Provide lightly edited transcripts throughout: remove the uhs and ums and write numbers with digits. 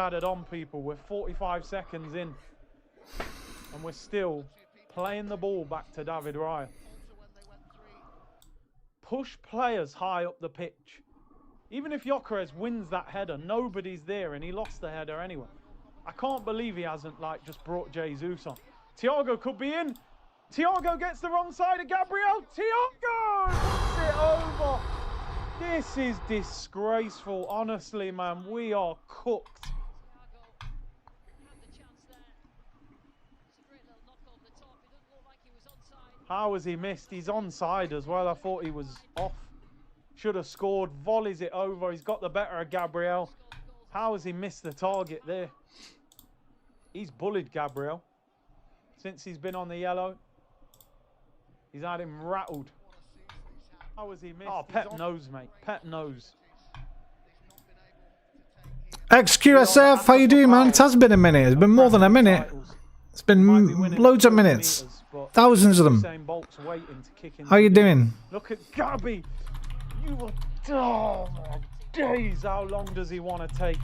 added on, people. We're 45 seconds in. And we're still playing the ball back to David Raya. Push players high up the pitch. Even if Gyökeres wins that header, nobody's there, and he lost the header anyway. I can't believe he hasn't, like, just brought Jesus on. Thiago could be in. Thiago gets the wrong side of Gabriel. Thiago puts it over. This is disgraceful. Honestly, man, we are cooked. How has he missed? He's onside as well. I thought he was off. Should have scored. Volleys it over. He's got the better of Gabriel. How has he missed the target there? He's bullied Gabriel since he's been on the yellow. He's had him rattled. How has he missed? Oh, Pep knows, mate. Pep knows. XQSF, how you doing, man? It has been a minute. It's been more than a minute. It's been loads of minutes. Thousands of them. How you doing? Look at Gabby. You were... Oh, my days. How long does he want to take?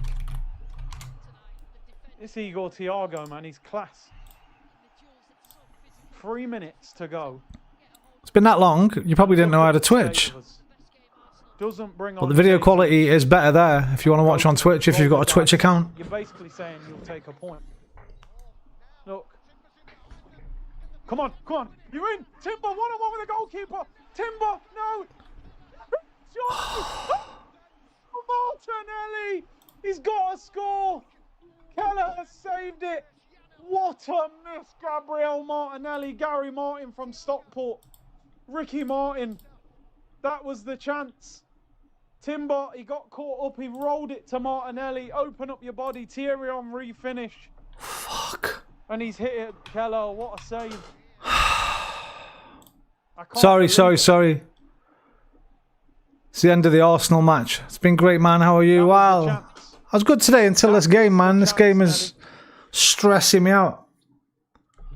This Igor Thiago, man, he's class. 3 minutes to go. It's been that long, you probably didn't know how to Twitch. But the video quality is better there if you want to watch on Twitch, if you've got a Twitch account. You're basically saying you'll take a point. Look. Come on, come on. You're in. Timber, one-on-one with the goalkeeper. Timber, no. Martinelli. He's got a score. Keller has saved it. What a miss, Gabriel Martinelli. Gary Martin from Stockport. Ricky Martin. That was the chance. Timber, he got caught up. He rolled it to Martinelli. Open up your body. Thierry Henry finish. Fuck. And he's hit it. Keller, what a save. Sorry. It's the end of the Arsenal match. It's been great, man. How are you? Wow. I was good today until this game, man. This game is stressing me out.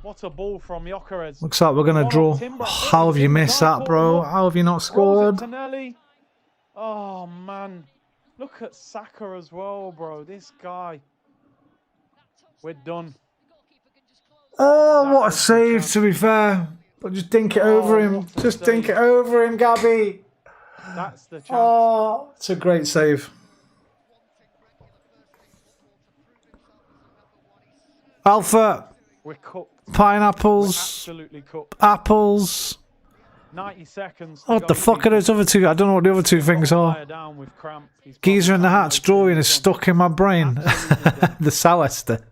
What a ball from Gyökeres. Looks like we're going to draw. Oh, how have you missed that, bro? How have you not scored? Oh, man. Look at Saka as well, bro. This guy. We're done. Oh, what a save, to be fair. But just dink it over him. Just dink it over him, Gabby. That's the chance. Oh, it's a great save. Alpha. We're cooked. Pineapples. We're absolutely cooked. Apples. 90 seconds. What the fuck are those other two? I don't know what the other two things are. Geezer in the Hat's drawing is stuck in my brain. The Sou'wester.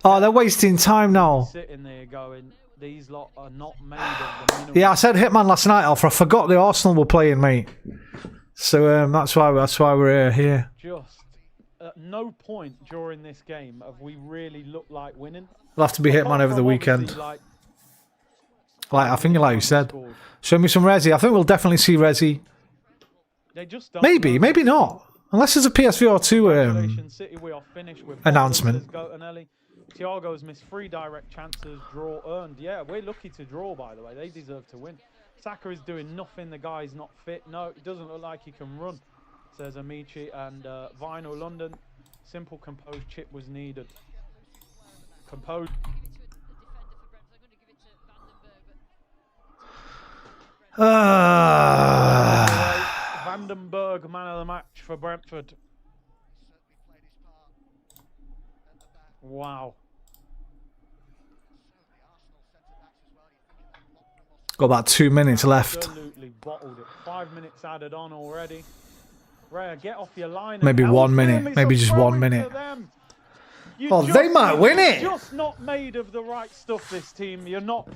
Oh, they're wasting time now. Sitting there going, these lot are not made of the minerals. Yeah, I said Hitman last night, Alpha. I forgot the Arsenal were playing, mate. So that's why we're here. Just at no point during this game have we really looked like winning. We'll have to be Hitman over the weekend. Like I think, like you said, show me some Resi. I think we'll definitely see Resi. Maybe not. Unless there's a PSVR 2 announcement. Thiago's missed 3 direct chances, draw earned. Yeah, we're lucky to draw, by the way. They deserve to win. Saka is doing nothing. The guy's not fit. No, it doesn't look like he can run, says Amici. And Vinyl London, simple composed chip was needed. Composed. Vandenberg, man of the match for Brentford. Wow. Got about 2 minutes left. Absolutely bottled it. 5 minutes added on already. Raya, get off your line. Maybe 1 minute. Maybe just 1 minute. Oh, they might win it. You're just not made of the right stuff, this team. You're not.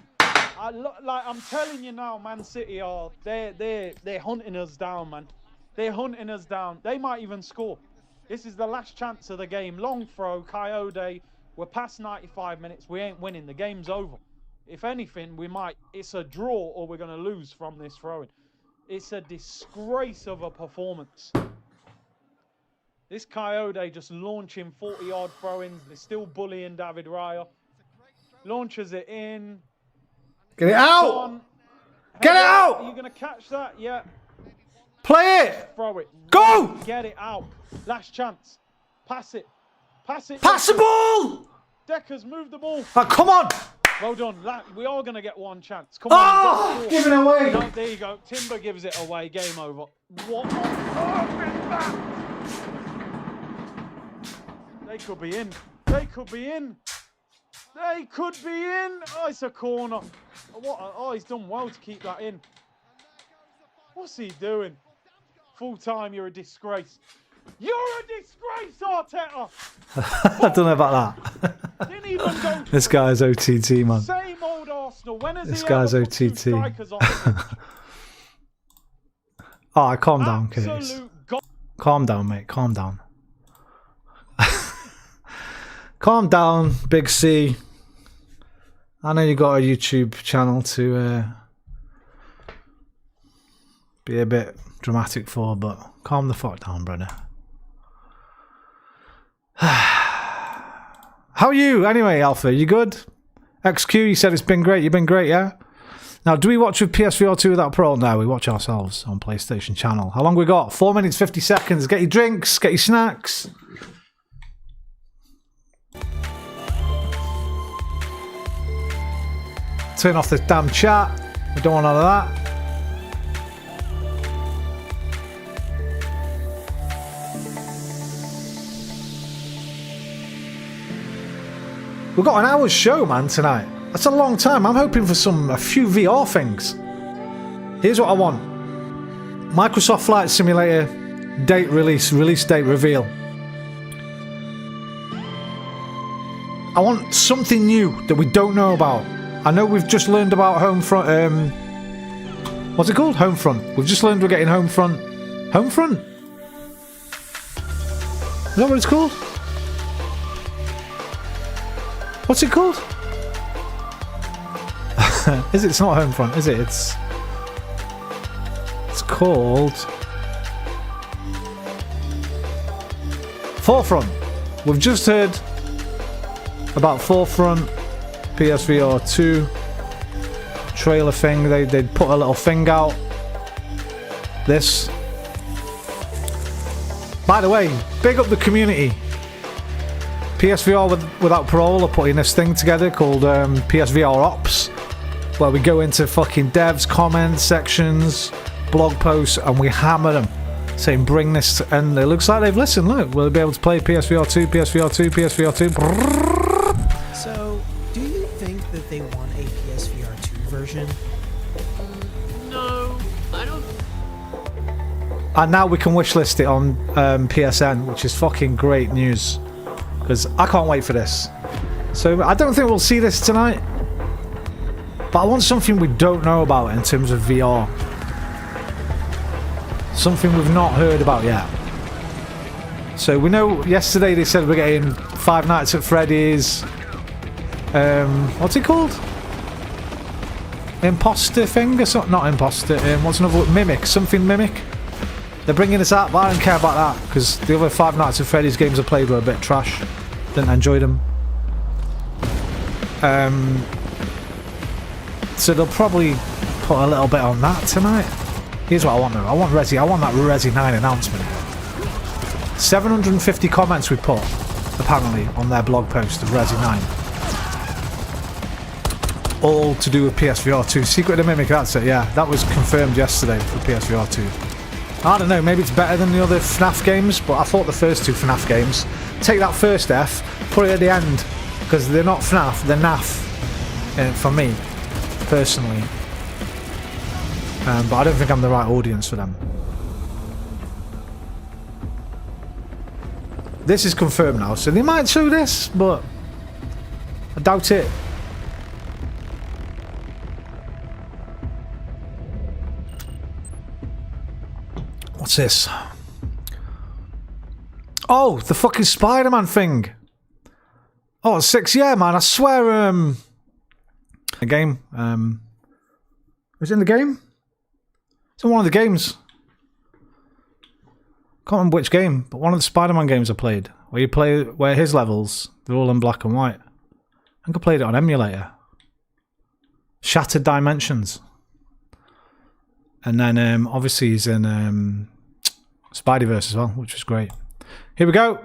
I'm telling you now, Man City are they're hunting us down, man. They're hunting us down. They might even score. This is the last chance of the game. Long throw, Coyote. We're past 95 minutes. We ain't winning. The game's over. If anything, we might. It's a draw, or we're going to lose from this throwing. It's a disgrace of a performance. This Coyote just launching 40-yard throw-ins. They're still bullying David Raya. Launches it in. Get it out! Get it out! Are you going to catch that? Yeah. Play it! Throw it. Go! Get it out. Last chance. Pass it. Pass it. Pass the ball! Deckers, move the ball. Oh, come on! Well done. We are going to get one chance. Come Oh! on. Give it away! No, there you go. Timber gives it away. Game over. What on earth is that? They could be in. They could be in. They could be in. Oh, it's a corner. Oh, he's done well to keep that in. What's he doing? Full time, you're a disgrace. You're a disgrace, Arteta! I don't know about that. Didn't even go This guy's OTT, man. same old Arsenal. When has This he guy's ever put two OTT. strikers on the pitch? Oh, calm down, kids. Absolute god. Calm down, mate. Calm down. Calm down, Big C. I know you got a YouTube channel to be a bit dramatic for, but calm the fuck down, brother. How are you anyway, Alpha? You good? XQ, you said it's been great. You've been great, yeah? Now, do we watch with PSVR 2 without Pro? No, we watch ourselves on PlayStation channel. How long we got? 4 minutes, 50 seconds. Get your drinks, get your snacks. Turn off this damn chat. We don't want none of that. We've got an hour's show, man, tonight. That's a long time. I'm hoping for a few VR things. Here's what I want. Microsoft Flight Simulator date release date reveal. I want something new that we don't know about. I know we've just learned about Homefront. What's it called? Homefront. We've just learned we're getting Homefront. Homefront? Is that what it's called? What's it called? Is it? It's not Homefront, is it? It's called Forefront. We've just heard about Forefront PSVR 2 trailer thing. They put a little thing out. This. By the way, big up the community. PSVR without parole are putting this thing together called PSVR Ops, where we go into fucking devs, comments, sections, blog posts, and we hammer them, saying bring this. And it looks like they've listened. Look, we'll be able to play PSVR 2, PSVR 2, PSVR 2. So, do you think that they want a PSVR 2 version? No, I don't. And now we can wishlist it on PSN, which is fucking great news. Because I can't wait for this. So I don't think we'll see this tonight. But I want something we don't know about in terms of VR. Something we've not heard about yet. So we know yesterday they said we're getting Five Nights at Freddy's. What's it called? Imposter thing? Or something? Not imposter. What's another word? Mimic. Something mimic. They're bringing this out, but I don't care about that. Because the other Five Nights at Freddy's games I played were a bit trash. Didn't enjoy them. So they'll probably put a little bit on that tonight. Here's what I want though. I want that Resi 9 announcement. 750 comments we put, apparently, on their blog post of Resi 9. All to do with PSVR 2. Secret of the Mimic, that's it, yeah. That was confirmed yesterday for PSVR 2. I don't know, maybe it's better than the other FNAF games, but I thought the first two FNAF games, take that first F, put it at the end, because they're not FNAF, they're NAF, for me, personally. But I don't think I'm the right audience for them. This is confirmed now, so they might show this, but I doubt it. What's this? Oh, the fucking Spider-Man thing. Oh, it's 6, yeah, man. I swear, the game. Was it in the game? It's in one of the games. Can't remember which game, but one of the Spider-Man games I played, where his levels, they're all in black and white. I think I played it on emulator. Shattered Dimensions. And then obviously he's in Spider-Verse as well, which was great. Here we go.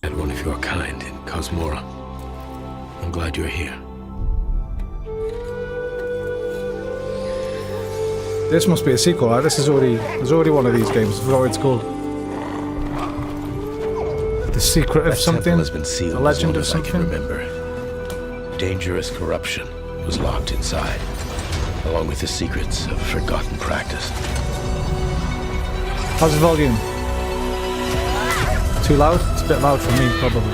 And one of your kind in Cosmora. I'm glad you're here. This must be a sequel, right? There's already one of these games. I forgot what it's called. The Secret of That something? temple has been sealed The Legend of as long as I can something? remember. Dangerous corruption was locked inside, along with the secrets of a forgotten practice. How's the volume? Too loud? It's a bit loud for me, probably.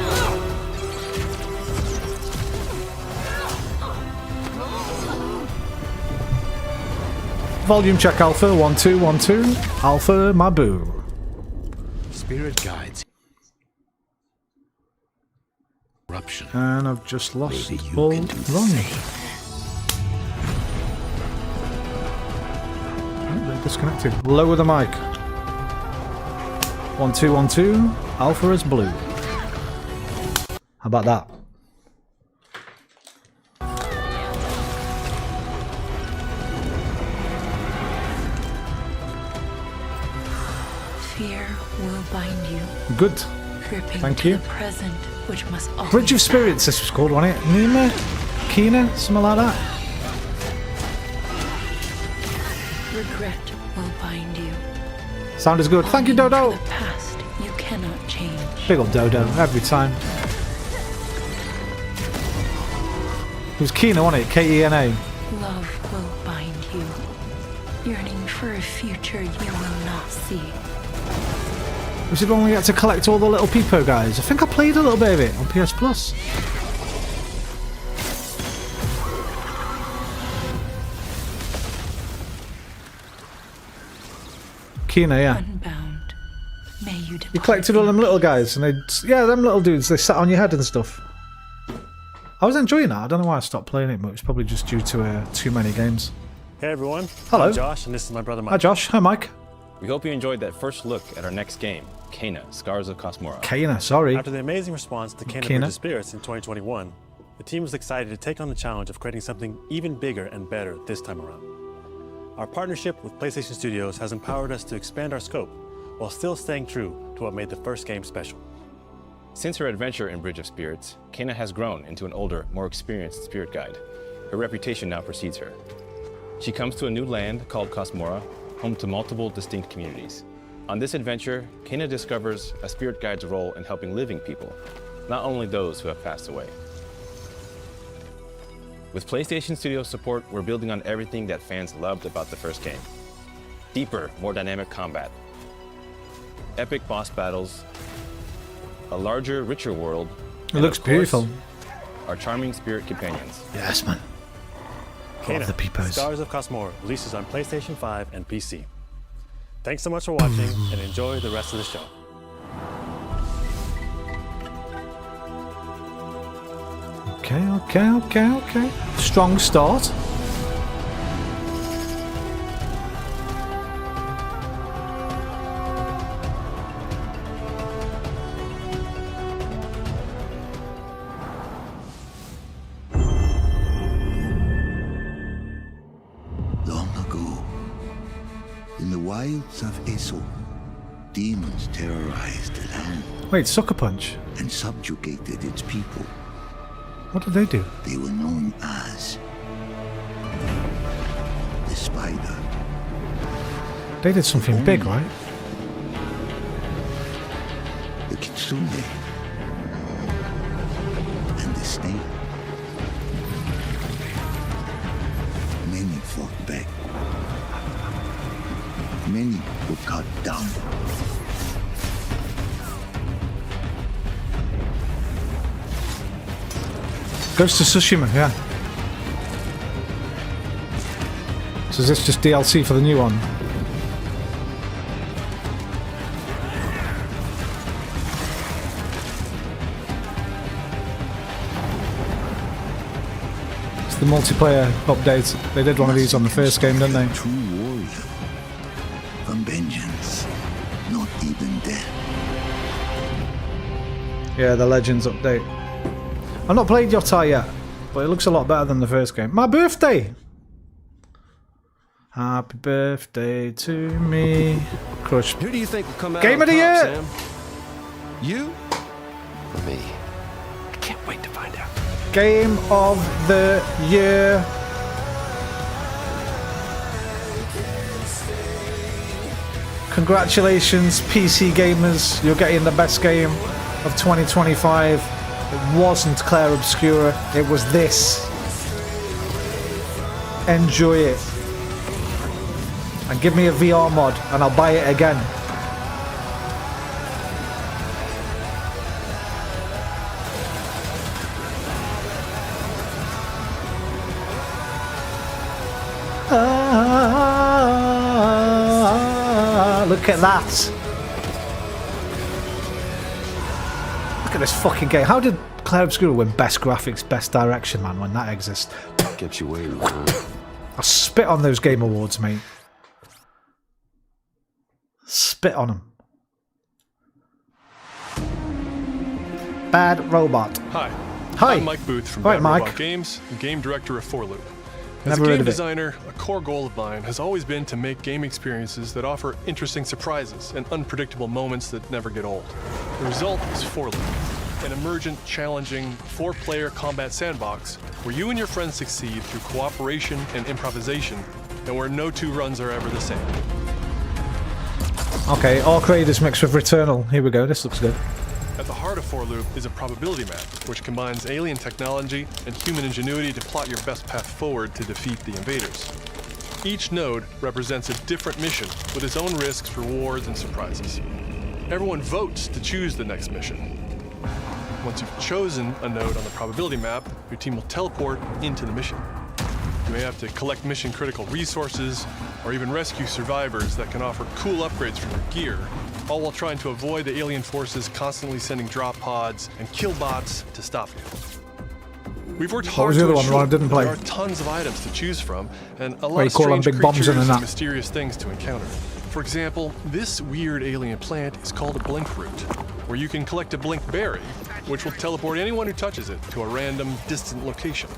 Volume check Alpha, 1 2 1 2. Alpha Mabu. Spirit guides. Corruption. And I've just lost Maybe you all can do the run. same. Oh, they're disconnected. Lower the mic. 1 2 1 2. Alpha is blue. How about that? Fear will bind you, Good. gripping Thank to you. the present, which must always Bridge of Spirits, this was called, wasn't it? Nima? Kina? Something like that? regret will bind you. Sound is good. Thank you, Longing Dodo. for the past you cannot change. Big old Dodo, every time. It was Kina, wasn't it? Kena. Love will bind you, yearning for a future you will not see. Was it when we had to collect all the little Peepo guys? I think I played a little bit of it on PS Plus. Kina, yeah. Unbound, may you You depart. collected all them little guys, and yeah, them little dudes, they sat on your head and stuff. I was enjoying that. I don't know why I stopped playing it, but it's probably just due to too many games. Hey everyone. Hello. I'm Josh, and this is my brother Mike. Hi Josh, hi Mike. We hope you enjoyed that first look at our next game, Kena, Scars of Cosmora. Kena, sorry. After the amazing response to Kena Kena. Bridge of Spirits in 2021, the team was excited to take on the challenge of creating something even bigger and better this time around. Our partnership with PlayStation Studios has empowered us to expand our scope while still staying true to what made the first game special. Since her adventure in Bridge of Spirits, Kena has grown into an older, more experienced spirit guide. Her reputation now precedes her. She comes to a new land called Cosmora, home to multiple distinct communities. On this adventure, Kena discovers a spirit guide's role in helping living people, not only those who have passed away. With PlayStation Studios support, we're building on everything that fans loved about the first game. Deeper, more dynamic combat, epic boss battles, a larger, richer world. It and looks of course, beautiful. our charming spirit companions. Yes, man. Kena, the Peepos. Scars of Cosmora releases on PlayStation 5 and PC. Thanks so much for watching, and enjoy the rest of the show. Okay. Strong start. Long ago, in the wilds of Eso, demons terrorized the land Wait, Sucker Punch. and subjugated its people. What did they do? They were known as the Spider. They did something big, right? The Kitsune, and the Snake. Many fought back. Many were cut down. Ghost of Tsushima, yeah. So is this just DLC for the new one? It's the multiplayer update. They did one of these on the first game, didn't they? True warrior. From vengeance, not even death. Yeah, the Legends update. I've not played Yotai yet, but it looks a lot better than the first game. My birthday! Happy birthday to me. Crush. Who do you think will come out Game on of the top, year! Sam? You? Or me? I can't wait to find out. Game of the year. Congratulations, PC gamers. You're getting the best game of 2025. It wasn't Claire Obscura. It was this. Enjoy it. And give me a VR mod and I'll buy it again. Look at that. Look at this fucking game. How did Claire Obscura win Best Graphics, Best Direction, man, when that exists? Kept you waiting, huh? I spit on those Game Awards, mate. Spit on them. Bad Robot. Hi. Hi. I'm Mike Booth from All right, Bad Mike. Robot Games and game director of 4Loop. As Never a heard game of it. designer, a core goal of mine has always been to make game experiences that offer interesting surprises and unpredictable moments that never get old. The result is 4Loop, an emergent, challenging, 4-player combat sandbox where you and your friends succeed through cooperation and improvisation, and where no two runs are ever the same. Okay, Arc Raiders mixed with Returnal. Here we go, this looks good. At the heart of 4Loop is a probability map, which combines alien technology and human ingenuity to plot your best path forward to defeat the invaders. Each node represents a different mission with its own risks, rewards, and surprises. Everyone votes to choose the next mission. Once you've chosen a node on the probability map, your team will teleport into the mission. You may have to collect mission-critical resources, or even rescue survivors that can offer cool upgrades for your gear, all while trying to avoid the alien forces constantly sending drop pods and kill bots to stop you. We've worked hard was the to other one ensure I didn't that play? there are tons of items to choose from, and a Where lot you of call them strange big bombs in creatures and that. and mysterious things to encounter. For example, this weird alien plant is called a blink root, where you can collect a blink berry, which will teleport anyone who touches it to a random, distant location.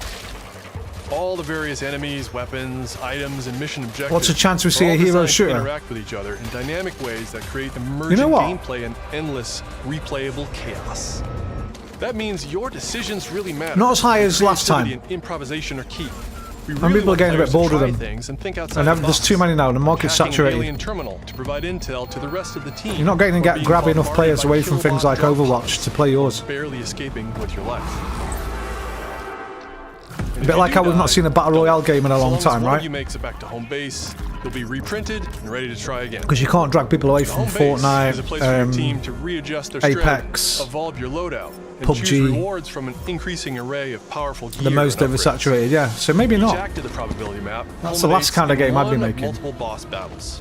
All the various enemies, weapons, items, and mission objectives. What's the chance we are see all a hero designed to shooter? interact with each other in dynamic ways that create emergent what? gameplay and endless, replayable chaos. That means your decisions really matter. Not as high as last Creativity time. and improvisation are key. We And really people are want getting a bit players to bored with try them. things and think outside And the there's box. too many now, the market's Hacking an saturated. alien terminal to provide intel to the rest of the team. You're not getting or to being grab enough bombarded players by away from things kilobot like drop Overwatch pods, to play yours. barely escaping with your life. A bit like how we've not seen a Battle Royale game in a long time, One right? of you makes it back to home base, you'll be reprinted and ready to try again. Because you can't drag people away The from home base is a place for your Fortnite, team to readjust their Apex, strategy, evolve your loadout, and PUBG. choose rewards from an increasing array of powerful gear. the most and upgrades. oversaturated, yeah. So maybe Each not. act of the probability map That's the last culminates kind of in game I'd be one of making. multiple boss battles.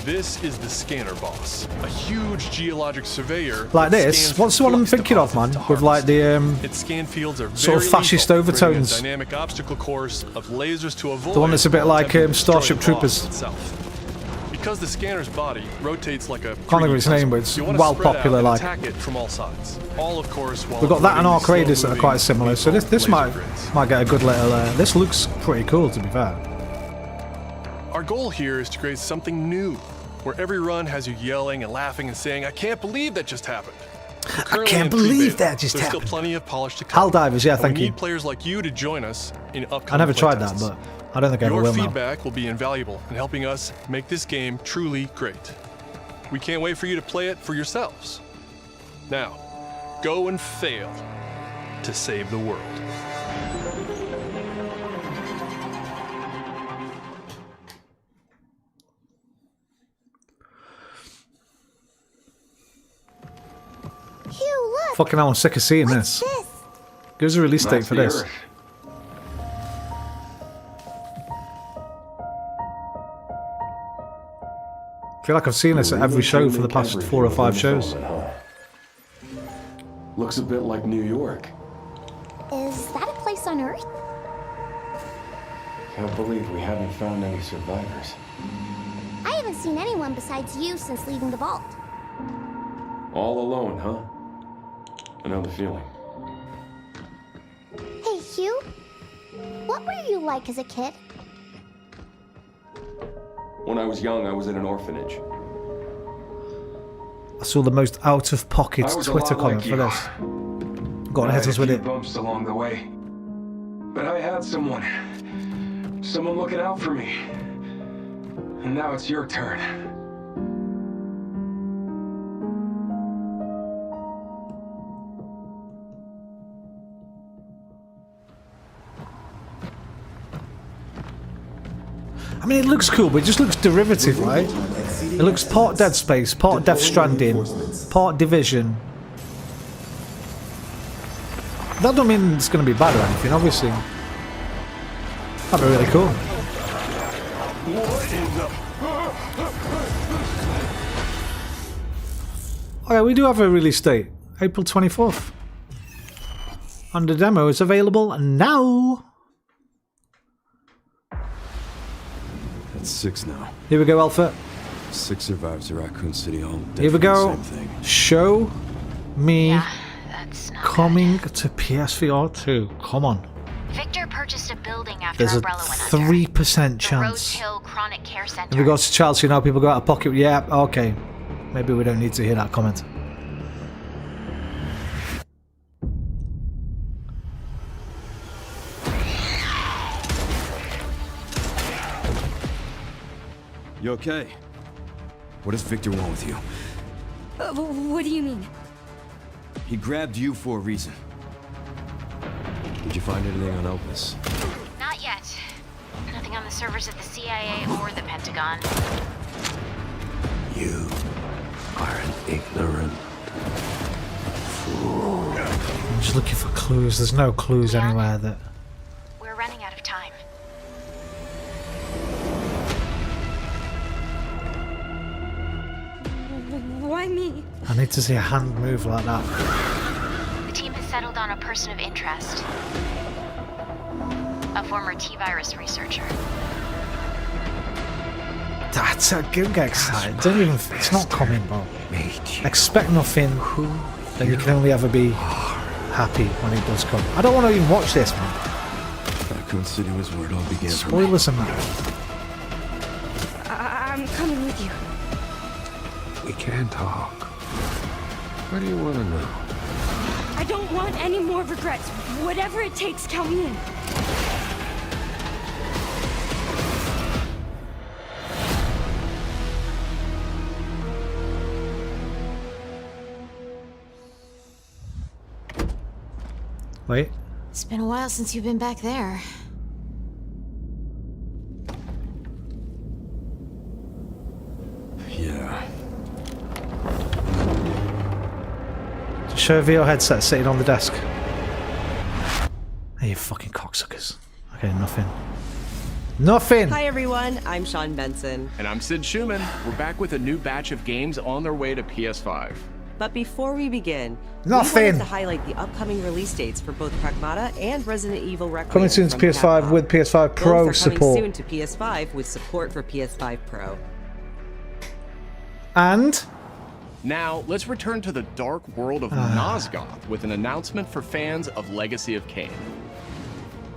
This is the scanner boss, a huge geologic surveyor. Like that this. scans What's for the one I'm flux thinking of, man? deposits to With like harvest. the Its scan fields are sort of very fascist lethal, creating a overtones. dynamic obstacle course of lasers to avoid. The one that's a bit while like, attempting to destroy Starship the boss Troopers. itself. Because the scanner's body rotates like a Can't think of 3D its name, puzzle, but it's you wanna well spread out popular, and like. attack it from all sides. All, of course, while we've got that and avoiding Arc Raiders that are quite slow-moving similar. So this laser might grids. get a good little. This looks pretty cool, to be fair. Our goal here is to create something new, where every run has you yelling and laughing and saying, "I can't believe that just happened." We're currently can't in believe pre-beta. that just There's happened. still plenty of polish to come. Helldivers, yeah, And thank we you. need players like you to join us in upcoming I never tried that, playtests. but I don't think I ever Your will now. feedback will be invaluable in helping us make this game truly great. We can't wait for you to play it for yourselves. Now, go and fail to save the world. Hugh, look! Fucking hell, I'm sick of seeing What's this. this? Give us a release date That's for the this. Earth. I feel like I've seen this at every show for the past 4 or 5 shows. Looks a bit like New York. Is that a place on Earth? Can't believe we haven't found any survivors. I haven't seen anyone besides you since leaving the vault. All alone, huh? I know the feeling. Hey, Hugh. What were you like as a kid? When I was young, I was in an orphanage. I saw the most out-of-pocket Twitter comment for this. Go on, hit us with it. Bumps along the way, but I had someone looking out for me, and now it's your turn. I mean, it looks cool, but it just looks derivative, right? It looks part Dead Space, part Death Stranding, part Division. That don't mean it's going to be bad or anything, obviously. That'd be really cool. Oh yeah, we do have a release date. April 24th. And the demo is available now. That's 6 now. Here we go, Alpha. 6 survivors of Raccoon City home. Here we go. Same thing. Show me That's not coming to PSVR 2. Come on. Victor purchased a building after There's a Umbrella went under. 3% Rose chance. Hill Chronic Care Center. In regards to Chelsea, you know, people go out of pocket. Yeah, okay. Maybe we don't need to hear that comment. You okay? What does Victor want with you? What do you mean? He grabbed you for a reason. Did you find anything on Opus? Not yet. Nothing on the servers at the CIA or the Pentagon. You are an ignorant fool. I'm just looking for clues. There's no clues anywhere that... We're running out of time. Why me? I need to see a hand move like that. The team has settled on a person of interest. A former T-virus researcher. That's a good get excited. Don't even... It's not coming, bro. Expect nothing. Then you can only ever be happy when it does come. I don't want to even watch this, man. Raccoon City was where it all began. Spoilers and that. I'm coming with you. We can talk. What do you want to know? I don't want any more regrets. Whatever it takes, count me in. Wait. It's been a while since you've been back there. Yeah. Show a VR headset sitting on the desk. Hey, you fucking cocksuckers. Okay, nothing. Nothing! Hi everyone, I'm Sean Benson. And I'm Sid Schumann. We're back with a new batch of games on their way to PS5. But before we begin, Nothing. we wanted to highlight the upcoming release dates for both Pragmata and Resident Evil Requiem. Coming soon to from PS5 Capcom. with PS5 Pro Both are support. coming soon to PS5 with support for PS5 Pro. And? Now, let's return to the dark world of Nosgoth with an announcement for fans of Legacy of Kain.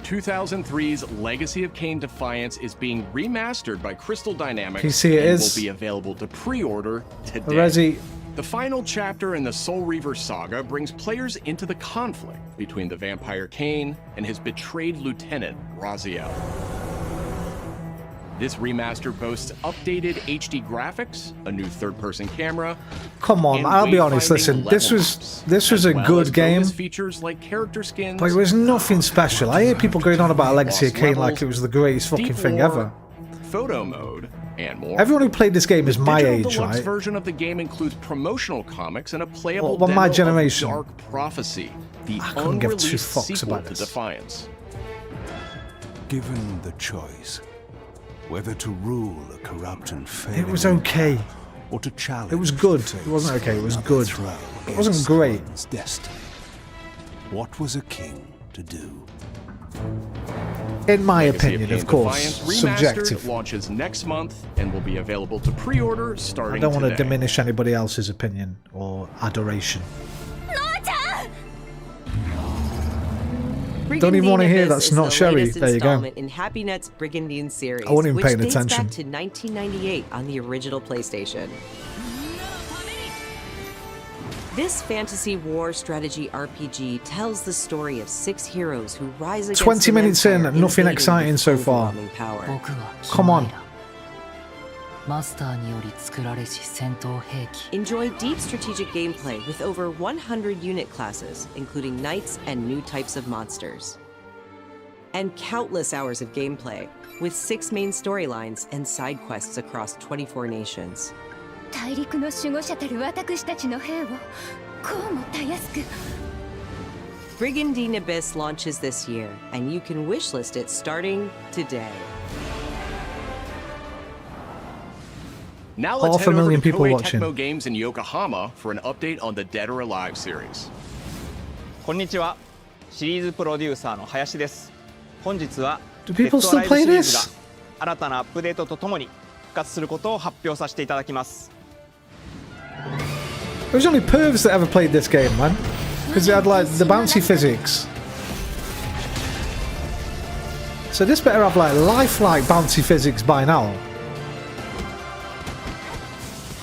2003's Legacy of Kain Defiance is being remastered by Crystal Dynamics PC it and is. will be available to pre-order today. Resi. The final chapter in the Soul Reaver saga brings players into the conflict between the vampire Kain and his betrayed lieutenant, Raziel. This remaster boasts updated HD graphics, a new third-person camera. Come on, and I'll be honest. wayfinding Listen, level this was maps, a as well good as game, bonus features like character skins, but it was nothing special. I hear people going on about Legacy of Kain like it was the greatest fucking Deep thing War, ever. photo mode, and more. Everyone who played this game is my Digital age, Deluxe right? version of the game includes promotional comics and a playable Well, my demo generation. of Dark Prophecy, the I couldn't give two unreleased fucks sequel about to this. Defiance. Given the choice, whether to rule a corrupt and failing It was okay. or to challenge. It was good. It wasn't okay. It was good. It wasn't great. Destiny. What was a king to do? In my Legacy opinion, Kain of course, Defiance subjective. Remastered launches next month and will be available to pre-order starting I don't want to today. diminish anybody else's opinion or adoration. Don't even want to hear that's not Sherry. There you go. In Happy Net's Brigandine series, I wasn't even paying which dates attention. back to 1998 on the original PlayStation. This fantasy war strategy RPG tells the story of 6 heroes who rise against 20 an minutes in, empire nothing invading exciting with so far. overwhelming power. Come on. Enjoy deep strategic gameplay with over 100 unit classes, including knights and new types of monsters. And countless hours of gameplay, with 6 main storylines and side quests across 24 nations. 大陸の守護者たる私たちの兵をこうもたやすく Brigandine Abyss launches this year, and you can wishlist it starting today. Now let's head 500,000 over to people Koei watching. Tecmo Games in Yokohama for an update on the Dead or Alive series. こんにちは。シリーズプロデューサーの林です。本日は Do people still play シリーズが this? 新たなアップデートとともに復活することを発表させていただきます。There was only pervs that ever played this game, man. Because it had like the bouncy physics. So this better have like lifelike bouncy physics by now.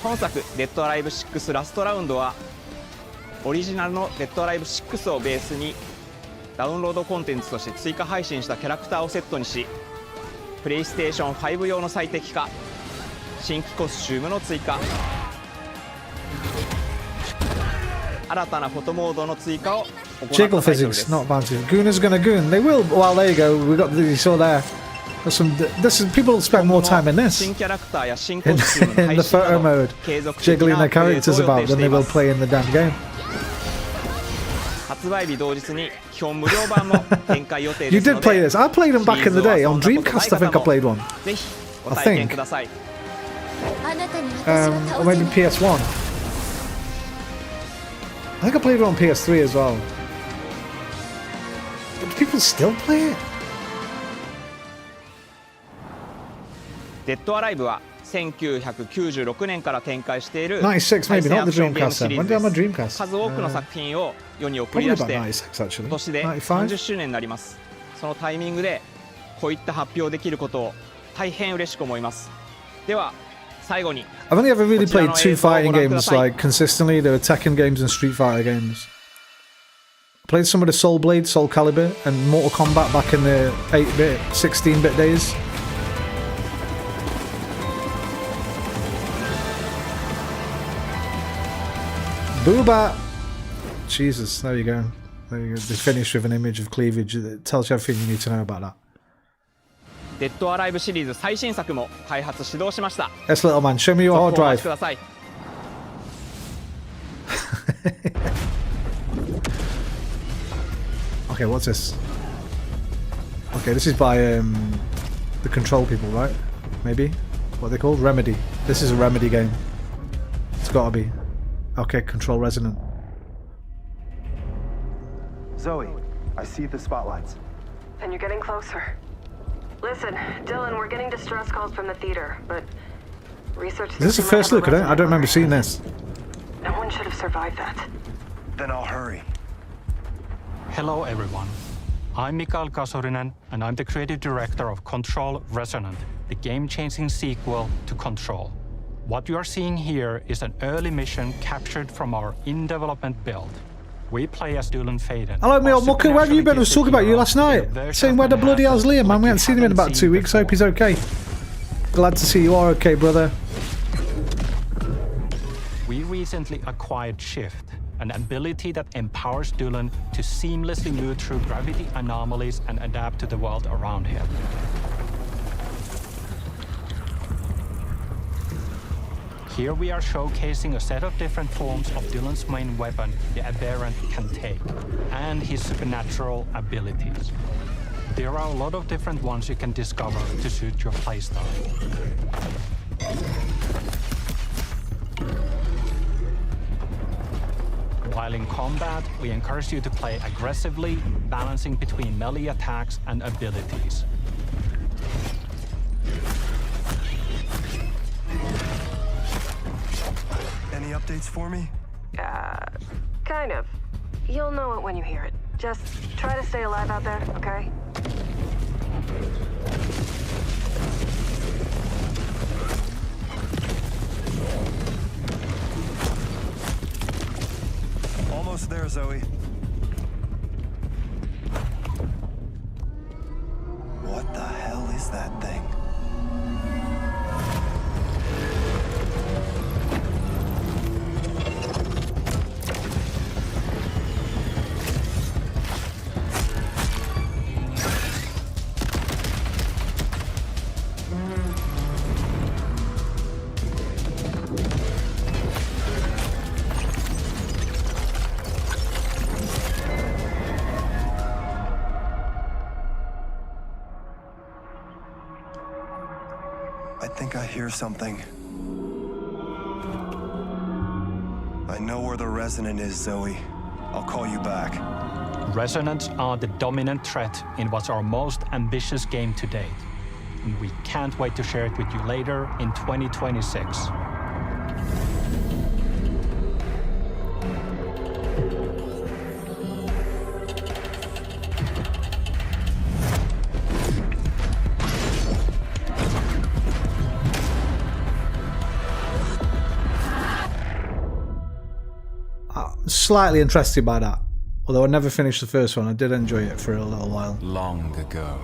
本作「デッドアライブ6ラストラウンド」はオリジナルの「デッドアライブ6」をベースにダウンロードコンテンツとして追加配信したキャラクターをセットにし、プレイステーション5用の最適化、新規コスチュームの追加、新たなフォトモードの追加を行ったタイ Jiggle トルで physics, す。 not bouncy. Gooner's gonna goon. They will. Well, there you go. We got the you saw there. There's some. This is people spend more time in this 新キャラクターや新コスチュームの in 配 the 信 photo など mode, 継続的 jiggling な their アップデー characters トを予 about 定し than て they いま will す。 play in the damn game. 発売日同日に基本無料版も展開予定 You ですの did play で、 this. I played them back in the day on シリーズを遊んだことない Dreamcast. I think I 方も played one. ぜひご体験ください。あなたに私を Or 倒せ maybe ない PS1. I think I played it on PS3 as well. But do people still play it? デッドアライブは1996年から展開している96 maybe, 対戦 not ア the クションゲーム Dreamcast シ then. リー When ズ did I have my です。 Dreamcast? 数多くの作品を世に送り Probably 出し about て 96 actually. 今年で 95? 30周年になります。そのタイミングでこういった発表できることを大変嬉しく思います。では最後に I've only ever really こちら played の 2 映像をご fighting 覧くだ games さい。 like consistently. There were Tekken games and Street Fighter games. Played some of the Soul Blade, Soul Calibur, and Mortal Kombat back in the 8-bit, 16-bit days. Booba! Jesus, there you go. There you go. They finished with an image of cleavage. It tells you everything you need to know about that. デッドアライブシリーズ最新作も開発始動しました。 Yes, little man, show me your 続 hard 報をお待ち drive. ください。 Okay, what's this? Okay, this is by the Control people, right? Maybe? What are they called? Remedy. This is a Remedy game. It's gotta be. Okay, Control Resonant. Zoe, I see the spotlights. And you're getting closer. Listen, Dylan, we're getting distress calls from the theater, but research... Is this the first look at it? I don't remember seeing this. No one should have survived that. Then I'll hurry. Hello, everyone. I'm Mikael Kasurinen, and I'm the creative director of Control Resonant, the game-changing sequel to Control. What you are seeing here is an early mission captured from our in-development build. We play as Dylan Faden. Hello, Neil Mucker. Where have you been? I was talking about you last night. Saying where the bloody hell's Liam, man. We haven't seen him in about 2 weeks. Hope he's okay. Glad to see you are okay, brother. We recently acquired Shift, an ability that empowers Dylan to seamlessly move through gravity anomalies and adapt to the world around him. Here we are showcasing a set of different forms of Dylan's main weapon, the Aberrant, can take, and his supernatural abilities. There are a lot of different ones you can discover to suit your playstyle. While in combat, we encourage you to play aggressively, balancing between melee attacks and abilities. Any updates for me? Kind of. You'll know it when you hear it. Just try to stay alive out there, okay? Almost there, Zoe. What the hell is that thing? I think I hear something. I know where the Resonant is, Zoe. I'll call you back. Resonants are the dominant threat in what's our most ambitious game to date. And we can't wait to share it with you later in 2026. Slightly interested by that. Although I never finished the first one, I did enjoy it for a little while. Long ago,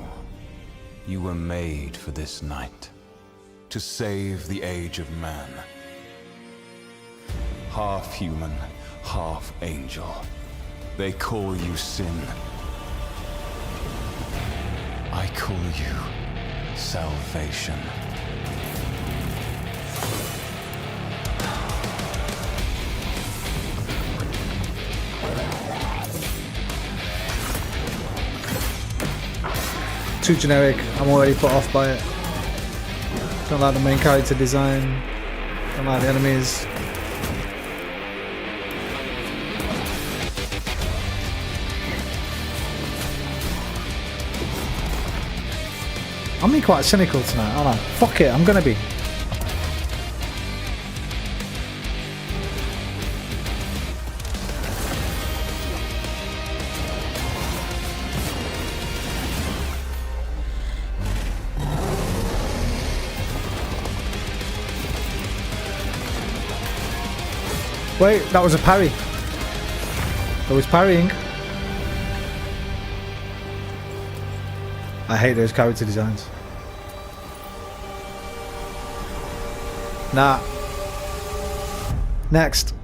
you were made for this night. To save the age of man. Half human, half angel. They call you sin. I call you salvation. Too generic. I'm already put off by it. Don't like the main character design. Don't like the enemies. I'm being quite cynical tonight, aren't I? Fuck it, I'm gonna be. Wait, that was a parry. I was parrying. I hate those character designs. Nah. Next.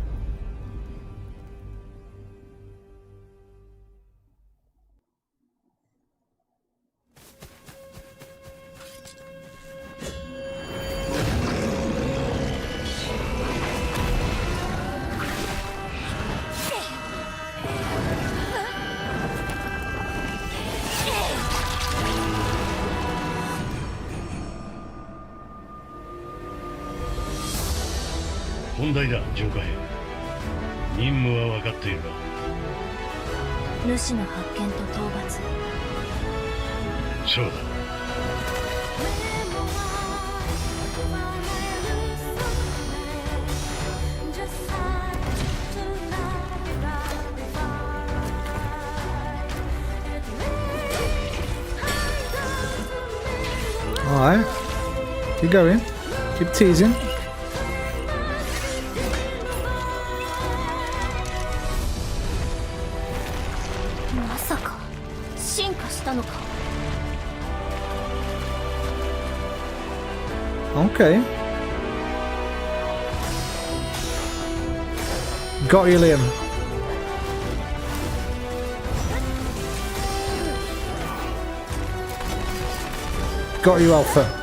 Alright. Keep going. Keep teasing. Okay. Got you, Liam. Got you, Alpha.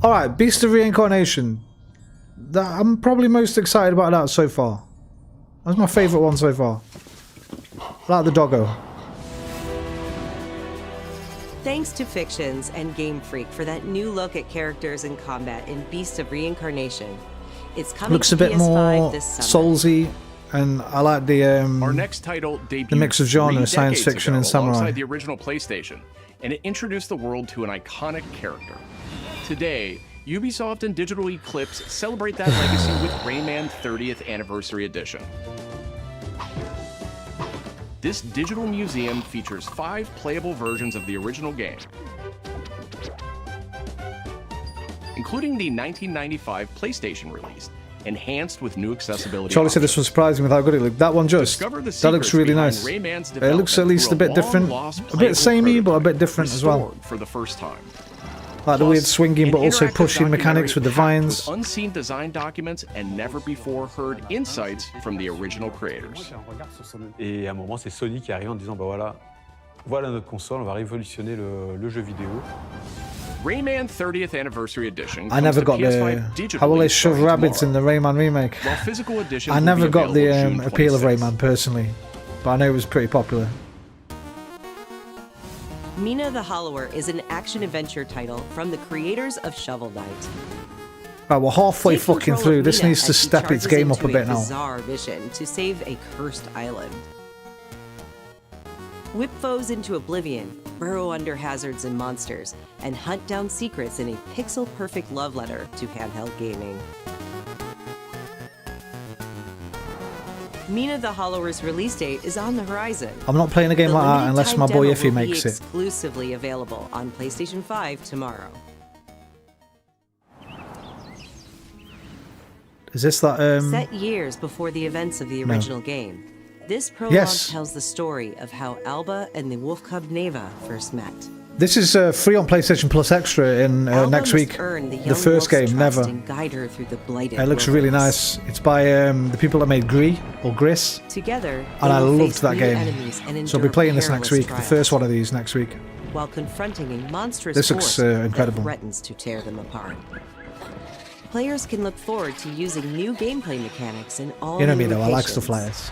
Alright, Beast of Reincarnation. I'm probably most excited about that so far. That's my favourite one so far. I like the doggo. Thanks to Fictions and Game Freak for that new look at characters and combat in Beast of Reincarnation. It's coming Looks to a bit PS5 more this summer. Soulsy and I like the Our next title debuted the mix of genre, 3 science decades fiction ago and samurai. alongside the original PlayStation, and it introduced the world to an iconic character. Today, Ubisoft and Digital Eclipse celebrate that legacy with Rayman 30th Anniversary Edition. This digital museum features 5 playable versions of the original game, including the 1995 PlayStation release, enhanced with new accessibility. Charlie said this was surprising with how good it looked. That one just, that looks really nice. It looks at least a bit different. A bit samey, but a bit different as well. For the first time. Like the weird swinging but also pushing mechanics with the vines. With unseen design documents and never before heard insights from the original creators. Et à un moment, c'est Sony qui arrive en disant, bah voilà notre console, on va révolutionner le jeu vidéo. Rayman 30th Anniversary Edition. I never got the. How will they shove rabbits in the Rayman remake? I never got the appeal of Rayman personally, but I know it was pretty popular. Mina the Hollower is an action-adventure title from the creators of Shovel Knight. Right, we're halfway Take fucking control through. of This Mina needs to as she step its charges game up a into bit now. bizarre mission to save a cursed island. Whip foes into oblivion, burrow under hazards and monsters, and hunt down secrets in a pixel-perfect love letter to handheld gaming. Mina the Hollower's release date is on the horizon. I'm not playing a game The like that limited unless time my boy demo Iffy will be makes it. exclusively available on PlayStation 5 tomorrow. Is this that? Set years before the events of the original game, this prologue Yes. tells the story of how Alba and the wolf cub Neva first met. This is free on PlayStation Plus Extra in Alba next must week. earn the The young first wolf's game, trust Never. and guide her through the blighted It looks really wilderness. nice. It's by the people that made Gris or Gris, Together, and they I will loved face that new game. enemies and So I'll be endure playing this next perilous week. The trials, first one of these next week. while confronting a monstrous This looks, force incredible. that threatens to tear them apart. Players can look forward to using new gameplay mechanics in all You know me new though, I like locations. stuff like this.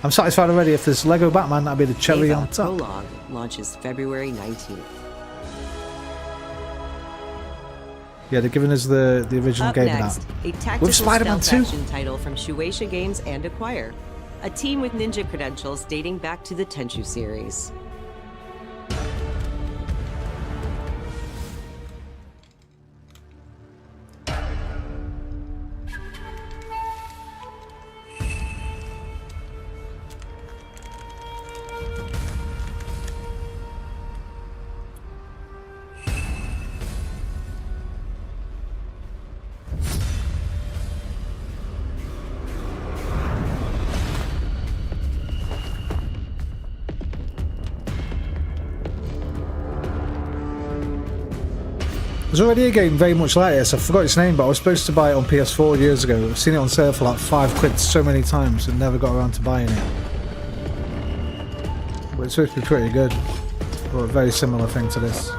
I'm satisfied already. If there's Lego Batman, that'd be the cherry Neva on top. Prologue launches February 19th. Yeah, they're giving us the original Up game next, now. a tactical With Spider-Man stealth 2. action title from Shueisha Games and Acquire, a team with ninja credentials dating back to the Tenchu series. There's already a game very much like this. I forgot its name, but I was supposed to buy it on PS4 years ago. I've seen it on sale for like £5 so many times and never got around to buying it. But it's supposed to be pretty good. Or a very similar thing to this.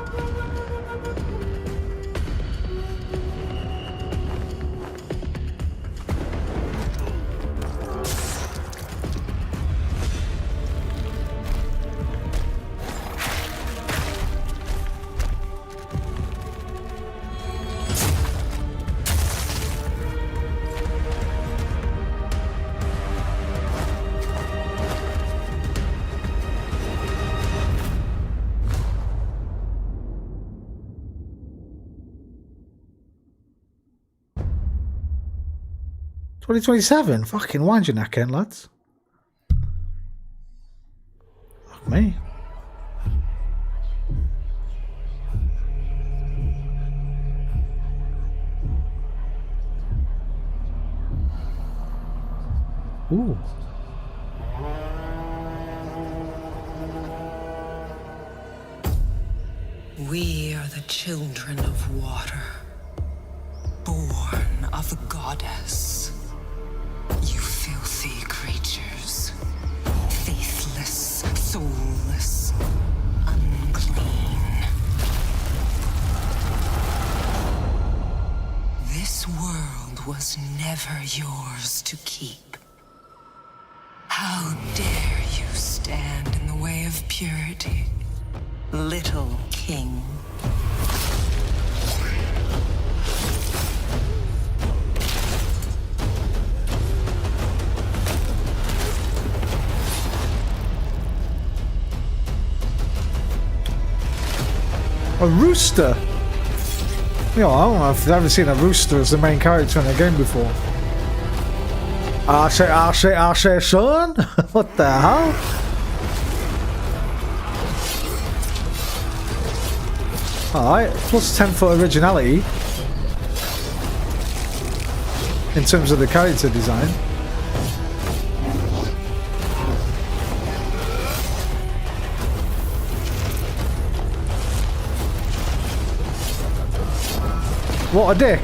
$2027? Fucking wind your neck in, lads. Fuck me. Ooh. We are the children of water, born of the goddess. You filthy creatures, faithless, soulless, unclean. This world was never yours to keep. How dare you stand in the way of purity, little king? A rooster? You know, I don't know if I've ever seen a rooster as the main character in a game before. Ashe, son? What the hell? Alright, plus 10 for originality. In terms of the character design. What a dick!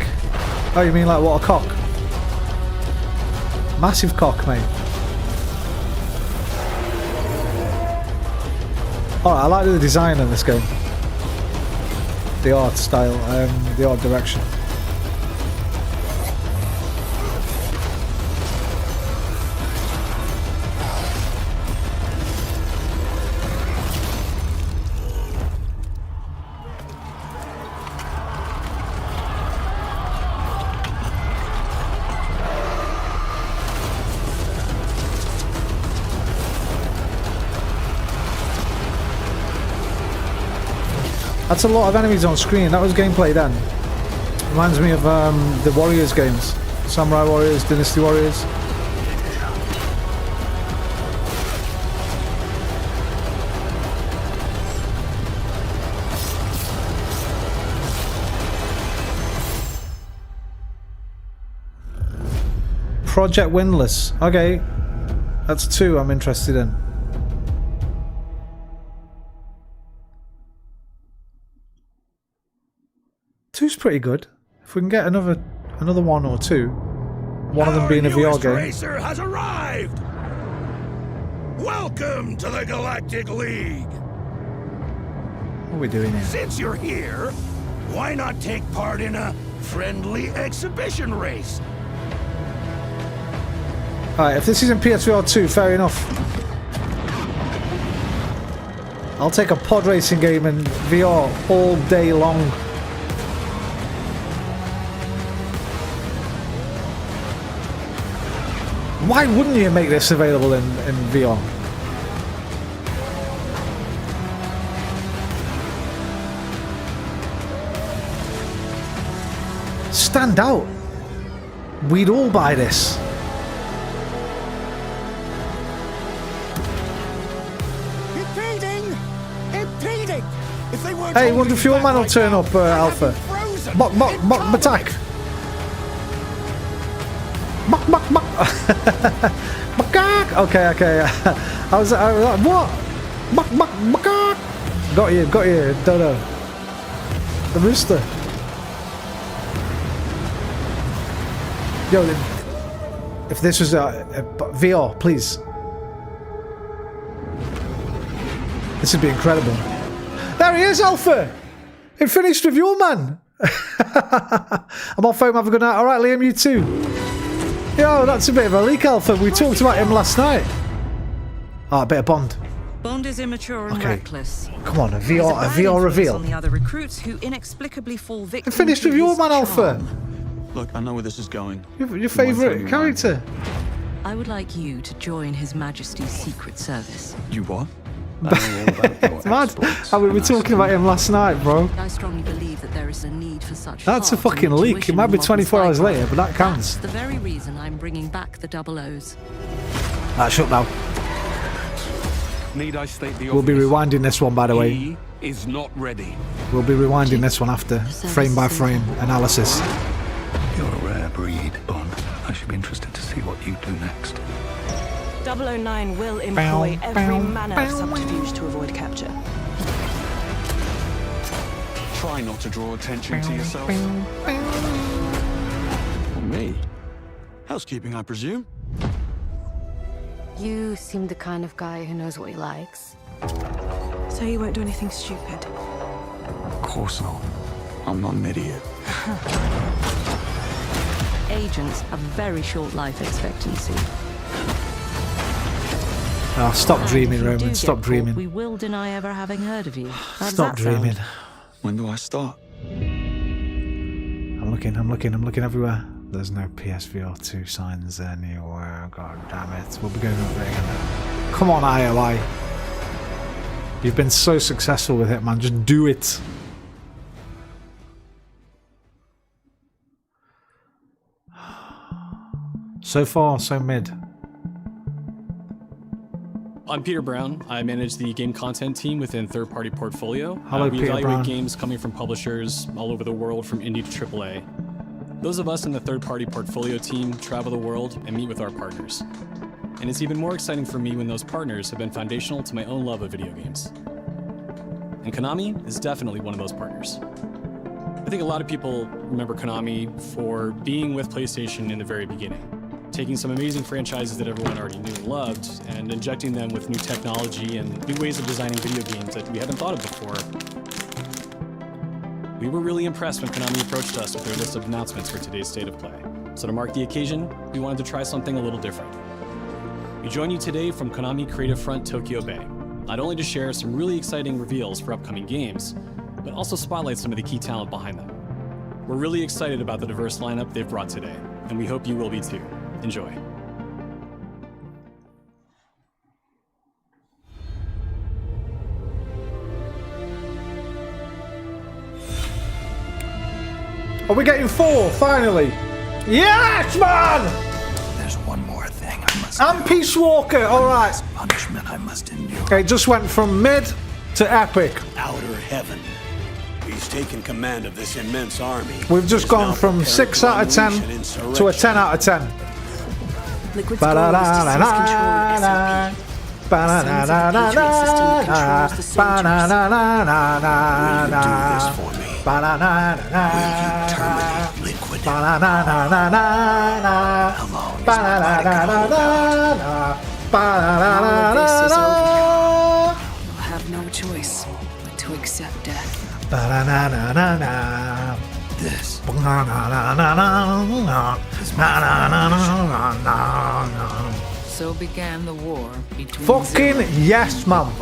Oh, you mean like what a cock? Massive cock, mate. Alright, I like the design in this game. The art style, the art direction. That's a lot of enemies on screen. That was gameplay then. Reminds me of the Warriors games. Samurai Warriors, Dynasty Warriors. Project Windless. Okay. That's 2 I'm interested in. Two's pretty good. If we can get another 1 or 2, one of them being a VR game. Racer has arrived. Welcome to the Galactic League. What are we doing here? Since you're here, why not take part in a friendly exhibition race? Alright, if this isn't PSVR 2, fair enough. I'll take a pod racing game in VR all day long. Why wouldn't you make this available in VR? Stand out. We'd all buy this. Impeding. If they weren't Hey, wonder if your man will turn up, Alpha. Mock, attack. Mock. Okay. I was like, what? Mock. Got you, Dodo. The rooster. Yo, if this was a VR, please. This would be incredible. There he is, Alpha! It finished with your man! I'm off home, have a good night. Alright, Liam, you too. Yo, that's a bit of a leak, Alpha. We talked about him last night. Oh, a bit of Bond. Bond is immature and reckless. Come on, a VR reveal. On the other recruits who inexplicably fall victim It finished with your man, Alpha. Look, I know where this is going. Your favourite character. I would like you to join His Majesty's Secret Service. You what? It's mad how we were talking about him last night, bro. I strongly believe that there is a need for such. That's a fucking leak. It might be 24 hours later, but that counts. That's the very reason I'm bringing back the double O's. Shut now. Need I state the We'll be rewinding this one, by the way. He is not ready. We'll be rewinding this one after frame by frame analysis. You're a rare breed, Bond. I should be interested to see what you do next. 009 will employ every manner of subterfuge to avoid capture. Try not to draw attention to yourself. Or me? Housekeeping, I presume? You seem the kind of guy who knows what he likes. So you won't do anything stupid? Of course not. I'm not an idiot. Agents have very short life expectancy. Oh, stop dreaming, Roman. Stop dreaming. We will deny ever having heard of you. Stop dreaming. When do I start? I'm looking everywhere. There's no PSVR 2 signs anywhere. God damn it. We'll be going over it again. Come on, IOI. You've been so successful with it, man. Just do it. So far, so mid. I'm Peter Brown. I manage the game content team within Third Party Portfolio. Hello, we Peter evaluate Brown. games coming from publishers all over the world, from indie to AAA. Those of us in the Third Party Portfolio team travel the world and meet with our partners. And it's even more exciting for me when those partners have been foundational to my own love of video games. And Konami is definitely one of those partners. I think a lot of people remember Konami for being with PlayStation in the very beginning, taking some amazing franchises that everyone already knew and loved, and injecting them with new technology and new ways of designing video games that we haven't thought of before. We were really impressed when Konami approached us with their list of announcements for today's State of Play. So to mark the occasion, we wanted to try something a little different. We join you today from Konami Creative Front Tokyo Bay, not only to share some really exciting reveals for upcoming games, but also spotlight some of the key talent behind them. We're really excited about the diverse lineup they've brought today, and we hope you will be too. Enjoy. Are we getting 4 finally? Yes, man! There's one more thing I must I'm Peace Walker, alright. punishment I must endure. Okay, it just went from mid to epic. Outer heaven. He's taken command of this immense army. We've just gone from 6 out of 10 to a 10 out of 10. Liquid's goal is to seize control of SOP. Sons of the Patriot system that controls the soldiers. You'll have no choice but to accept death. This So began the war between fucking yes, mum.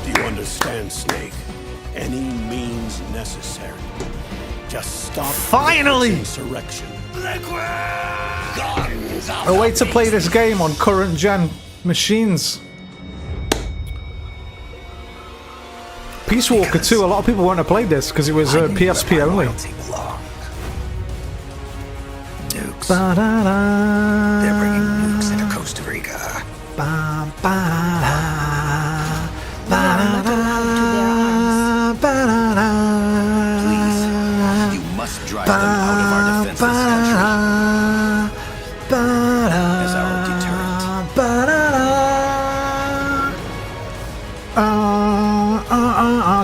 Do you understand, Snake? Any means necessary. Just stop Finally! this insurrection. Guns of A way the to play this game on current gen machines. Peace Walker 2, a lot of people wouldn't have played this because it was PSP only. nukes. They're bringing nukes into Costa Rica. Please, you must drive them out of our defenseless country as our deterrent.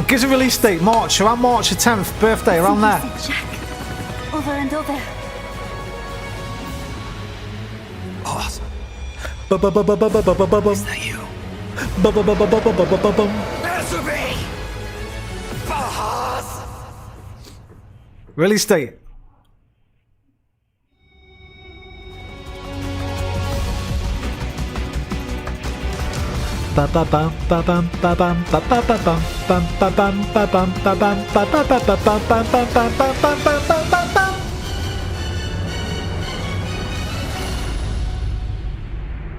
Gives a release date, March, around March the 10th, birthday, around there. Jack, over and over. Awesome. Is that you? Release date.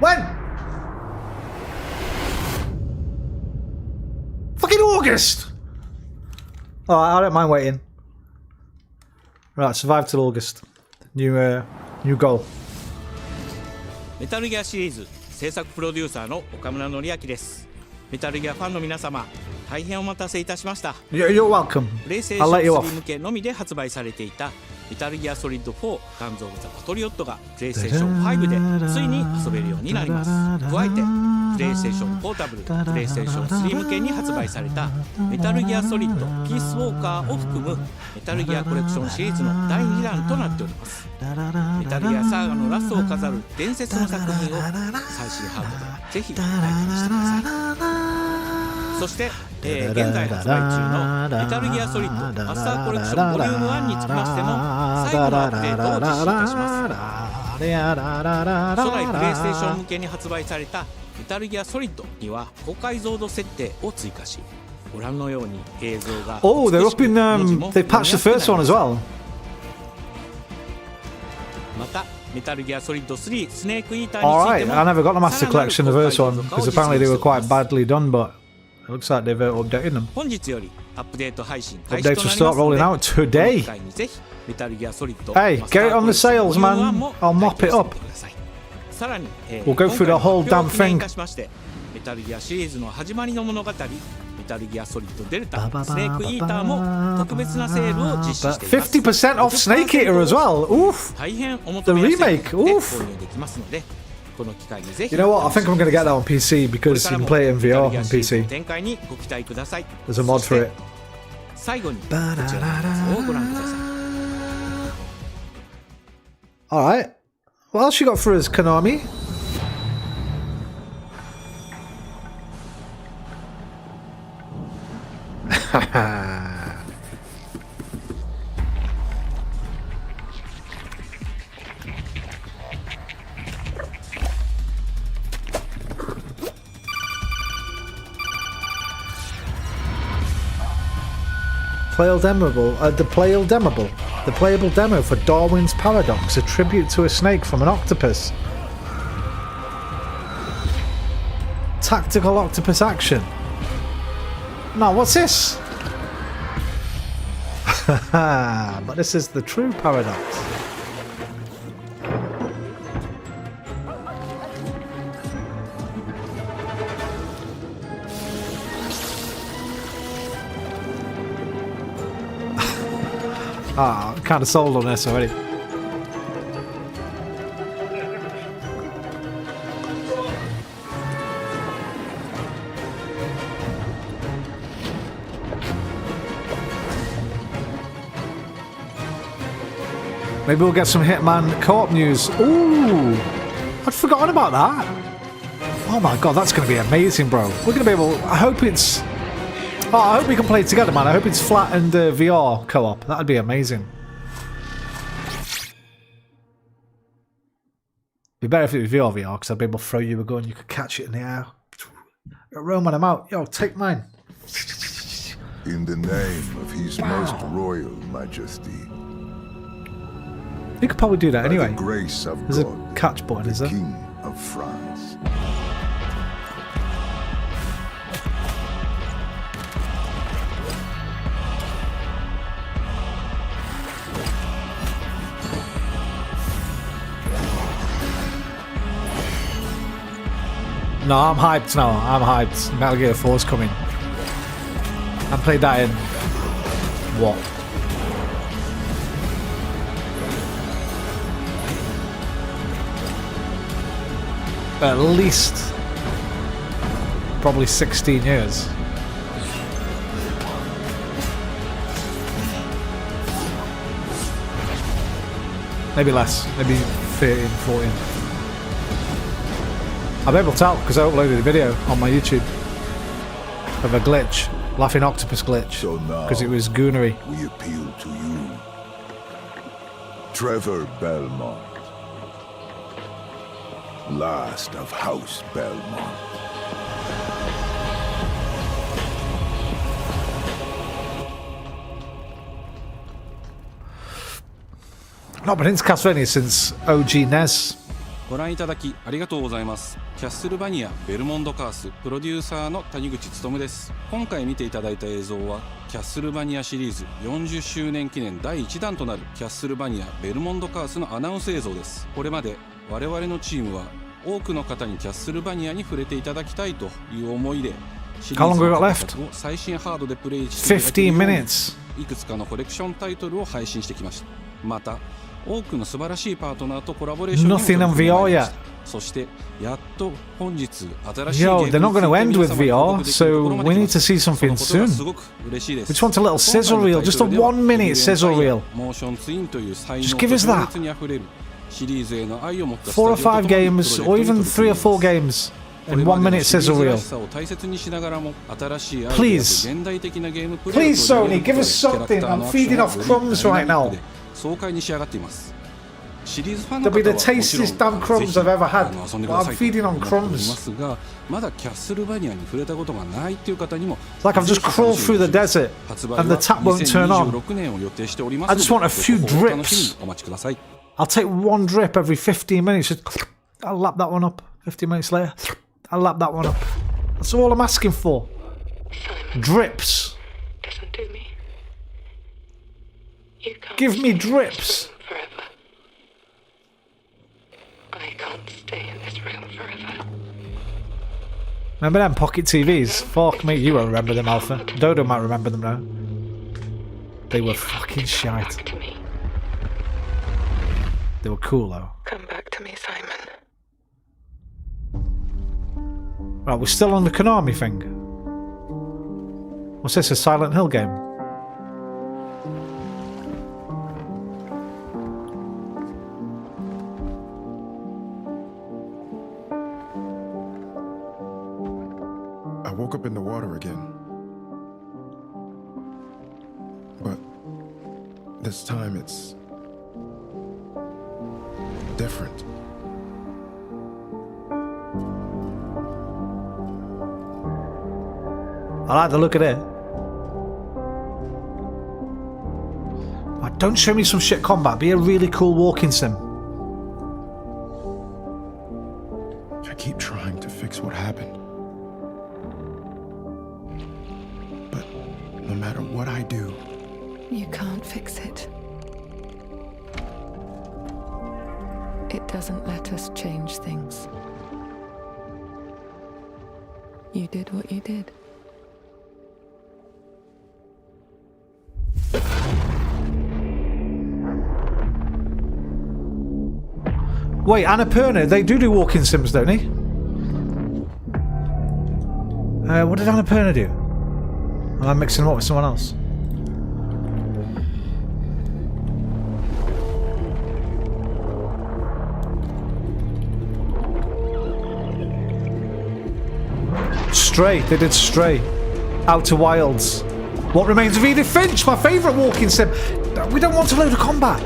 When? Fucking August! Oh, I don't mind waiting. Right, survive till August. New goal. メタルギアシリーズ制作プロデューサーの岡村典明です。メタルギアファンの皆様、大変お待たせいたしました。You're welcome. プレイステーシ I'll let you ョン off. 3向けのみで発売されていたメタルギアソリッド4ガンズ・オブ・ザ・パトリオットがプレイステーション5でついに遊べるようになります。加えてプレイステーションポータブル、プレイステーション3向けに発売されたメタルギアソリッドピースウォーカーを含むメタルギアコレクションシリーズの第2弾となっております。メタルギアサーガのラストを飾る伝説の作品を最新ハードでぜひ体験してください。そして、現在発売中のメタルギアソリッドマスターコレクションボリューム1につきましても最後のアップデートを実施いたします。初代プレイステーション向けに発売されたメタルギアソリッドには高解像度設定を追加し、ご覧のように映像が Oh, they're up in they patched the first one as well. またメタルギアソリッド3スネークイーターについて Alright, も I never got the Master Collection, the first one, because apparently they were quite badly done, but it looks like they've updated them. 本日よりアップデート配信開 Updates 始 will となり start ますの rolling で、 out today. 今回にぜひ Hey, get it on the sails, man. I'll mop it up. さらに、 We'll go through the whole damn thing. メタルギアシリーズの始まりの物語、メタルギアソリッドデルタ、スネークイーターも特別なセールを実施しています。50% off Snake Eater as well. Oof. 大変お求めやすい価格で購入できますので、この機会にぜひ。 You know what? I think I'm going to get that on PC because you can play it in VR on PC. 展開にご期待ください。 There's a mod for it. 最後にこちらのやつをご覧ください。 All right. What else you got for us, Konami? The playable demo for Darwin's Paradox, a tribute to a snake from an octopus. Tactical octopus action. No, what's this? But this is the true Paradox. Ah, I'm kind of sold on this already. Maybe we'll get some Hitman co-op news. Ooh, I'd forgotten about that. Oh my god, that's going to be amazing, bro. We're going to be able... I hope it's... Oh, I hope we can play it together, man. I hope it's flat and VR co-op. That'd be amazing. Be better if it was VR because I'd be able to throw you a gun. You could catch it in the air. Roman, I'm out. Yo, take mine. In the name of His Most Royal Majesty. You could probably do that anyway. The grace of There's God, a catch button, is there? King of France. No, I'm hyped now. I'm hyped. Metal Gear 4's coming. I played that in... what? At least... probably 16 years. Maybe less. Maybe 13, 14. I'll be able to tell because I uploaded a video on my YouTube of a glitch, laughing octopus glitch, because it was goonery. We appeal to you, Trevor Belmont, last of House Belmont. Not been into Castlevania since OG NES. ご覧いただきありがとうございます。キャッスルバニアベルモンドカースプロデューサーの谷口勉です。今回見ていただいた映像はキャッスルバニアシリーズ40周年記念第1弾となるキャッスルバニアベルモンドカースのアナウンス映像です。これまで我々のチームは多くの方にキャッスルバニアに触れていただきたいという思いでシリーズのを最新ハードでプレイしていただけるようにいくつかのコレクションタイトルを配信してきました。また多くの素晴らしいパートナーとコラボレーションにも取り組みました。そしてやっと本日新しいゲーム they're not going to end with VR, so we need to see something soon. We just want a little sizzle reel, just a 1 minute sizzle reel. Just give us that. 4 or 5 games, or even 3 or 4 games in 1 minute sizzle reel. Please. Please, Sony, give us something. I'm feeding off crumbs right now. They'll be the tastiest damn crumbs I've ever had. I'm feeding on crumbs. It's like I've just crawled through the desert and the tap won't turn on. I just want a few drips. I'll take 1 drip every 15 minutes. I'll lap that one up. 15 minutes later, I'll lap that one up. That's all I'm asking for. Drips. Doesn't do me. You can't. Give me drips. I can't stay in this room forever. Remember them pocket TVs? Fuck me, you won't remember them, Alpha. Dodo might remember them now. They were fucking shite. They were cool though. Come back to me, Simon. Right, we're still on the Konami thing. What's this, a Silent Hill game? I woke up in the water again. But this time it's different. I like the look of it. Don't show me some shit combat. Be a really cool walking sim. I keep trying to fix what happened. But no matter what I do, You can't fix it. It doesn't let us change things. You did what you did. Wait, Annapurna, they do walking sims, don't they? What did Annapurna do? Am I mixing them up with someone else? Stray, they did Stray. Outer Wilds. What Remains of Edith Finch, my favourite walking sim. We don't want a load of combat.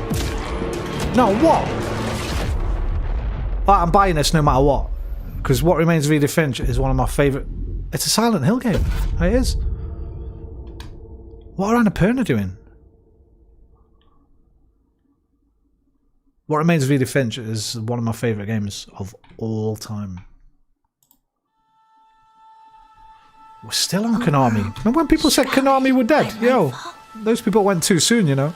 No, what? I'm buying this no matter what. Because What Remains of Edith Finch is one of my favourite... It's a Silent Hill game. It is. What are Annapurna doing? What Remains of Edith Finch is one of my favourite games of all time. We're still on Konami. Remember when people said Konami were dead? Yo, those people went too soon, you know.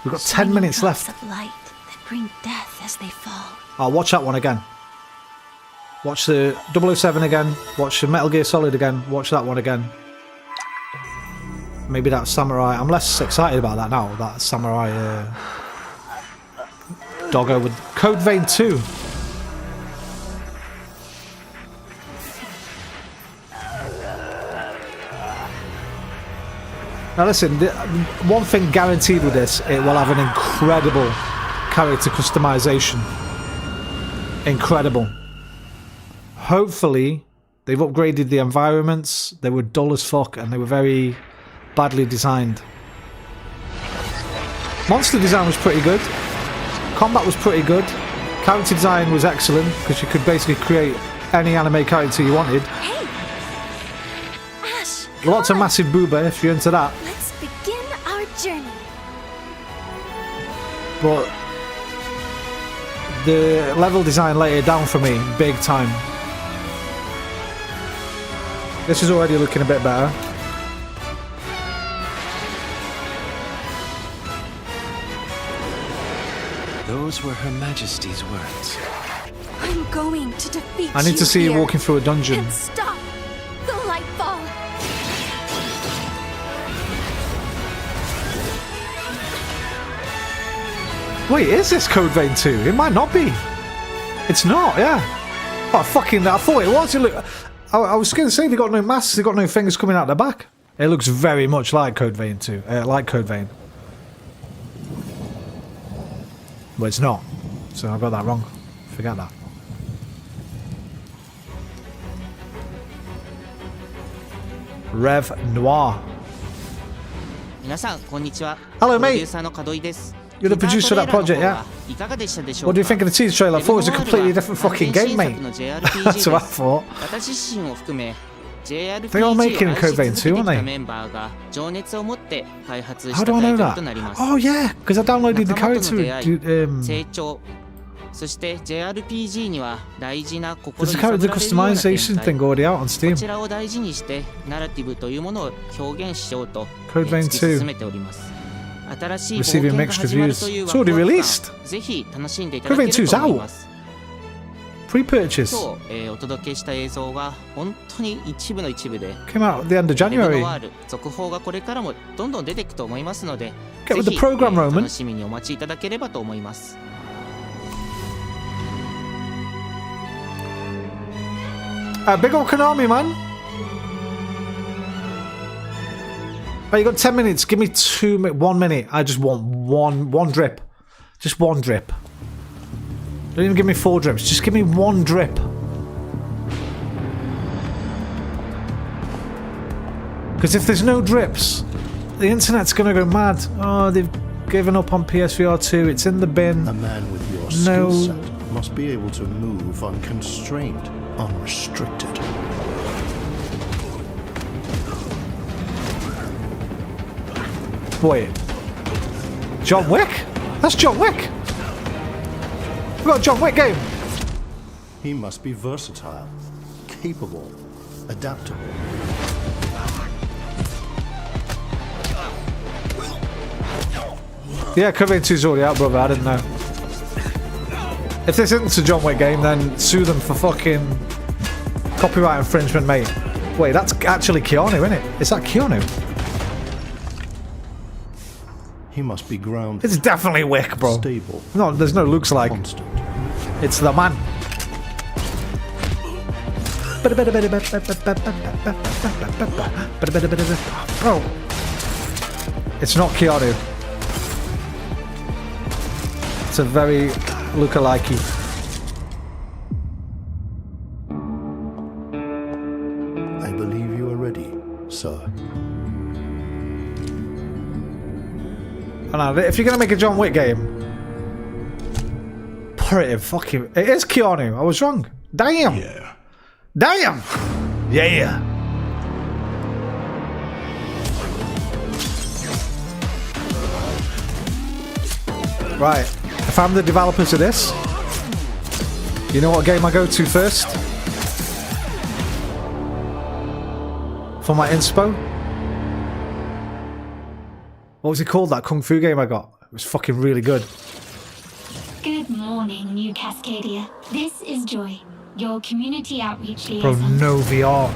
We've got 10 minutes left. Of light that bring death as they fall. I'll watch that one again. Watch the 007 again. Watch the Metal Gear Solid again. Watch that one again. Maybe that Samurai. I'm less excited about that now. That Samurai doggo with Code Vein 2. Now listen, one thing guaranteed with this, it will have an incredible character customization. Incredible. Hopefully, they've upgraded the environments. They were dull as fuck and they were very badly designed. Monster design was pretty good. Combat was pretty good. Character design was excellent because you could basically create any anime character you wanted. Hey! Ash! Lots of massive booba if you're into that. Let's begin our journey. But the level design let it down for me big time. This is already looking a bit better. Those were Her Majesty's words. I'm going to defeat I need to see you here walking through a dungeon. and stop the Lightfall. Wait, is this Code Vein 2? It might not be. It's not, yeah. Oh, fucking, I thought it was. I was going to say they got no masks, they got no fingers coming out the back. It looks very much like Code Vein 2. Like Code Vein. But it's not. So I got that wrong. Forget that. Rev Noir. Hello, mate. You're the producer of that project, yeah? What do you think of the teaser trailer? I thought it was a completely different fucking game, mate. That's what I thought. They're all making Code Vein 2, aren't they? How do I know that? Oh, yeah, because I downloaded the character. There's a character customization thing already out on Steam. Code Vein 2. Receiving mixed reviews. It's already released. Crimewatch 2's out. Pre-purchase. Came out at the end of January. Get with the program, Roman. Big ol' Konami, man. Right, you got 10 minutes. Give me 1 minute. I just want one drip. Just one drip. Don't even give me 4 drips. Just give me 1 drip. Because if there's no drips, the internet's gonna go mad. Oh, they've given up on PSVR 2. It's in the bin. A man with your skill set must be able to move unconstrained, unrestricted. Wait. John Wick? That's John Wick. We've got a John Wick game. He must be versatile, capable, adaptable. Yeah, Crimewatch 2's already out, brother. I didn't know. If this isn't a John Wick game, then sue them for fucking copyright infringement, mate. Wait, that's actually Keanu, isn't it? Is that Keanu? He must be grounded. It's definitely Wick, bro. Stable. No, there's no looks like. Constant. It's the man. Bro. It's not Keanu. It's a very lookalike-y. I believe you are ready, sir. Now, if you're gonna make a John Wick game, put it in fucking. It is Keanu. I was wrong. Damn. Yeah. Damn. Yeah. Right. If I'm the developers of this, you know what game I go to first? For my inspo? What was it called, that Kung Fu game I got? It was fucking really good. Good morning, New Cascadia. This is Joy, your community outreach Bro, liaison. no VR.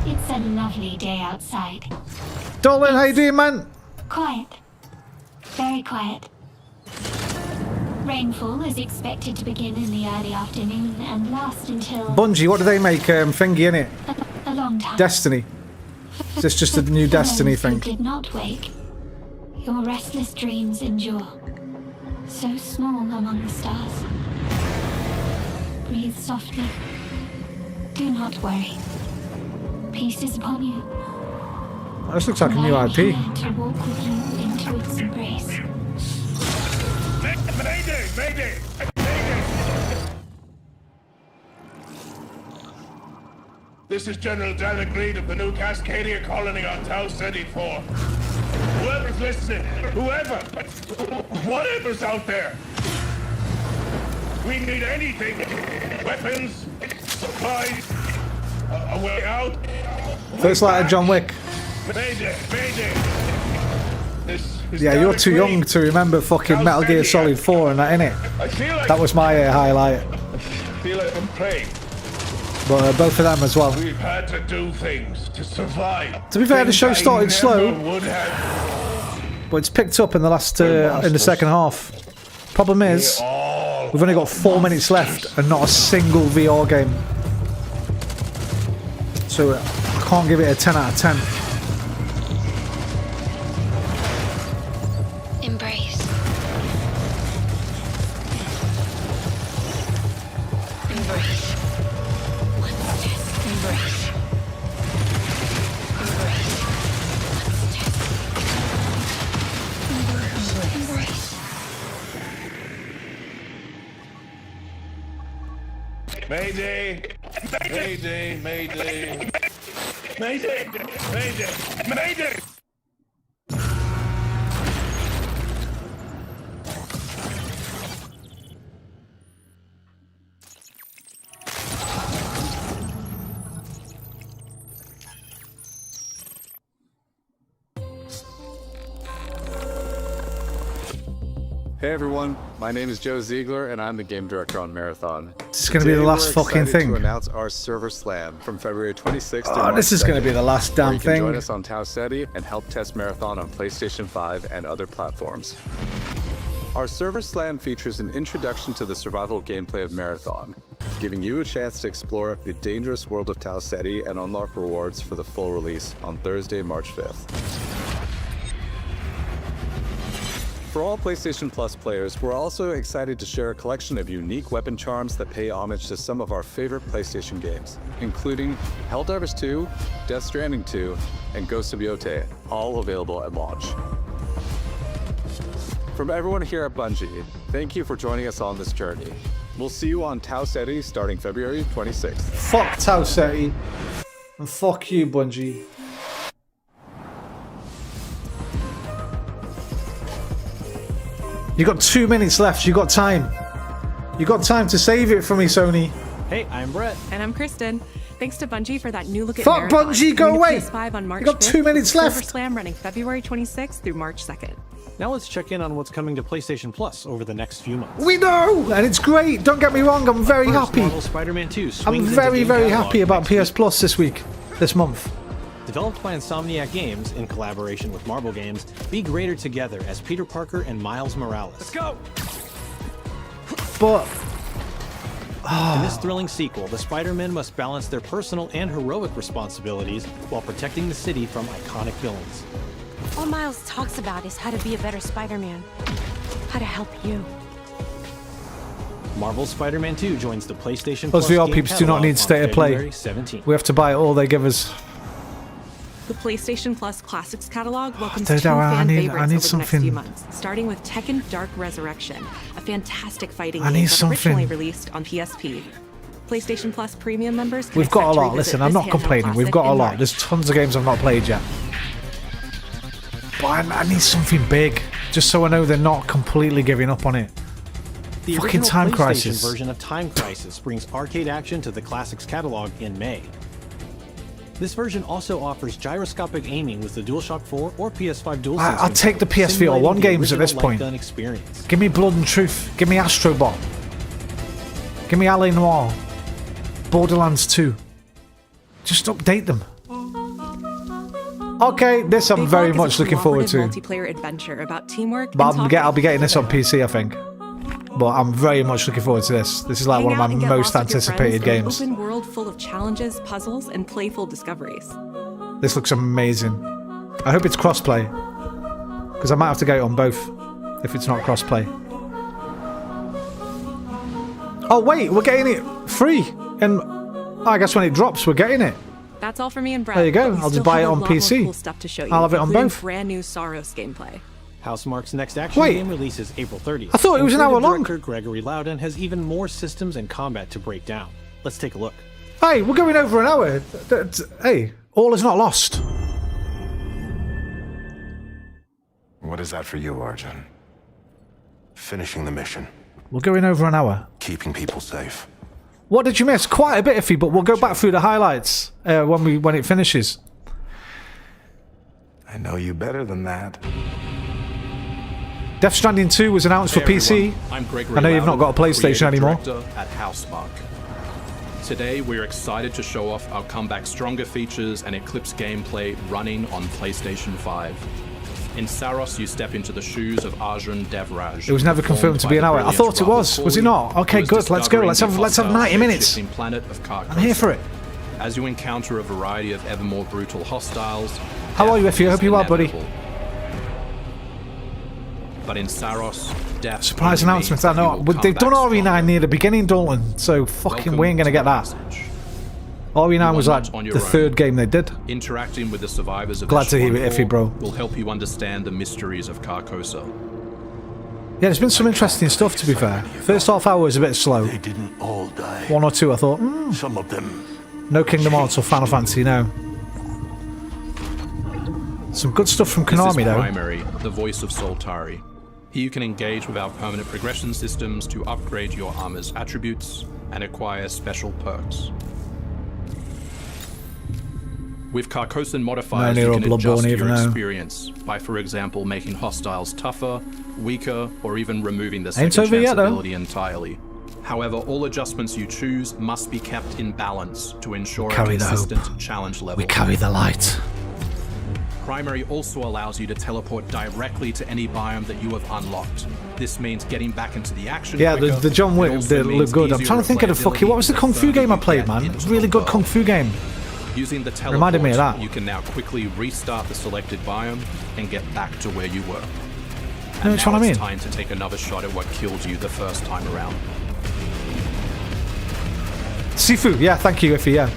It's a lovely day outside. Dolan, how you doing, man? Quiet. Very quiet. Rainfall is expected to begin in the early afternoon and last until... Bungie, what do they make? Thingy, innit? a long time. Destiny. Is this just a new Destiny thing? You did not wake. Your restless dreams endure. So small among the stars. Breathe softly. Do not worry. Peace is upon you. This looks like a new IP. To walk with you into its embrace. Mayday! Mayday! This is General Dalek Reed of the new Cascadia colony on Tau City 4. Whoever's listening, whatever's out there, we need anything. Weapons, supplies, a way out. Looks like a John Wick. Mayday! This is Yeah, you're Dalek too young Reed. to remember fucking Metal Gear Solid 4 and that, innit? I feel like That was my highlight. I feel like I'm praying. But both of them as well. We've had to do things to survive. To be fair, the show Things I started never slow, would have. but it's picked up in the last in the second half. Problem is, we've only got 4 minutes left and not a single VR game. So I can't give it a 10 out of 10. Embrace. Embrace. Embrace. Mayday! Mayday! Mayday! Mayday! Mayday! Mayday! Hey everyone, my name is Joe Ziegler and I'm the game director on Marathon. This is going to be the last fucking thing. To announce our server slam from February 26th to Oh, March this is going to 2nd, be the last damn where you can thing. join us on Tau Ceti and help test Marathon on PlayStation 5 and other platforms. Our server slam features an introduction to the survival gameplay of Marathon, giving you a chance to explore the dangerous world of Tau Ceti and unlock rewards for the full release on Thursday, March 5th. For all PlayStation Plus players, we're also excited to share a collection of unique weapon charms that pay homage to some of our favorite PlayStation games, including Helldivers 2, Death Stranding 2, and Ghost of Yotei, all available at launch. From everyone here at Bungie, thank you for joining us on this journey. We'll see you on Tau Ceti starting February 26th. Fuck Tau Ceti. And fuck you, Bungie. You got 2 minutes left. You got time. You got time to save it for me, Sony. Hey, I'm Brett. And I'm Kristen. Thanks to Bungie for that new look at Fuck Marathon. Bungie, go away! PS5 on March You got 2 5th, minutes Silver left. Slam running February 26th through March 2nd. Now let's check in on what's coming to PlayStation Plus over the next few months. We know, and it's great. Don't get me wrong. I'm very happy. Marvel Spider-Man 2 I'm swings very, into game very catalog happy about next PS week. Plus this month. Developed by Insomniac Games in collaboration with Marvel Games, be greater together as Peter Parker and Miles Morales. Let's go! But in this thrilling sequel, the Spider-Men must balance their personal and heroic responsibilities while protecting the city from iconic villains. All Miles talks about is how to be a better Spider-Man. How to help you. Marvel's Spider-Man 2 joins the PlayStation Those Plus VR game peeps do not catalog need on state of play. February 17th. We have to buy all they give us. The PlayStation Plus Classics catalog welcomes Dude, two I fan need favorites over the next something. few months, starting with Tekken Dark Resurrection, a fantastic fighting I game need that originally something. released on PSP. PlayStation Plus premium members can We've got a expect to lot. revisit Listen, I'm this not handheld complaining. We've classic got a in lot. March. There's tons of games I've not played yet. But I need something big, just so I know they're not completely giving up on it. The Fucking original Time PlayStation Crisis. version of Time Crisis brings arcade action to the Classics catalog in May. This version also offers gyroscopic aiming with the DualShock 4 or PS5 DualSense. I'll take the controller, PSVR 1 simulating the games at this original point. light gun experience. Give me Blood and Truth. Give me Astrobot. Give me L.A. Noire. Borderlands 2. Just update them. Okay, this I'm Big very Hawk is a much looking forward to. cooperative multiplayer adventure about teamwork But and I'll be getting this on PC, I think. But I'm very much looking forward to this. This is like one of my most anticipated games. An open world full of challenges, puzzles, and playful discoveries. This looks amazing. I hope it's crossplay. Because I might have to get it on both if it's not crossplay. Oh wait, we're getting it free. And I guess when it drops, we're getting it. That's all for me and Brett. There you go. but we I'll just still buy have it a on lot more PC. Cool stuff to show you, I'll have it on including both. Brand new Soros gameplay. Housemarque's next action Wait. game releases April 30th. I thought it was an and hour creative long. Director Gregory Loudon has even more systems and combat to break down. Let's take a look. Hey, we're going over an hour. Hey, all is not lost. What is that for you, Arjun? Finishing the mission. We're going over an hour. Keeping people safe. What did you miss? Quite a bit, Iffy, but we'll go back through the highlights when it finishes. I know you better than that. Death Stranding 2 was announced for PC. I'm Gregory I know you've not got a Loudon, PlayStation creative anymore. director at Housemarque. Today, we're excited to show off our comeback stronger features and Eclipse gameplay running on PlayStation 5. In Saros, you step into the shoes of Arjun Devraj. It was never confirmed to be an hour. I thought it was. Was it not? Okay, good. Let's go. Let's have 90 minutes. Planet of Carcosa. I'm here for it. As you encounter a variety of ever more brutal hostiles. How are you, Iffy? I hope you are, buddy. But in Saros, death. Surprise announcements. I know. They've done RE9 near the beginning, Dalton. So fucking we ain't gonna get that. RE9 was like the third game they did. Interacting with the survivors of Glad to hear it, Iffy, bro. will help you understand the mysteries of Carcosa. Yeah, there's been some interesting stuff, to be fair. First half hour was a bit slow. They didn't all die. One or two, I thought. Some of them. No Kingdom Hearts or Final Fantasy, no. Some good stuff from Konami, This is though. Primary, the voice of Soltari. Here you can engage with our permanent progression systems to upgrade your armor's attributes and acquire special perks. With Carcosan modifiers, No, you near can Bloodborne adjust even your though. experience by, for example, making hostiles tougher weaker, or even removing the Ain't second over chance yet, though. ability entirely. However, all adjustments you choose must be kept in balance to ensure a Carry the hope. consistent challenge level. We carry the light. Primary also allows you to teleport directly to any biome that you have unlocked. This means getting back into the action. Yeah, quicker. the John Wick It also did look means good. I'm easier trying to think of the fucking... What was the Kung Fu game I played, man? It was a really good Kung Fu game. Using the teleport, Reminded me of that. you can now quickly restart the selected biome and get back to where you were. No, And that's now what I mean. it's time to take another shot at what killed you the first time around. Sifu, yeah, thank you, Iffy, yeah.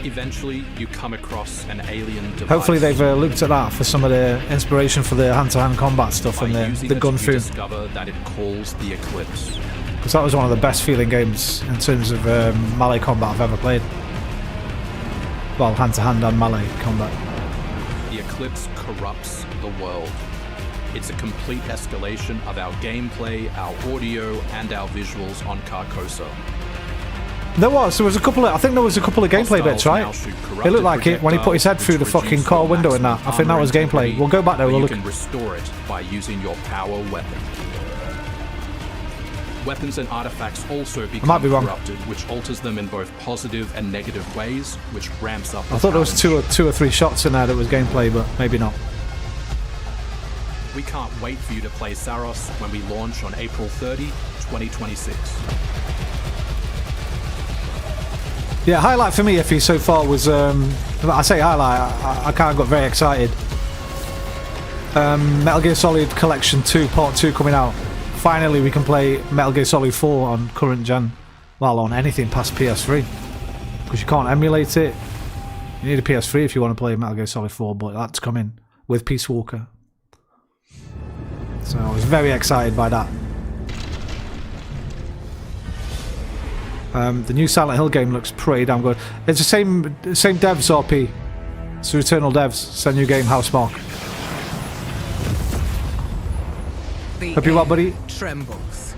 Eventually, you come across an alien device. Hopefully they've looked at that for some of the inspiration for the hand-to-hand combat stuff and the gun you fu. discover that it calls the Eclipse. Because that was one of the best feeling games in terms of melee combat I've ever played. Well, hand-to-hand and melee combat. The Eclipse corrupts the world. It's a complete escalation of our gameplay, our audio, and our visuals on Carcosa. There was a couple of, I think there was a couple of gameplay bits, right? It looked like it when he put his head through the fucking car window in that. I think that was gameplay. We'll go back there, we'll You look. can restore it by using your power weapon. Weapons and artifacts also become might be wrong. corrupted, which alters them in both positive and negative ways, which ramps up the I thought there was challenge. two or three shots in there that was gameplay, but maybe not. We can't wait for you to play Saros when we launch on April 30, 2026. Yeah, highlight for me, Iffy, so far was, I say highlight, I kind of got very excited. Metal Gear Solid Collection 2, Part 2 coming out. Finally, we can play Metal Gear Solid 4 on current gen. Well, on anything past PS3. Because you can't emulate it. You need a PS3 if you want to play Metal Gear Solid 4, but that's coming with Peace Walker. So I was very excited by that. The new Silent Hill game looks pretty damn good. It's the same devs, RP. It's the Eternal devs. It's their new game, Housemarque. Hope you're well, buddy. Trembles.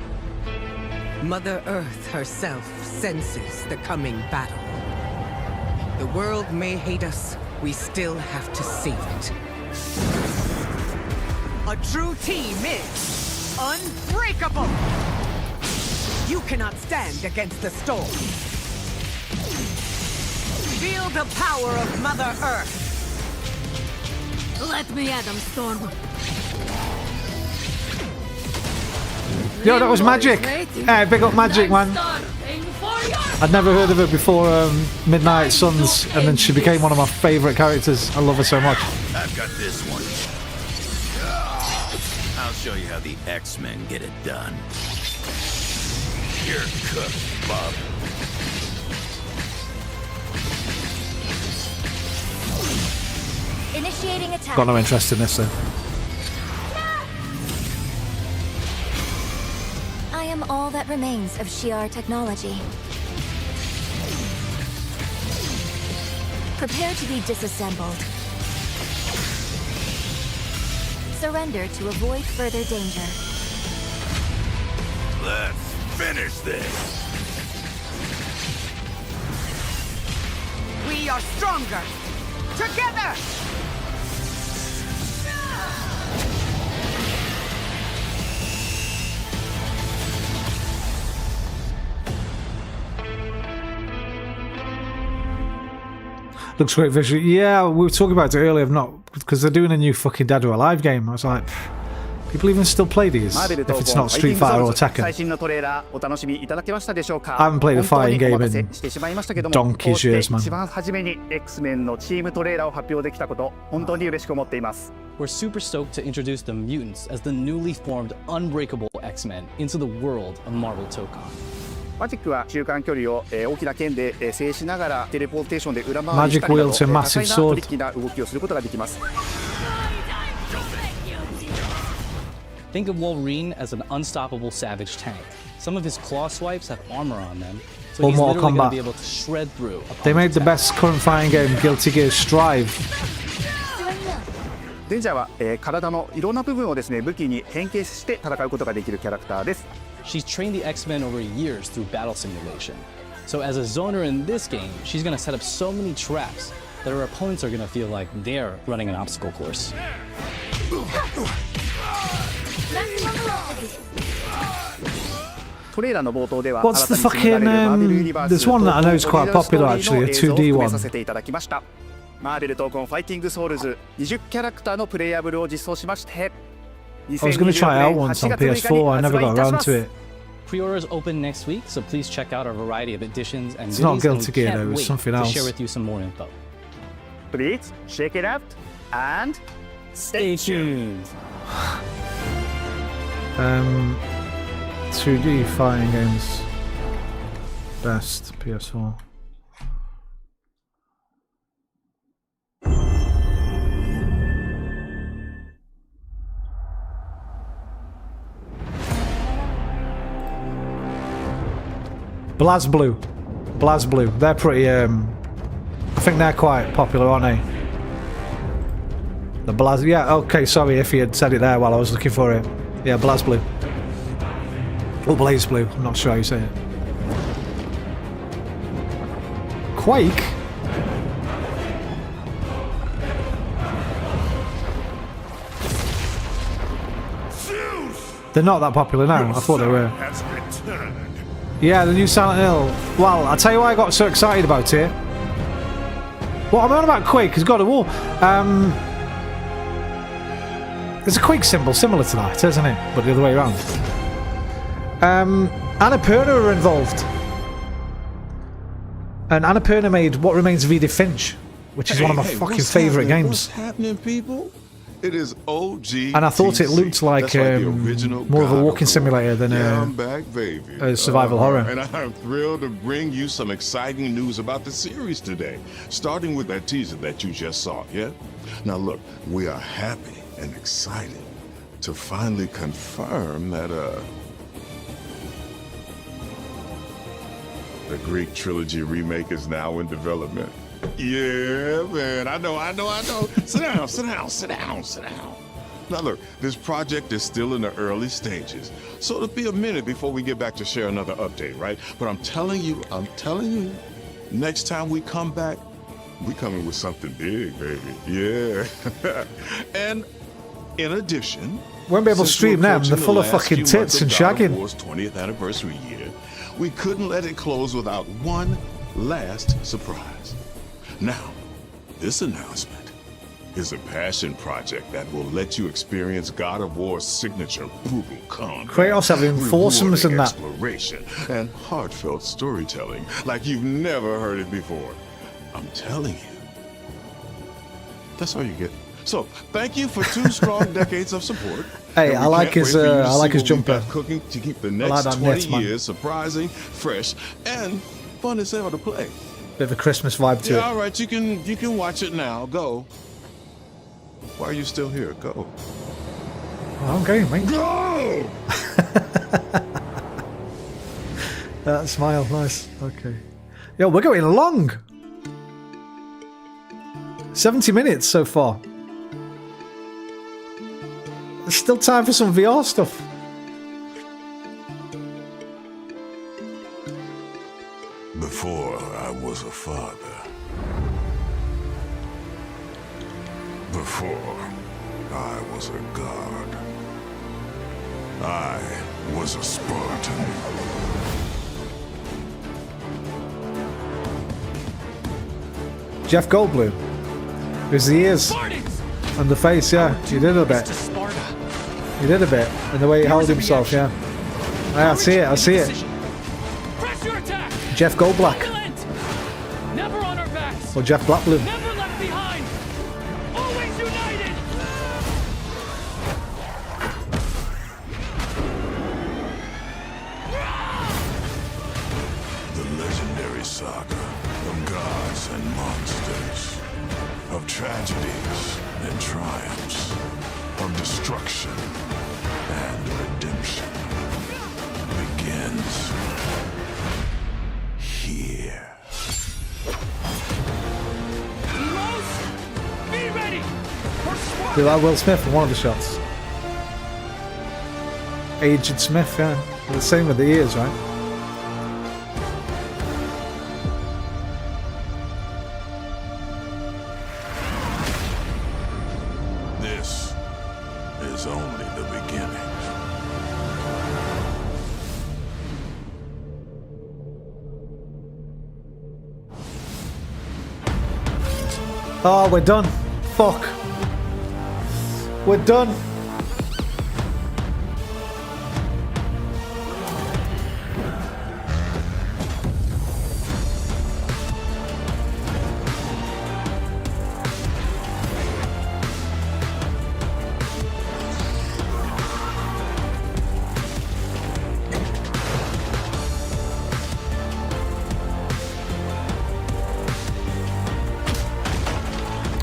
Mother Earth herself senses the coming battle. The world may hate us, we still have to save it. A true team is unbreakable! You cannot stand against the storm. Feel the power of Mother Earth. Let me at them, Storm. Yo, that was Magic! Hey, big up Magic, man. I'd never heard of her before Midnight Suns, and then she became one of my favourite characters. I love her so much. I've got this one. I'll show you how the X-Men get it done. You're cooked, Bob. Initiating attack. Got no interest in this, though. I am all that remains of Shi'ar technology. Prepare to be disassembled. Surrender to avoid further danger. Let's finish this. We are stronger together! Looks great visually. Yeah, we were talking about it earlier. I've not, because they're doing a new fucking Dead or Alive game. I was like, people even still play these if it's not Street Fighter or Tekken. I haven't played a fighting game in donkey's years, man. We're super stoked to introduce the mutants as the newly formed unbreakable X-Men into the world of Marvel Tokon. マジックは中間距離を大きな剣で制しながらテレポーテーションで裏回りしたりなど多彩なトリッキーな動きをすることができます。 Think of Wolverine as an unstoppable savage tank. Some of his claw swipes have armor on them, so Or he's Mortal literally going Kombat. to be able to shred through. They made the best current fighting game, Guilty Gear Strive. デンジャーは体のいろんな部分をですね武器に変形して戦うことができるキャラクターです。 She's trained the X-Men over years through battle simulation. So as a zoner in this game, she's going to set up so many traps that her opponents are going to feel like they're running an obstacle course. What's the fucking there's one that I know is quite popular actually, a 2D one. マーベル闘魂ファイティングソウルズ20キャラクターのプレイヤブルを実装しまして I was going to try it out once on PS4, I never got around to it. Pre-orders open next week, so please check out our variety of editions and It's not goodies, and Guilty we Gear can't though, it's wait something to else. share with you some more info. Please check it out and Stay tuned. 2D fighting games. Best PS4. BlazBlue. BlazBlue. They're pretty I think they're quite popular, aren't they? The Blaz, yeah, okay, sorry if you had said it there while I was looking for it. Yeah, BlazBlue. Or BlazBlue, I'm not sure how you say it. Quake? They're not that popular now, I thought they were. Yeah, the new Silent Hill. Well, I'll tell you why I got so excited about it. What I'm on about Quake is God of War. There's a Quake symbol similar to that, isn't it? But the other way around. Annapurna are involved. And Annapurna made What Remains of Edith Finch, which is one of my fucking favourite games. What's happening, people? It is OG. And I thought it looked like more of a walking simulator than I'm back, baby. a survival horror. And I'm thrilled to bring you some exciting news about the series today, starting with that teaser that you just saw, yeah? Now look, we are happy and excited to finally confirm that the Greek trilogy remake is now in development. Yeah, man, I know. Sit down. Now look, this project is still in the early stages, so it'll be a minute before we get back to share another update, right? But I'm telling you, next time we come back, we coming with something big, baby. Yeah. And in addition, won't be able to stream them, they're full of fucking tits and shagging. God of War's 20th anniversary year, we couldn't let it close without one last surprise. Now, this announcement is a passion project that will let you experience God of War's signature brutal combat, Kratos having foursomes and that. exploration, and heartfelt storytelling like you've never heard it before. I'm telling you, that's all you get. So, thank you for 2 strong decades of support. Hey, I like his jumper. Cooking to keep the I next like that 20 net, man. years surprising, fresh, and fun as hell to play. Bit of a Christmas vibe to Yeah, it. all right, you can watch it now. Go. Why are you still here? Go. Oh, I'm going, mate. Go! That smile, nice. Okay. Yo, we're going long. 70 minutes so far. There's still time for some VR stuff. Before I was a father. Before I was a god. I was a Spartan. Jeff Goldblum. There's the ears. And the face, yeah. He did a bit. He did a bit. And the way he held himself, yeah. I see it, I see it. Jeff Goldblack. Never on our backs. Or Jeff Blackbloom. Never left behind. Always united. The legendary saga of gods and monsters, of tragedies and triumphs, of destruction and redemption begins here. Be ready. Be like Will Smith in one of the shots. Aged Smith, yeah. The same with the ears, right? This Oh, we're done. Fuck. We're done.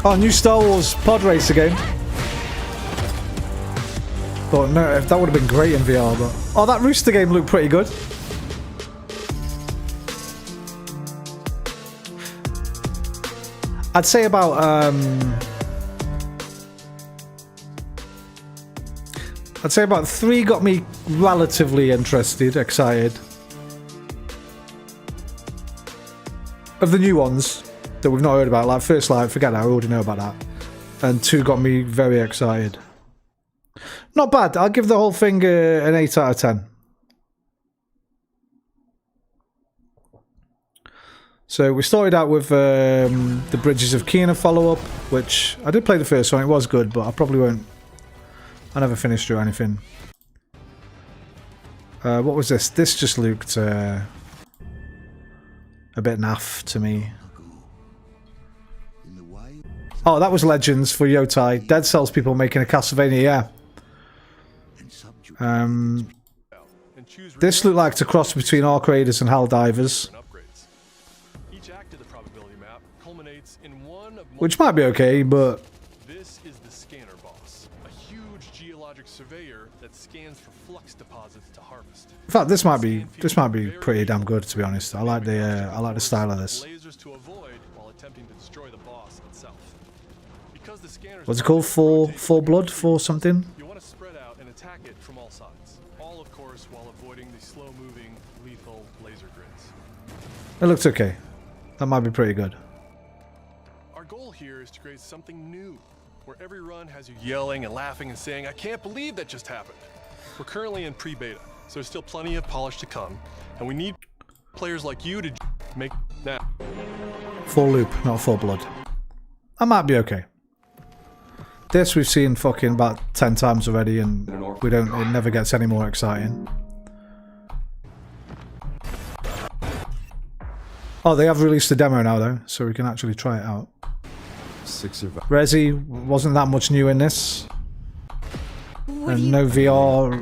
Oh, new Star Wars pod racer game. But no, if that would have been great in VR, but... Oh, that Rooster game looked pretty good. I'd say about, I'd say about 3 got me relatively interested, excited. Of the new ones that we've not heard about, like First Light, forget that, I already know about that. And 2 got me very excited. Not bad, I'll give the whole thing an 8 out of 10. So we started out with the Bridges of Kina follow-up, which I did play the first one, it was good, but I probably won't. I never finished through anything. What was this? This just looked a bit naff to me. Oh, that was Legends for Yotai. Dead Cells people making a Castlevania, yeah. This looked like a cross between Ark Raiders and Helldivers. Which might be okay, but... This is the scanner boss, a huge geologic surveyor that scans for flux deposits to harvest. In fact, this might be pretty damn good, to be honest. I like the style of this. What's it called? Four blood? For something? You want to spread out and attack it from all sides. All, of course, while avoiding the slow-moving, lethal laser grids. It looks okay. That might be pretty good. Our goal here is to create something new, where every run has you yelling and laughing and saying, "I can't believe that just happened." We're currently in pre-beta, so there's still plenty of polish to come, and we need players like you to make that. Full loop, not full blood. That might be okay. This we've seen fucking about 10 times already, and it never gets any more exciting. Oh, they have released a demo now though, so we can actually try it out. Resi wasn't that much new in this. And no VR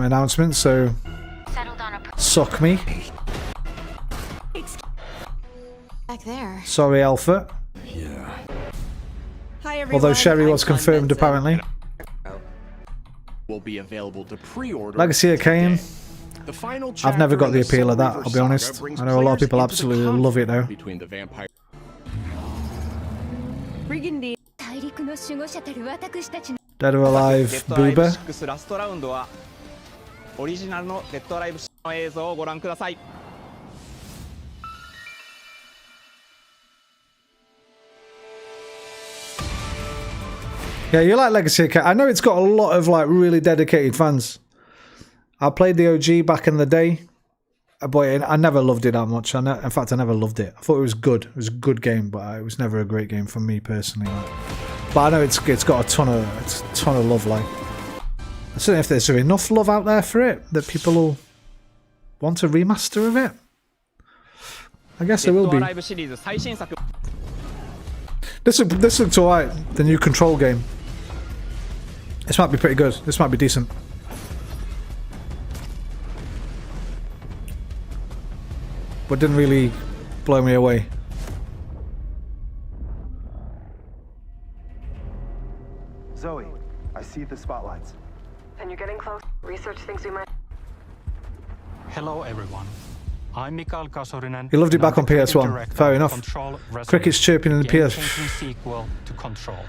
announcement, so suck me. Back there. Sorry, Alpha. Yeah. Hi, everyone. Although Sherry was confirmed apparently. Will be available to pre-order. Legacy of Kain. I've never got the appeal of that, I'll be honest. I know a lot of people absolutely love it though. Between the vampire. Dead or Alive, Boober. Yeah, you like Legacy of Kain. I know it's got a lot of like really dedicated fans. I played the OG back in the day, but I never loved it that much. In fact, I never loved it. I thought it was good. It was a good game, but it was never a great game for me personally. But I know it's got a ton of love. Like, I don't know if there's enough love out there for it that people will want a remaster of it. I guess there will be. This looks alright. The new Control game. This might be pretty good. This might be decent. But didn't really blow me away. Zoe, I see the spotlights. And you're getting close. Research thinks we might. Hello, everyone. I'm Mikael Kasurinen. You loved it back on PS1. Fair enough. Cricket's chirping in the PS. Sequel to Control.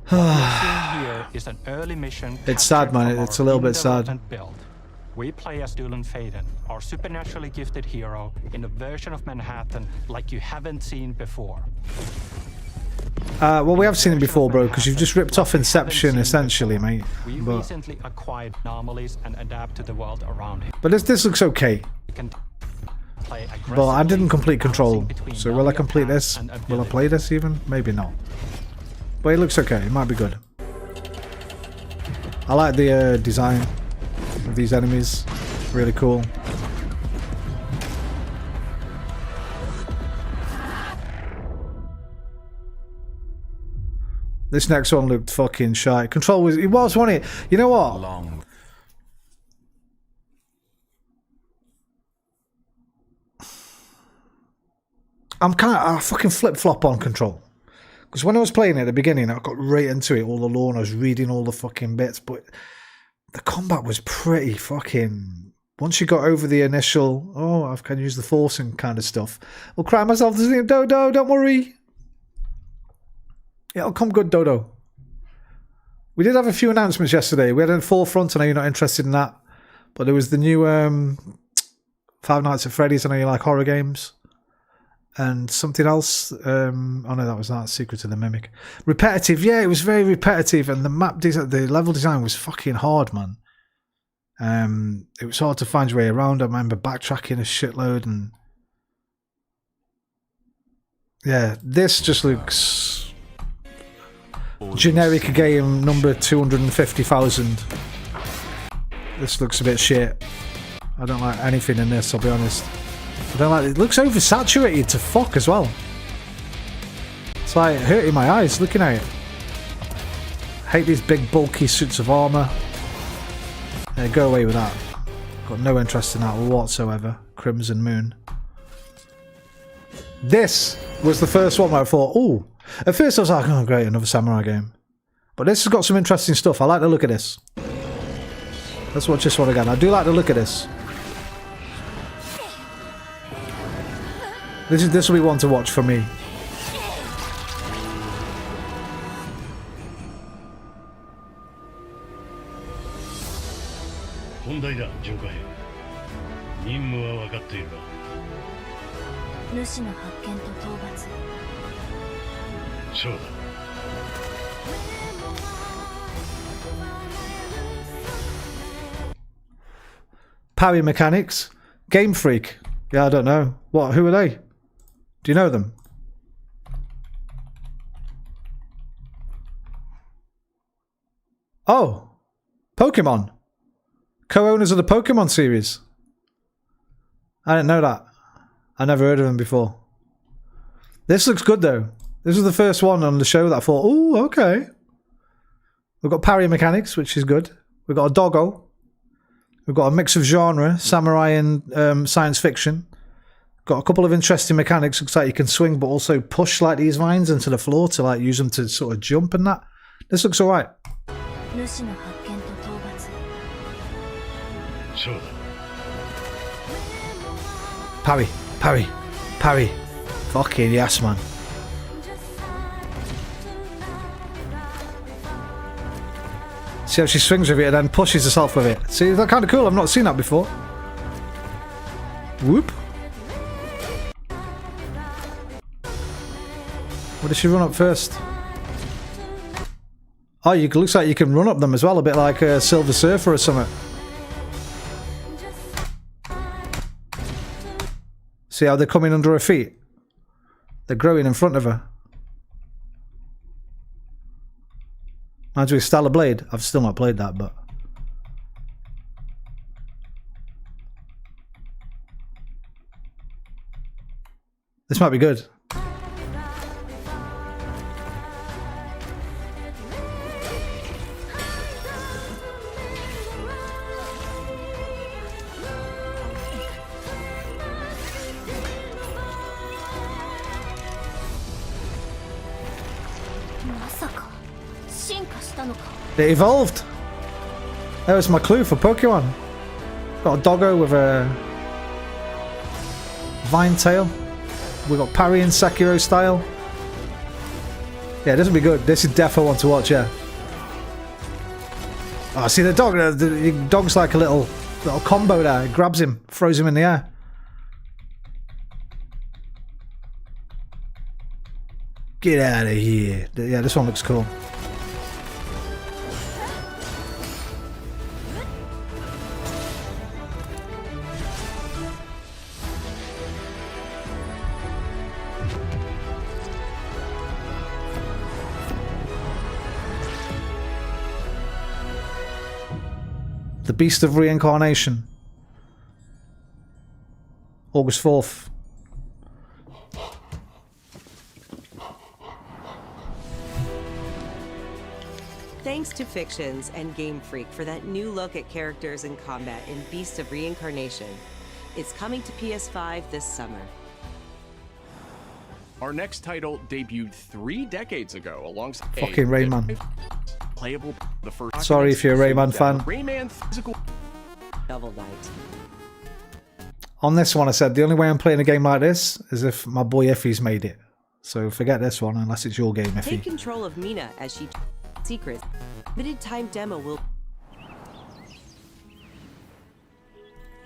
Here is an early mission. It's sad, man. It's a little bit sad. Build. We play as Dylan Faden, our supernaturally gifted hero, in a version of Manhattan like you haven't seen before. Well, we have seen it before, bro, because you've just ripped off Inception, essentially, mate. We recently acquired anomalies and adapt to the world around him. But this looks okay. play aggressively. But I didn't complete Control, between so will I complete knowing this? your path and Will I ability. play this even? Maybe not. But it looks okay. It might be good. I like the design of these enemies. Really cool. This next one looked fucking shy. Control was... It was, wasn't it? You know what? I fucking flip-flop on Control. Because when I was playing it at the beginning, I got right into it, all the lore, and I was reading all the fucking bits, but the combat was pretty fucking... Once you got over the initial, oh, I can use the force and kind of stuff, I'll cry myself to sleep. Dodo, don't worry. It'll come good, Dodo. We did have a few announcements yesterday. We had a Forefront, I know you're not interested in that, but there was the new Five Nights at Freddy's, I know you like horror games. And something else. Oh no, that was not Secret of the Mimic. Repetitive, yeah, it was very repetitive, and the map design, the level design was fucking hard, man. It was hard to find your way around. I remember backtracking a shitload, and yeah, this just looks generic game number 250,000. This looks a bit shit. I don't like anything in this, I'll be honest. I don't like it. It looks oversaturated to fuck as well. It's like hurting my eyes looking at it. I hate these big bulky suits of armour. Yeah, go away with that. Got no interest in that whatsoever. Crimson Moon. This was the first one where I thought, oh. At first I was like, oh great, another samurai game. But this has got some interesting stuff. I like the look of this. Let's watch this one again. I do like the look of this. This will be one to watch for me. Parry mechanics. Game Freak. Yeah, I don't know. What? Who are they? Do you know them? Oh, Pokemon. Co-owners of the Pokemon series. I didn't know that. I never heard of them before. This looks good though. This was the first one on the show that I thought, oh, okay. We've got parry mechanics, which is good. We've got a doggo. We've got a mix of genre, samurai and science fiction. Got a couple of interesting mechanics. Looks like you can swing, but also push like these vines into the floor to like use them to sort of jump and that. This looks alright. Parry, parry, parry. Fucking yes, man. See how she swings with it and then pushes herself with it. See, that's kind of cool. I've not seen that before. Whoop. What does she run up first? Oh, looks like you can run up them as well, a bit like a Silver Surfer or something. See how they're coming under her feet? They're growing in front of her. Reminds me of Stellar Blade. I've still not played that, but... This might be good. It evolved. That was my clue for Pokemon. Got a doggo with a vine tail. We got parry in Sekiro style. Yeah, this will be good. This is definitely one to watch. Yeah. Oh, see the dog. The dog's like a little combo there. It grabs him, throws him in the air. Get out of here. Yeah, this one looks cool. The Beast of Reincarnation. August 4th. Thanks to Fictions and Game Freak for that new look at characters and combat in Beast of Reincarnation. It's coming to PS5 this summer. Our next title debuted 3 decades ago alongside Fucking Rayman. Playable the first. Sorry if you're a Rayman fan. Rayman physical Double Knight. On this one, I said the only way I'm playing a game like this is if my boy Effie's made it. So forget this one unless it's your game, Effie. Take control of Mina as she secrets. Limited time demo will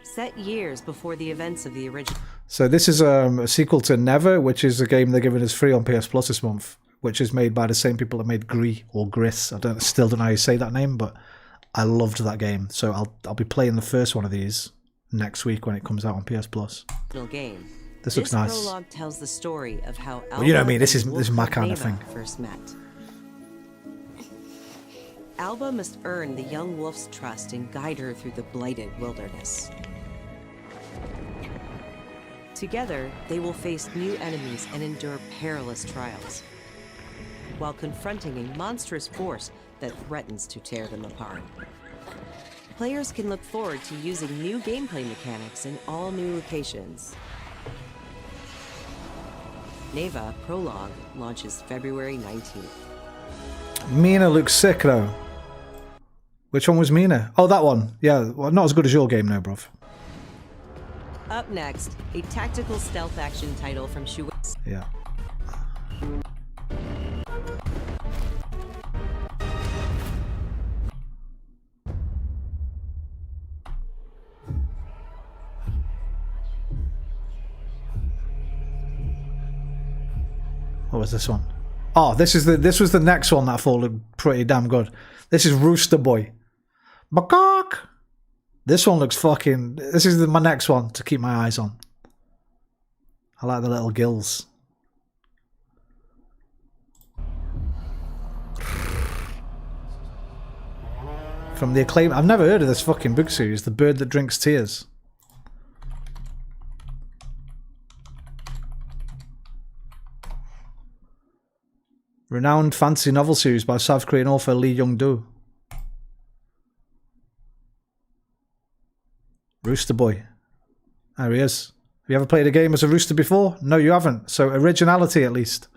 set years before the events of the original. So this is a sequel to Never, which is a game they're giving us free on PS Plus this month, which is made by the same people that made Gris or Gris. I still don't know how you say that name, but I loved that game. So I'll be playing the first one of these next week when it comes out on PS Plus. Game. This looks nice. Prologue tells the story of how Well, you know what I mean. This is my kind of thing. First met. Alba must earn the young wolf's trust and guide her through the blighted wilderness. Together, they will face new enemies and endure perilous trials, while confronting a monstrous force that threatens to tear them apart. Players can look forward to using new gameplay mechanics in all new locations. Neva Prologue launches February 19th. Mina looks sick though. Which one was Mina? Oh, that one. Yeah, well, not as good as your game now, bruv. Up next, a tactical stealth action title from Shueisha. Yeah. What was this one? Oh, this was the next one that I thought looked pretty damn good. This is Rooster Boy. Macaque! This one looks fucking... This is my next one to keep my eyes on. I like the little gills. From the acclaim... I've never heard of this fucking book series. The Bird That Drinks Tears. Renowned fantasy novel series by South Korean author Lee Young-do. Rooster Boy. There he is. Have you ever played a game as a rooster before? No, you haven't. So originality at least.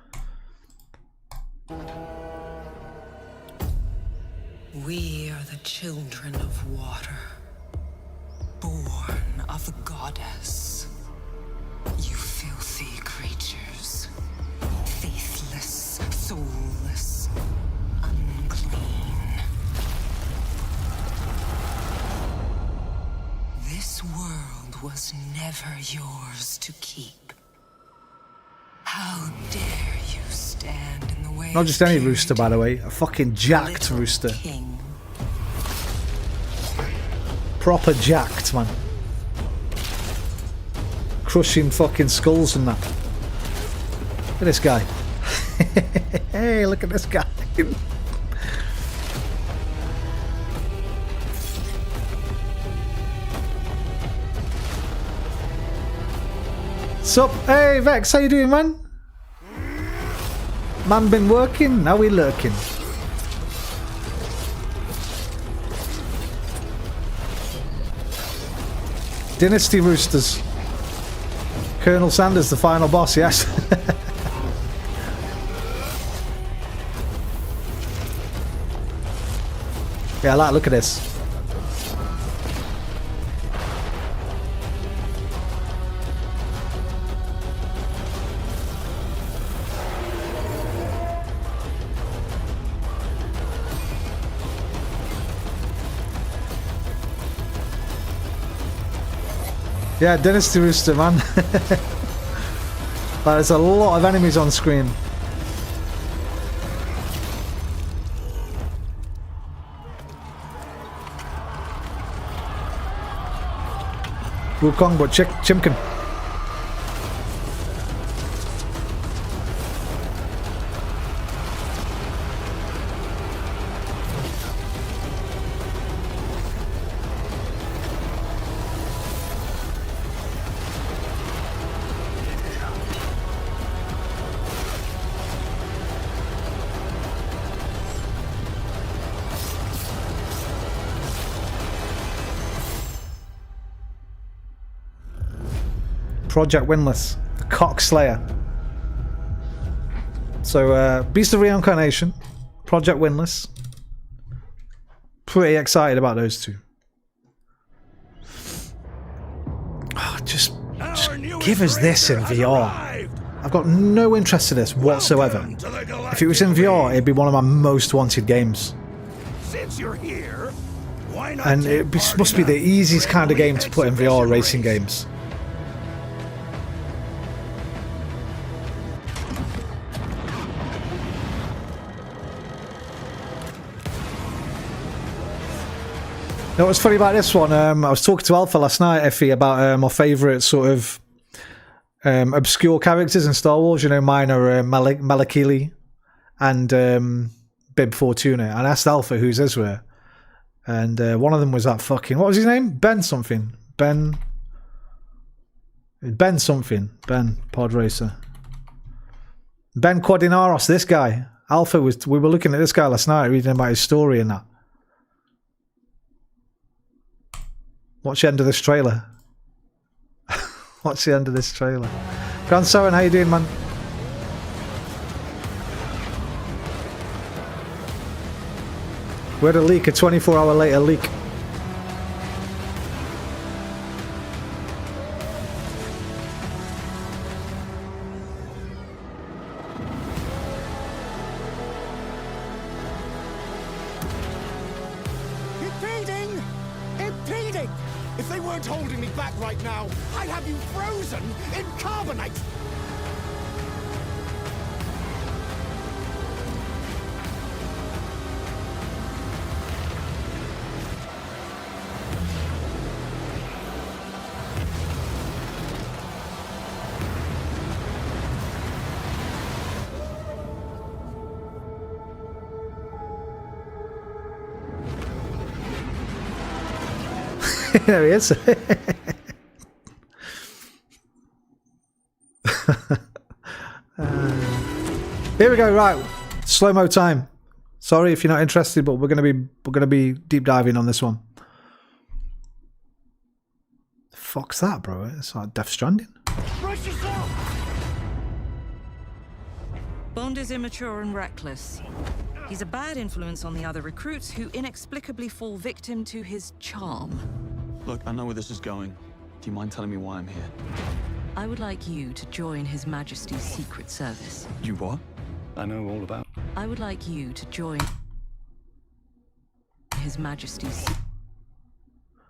We are the children of water, born of the goddess. You filthy creatures, faithless, soulless, unclean. This world was never yours to keep. How dare you stand in the way? Not just any rooster, by the way. A fucking jacked rooster. King. Proper jacked, man. Crushing fucking skulls and that. Look at this guy. Hey, look at this guy. Sup? Hey Vex, how you doing, man? Man been working, now we lurking. Dynasty Roosters. Colonel Sanders, the final boss, yes. Yeah, I like, look at this. Yeah, Dynasty Rooster, man. There's a lot of enemies on screen. Wukong, but Chimkin. Project Windless, the Cock Slayer. So, Beast of Reincarnation, Project Windless. Pretty excited about those two. Oh, just give us this in VR. I've got no interest in this whatsoever. If it was in VR, it'd be one of my most wanted games. Since you're here, why not? And it must be the easiest kind of game to put in VR, racing games. You know what's funny about this one? I was talking to Alpha last night, Effie, about my favourite sort of obscure characters in Star Wars. You know, mine are Malakili and Bib Fortuna. And I asked Alpha who's his were. And one of them was that fucking... What was his name? Ben something. Ben something. Ben Podracer. Ben Quadinaros, this guy. Alpha was... We were looking at this guy last night, reading about his story and that. Watch the end of this trailer. Watch the end of this trailer. Grand Soren, how you doing, man? We had a leak, a 24-hour later leak. Impeding! Impeding! If they weren't holding me back right now, I'd have you frozen in carbonite! There he is. Here we go. Right, slow-mo time. Sorry if you're not interested, but we're gonna be deep diving on this one. The fuck's that, bro? It's like Death Stranding. Bond is immature and reckless. He's a bad influence on the other recruits who inexplicably fall victim to his charm. Look, I know where this is going. Do you mind telling me why I'm here? I would like you to join His Majesty's Secret Service. You what? I know all about. I would like you to join His Majesty's...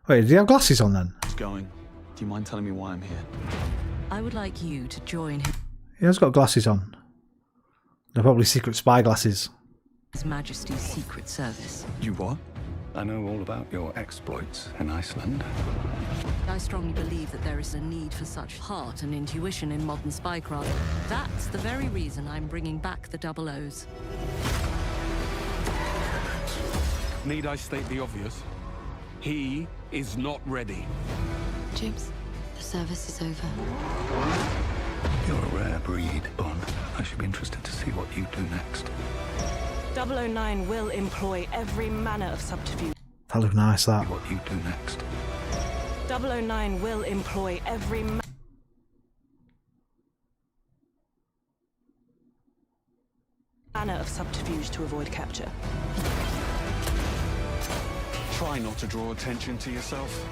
Wait, did he have glasses on then? It's going. Do you mind telling me why I'm here? I would like you to join He has got glasses on. They're probably secret spy glasses. His Majesty's Secret Service. You what? I know all about your exploits in Iceland. I strongly believe that there is a need for such heart and intuition in modern spycraft. That's the very reason I'm bringing back the Double O's. Need I state the obvious? He is not ready. James, the service is over. You're a rare breed, Bond. I should be interested to see what you do next. 009 will employ every manner of subterfuge. That looked nice, that. What you do next. 009 will employ every manner of subterfuge to avoid capture. Try not to draw attention to yourself.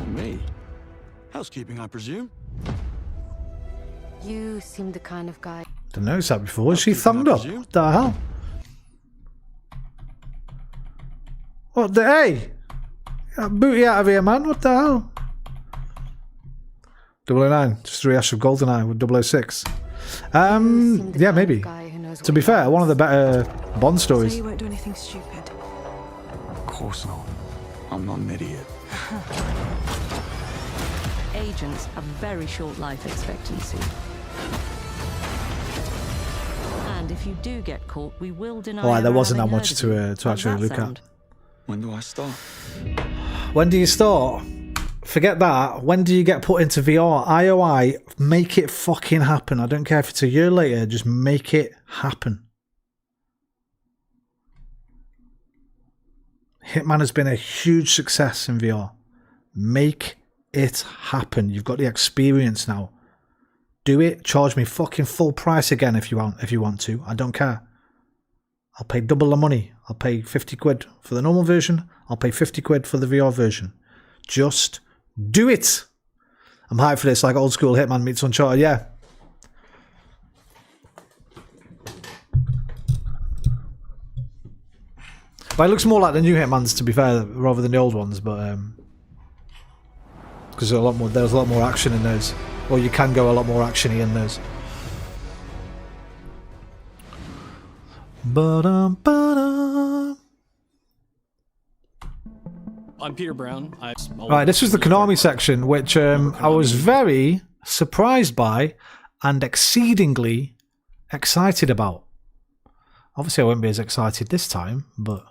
Or me. Housekeeping, I presume? You seem the kind of guy... Didn't notice that before. Was she thumbed up? What the hell? What the... Hey! Booty out of here, man. What the hell? 009. Just a rehash of GoldenEye with 006. Yeah, maybe. To be fair, one of the better Bond stories. So you won't do anything stupid? Of course not. I'm not an idiot. Agents have very short life expectancy. And if you do get caught, we will deny. Alright, there ever wasn't that having much heard of you. to actually look sound? at. When do I start? When do you start? Forget that. When do you get put into VR? IOI, make it fucking happen. I don't care if it's a year later, just make it happen. Hitman has been a huge success in VR. Make it happen. You've got the experience now. Do it. Charge me fucking full price again if you want to. I don't care. I'll pay double the money. I'll pay 50 quid for the normal version. I'll pay 50 quid for the VR version. Just do it. I'm hyped for this, like old school Hitman meets Uncharted. Yeah. But it looks more like the new Hitmans, to be fair, rather than the old ones. But because there's a lot more action in those, or you can go a lot more actiony in those. I'm Peter Brown. Right, this was the Konami section, which I was very surprised by and exceedingly excited about. Obviously, I won't be as excited this time, but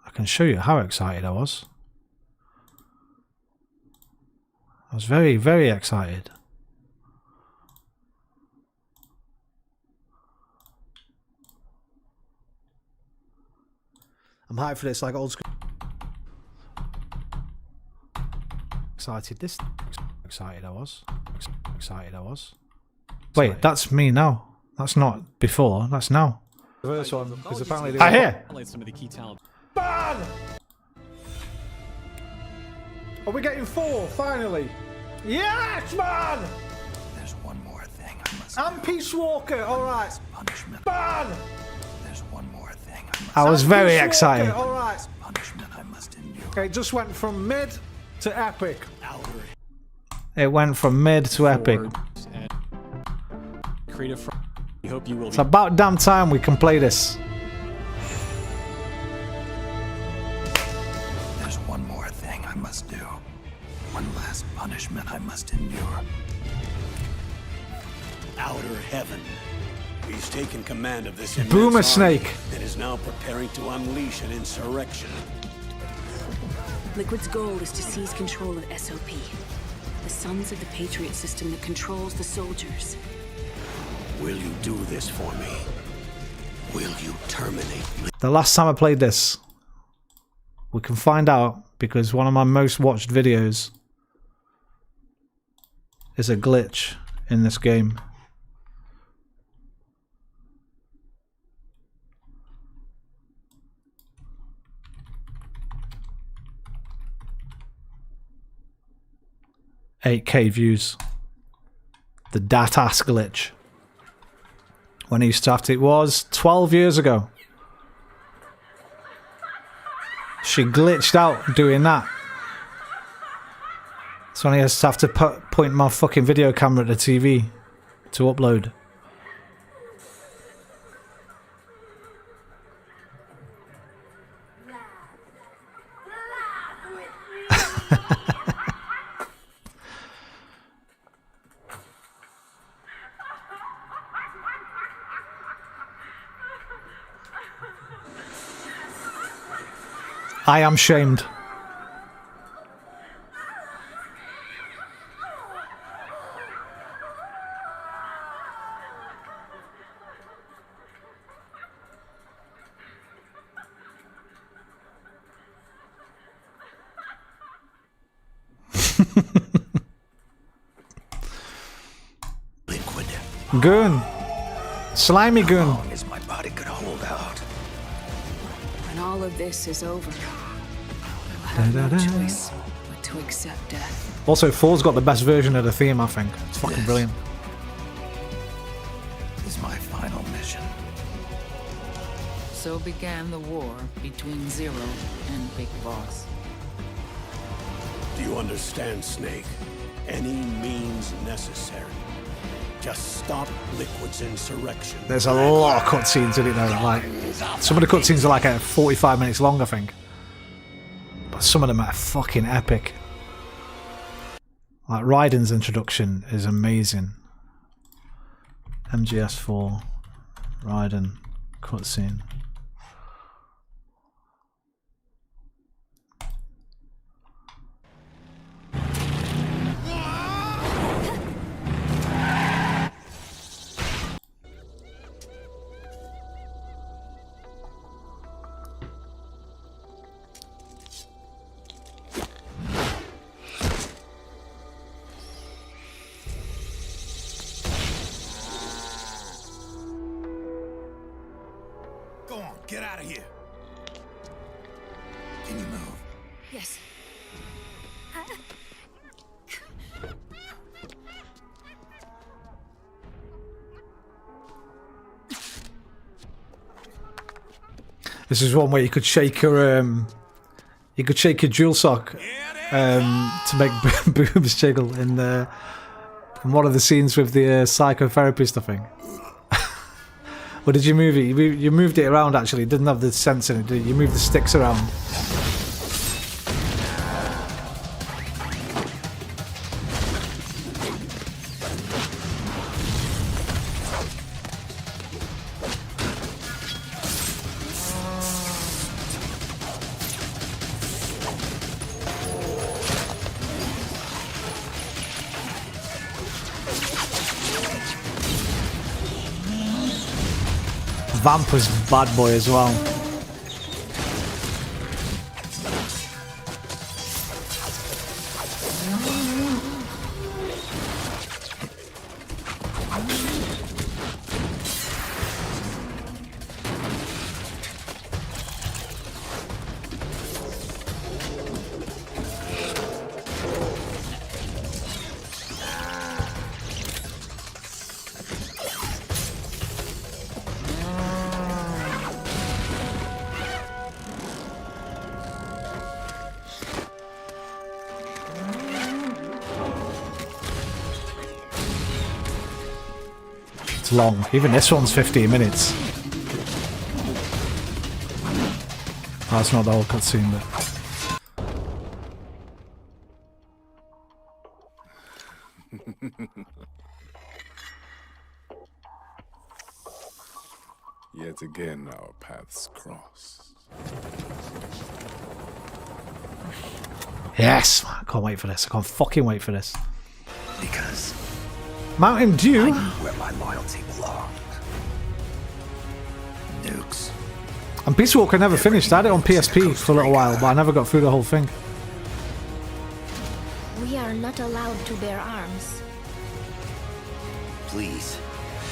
I can show you how excited I was. I was very, very excited. I'm hyped for this, like old school. Excited I was. Wait, that's me now. That's not before. That's now. The first one, because apparently I hear. Some of the key talent. Ban! Are we getting 4 finally? Yes, man! There's one more thing I must. And Peace Walker. All right. Punishment. Ban! There's one more thing I must. I was very excited. All right. Punishment I must endure. Okay, it just went from mid to epic. It went from mid to epic. Creative. We hope you will. It's about damn time we can play this. There's one more thing I must do. One last punishment I must endure. Outer heaven. He's taken command of this Boomer immense Snake army and is now preparing to unleash an insurrection. Liquid's goal is to seize control of SOP, the Sons of the Patriot system that controls the soldiers. Will you do this for me? Will you terminate? The last time I played this, we can find out, because one of my most watched videos is a glitch in this game. .8K views. The dat-ass glitch. When he started, it was 12 years ago. She glitched out doing that. So I just have to point my fucking video camera at the TV to upload. I am shamed. Liquid. Goon. Slimy goon. How long as my body could hold out? When all of this is over, we'll have no choice but to accept death. Also, 4's got the best version of the theme, I think. It's fucking brilliant. This is my final mission. So began the war between Zero and Big Boss. Do you understand, Snake? Any means necessary. Just stop Liquid's insurrection. There's a lot of cutscenes in it though. Like, some of the cutscenes are like 45 minutes long, I think. But some of them are fucking epic. Like Raiden's introduction is amazing. MGS4 Raiden cutscene. get out of here. Can you move? Yes. This is one where you could shake your dual sock to make boobs jiggle in one of the scenes with the psychotherapist, I think. Or did you move it? You moved it around actually. It didn't have the sense in it, did you? You moved the sticks around. Vamp was bad boy as well. Long. Even this one's 15 minutes. Oh, that's not the whole cutscene, but... Yet again, our paths cross. Yes! I can't wait for this. I can't fucking wait for this. Because Mountain Dew? I knew where my loyalty belonged. Nukes. And Peace Walker never finished. I had it on PSP for a little while, but I never got through the whole thing. We are not allowed to bear arms. Please,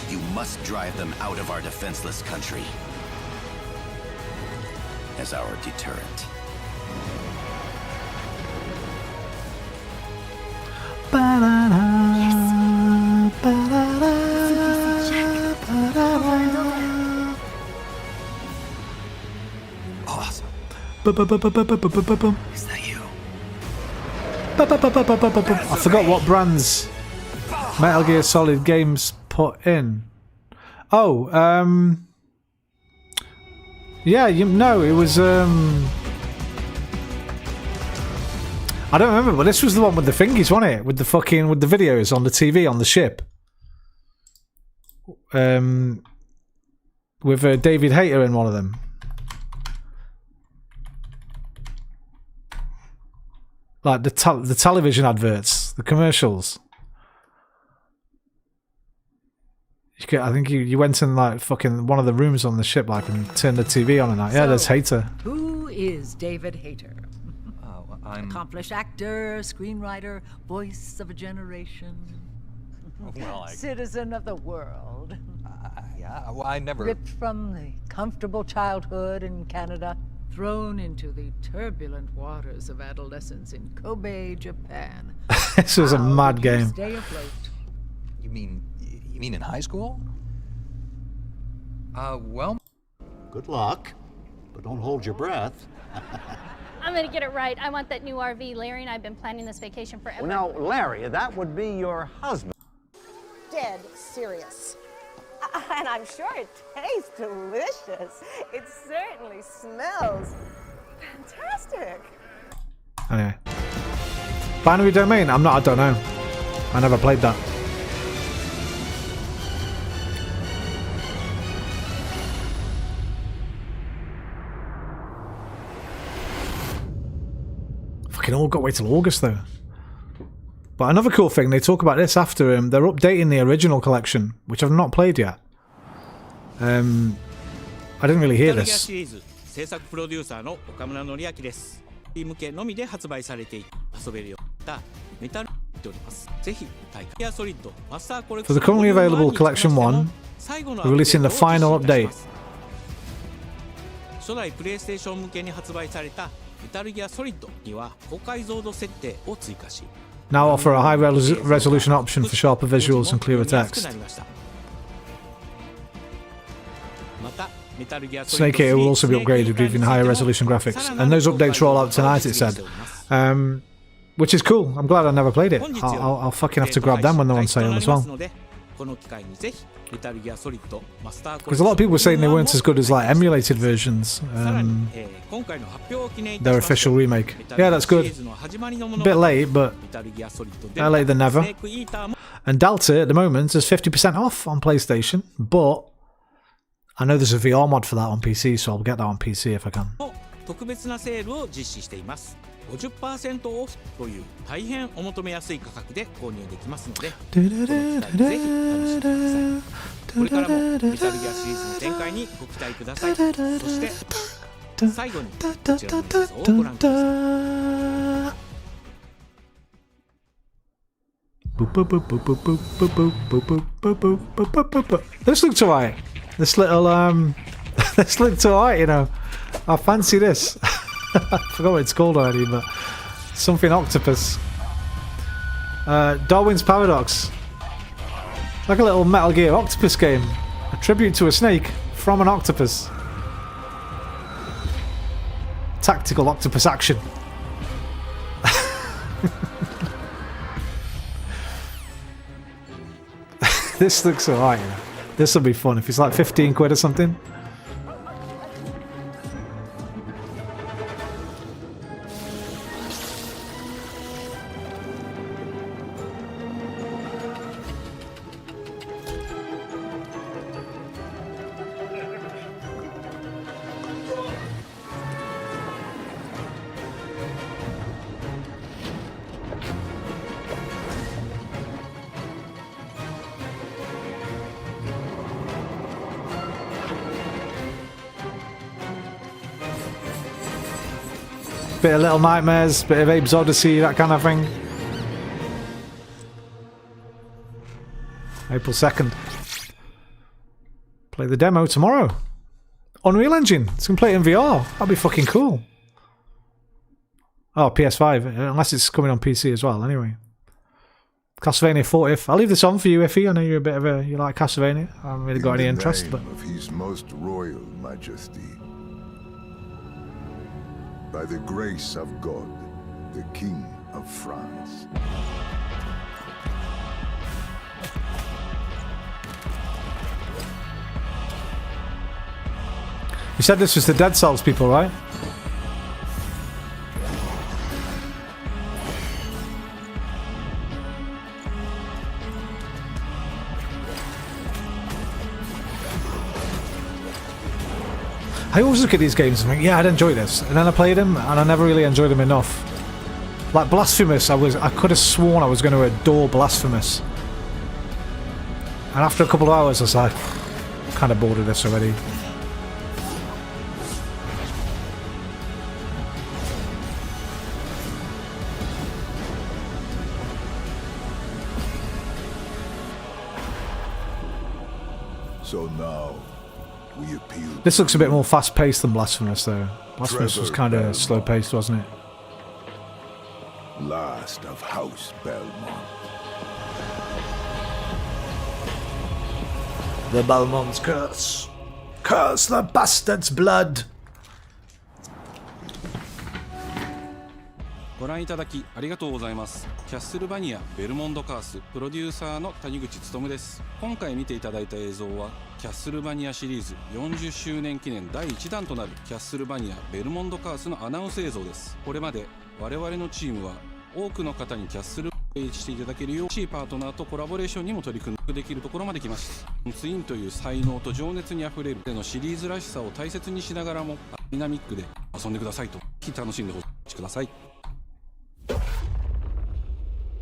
you must drive them out of our defenseless country as our deterrent. Awesome. Is that you? I forgot what brands Metal Gear Solid games put in. Oh, yeah, it was I don't remember, but this was the one with the thingies, wasn't it? With the videos on the TV on the ship. With David Hayter in one of them. Like the television adverts, the commercials. I think you went in like fucking one of the rooms on the ship, like, and turned the TV on and that. Yeah, there's Hayter. Who is David Hayter? Accomplished actor, screenwriter, voice of a generation. Well, Citizen of the world. Yeah, well, I never... Ripped from the comfortable childhood in Canada, thrown into the turbulent waters of adolescence in Kobe, Japan. This was a mad game. Stay afloat. You mean in high school? Well... Good luck, but don't hold your breath. I'm gonna get it right. I want that new RV. Larry and I have been planning this vacation forever. Well, now, Larry, that would be your husband. Dead serious. And I'm sure it tastes delicious. It certainly smells fantastic. Anyway. Binary Domain? I don't know. I never played that. Fucking all got to wait till August though. But another cool thing, they talk about this after they're updating the original collection, which I've not played yet. I didn't really hear this. For the currently available Collection 1, we're releasing the final update. 初代プレイステーション向けに発売されたメタルギアソリッドには高解像度設定を追加し Now offer a high resolution option for sharper visuals and clearer text. Snake Eater will also be upgraded with even higher resolution graphics, and those updates roll out tonight, it said. Which is cool. I'm glad I never played it. I'll fucking have to grab them when they're on sale as well. Because a lot of people were saying they weren't as good as like emulated versions. Their official remake. Yeah, that's good. A bit late, but better late than never. And Delta at the moment is 50% off on PlayStation, but I know there's a VR mod for that on PC, so I'll get that on PC if I can. 50% オフという大変お求めやすい価格で購入できますので、この機会にぜひ楽しんでください。これからもメタルギアシリーズの展開にご期待ください。そして最後にこちらのニュースをご覧ください。This looks alright. This little this looks alright, you know. I fancy this. I forgot what it's called already, but something octopus. Darwin's Paradox. Like a little Metal Gear octopus game. A tribute to a snake from an octopus. Tactical octopus action. This looks alright. This will be fun if it's like 15 quid or something. Bit of Little Nightmares, bit of Abe's Odyssey, that kind of thing. April 2nd. Play the demo tomorrow. Unreal Engine. It's going to play it in VR. That'd be fucking cool. Oh, PS5. Unless it's coming on PC as well, anyway. Castlevania 40th. I'll leave this on for you, Iffy. I know you're a bit of a... You like Castlevania. I haven't really got any interest, but... Of His Most Royal Majesty. By the grace of God, the King of France. You said this was the Dead Cells people, right? I always look at these games and think, yeah, I'd enjoy this. And then I played them and I never really enjoyed them enough. Like Blasphemous, I could have sworn I was going to adore Blasphemous. And after a couple of hours I was like, I'm kind of bored of this already. So now we appeal. This looks a bit more fast-paced than Blasphemous, though. Blasphemous was kind of slow-paced, wasn't it? Last of House Belmont. The Belmont's curse. Curse the bastard's blood. ご覧いただきありがとうございます。キャッスルバニアベルモンドカースプロデューサーの谷口勉です。今回見ていただいた映像はキャッスルバニアシリーズ40周年記念第1弾となるキャッスルバニアベルモンドカースのアナウンス映像です。これまで我々のチームは多くの方にキャッスルしていただけるようしいパートナーとコラボレーションにも取り組んできるところまで来ました。ツインという才能と情熱にあふれるでのシリーズらしさを大切にしながらもダイナミックで遊んでくださいと楽しんでほしいください。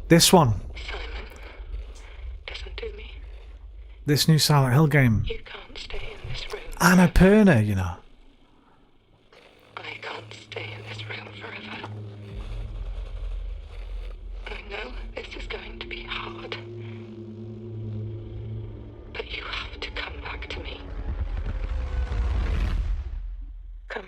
This one. This new Silent Hill game. Annapurna, you know. I can't stay in this room forever. I know this is going to be hard. But you have to come back to me. Come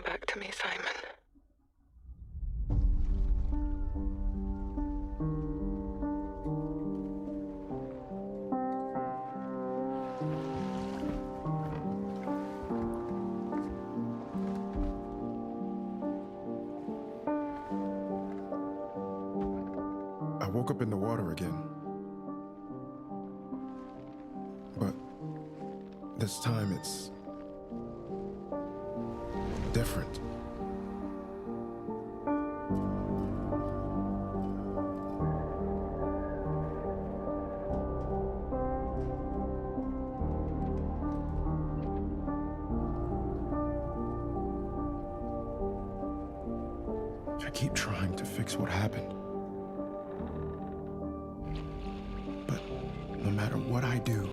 woke up in the water again. But this time it's different. I keep trying to fix what happened. But no matter what I do...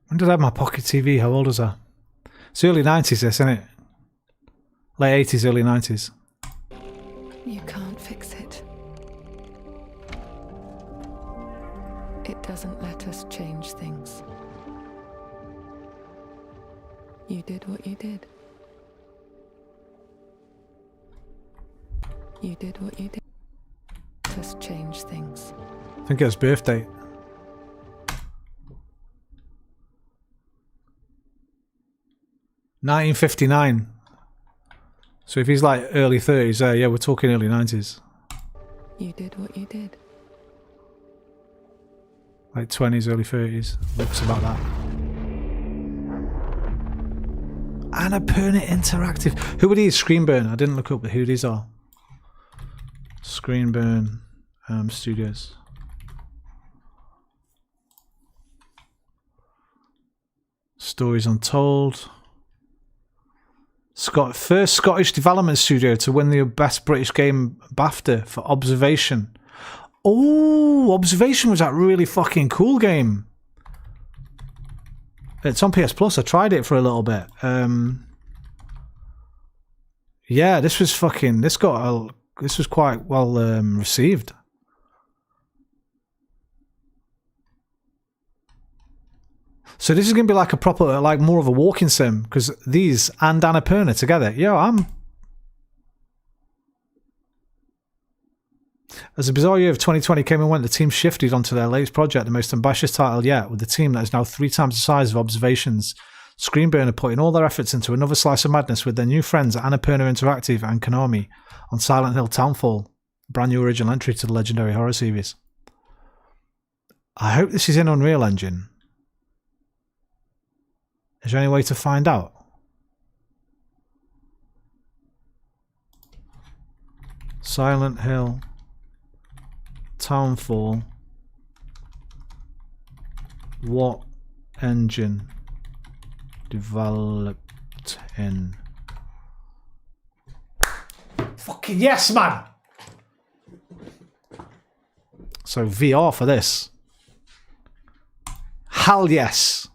When did I have my pocket TV? How old was I? It's early 90s this, isn't it? Late 80s, early 90s. You can't fix it. It doesn't let us change things. You did what you did. You did what you did. Let us change things. I think it was birthday. $1959. So if he's like early 30s, yeah, we're talking early 90s. You did what you did. Like 20s, early 30s. Looks about that. Annapurna Interactive. Who are these? Screenburn. I didn't look up who these are. Screenburn Studios. Stories Untold. First Scottish development studio to win the Best British Game BAFTA for Observation. Oh, Observation was that really fucking cool game. It's on PS Plus. I tried it for a little bit. Yeah, this was fucking. This was quite well received. So this is going to be like a proper, like more of a walking sim, because these and Annapurna together. As the bizarre year of 2020 came and went, the team shifted onto their latest project, the most ambitious title yet, with the team that is now 3 times the size of Observations. Screenburn are putting all their efforts into another slice of madness with their new friends at Annapurna Interactive and Konami on Silent Hill Townfall, a brand new original entry to the legendary horror series. I hope this is in Unreal Engine. Is there any way to find out? Silent Hill Townfall. What engine developed in? Fucking yes, man! So VR for this. Hell yes.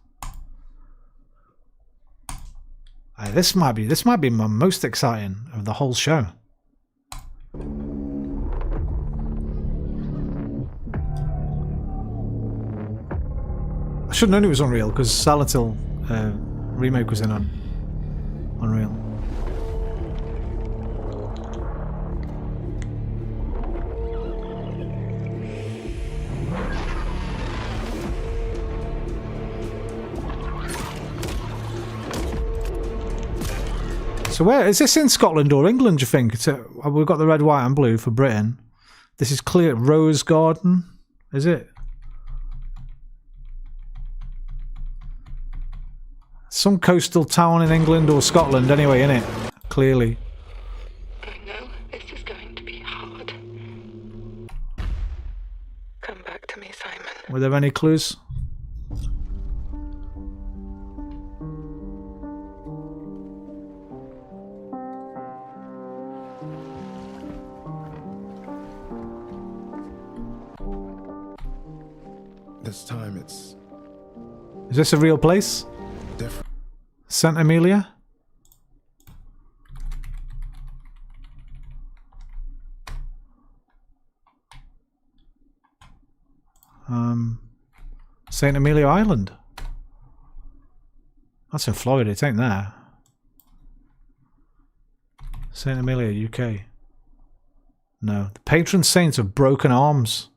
This might be my most exciting of the whole show. I should have known it was Unreal because Silent Hill remake was in on Unreal. So where is this, in Scotland or England, do you think? We've got the red, white and blue for Britain. This is clear Rose Garden, is it? Some coastal town in England or Scotland anyway, innit? Clearly. I know this is going to be hard. Come back to me, Simon. Were there any clues? This time it's... Is this a real place? different. St. Amelia? St. Amelia Island. That's in Florida, it ain't there. St. Amelia, UK. No. The patron saint of broken arms.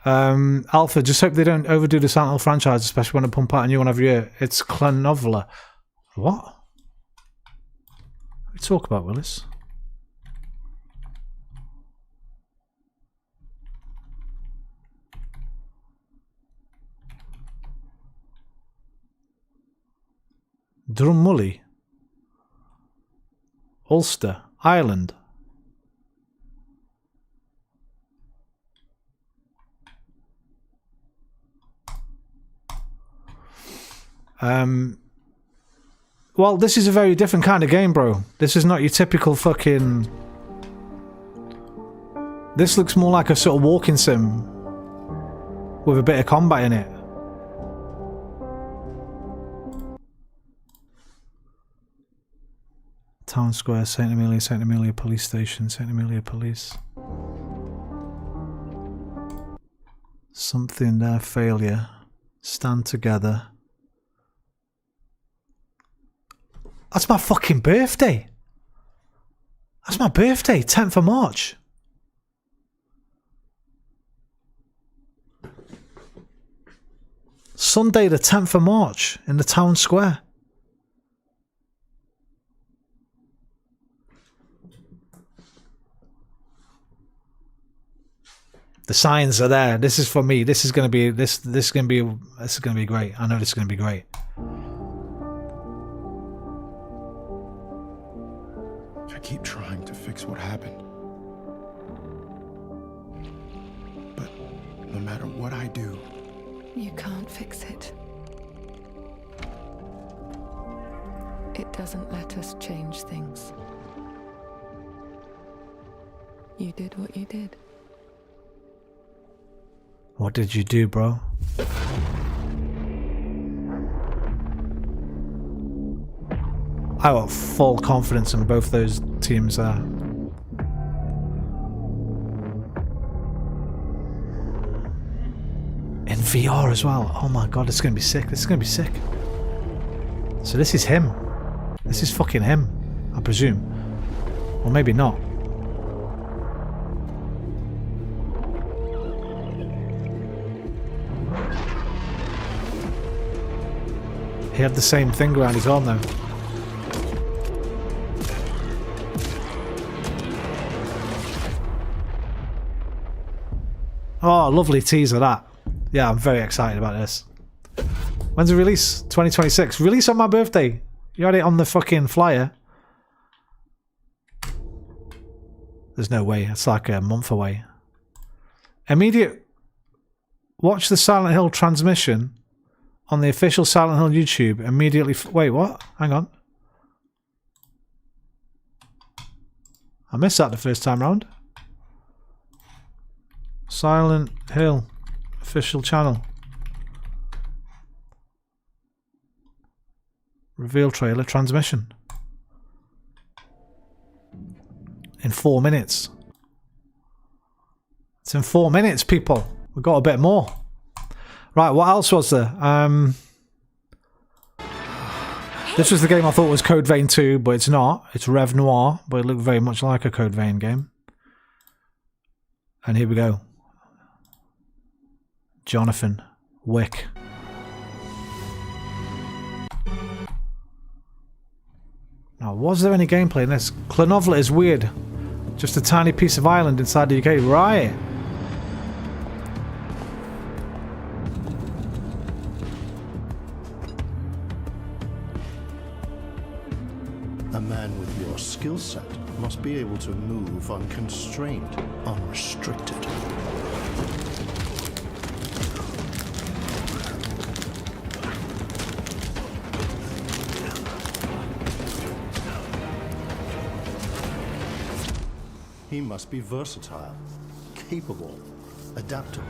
Alpha, just hope they don't overdo the Silent Hill franchise, especially when they pump out a new one every year. It's Clenovla. What? What are you talk about, Willis? Drumully, Ulster, Ireland. Well, this is a very different kind of game, bro. This is not your typical fucking... This looks more like a sort of walking sim with a bit of combat in it. Town Square, St. Amelia Police Station, St. Amelia Police. Something there, failure. Stand together. That's my fucking birthday. That's my birthday, 10th of March. Sunday the 10th of March in the town square. The signs are there. This is for me. This is going to be this is going to be great. I know this is going to be great. I keep trying to fix what happened. But no matter what I do, you can't fix it. It doesn't let us change things. You did what you did. What did you do, bro? I got full confidence in both those teams there. In VR as well. Oh my god, it's gonna be sick. This is gonna be sick. So this is him. This is fucking him, I presume. Or maybe not. He had the same thing around his arm though. Oh, lovely teaser that. Yeah, I'm very excited about this. When's the release? 2026. Release on my birthday. You had it on the fucking flyer. There's no way. It's like a month away. Immediate. Watch the Silent Hill transmission on the official Silent Hill YouTube immediately. Wait, what? Hang on. I missed that the first time round. Silent Hill official channel. Reveal trailer transmission. In 4 minutes. It's in 4 minutes, people. We've got a bit more. Right, what else was there? This was the game I thought was Code Vein 2, but it's not. It's Rev Noir, but it looked very much like a Code Vein game. And here we go. Jonathan Wick. Now, was there any gameplay in this? Clenovla is weird. Just a tiny piece of island inside the UK. Right. A man with your skill set must be able to move unconstrained, unrestricted. He must be versatile, capable, adaptable.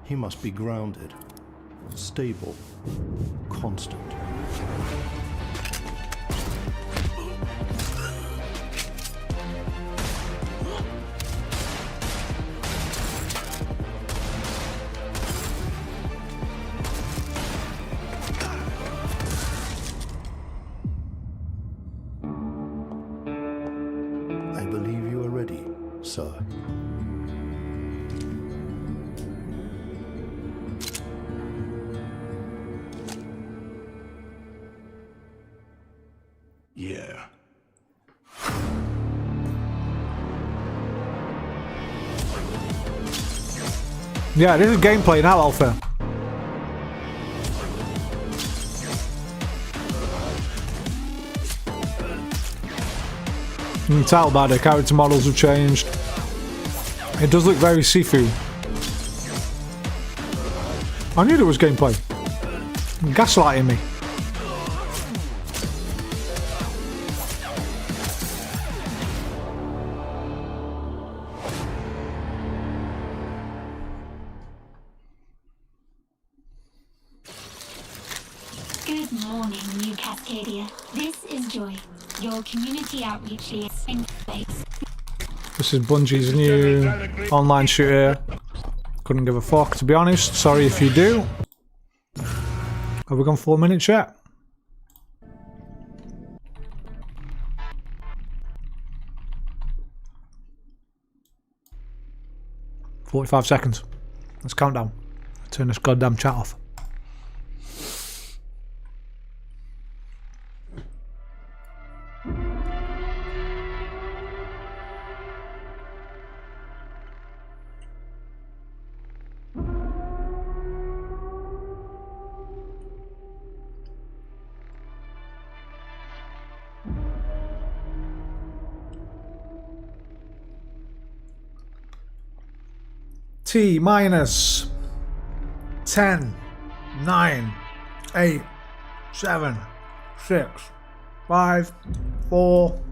He must be grounded, stable, constant. I believe you are ready, sir. Yeah. Yeah, this is gameplay now, Alpha. You can tell by the character models have changed. It does look very Sifu. I knew there was gameplay. Gaslighting me. Good morning, New Cascadia. This is Joy, your community outreach liaison. This is Bungie's new online shooter. Couldn't give a fuck, to be honest. Sorry if you do. Have we gone 4 minutes yet? "45 seconds. Let's count down. Turn this goddamn chat off. T minus 10, 9, 8, 7, 6, 5, 4.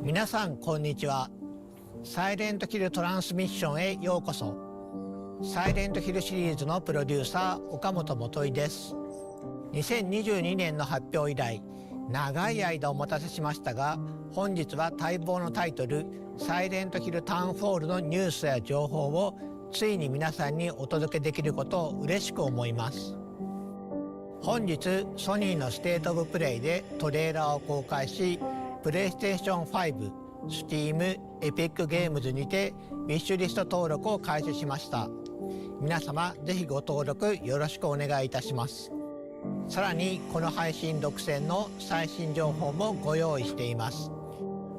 皆さんこんにちは。サイレントヒルトランスミッションへようこそ。サイレントヒルシリーズのプロデューサー岡本元井です。2022年の発表以来長い間お待たせしましたが、本日は待望のタイトルサイレントヒルタウンフォールのニュースや情報をついに皆さんにお届けできることを嬉しく思います。本日ソニーのステートオブプレイでトレーラーを公開し、プレイステーション5、Steam、エピックゲームズにてウィッシュリスト登録を開始しました。皆様ぜひご登録よろしくお願いいたします。さらにこの配信独占の最新情報もご用意しています。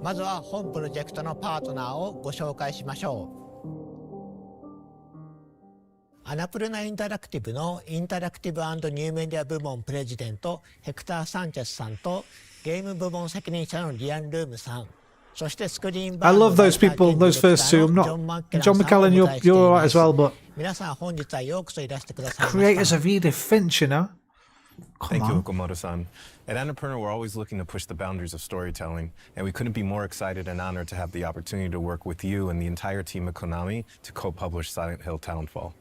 まずは本プロジェクトのパートナーをご紹介しましょう。アナプルナインタラクティブのインタラクティブ&ニューメディア部門プレジデントヘクター・サンチェスさんとゲーム部門責任者のリアン・ルームさん、そしてスクリーンバー I love those people, those first two. I'm not John McKellen, you're alright as well, but 皆さん本日はようこそいらしてくださいました。 creators of Edith Finch, you know. Thank you, Okamoto-san. At Annapurna, we're always looking to push the boundaries of storytelling, and we couldn't be more excited and honored to have the opportunity to work with you and the entire team at Konami to co-publish Silent Hill Townfall.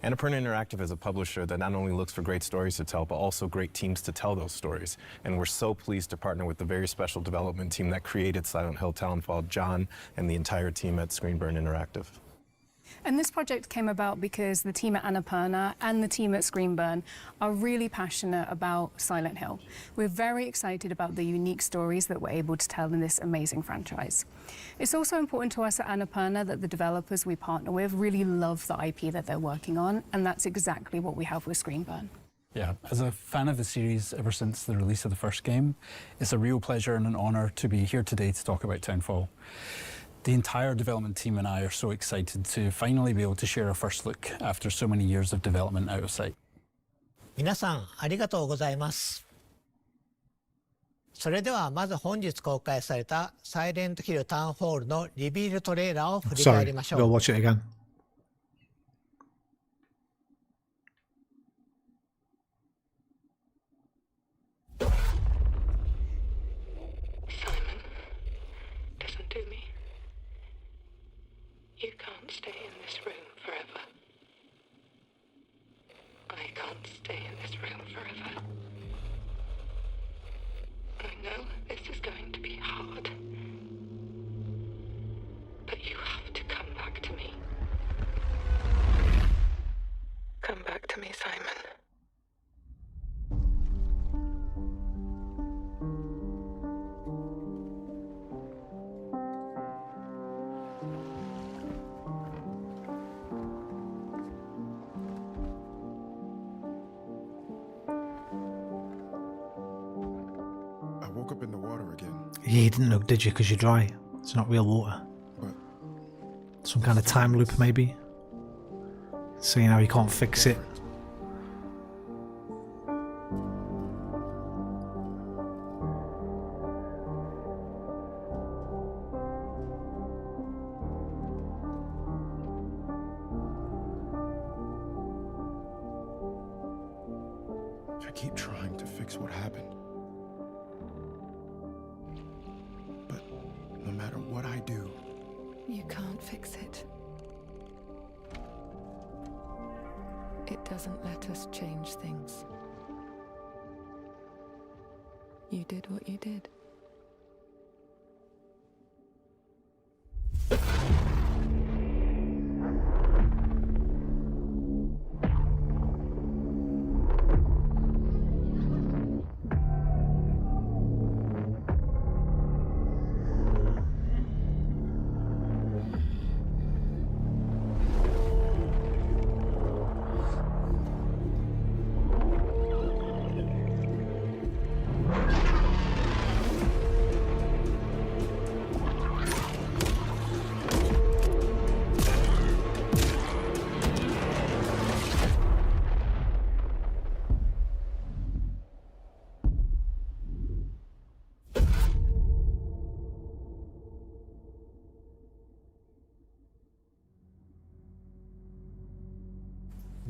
Annapurna Interactive is a publisher that not only looks for great stories to tell, but also great teams to tell those stories. And we're so pleased to partner with the very special development team that created Silent Hill Townfall, John, and the entire team at Screenburn Interactive. And this project came about because the team at Annapurna and the team at Screenburn are really passionate about Silent Hill. We're very excited about the unique stories that we're able to tell in this amazing franchise. It's also important to us at Annapurna that the developers we partner with really love the IP that they're working on, and that's exactly what we have with Screenburn. Yeah, as a fan of the series ever since the release of the first game, it's a real pleasure and an honour to be here today to talk about Townfall. The entire development team and I are so excited to finally be able to share a first look after so many years of development out of sight. 皆さんありがとうございます。それではまず本日公開されたサイレントヒルタウンホールのリビールトレーラーを振り返りましょう。Sorry, go watch it again. Listen to me. You can't stay in this room forever. I can't stay in this room forever. woke up in the water again. Yeah, you didn't look, did you? Because you're dry. It's not real water. But some kind of time loop, maybe. Seeing how you can't fix it. I keep trying to fix what happened. But no matter what I do, You can't fix it. It doesn't let us change things. You did what you did.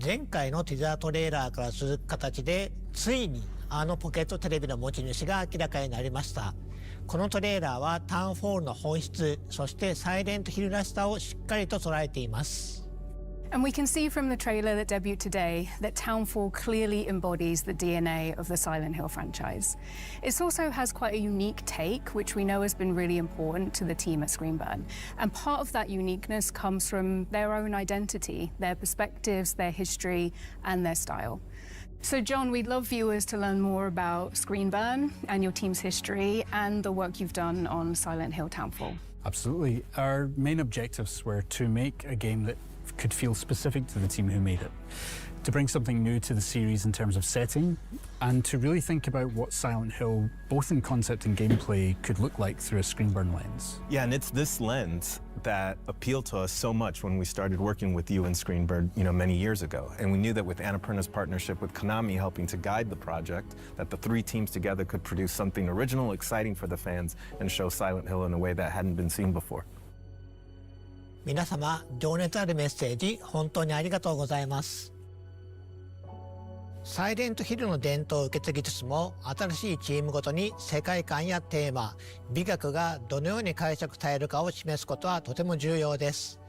前回のティザートレーラーから続く形でついにあのポケットテレビの持ち主が明らかになりました。このトレーラーはタウンフォールの本質、そしてサイレントヒルらしさをしっかりと捉えています。And we can see from the trailer that debuted today that Townfall clearly embodies the DNA of the Silent Hill franchise. It also has quite a unique take, which we know has been really important to the team at Screenburn. And part of that uniqueness comes from their own identity, their perspectives, their history, and their style. So John, we'd love viewers to learn more about Screenburn and your team's history and the work you've done on Silent Hill Townfall. Absolutely. Our main objectives were to make a game that could feel specific to the team who made it, to bring something new to the series in terms of setting, and to really think about what Silent Hill, both in concept and gameplay, could look like through a Screenburn lens. Yeah, and it's this lens that appealed to us so much when we started working with you in Screenburn, many years ago. And we knew that with Annapurna's partnership with Konami helping to guide the project, that the three teams together could produce something original, exciting for the fans, and show Silent Hill in a way that hadn't been seen before. 皆様、情熱あるメッセージ本当にありがとうございます。サイレントヒルの伝統を受け継ぎつつも、新しいチームごとに世界観やテーマ、美学がどのように解釈されるかを示すことはとても重要です。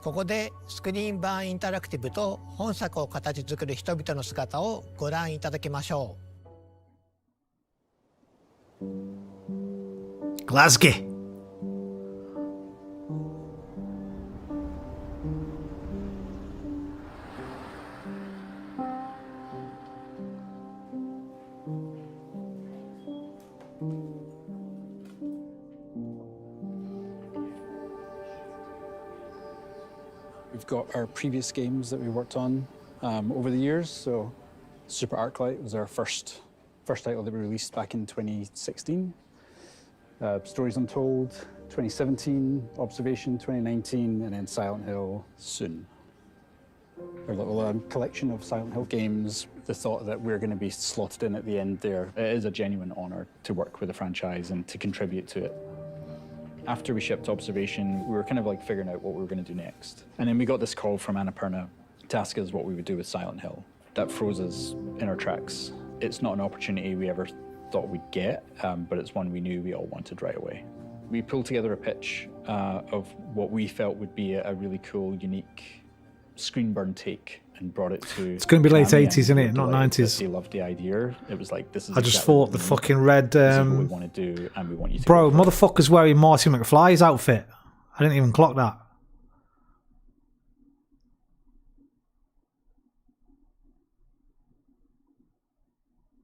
ここでスクリーン版インタラクティブと本作を形作る人々の姿をご覧いただきましょう。Glasgow. We've got our previous games that we worked on over the years. So Super Arclight was our first title that we released back in 2016. Stories Untold 2017, Observation 2019, and then Silent Hill soon. Our little collection of Silent Hill games, the thought that we're going to be slotted in at the end there, it is a genuine honor to work with the franchise and to contribute to it. After we shipped Observation, we were kind of like figuring out what we were going to do next. And then we got this call from Annapurna to ask us what we would do with Silent Hill. That froze us in our tracks. It's not an opportunity we ever thought we'd get, but it's one we knew we all wanted right away. We pulled together a pitch of what we felt would be a really cool, unique Screenburn take and brought it to... It's going to be late Konami, 80s, isn't it? Not 90s. They loved the idea. It was like, this is I just exactly thought the fucking red... this is what we want to do, and we want you to Bro, go for it. motherfucker's wearing Marty McFly's outfit. I didn't even clock that.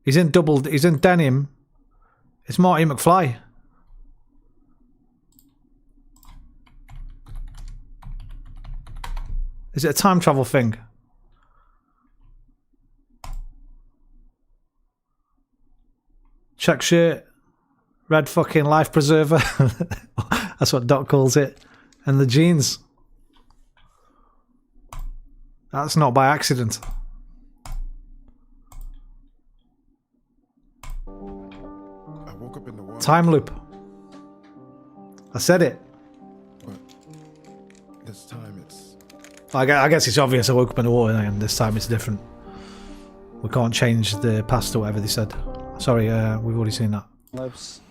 He's in denim. It's Marty McFly. Is it a time travel thing? Check shirt. Red fucking life preserver. That's what Doc calls it. And the jeans. That's not by accident. I woke up in the water. Time loop. I said it. But this time it's... I guess it's obvious I woke up in the water and this time it's different. We can't change the past or whatever they said. Sorry, we've already seen that. Lives.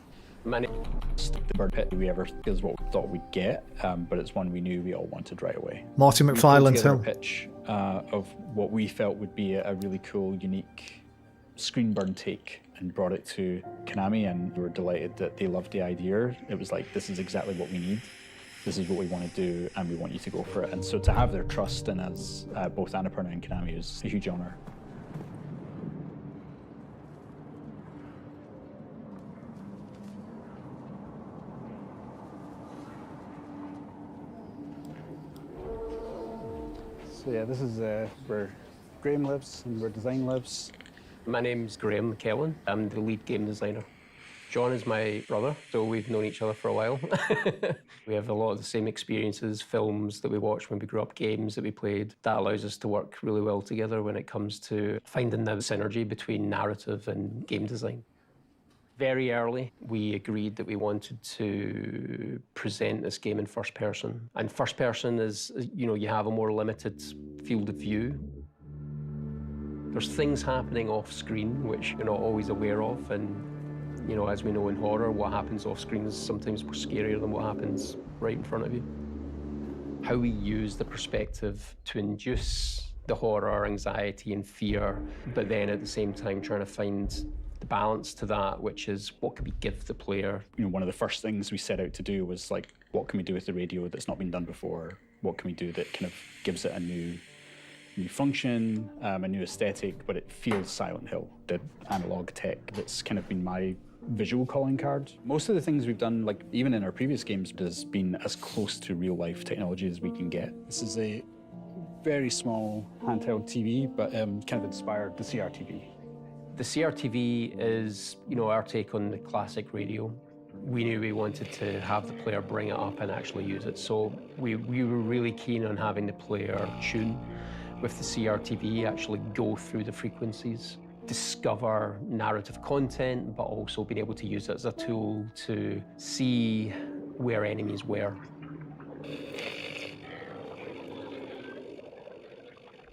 Many the bird pit we ever is what we thought we'd get, but it's one we knew we all wanted right away. Marty McFly, we put together Hill. a pitch of what we felt would be a really cool, unique screen burn take, and brought it to Konami, and we were delighted that they loved the idea. It was like, this is exactly what we need. This is what we want to do, and we want you to go for it. And so to have their trust in us, both Annapurna and Konami, is a huge honor. So yeah, this is where Graham lives and where design lives. My name's Graham McKellen. I'm the lead game designer. John is my brother, so we've known each other for a while. We have a lot of the same experiences, films that we watched when we grew up, games that we played. That allows us to work really well together when it comes to finding the synergy between narrative and game design. Very early, we agreed that we wanted to present this game in first person. And first person is, you know, you have a more limited field of view. There's things happening off screen which you're not always aware of, and you know, as we know in horror, what happens off screen is sometimes more scarier than what happens right in front of you. How we use the perspective to induce the horror, anxiety, and fear, but then at the same time trying to find the balance to that, which is what can we give the player? You know, one of the first things we set out to do was like, what can we do with the radio that's not been done before? What can we do that kind of gives it a new function, a new aesthetic, but it feels Silent Hill, the analog tech that's kind of been my visual calling card. Most of the things we've done, like even in our previous games, has been as close to real life technology as we can get. This is a very small handheld TV, but kind of inspired the CRTV. The CRTV is, you know, our take on the classic radio. We knew we wanted to have the player bring it up and actually use it, so we were really keen on having the player tune with the CRTV, actually go through the frequencies, discover narrative content, but also being able to use it as a tool to see where enemies were.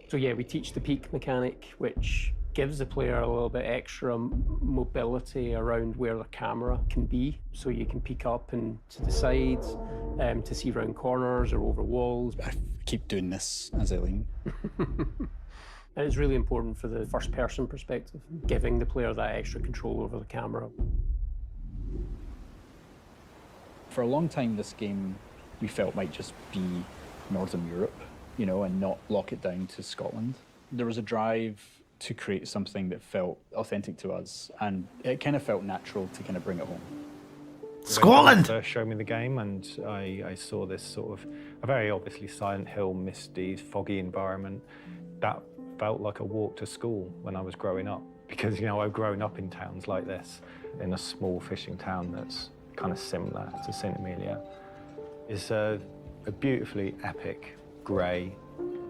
So yeah, we teach the peek mechanic, which gives the player a little bit extra mobility around where the camera can be. So you can peek up and to the sides, to see around corners or over walls. I keep doing this as I lean. And it's really important for the first-person perspective, giving the player that extra control over the camera. For a long time, this game we felt might just be Northern Europe, you know, and not lock it down to Scotland. There was a drive to create something that felt authentic to us, and it kind of felt natural to kind of bring it home. Scotland! First showed me the game, and I saw this sort of a very obviously Silent Hill, misty, foggy environment. That felt like a walk to school when I was growing up, because you know I've grown up in towns like this, in a small fishing town that's kind of similar to St. Emilia. It's a beautifully epic, grey,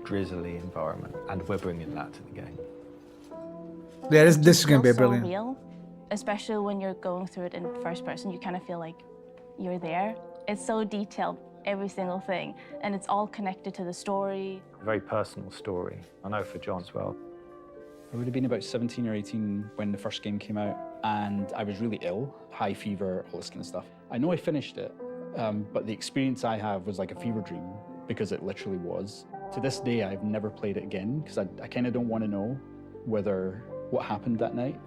drizzly environment, and we're bringing that to the game. Yeah, this is going to be so brilliant. Real, especially when you're going through it in first person, you kind of feel like you're there. It's so detailed, every single thing, and it's all connected to the story. A very personal story, I know for John as well. I would have been about 17 or 18 when the first game came out, and I was really ill, high fever, all this kind of stuff. I know I finished it, but the experience I have was like a fever dream, because it literally was. To this day, I've never played it again, because I kind of don't want to know whether what happened that night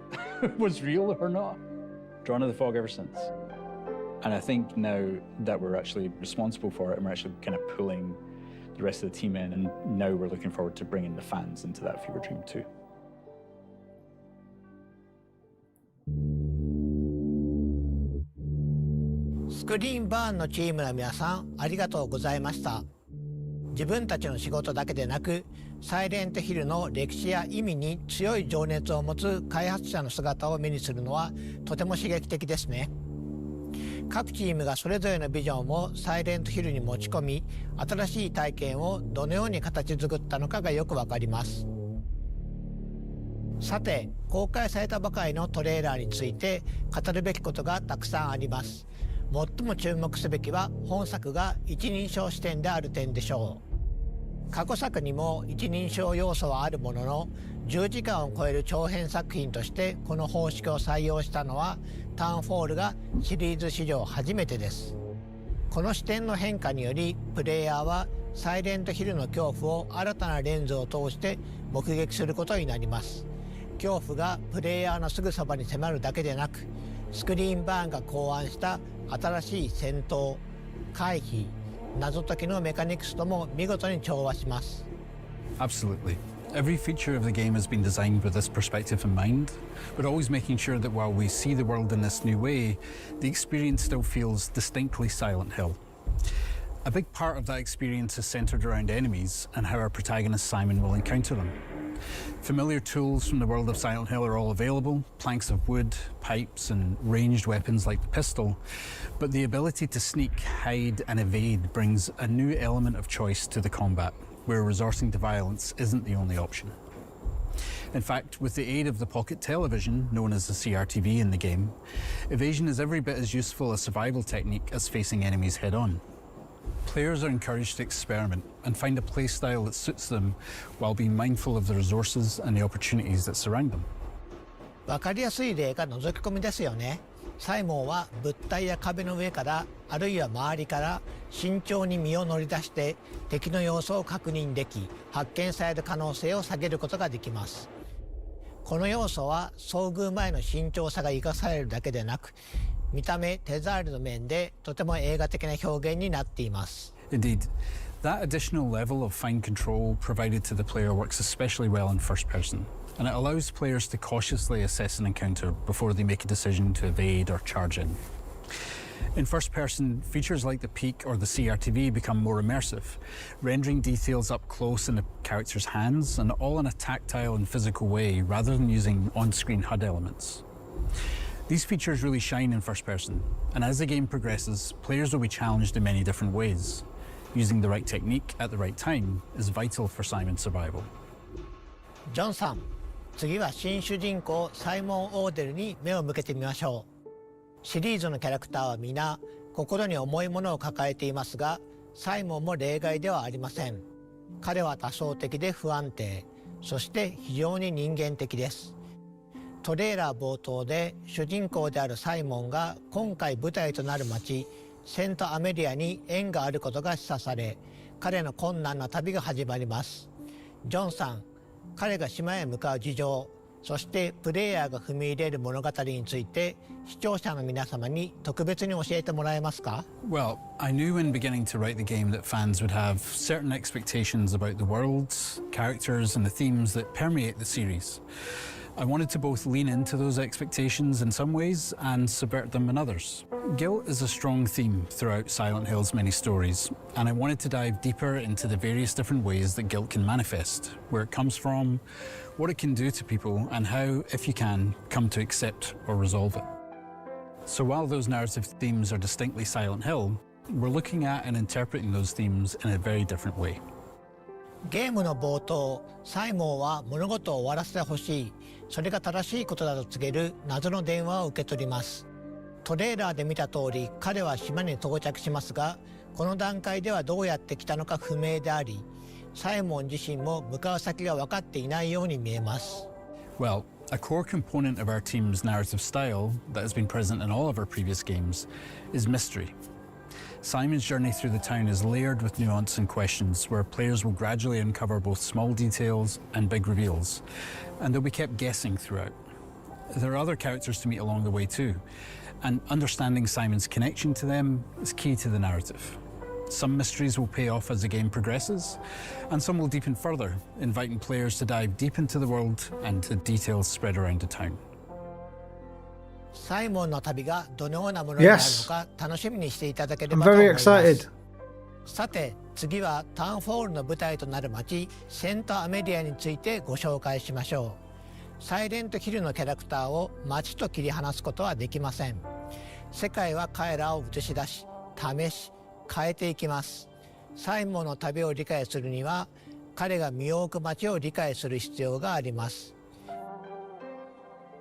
was real or not. Drawn to the fog ever since. And I think now that we're actually responsible for it and we're actually kind of pulling the rest of the team in, and now we're looking forward to bringing the fans into that fever dream too.スクリーンバーンのチームの皆さん、ありがとうございました。自分たちの仕事だけでなく、サイレントヒルの歴史や意味に強い情熱を持つ開発者の姿を目にするのはとても刺激的ですね。各チームがそれぞれのビジョンをサイレントヒルに持ち込み、新しい体験をどのように形作ったのかがよくわかります。さて、公開されたばかりのトレーラーについて語るべきことがたくさんあります。最も注目すべきは本作が一人称視点である点でしょう。過去作にも一人称要素はあるものの、10時間を超える長編作品としてこの方式を採用したのはタウンフォールがシリーズ史上初めてです。この視点の変化によりプレイヤーはサイレントヒルの恐怖を新たなレンズを通して目撃することになります。恐怖がプレイヤーのすぐそばに迫るだけでなく、スクリーンバーンが考案した新しい戦闘、回避、謎解きのメカニクスとも見事に調和します。Absolutely. Every feature of the game has been designed with this perspective in mind, but always making sure that while we see the world in this new way, the experience still feels distinctly Silent Hill. A big part of that experience is centered around enemies and how our protagonist Simon will encounter them. Familiar tools from the world of Silent Hill are all available, planks of wood, pipes and ranged weapons like the pistol, but the ability to sneak, hide and evade brings a new element of choice to the combat, where resorting to violence isn't the only option. In fact, with the aid of the pocket television, known as the CRTV in the game, evasion is every bit as useful a survival technique as facing enemies head-on. Players are encouraged to experiment and find a playstyle that suits them while being mindful of the resources and the opportunities that surround them. わかりやすい例が覗き込みですよね。サイモンは物体や壁の上から、あるいは周りから慎重に身を乗り出して敵の様子を確認でき、発見される可能性を下げることができます。この要素は遭遇前の慎重さが生かされるだけでなく、見た目、手触りの面でとても映画的な表現になっています。Indeed, that additional level of fine control provided to the player works especially well in first person, and it allows players to cautiously assess an encounter before they make a decision to evade or charge in. In first person, features like the peek or the CRTV become more immersive, rendering details up close in the character's hands and all in a tactile and physical way rather than using on-screen HUD elements. These features really shine in first person, and as the game progresses, players will be challenged in many different ways. Using the right technique at the right time is vital for Simon's survival. ジョンさん、次は新主人公サイモン・オーデルに目を向けてみましょう。シリーズのキャラクターは皆心に重いものを抱えていますが、サイモンも例外ではありません。彼は多層的で不安定、そして非常に人間的です。トレーラー冒頭で主人公であるサイモンが今回舞台となる町セントアメリアに縁があることが示唆され、彼の困難な旅が始まります。ジョンさん、彼が島へ向かう事情、そしてプレイヤーが踏み入れる物語について視聴者の皆様に特別に教えてもらえますか？ Well, I knew when beginning to write the game that fans would have certain expectations about the worlds, characters and the themes that permeate the series. I wanted to both lean into those expectations in some ways and subvert them in others. Guilt is a strong theme throughout Silent Hill's many stories, and I wanted to dive deeper into the various different ways that guilt can manifest, where it comes from, what it can do to people, and how, if you can, come to accept or resolve it. So while those narrative themes are distinctly Silent Hill, we're looking at and interpreting those themes in a very different way. ゲームの冒頭、サイモンは物事を終わらせてほしい、それが正しいことだと告げる謎の電話を受け取ります。トレーラーで見た通り、彼は島に到着しますが、この段階ではどうやって来たのか不明であり、サイモン自身も向かう先が分かっていないように見えます。Well, a core component of our team's narrative style that has been present in all of our previous games is mystery. Simon's journey through the town is layered with nuance and questions where players will gradually uncover both small details and big reveals, and they'll be kept guessing throughout. There are other characters to meet along the way too, and understanding Simon's connection to them is key to the narrative. Some mysteries will pay off as the game progresses, and some will deepen further, inviting players to dive deep into the world and to details spread around the town. サイモンの旅がどのようなものになるのか楽しみにしていただければと思います。さて、次はタウンフォールの舞台となる町セントアメリアについてご紹介しましょう。サイレントヒルのキャラクターを町と切り離すことはできません。世界は彼らを映し出し、試し、変えていきます。サイモンの旅を理解するには、彼が身を置く街を理解する必要があります。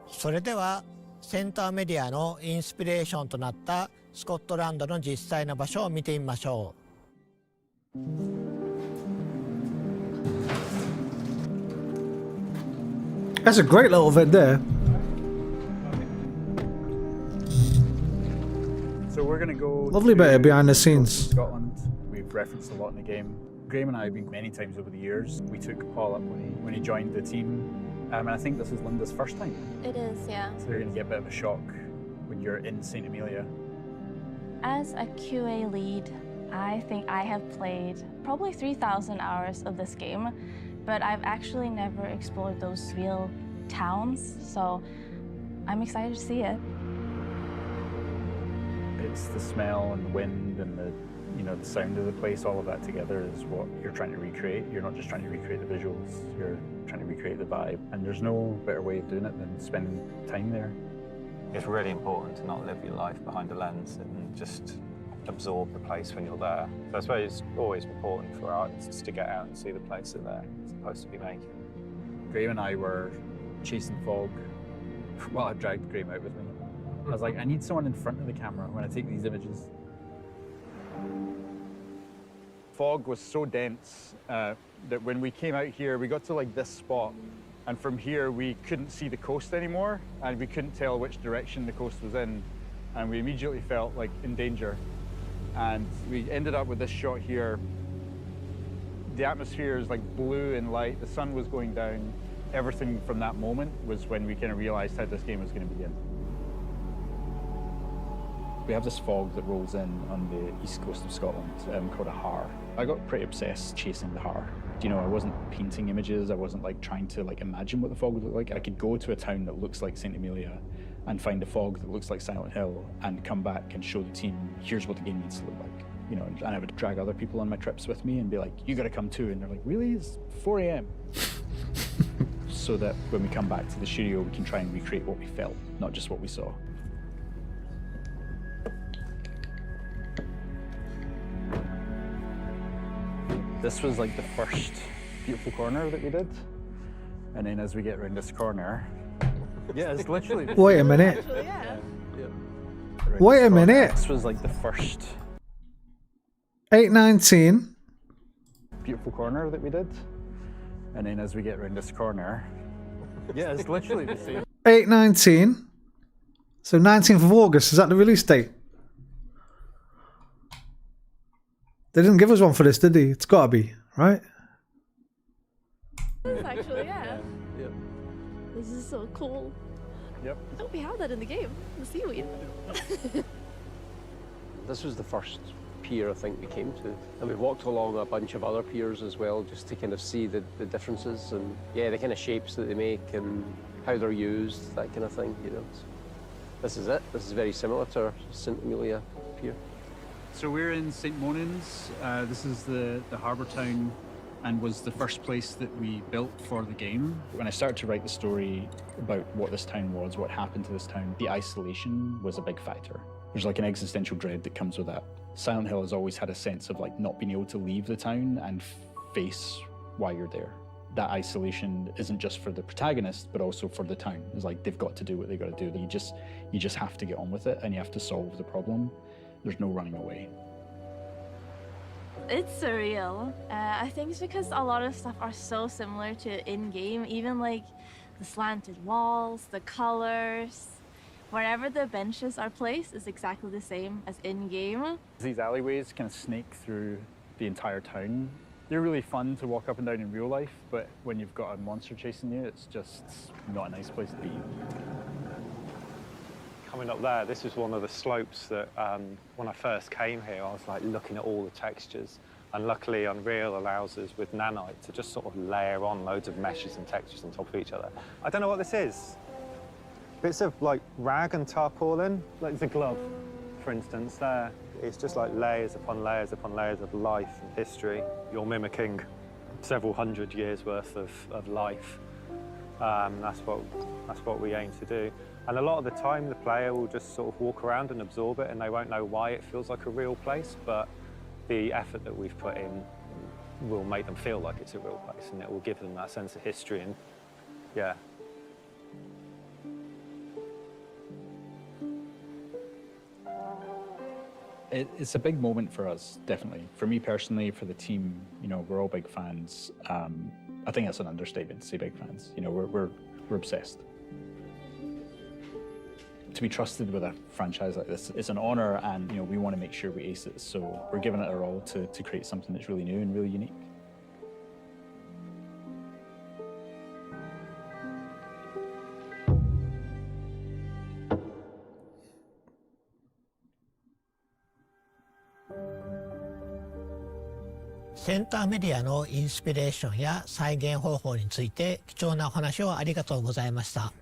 それではセンターメディアのインスピレーションとなったスコットランドの実際の場所を見てみましょう。That's a great little bit there. So we're going to go. Lovely bit of behind the scenes. Scotland. We've referenced a lot in the game. Graham and I have been many times over the years. We took Paul up when he joined the team, and I think this is Linda's first time. It is, yeah. So you're going to get a bit of a shock when you're in St. Amelia. As a QA lead, I think I have played probably 3,000 hours of this game, but I've actually never explored those real towns, so I'm excited to see it. It's the smell and the wind and the sound of the place, all of that together is what you're trying to recreate. You're not just trying to recreate the visuals, you're trying to recreate the vibe. And there's no better way of doing it than spending time there. It's really important to not live your life behind a lens and just absorb the place when you're there. So I suppose it's always important for artists to get out and see the place that they're supposed to be making. Graham and I were chasing fog while I dragged Graham out with me. I was like, I need someone in front of the camera when I take these images. Fog was so dense that when we came out here, we got to like this spot, and from here we couldn't see the coast anymore, and we couldn't tell which direction the coast was in, and we immediately felt like in danger. And we ended up with this shot here. The atmosphere is like blue and light, the sun was going down. Everything from that moment was when we kind of realized how this game was going to begin. We have this fog that rolls in on the east coast of Scotland called a har. I got pretty obsessed chasing the har. You know, I wasn't painting images, I wasn't like trying to like imagine what the fog would look like. I could go to a town that looks like St. Amelia and find a fog that looks like Silent Hill and come back and show the team, here's what the game needs to look like. You know, and I would drag other people on my trips with me and be like, you gotta come too. And they're like, really? It's 4 a.m. So that when we come back to the studio, we can try and recreate what we felt, not just what we saw. This was like the first beautiful corner that we did. And then as we get around this corner, yeah, it's literally... Wait a minute. Actually, yeah. Wait a minute. This was like the first 819. Beautiful corner that we did. And then as we get around this corner, yeah, it's literally the same. 819. So 19th of August, is that the release date? They didn't give us one for this, did they? It's gotta be, right? Actually, yeah. Yep. This is so cool. Yep. I hope we have that in the game. The seaweed. This was the first pier I think we came to, and we walked along a bunch of other piers as well, just to kind of see the differences and yeah, the kind of shapes that they make and how they're used, that kind of thing, you know. So this is it. This is very similar to our St. Amelia pier. So we're in St. Monans. This is the harbour town and was the first place that we built for the game. When I started to write the story about what this town was, what happened to this town, the isolation was a big factor. There's like an existential dread that comes with that. Silent Hill has always had a sense of like not being able to leave the town and face why you're there. That isolation isn't just for the protagonist, but also for the town. It's like they've got to do what they got to do. You just have to get on with it and you have to solve the problem. There's no running away. It's surreal. I think it's because a lot of stuff are so similar to in-game, even like the slanted walls, the colors. Wherever the benches are placed is exactly the same as in-game. These alleyways kind of snake through the entire town. They're really fun to walk up and down in real life, but when you've got a monster chasing you, it's just not a nice place to be. Coming up there, this was one of the slopes that when I first came here, I was like looking at all the textures. And luckily Unreal allows us with Nanite to just sort of layer on loads of meshes and textures on top of each other. I don't know what this is. Bits of like rag and tarpaulin, like the glove, for instance, there. It's just like layers upon layers upon layers of life and history. You're mimicking several hundred years worth of life That's what we aim to do. And a lot of the time, the player will just sort of walk around and absorb it, and they won't know why it feels like a real place. But the effort that we've put in will make them feel like it's a real place, and it will give them that sense of history. And yeah. It's a big moment for us, definitely. For me personally, for the team, you know, we're all big fans. I think that's an understatement to say big fans. You know, we're obsessed. To be trusted with a franchise like this, it's an honor, and you know, we want to make sure we ace it. So we're giving it our all to create something that's really new and really unique.センターメディアのインスピレーションや再現方法について貴重なお話をありがとうございました。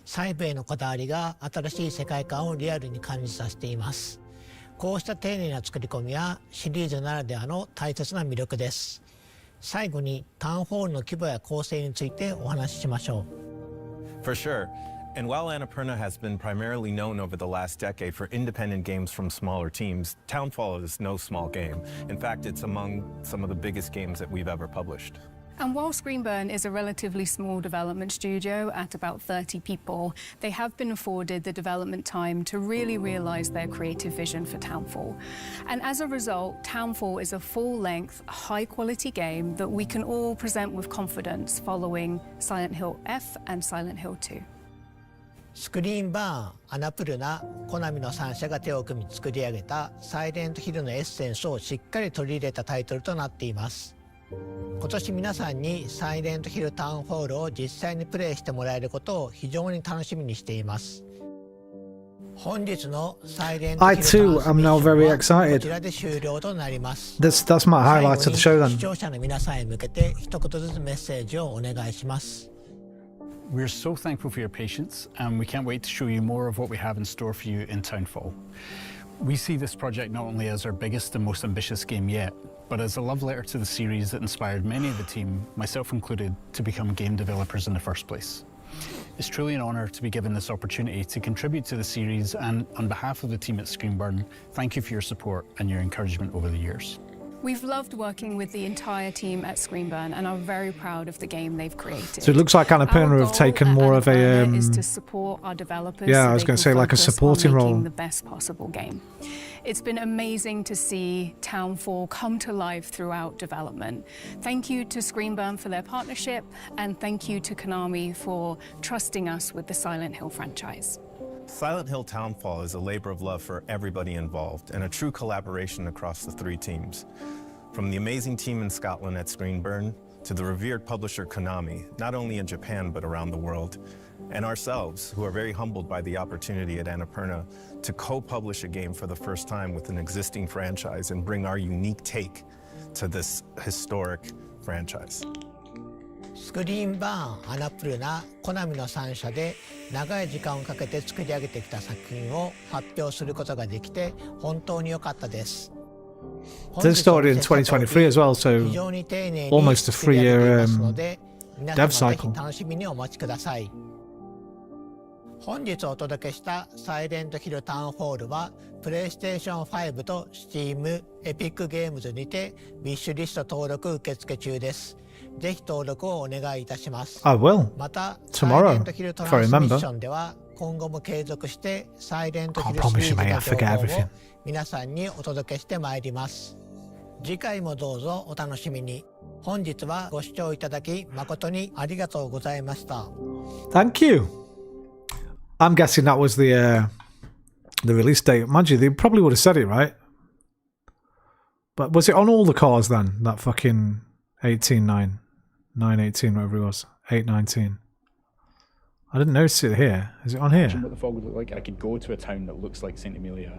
細部へのこだわりが新しい世界観をリアルに感じさせています。こうした丁寧な作り込みはシリーズならではの大切な魅力です。最後にタウンホールの規模や構成についてお話ししましょう。For sure. And while Annapurna has been primarily known over the last decade for independent games from smaller teams, Townfall is no small game. In fact, it's among some of the biggest games that we've ever published. And while Screenburn is a relatively small development studio at about 30 people, they have been afforded the development time to really realise their creative vision for Townfall. And as a result, Townfall is a full-length, high-quality game that we can all present with confidence following Silent Hill F and Silent Hill 2. スクリーンバーン、アナプルナ、コナミの3社が手を組み作り上げたサイレントヒルのエッセンスをしっかり取り入れたタイトルとなっています。今年皆さんにサイレントヒルタウンホールを実際にプレイしてもらえることを非常に楽しみにしています。本日のサイレントヒルタウンホール I too am now very こ excited. ちらで終了となります。That's my highlight of the show 最後に視 then. 聴者の皆さんへ向けて一言ずつメッセージをお願いします。We're so thankful for your patience, and we can't wait to show you more of what we have in store for you in Townfall. We see this project not only as our biggest and most ambitious game yet, but as a love letter to the series that inspired many of the team, myself included, to become game developers in the first place. It's truly an honour to be given this opportunity to contribute to the series, and on behalf of the team at Screenburn, thank you for your support and your encouragement over the years. We've loved working with the entire team at Screenburn and are very proud of the game they've created. So it looks like Annapurna have taken more of a is to support our developers. yeah, so I was they going to can say like a focus on supporting role. making the best possible game. It's been amazing to see Townfall come to life throughout development. Thank you to Screenburn for their partnership, and thank you to Konami for trusting us with the Silent Hill franchise. Silent Hill Townfall is a labor of love for everybody involved and a true collaboration across the three teams. From the amazing team in Scotland at Screenburn to the revered publisher Konami, not only in Japan but around the world, and ourselves, who are very humbled by the opportunity at Annapurna to co-publish a game for the first time with an existing franchise and bring our unique take to this historic franchise. スクリーンバーン、アナプルナ、コナミの3社で長い時間をかけて作り上げてきた作品を発表することができて本当に良かったです。This started in 2023 as well, so almost a 3-year dev cycle. 楽しみにお待ちください。本日お届けしたサイレントヒルタウンホールはプレイステーション5と Steam、エピックゲームズにてウィッシュリスト登録受付中です。ぜひ登録をお願いいたします。I will. また、 Tomorrow, サイレントヒルトランスミッションでは今後も継続してサイレントヒルシリーズの情報を皆さんにお届けしてまいります。次回もどうぞお楽しみに。本日はご視聴いただき誠にありがとうございました。Thank you. I'm guessing that was the release date. Mind you, they probably would have said it, right? But was it on all the cars then? That fucking 18.9, 9.18, whatever it was, 8.19. I didn't notice it here. Is it on here? Imagine what the fog would look like. I could go to a town that looks like St. Amelia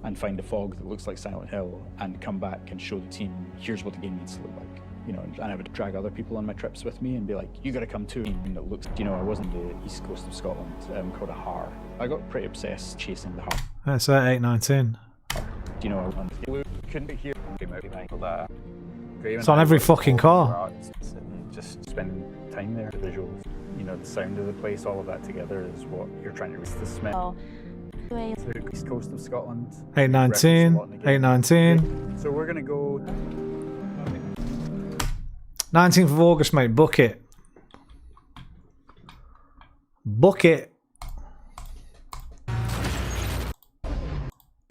and find a fog that looks like Silent Hill and come back and show the team, here's what the game needs to look like. You know, and I would drag other people on my trips with me and be like, you got to come to a game that looks, you know, I was in the east coast of Scotland called a Har. I got pretty obsessed chasing the Har. That's 8.19. Do you know, I couldn't hear it's on every fucking car. Just spending time time there. The visuals, you know, the sound of the place, all of that together is what you're trying to reach. The smell. The east coast of Scotland. 819. 819. So we're gonna go 19th of August, mate. Book it. Book it.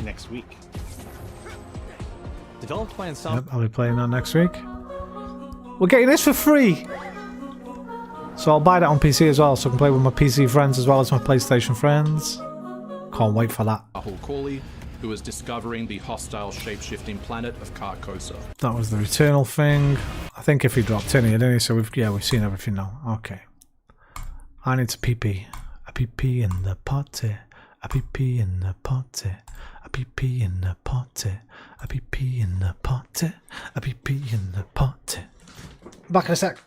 Next week. Developed by Ensemble. Yep, I'll be playing that next week. We're getting this for free. So I'll buy that on PC as well, so I can play with my PC friends as well as my PlayStation friends. Can't wait for that. Kohli, who is discovering the hostile shape-shifting planet of Carcosa. That was the Returnal thing. I think if he dropped in here, didn't he? So we've seen everything now. Okay. I need to pee-pee. A pee-pee in the party. A pee-pee in the party. A pee-pee in the party. A pee-pee in the party. A pee-pee in the party. Back in a sec.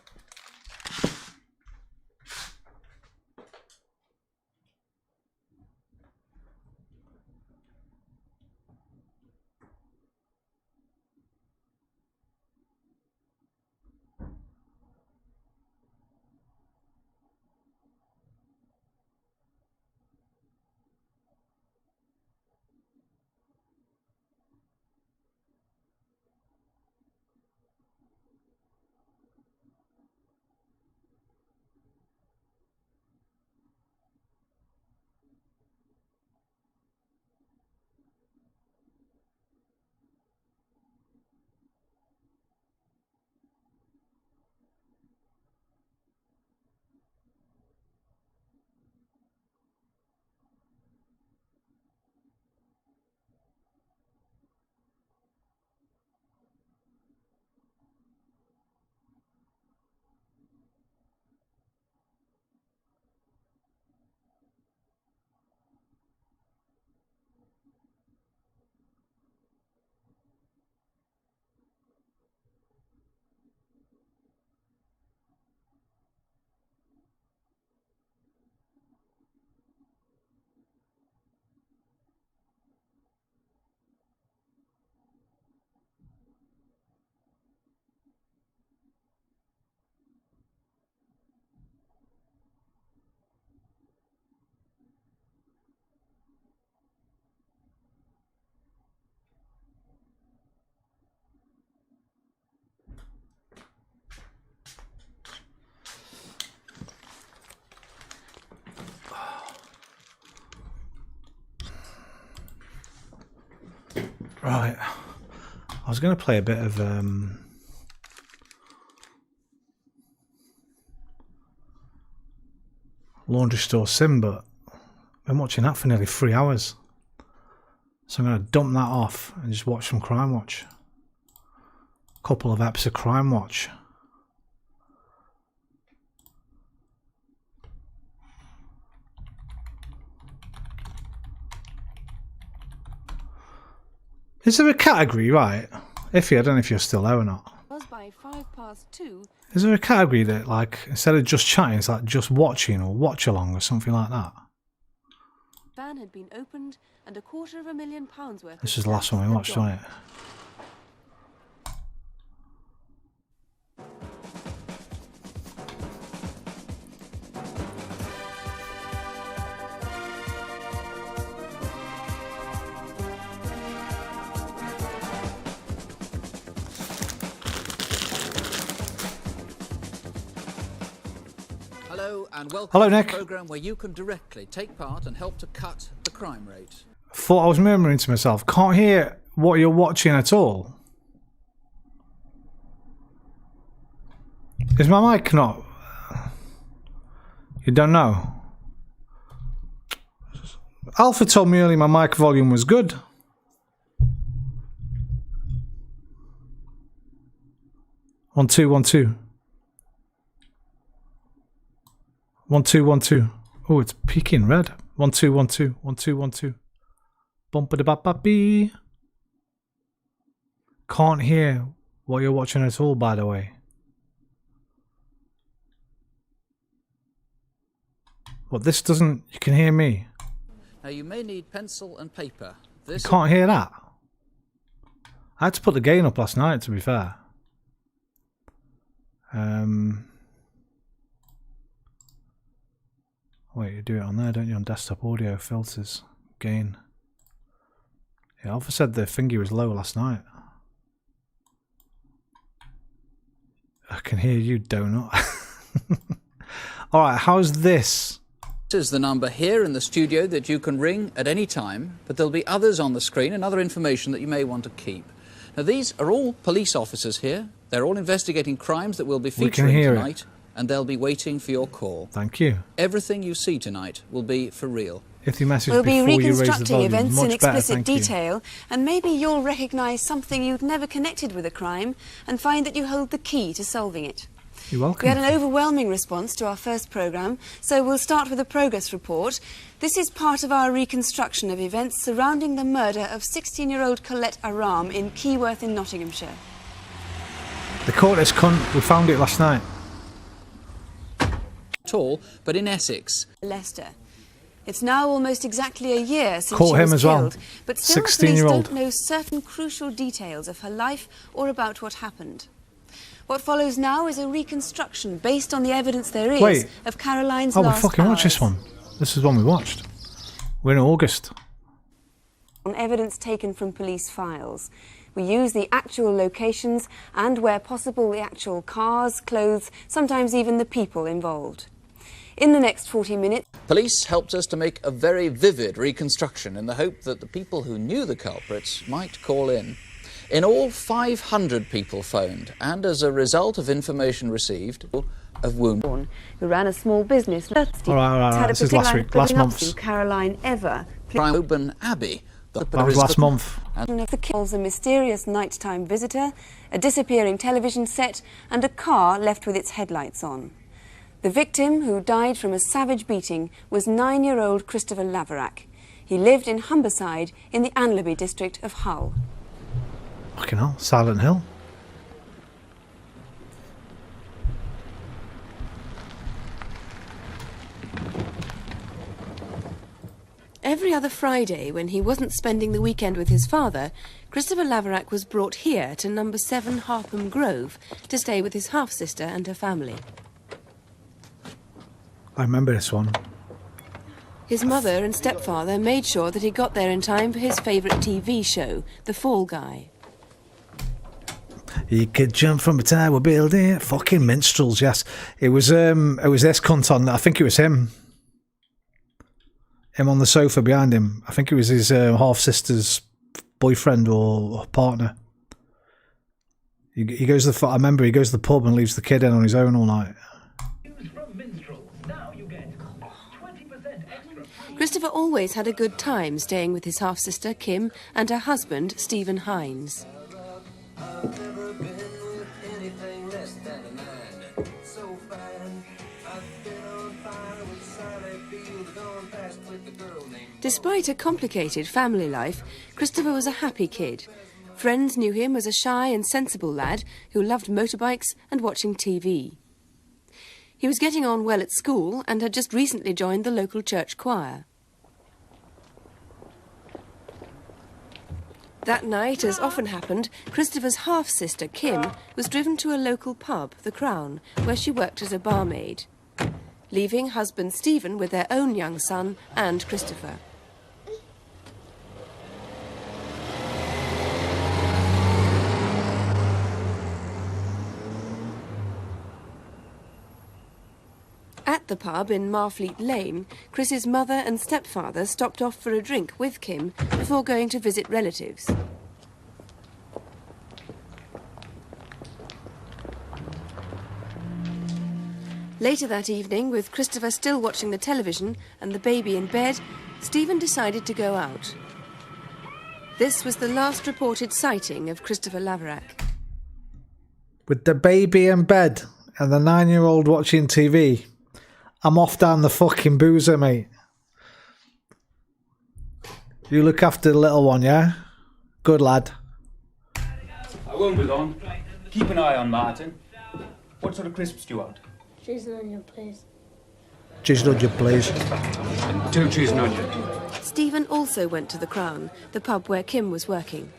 Right. I was going to play a bit of Laundry Store Sim, but I've been watching that for nearly 3 hours. So I'm going to dump that off and just watch some Crimewatch. A couple of eps of Crimewatch. Is there a category, right? Iffy, I don't know if you're still there or not. By 2:05. Is there a category that, like, instead of just chatting, it's like just watching or watch along or something like that? Van had been opened and £250,000 worth. This is the last one we watched, wasn't it? And welcome Hello, to Nick. the program where you can directly take part and help to cut the crime rate. I thought I was murmuring to myself, can't hear what you're watching at all. Is my mic not? You don't know? Alpha told me earlier my mic volume was good. One, two, 1, 2. 1, 2, 1, 2. Oh, it's peaking red. 1, 2, 1, 2. 1, 2, 1, 2. Bumpa-da-ba-ba-bee. Can't hear what you're watching at all, by the way. What, this doesn't... You can hear me. Now you may need pencil and paper. This You can't hear that. I had to put the gain up last night, to be fair. Wait, you do it on there, don't you? On desktop audio, filters, gain. Yeah, Alpha said the thingy was low last night. I can hear you, donut. Alright, how's this? This is the number here in the studio that you can ring at any time, but there'll be others on the screen and other information that you may want to keep. Now, these are all police officers here. They're all investigating crimes that we'll be featuring tonight, and they'll be waiting for your call. Thank you. Everything you see tonight will be for real. If you message We'll be before you raise the reconstructing volume, events much in better, explicit thank you. detail, and maybe you'll recognise something you'd never connected with a crime and find that you hold the key to solving it. You're welcome. We had an overwhelming response to our first programme, so we'll start with a progress report. This is part of our reconstruction of events surrounding the murder of 16-year-old Colette Aram in Keyworth in Nottinghamshire. The caught this cunt. We found it last night. Tall, but in Essex. Leicester. It's now almost exactly a year since Caught she him was as well. killed, but still the police 16-year-old. don't know certain crucial details of her life or about what happened. What follows now is a reconstruction based on the evidence there is Wait. of Caroline's Oh, we last fucking watched hours. this one. This is one we watched. We're in August. On evidence taken from police files. We use the actual locations and, where possible, the actual cars, clothes, sometimes even the people involved. In the next 40 minutes... Police helped us to make a very vivid reconstruction in the hope that the people who knew the culprits might call in. In all, 500 people phoned, and as a result of information received, of wounded. Who ran a small business. All right. This is last week. Last month's. Caroline Ever. Crimoban Abbey. That was last month. And of the kills, a mysterious nighttime visitor, a disappearing television set, and a car left with its headlights on. The victim, who died from a savage beating, was 9-year-old Christopher Laverack. He lived in Humberside in the Anlaby district of Hull. Fucking hell. Silent Hill. Every other Friday, when he wasn't spending the weekend with his father, Christopher Laverack was brought here to number 7 Harpham Grove to stay with his half-sister and her family. I remember this one. His mother and stepfather made sure that he got there in time for his favourite TV show, The Fall Guy. He could jump from a tower building. Fucking minstrels, yes. It was this cunt on. I think it was him. Him on the sofa behind him. I think it was his half sister's boyfriend or partner. He goes to the. I remember he goes to the pub and leaves the kid in on his own all night. Christopher always had a good time staying with his half-sister Kim and her husband Stephen Hines. Despite a complicated family life, Christopher was a happy kid. Friends knew him as a shy and sensible lad who loved motorbikes and watching TV. He was getting on well at school and had just recently joined the local church choir. That night, as often happened, Christopher's half-sister, Kim, was driven to a local pub, the Crown, where she worked as a barmaid, leaving husband Stephen with their own young son and Christopher. At the pub in Marfleet Lane, Chris's mother and stepfather stopped off for a drink with Kim before going to visit relatives. Later that evening, with Christopher still watching the television and the baby in bed, Stephen decided to go out. This was the last reported sighting of Christopher Laverack. With the baby in bed and the 9-year-old watching TV, I'm off down the fucking boozer, mate. You look after the little one, yeah? Good lad. I won't be long. Keep an eye on Martin. What sort of crisps do you want? Cheese and onion, please. Cheese and onion, please. And 2 cheese and onion. Stephen also went to the Crown, the pub where Kim was working.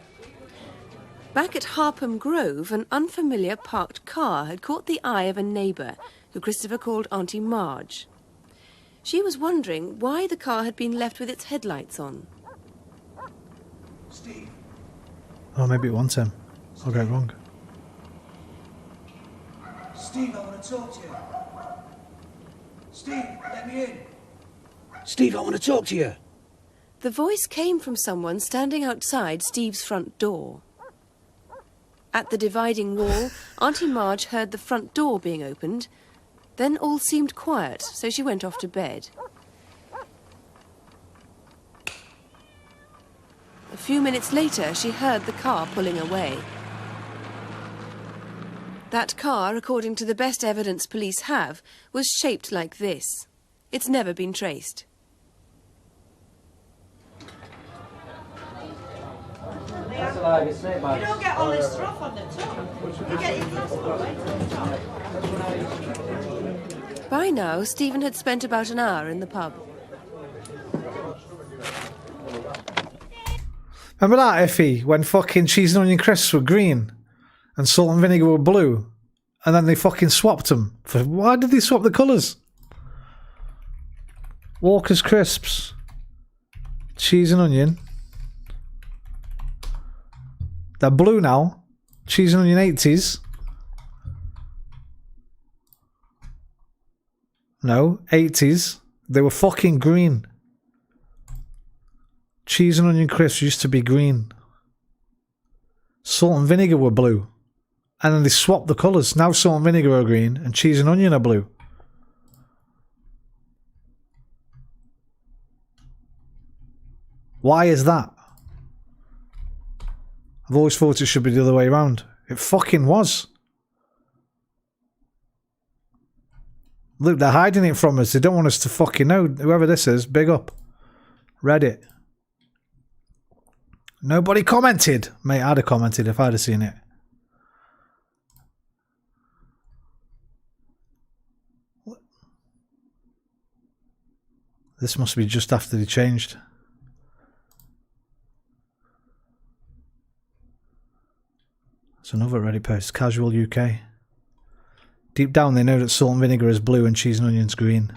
Back at Harpham Grove, an unfamiliar parked car had caught the eye of a neighbour, who Christopher called Auntie Marge. She was wondering why the car had been left with its headlights on. Steve. Oh, maybe it wants him. I'll go wrong. Steve, I want to talk to you. Steve, let me in. Steve, I want to talk to you. The voice came from someone standing outside Steve's front door. At the dividing wall, Auntie Marge heard the front door being opened. Then all seemed quiet, so she went off to bed. A few minutes later, she heard the car pulling away. That car, according to the best evidence police have, was shaped like this. It's never been traced. You don't get all this stuff on the top. You get your glass all the way to the top. By now, Stephen had spent about an hour in the pub. Remember that, Iffy, when fucking cheese and onion crisps were green and salt and vinegar were blue, and then they fucking swapped them? Why did they swap the colours? Walker's crisps, cheese and onion. They're blue now. Cheese and onion 80s. No, 80s. They were fucking green. Cheese and onion crisps used to be green. Salt and vinegar were blue. And then they swapped the colours. Now salt and vinegar are green and cheese and onion are blue. Why is that? I've always thought it should be the other way around. It fucking was. Look, they're hiding it from us. They don't want us to fucking know. Whoever this is, big up. Reddit. Nobody commented. Mate, I'd have commented if I'd have seen it. What? This must be just after they changed. It's another Reddit post. Casual UK. Deep down they know that salt and vinegar is blue and cheese and onions green.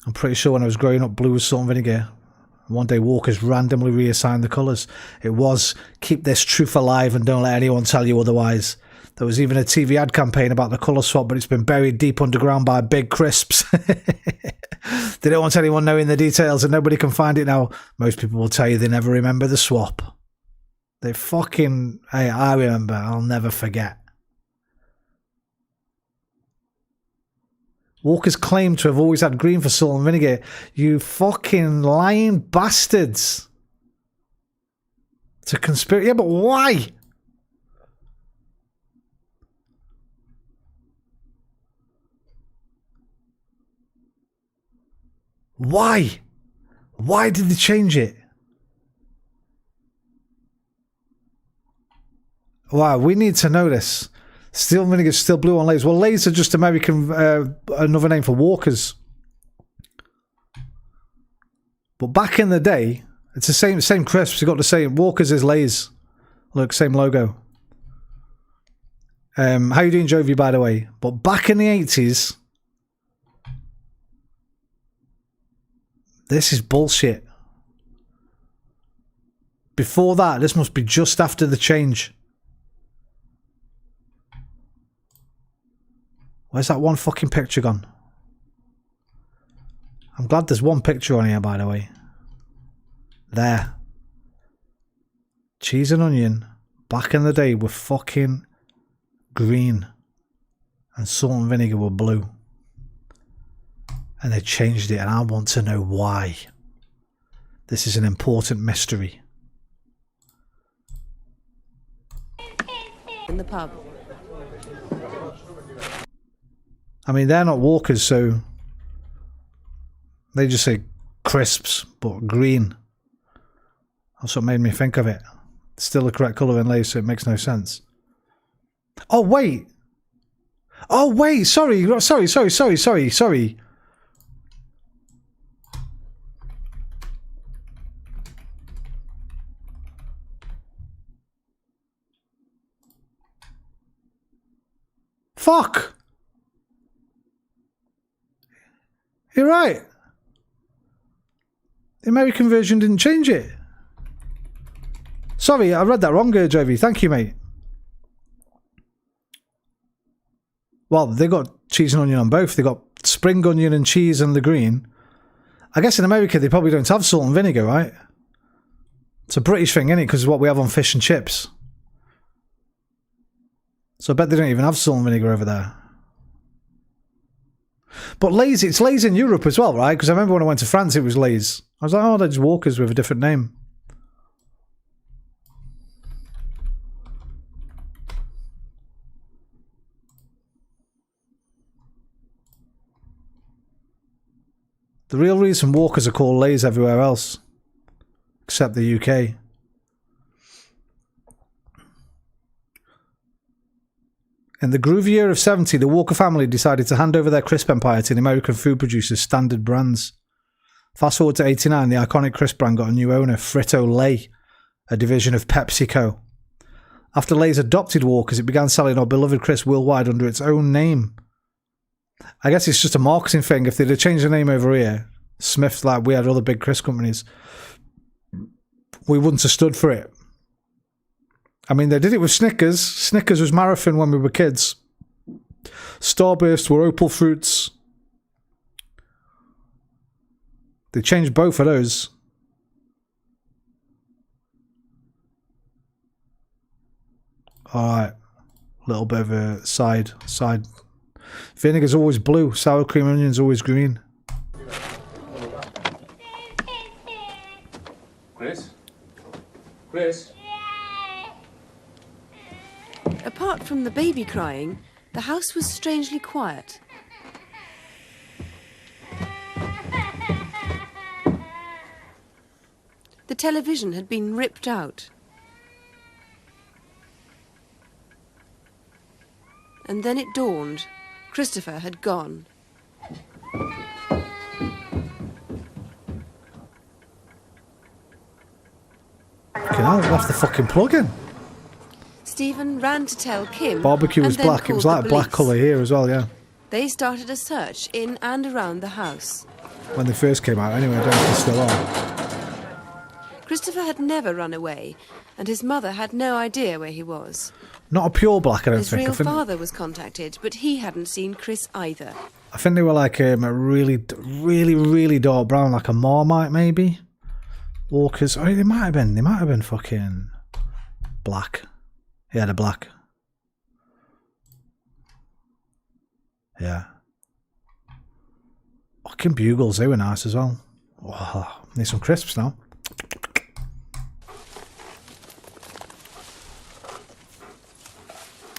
I'm pretty sure when I was growing up, blue was salt and vinegar. One day Walker's randomly reassigned the colours. It was, keep this truth alive and don't let anyone tell you otherwise. There was even a TV ad campaign about the colour swap, but it's been buried deep underground by Big Crisps. They don't want anyone knowing the details and nobody can find it now. Most people will tell you they never remember the swap. They fucking... Hey, I remember. I'll never forget. Walker's claimed to have always had green for salt and vinegar. You fucking lying bastards. It's a conspiracy. Yeah, but why? Why? Why did they change it? Wow, we need to know this. Steel vinegar is still blue on Lay's. Well, Lay's are just American, another name for Walkers. But back in the day, it's the same crisps. You got the same. Walkers is Lay's. Look, same logo. How you doing, Jovi, by the way? But back in the 80s, this is bullshit. Before that, this must be just after the change. Where's that one fucking picture gone? I'm glad there's one picture on here, by the way. There. Cheese and onion, back in the day, were fucking green. And salt and vinegar were blue. And they changed it, and I want to know why. This is an important mystery. In the pub. I mean, they're not Walkers, so they just say crisps, but green. That's what made me think of it. It's still the correct colour in Lay's, so it makes no sense. Oh, wait. Oh, wait. Sorry. fuck? You're right. The American version didn't change it. Sorry, I read that wrong, JV. Thank you, mate. Well, they got cheese and onion on both. They got spring onion and cheese and the green. I guess in America they probably don't have salt and vinegar, right? It's a British thing, isn't it? Because it's what we have on fish and chips. So I bet they don't even have salt and vinegar over there. But Lay's, it's Lay's in Europe as well, right? Because I remember when I went to France, it was Lay's. I was like, oh, they're just Walkers with a different name. The real reason Walkers are called Lay's everywhere else, except the UK. In the groovy year of 70, the Walker family decided to hand over their crisp empire to the American food producers Standard Brands. Fast forward to 89, the iconic crisp brand got a new owner, Frito-Lay, a division of PepsiCo. After Lay's adopted Walkers, it began selling our beloved crisp worldwide under its own name. I guess it's just a marketing thing. If they'd have changed the name over here, Smith's, like we had other big crisp companies, we wouldn't have stood for it. I mean, they did it with Snickers. Snickers was Marathon when we were kids. Starburst were Opal Fruits. They changed both of those. Alright. A little bit of a side. Vinegar's always blue. Sour cream and onion's always green. Chris? Apart from the baby crying, the house was strangely quiet. The television had been ripped out. And then it dawned. Christopher had gone. Fucking hell, left the fucking plug in. Stephen ran to tell Kim. Barbecue was and then black. It was called like the a black police. colour here as well, yeah. They started a search in and around the house. When they first came out, anyway, I don't know if they still are. Christopher had never run away, and his mother had no idea where he was. Not a pure black, I don't His think. real I think, father was contacted, but he hadn't seen Chris either. I think they were like a really, really, really dark brown, like a Marmite maybe. Walkers. Oh, they might have been. They might have been fucking black. He had a black. Yeah. Fucking bugles, they were nice as well. Oh, need some crisps now.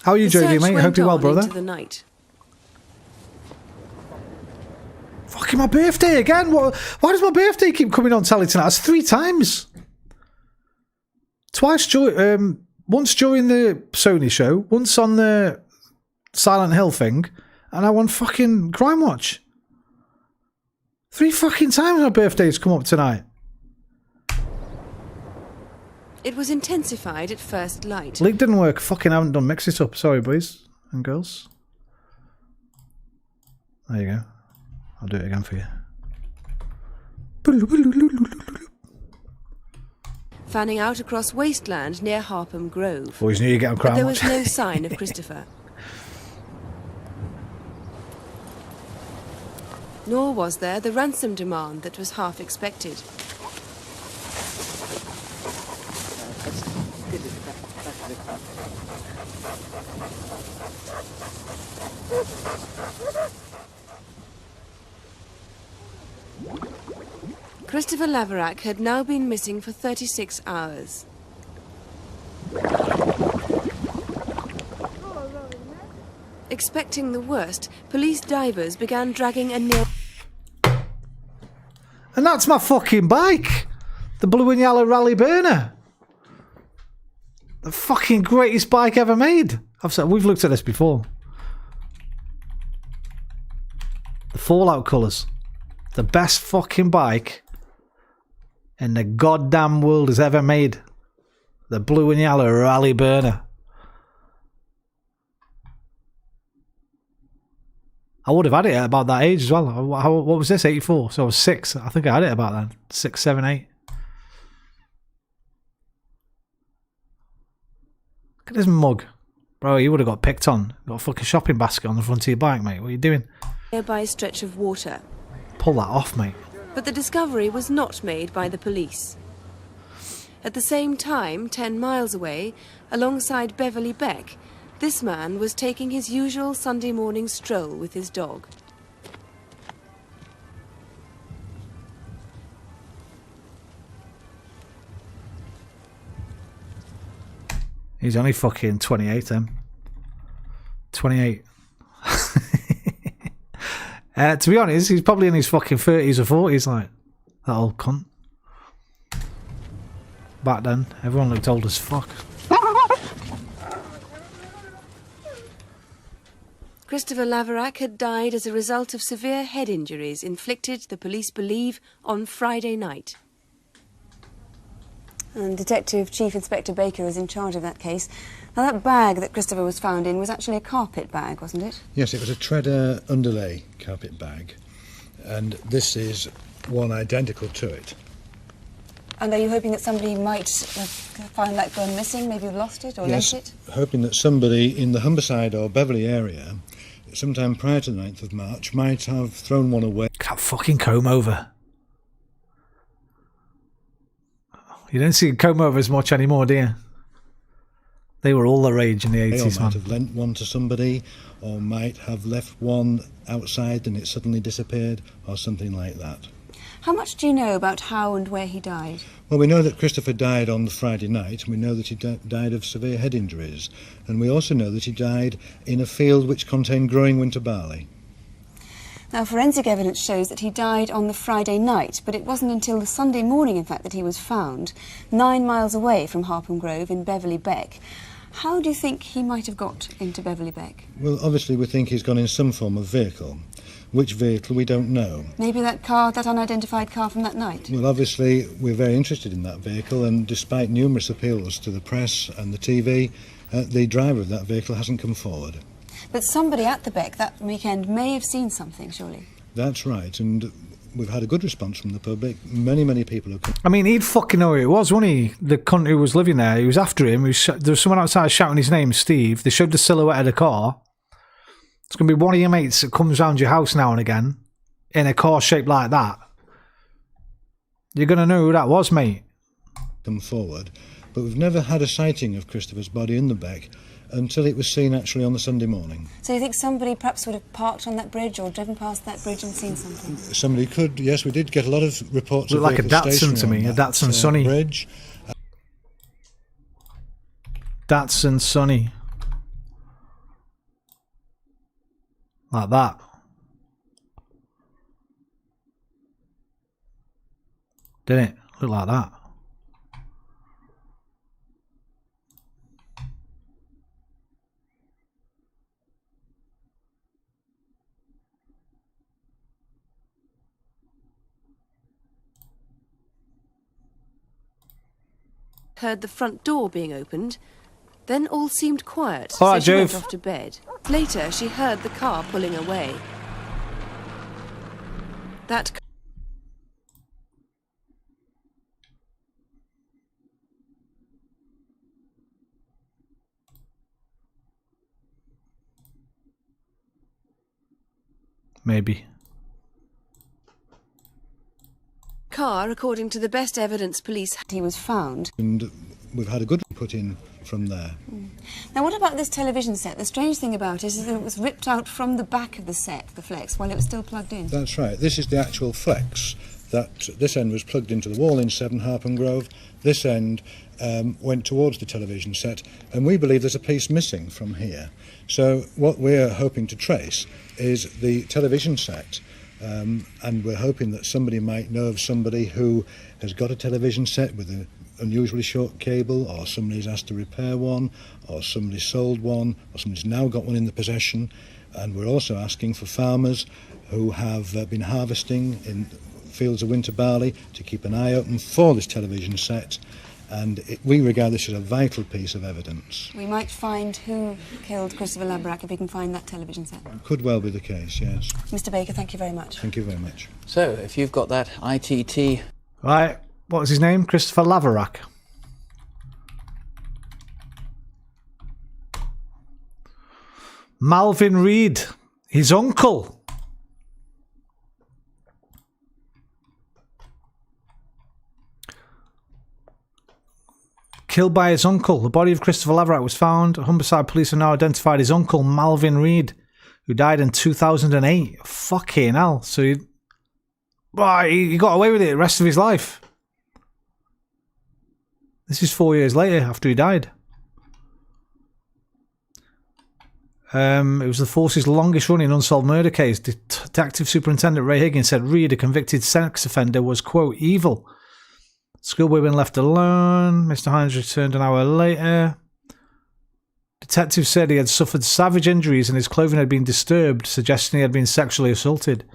How are you, The JV, search mate? went Hope you're well, on brother. into the night. Fucking my birthday again? What? Why does my birthday keep coming on telly tonight? That's 3 times. Twice during, once during the Sony show, once on the Silent Hill thing, and I won fucking Crimewatch. 3 fucking times my birthday's come up tonight. It was intensified at first light. Link didn't work. Fucking haven't done Mix It Up. Sorry, boys and girls. There you go. I'll do it again for you. Fanning out across wasteland near Harpham Grove. Always knew you'd get on But there was Crimewatch. no sign of Christopher. Nor was there the ransom demand that was half expected. Christopher Laverack had now been missing for 36 hours. Expecting the worst, police divers began dragging a near... And that's my fucking bike. The blue and yellow rally burner. The fucking greatest bike ever made. We've looked at this before. The Fallout colours. The best fucking bike in the goddamn world has ever made. The blue and yellow rally burner. I would have had it at about that age as well. What was this, 84? So I was 6. I think I had it about then. 6, 7, 8. Look at this mug. Bro, you would have got picked on. Got a fucking shopping basket on the front of your bike, mate. What are you doing? Nearby stretch of water. Pull that off, mate. But the discovery was not made by the police. At the same time, 10 miles away, alongside Beverly Beck, this man was taking his usual Sunday morning stroll with his dog. He's only fucking 28 then. 28. To be honest, he's probably in his fucking 30s or 40s, like, that old cunt. Back then, everyone looked old as fuck. Christopher Laverack had died as a result of severe head injuries inflicted, the police believe, on Friday night. And Detective Chief Inspector Baker is in charge of that case. Now, that bag that Christopher was found in was actually a carpet bag, wasn't it? Yes, it was a Treader underlay carpet bag. And this is one identical to it. And are you hoping that somebody might find that gone missing, maybe lost it or left it? Yes, hoping that somebody in the Humberside or Beverley area, sometime prior to the 9th of March, might have thrown one away. That fucking comb over. You don't see comb over as much anymore, do you? They were all the rage in the 80s, Or might man. have lent one to somebody, or might have left one outside and it suddenly disappeared, or something like that. How much do you know about how and where he died? Well, we know that Christopher died on the Friday night, and we know that he died of severe head injuries. And we also know that he died in a field which contained growing winter barley. Now, forensic evidence shows that he died on the Friday night, but it wasn't until the Sunday morning, in fact, that he was found, 9 miles away from Harpham Grove in Beverly Beck. How do you think he might have got into Beverly Beck? Well, obviously we think he's gone in some form of vehicle. Which vehicle, we don't know. Maybe that car, that unidentified car from that night? Well, obviously we're very interested in that vehicle, and despite numerous appeals to the press and the TV, the driver of that vehicle hasn't come forward. But somebody at the Beck that weekend may have seen something, surely? That's right, and we've had a good response from the public. Many people have come. I mean, he'd fucking know who it was, wouldn't he? The cunt who was living there. He was after him. There was someone outside shouting his name, Steve. They showed the silhouette of the car. It's going to be one of your mates that comes round your house now and again in a car shaped like that. You're going to know who that was, mate. Come forward, but we've never had a sighting of Christopher's body in the Beck until it was seen actually on the Sunday morning. So you think somebody perhaps would have parked on that bridge or driven past that bridge and seen something? Somebody could, yes, we did get a lot of reports of Looked like a vehicles Datsun to stationary me, on a that, Datsun Sunny. Bridge. Datsun Sunny. Like that. Didn't it? Look like that. Heard the front door being opened. Then all seemed quiet, All so right, she went Jove. off to bed. Later, she heard the car pulling away. That Maybe. car, according to the best evidence police had, he was found. And we've had a good put in from there. Now, what about this television set? The strange thing about it is that it was ripped out from the back of the set, the flex, while it was still plugged in. That's right. This is the actual flex. This end was plugged into the wall in 7 Harpham Grove. This end went towards the television set, and we believe there's a piece missing from here. So what we're hoping to trace is the television set, and we're hoping that somebody might know of somebody who has got a television set with an unusually short cable, or somebody's asked to repair one, or somebody sold one, or somebody's now got one in the possession. And we're also asking for farmers who have been harvesting in fields of winter barley to keep an eye open for this television set, and we regard this as a vital piece of evidence. We might find who killed Christopher Labrak if we can find that television set. Could well be the case, yes. Mr. Baker, thank you very much. Thank you very much. So, if you've got that ITT... Right, what was his name? Christopher Laverack. Malvin Reed, his uncle. Killed by his uncle. The body of Christopher Laverack was found. Humberside police have now identified his uncle, Malvin Reed, who died in 2008. Fucking hell. So he got away with it the rest of his life. This is 4 years later after he died. It was the force's longest running unsolved murder case. Detective Superintendent Ray Higgins said Reed, a convicted sex offender, was, quote, evil. Schoolboy had been left alone. Mr. Hines returned an hour later. Detectives said he had suffered savage injuries and his clothing had been disturbed, suggesting he had been sexually assaulted.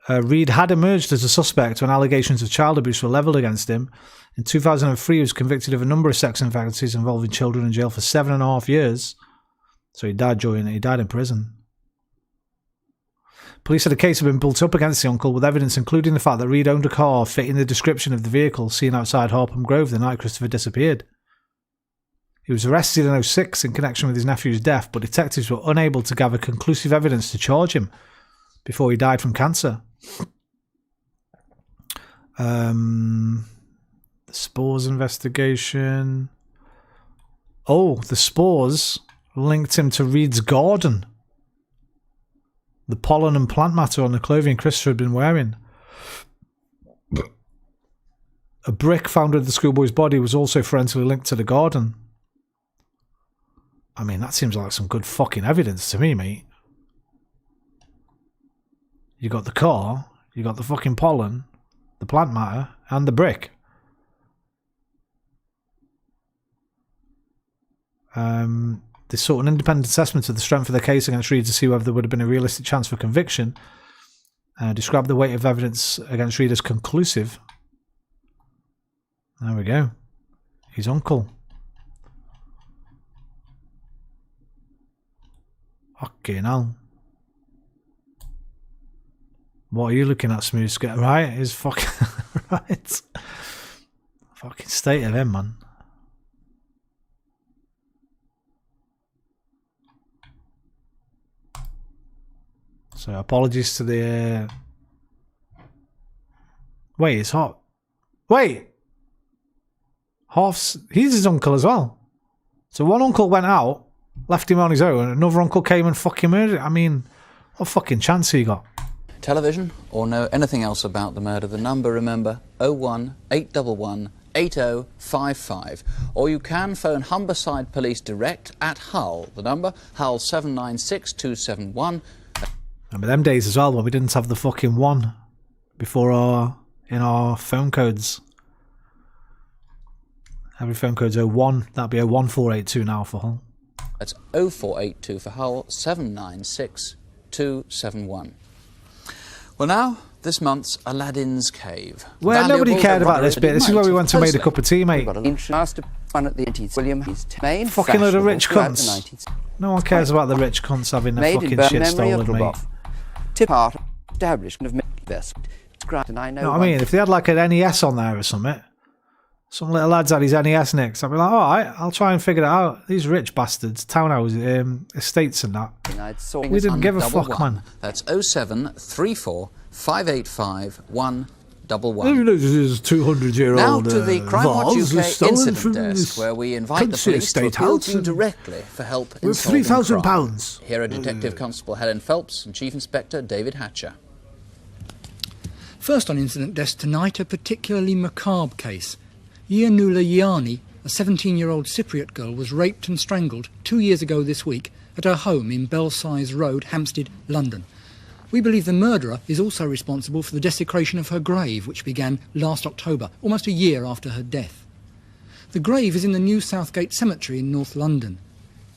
Reed had emerged as a suspect when allegations of child abuse were levelled against him. In 2003, he was convicted of a number of sex offences involving children in jail for 7.5 years. So he died in prison. Police said a case had been built up against the uncle with evidence including the fact that Reed owned a car fitting the description of the vehicle seen outside Harpham Grove the night Christopher disappeared. He was arrested in 2006 in connection with his nephew's death, but detectives were unable to gather conclusive evidence to charge him before he died from cancer. The spores investigation. Oh, the spores linked him to Reed's garden. The pollen and plant matter on the clothing Christopher had been wearing. A brick found with the schoolboy's body was also forensically linked to the garden. I mean, that seems like some good fucking evidence to me, mate. You got the car, you got the fucking pollen, the plant matter, and the brick. They sought an independent assessment of the strength of the case against Reed to see whether there would have been a realistic chance for conviction. Described the weight of evidence against Reed as conclusive. There we go. His uncle. Fucking hell. What are you looking at, Smooth Skate? Right? His fucking... right. Fucking state of him, man. So apologies to the... Wait, it's hot. Wait! He's his uncle as well. So one uncle went out, left him on his own, and another uncle came and fucking murdered him. I mean, what fucking chance he got? Television or know anything else about the murder, the number, remember, 01 811 8055. Or you can phone Humberside Police direct at Hull. The number, Hull 796271. Remember them days as well when we didn't have the fucking one before in our phone codes. Every phone code's 01. That'd be 01482 now for Hull. That's 0482 for Hull 796271. Well now, this month's Aladdin's Cave. Well, nobody cared about this bit. This is where we went to make a cup of tea, mate. One at the 80s. William main fucking load of rich cunts. No one cares about the rich cunts having their fucking shit stolen, mate. Tip art establishment of best. And I know what I mean? If they had like an NES on there or something, some little lads had his NES next, I'd be like, alright, I'll try and figure it out. These rich bastards, townhouses, estates and that. We didn't give a fuck, man. That's 0734 585 111. Even though this is a 200-year-old Now to the Crimewatch vase UK incident desk, where we invite the police to appeal to you directly for help in with solving £3,000. crime. Here are Detective Constable Helen Phelps and Chief Inspector David Hatcher. First on incident desk tonight, a particularly macabre case. Yianula Yiani, a 17-year-old Cypriot girl, was raped and strangled 2 years ago this week at her home in Belsize Road, Hampstead, London. We believe the murderer is also responsible for the desecration of her grave, which began last October, almost a year after her death. The grave is in the New Southgate Cemetery in North London.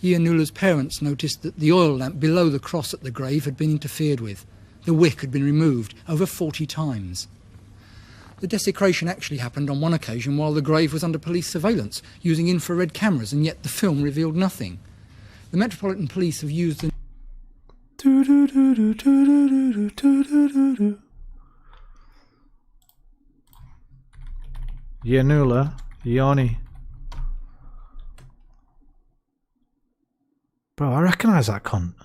Yianula's parents noticed that the oil lamp below the cross at the grave had been interfered with. The wick had been removed over 40 times. The desecration actually happened on one occasion while the grave was under police surveillance, using infrared cameras, and yet the film revealed nothing. The Metropolitan Police have used the... Yanula, Yanni. Bro, I recognise that cunt.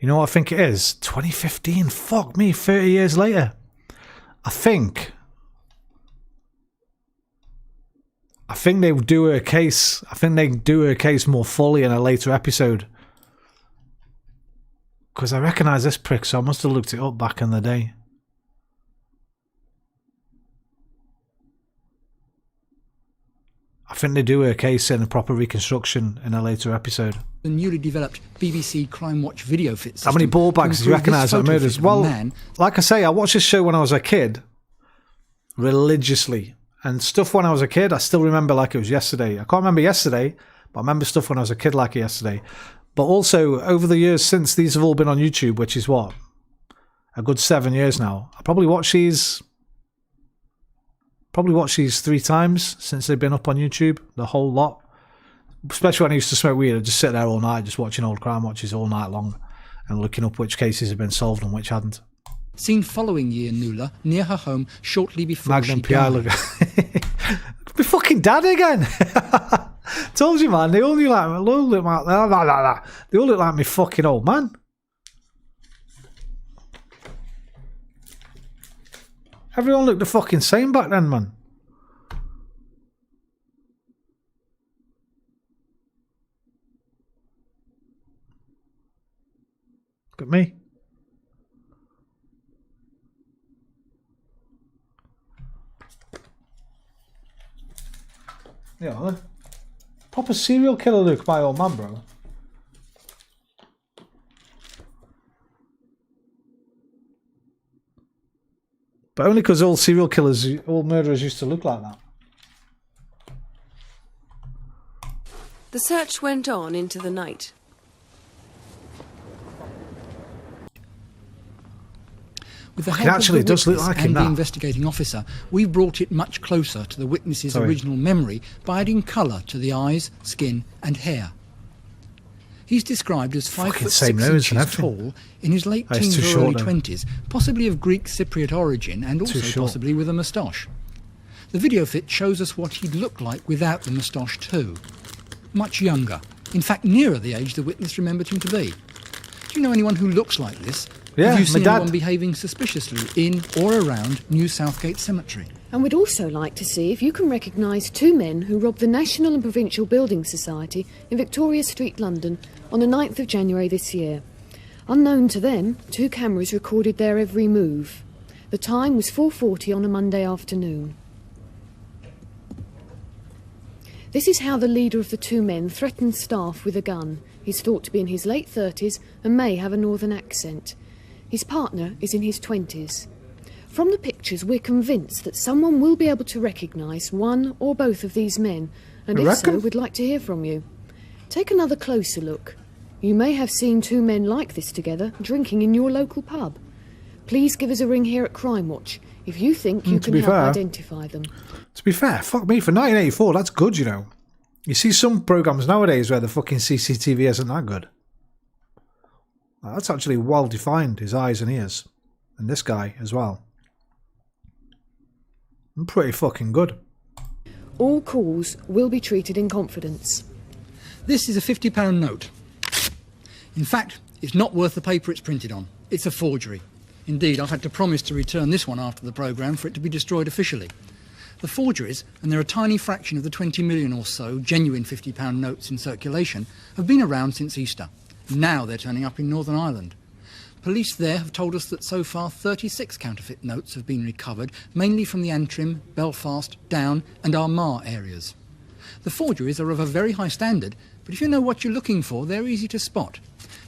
You know what I think it is? 2015. Fuck me, 30 years later. I think they do her case. I think they do her case more fully in a later episode. Because I recognise this prick, so I must have looked it up back in the day. I think they do her case in a proper reconstruction in a later episode. The newly developed BBC Crimewatch video fit system. How many ball bags do you recognise that murders? Well, like I say, I watched this show when I was a kid, religiously. And stuff when I was a kid, I still remember like it was yesterday. I can't remember yesterday, but I remember stuff when I was a kid like yesterday. But also, over the years since these have all been on YouTube, which is what? A good 7 years now. I probably watched these 3 times since they've been up on YouTube, the whole lot. Especially when I used to smoke weed, I'd just sit there all night just watching old crime watches all night long and looking up which cases had been solved and which hadn't. Seen following Yanula near her home shortly before Magnum she PI, died. look. My fucking dad again. Told you, man. They all look like me fucking old man. Everyone looked the fucking same back then, man. Look at me. Yeah, proper serial killer look, my old man, bro. But only because all serial killers, all murderers used to look like that. The search went on into the night. With the It help actually of the does look witness like him, and the that. investigating officer, we've brought it much closer to the witness's Sorry. original memory by adding colour to the eyes, skin and hair. He's described as 5 Fucking foot same 6 nose and inches everything. tall, in his late Oh, it's teens too or short early then. 20s, possibly of Greek Cypriot origin and also short. possibly with a moustache. The video fit shows us what he'd look like without the moustache too. Much younger, in fact nearer the age the witness remembered him to be. Do you know anyone who looks like this? Yeah, Have you my seen dad. anyone behaving suspiciously in or around New Southgate Cemetery? And we'd also like to see if you can recognise 2 men who robbed the National and Provincial Building Society in Victoria Street, London, on the 9th of January this year. Unknown to them, 2 cameras recorded their every move. The time was 4:40 on a Monday afternoon. This is how the leader of the 2 men threatened staff with a gun. He's thought to be in his late 30s and may have a northern accent. His partner is in his 20s. From the pictures, we're convinced that someone will be able to recognise one or both of these men, and You if so, reckon? we'd like to hear from you. Take another closer look. You may have seen 2 men like this together, drinking in your local pub. Please give us a ring here at Crimewatch if you think you to can be help fair- identify them. To be fair, fuck me, for 1984, that's good, you know. You see some programmes nowadays where the fucking CCTV isn't that good. That's actually well defined, his eyes and ears. And this guy as well. Pretty fucking good. All calls will be treated in confidence. This is a £50 note. In fact, it's not worth the paper it's printed on. It's a forgery. Indeed, I've had to promise to return this one after the programme for it to be destroyed officially. The forgeries, and they're a tiny fraction of the 20 million or so genuine £50 notes in circulation, have been around since Easter. Now they're turning up in Northern Ireland. Police there have told us that so far 36 counterfeit notes have been recovered, mainly from the Antrim, Belfast, Down and Armagh areas. The forgeries are of a very high standard, but if you know what you're looking for, they're easy to spot.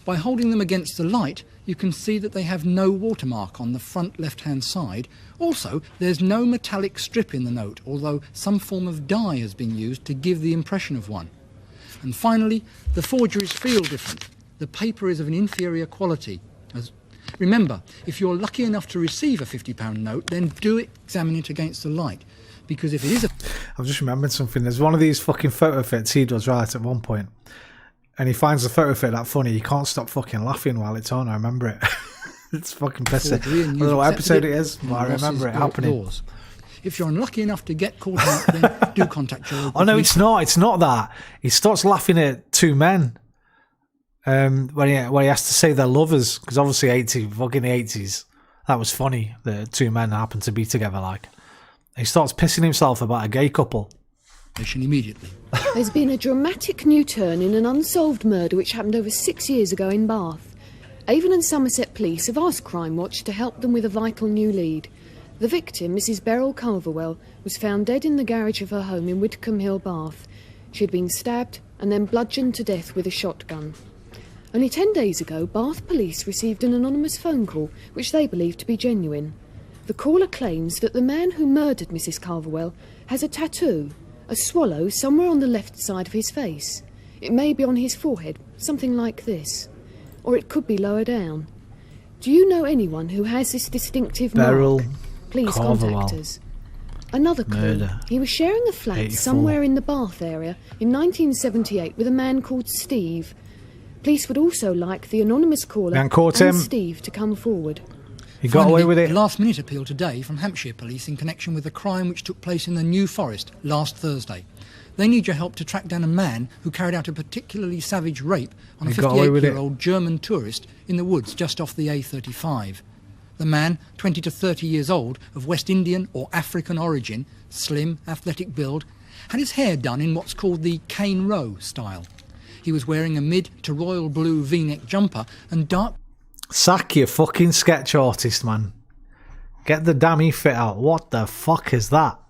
By holding them against the light, you can see that they have no watermark on the front left-hand side. Also, there's no metallic strip in the note, although some form of dye has been used to give the impression of one. And finally, the forgeries feel different. The paper is of an inferior quality. Remember, if you're lucky enough to receive a £50 note, then do examine it against the light. Because if it is a... I've just remembered something. There's one of these fucking photo fits he does right at one point. And he finds the photo fit that funny. He can't stop fucking laughing while it's on. I remember it. It's fucking pissing. I don't know what episode it is, but I remember it happening. Yours. If you're unlucky enough to get caught out, then do contact your local Oh no, police. it's not. It's not that. He starts laughing at two men when he has to say they're lovers, because obviously fucking the 80s, that was funny. The two men happened to be together. Like, he starts pissing himself about a gay couple. Immediately. There's been a dramatic new turn in an unsolved murder which happened over 6 years ago in Bath. Avon and Somerset Police have asked Crimewatch to help them with a vital new lead. The victim, Mrs Beryl Culverwell, was found dead in the garage of her home in Widcombe Hill, Bath. She had been stabbed and then bludgeoned to death with a shotgun. Only 10 days ago, Bath Police received an anonymous phone call which they believe to be genuine. The caller claims that the man who murdered Mrs Culverwell has a tattoo, a swallow somewhere on the left side of his face. It may be on his forehead, something like this. Or it could be lower down. Do you know anyone who has this distinctive Beryl mark? Please Culverwell. contact us. Another clue. Murder. He was sharing a flat 84. somewhere in the Bath area in 1978 with a man called Steve. Police would also like the anonymous caller Man caught and him. Steve to come forward. He got away with it. A last-minute appeal today from Hampshire Police in connection with a crime which took place in the New Forest last Thursday. They need your help to track down a man who carried out a particularly savage rape on a He got away with it. 58-year-old German tourist in the woods just off the A35. The man, 20 to 30 years old, of West Indian or African origin, slim, athletic build, had his hair done in what's called the cane row style. He was wearing a mid to royal blue V-neck jumper and dark... Sack your fucking sketch artist, man. Get the dammy fit out. What the fuck is that?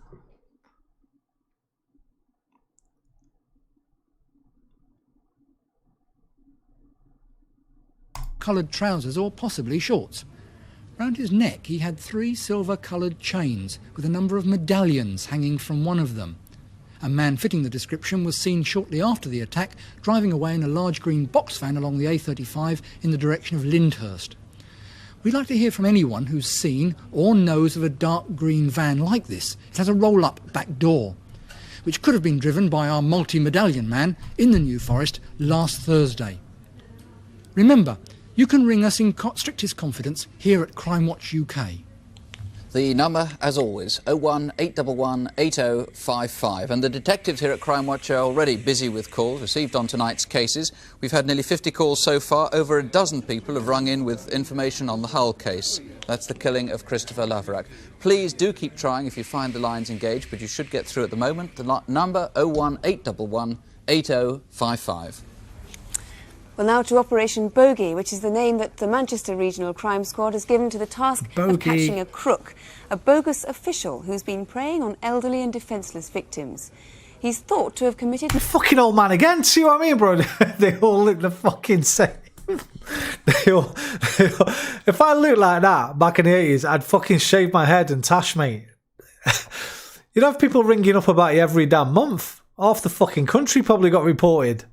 coloured trousers or possibly shorts. Round his neck he had 3 silver-coloured chains with a number of medallions hanging from one of them. A man fitting the description was seen shortly after the attack driving away in a large green box van along the A35 in the direction of Lyndhurst. We'd like to hear from anyone who's seen or knows of a dark green van like this. It has a roll-up back door, which could have been driven by our multi-medallion man in the New Forest last Thursday. Remember, you can ring us in strictest confidence here at Crimewatch UK. The number, as always, 01811 8055. And the detectives here at Crimewatch are already busy with calls received on tonight's cases. We've had nearly 50 calls so far. Over a dozen people have rung in with information on the Hull case. That's the killing of Christopher Laverack. Please do keep trying if you find the lines engaged, but you should get through at the moment. The number 01811 8055. Well, now to Operation Bogey, which is the name that the Manchester Regional Crime Squad has given to the task of catching a crook, a bogus official who's been preying on elderly and defenceless victims. He's thought to have committed... The fucking old man again, see what I mean, bro? They all look the fucking same. If I looked like that back in the 80s, I'd fucking shave my head and tash, mate. You'd have people ringing up about you every damn month. Half the fucking country probably got reported.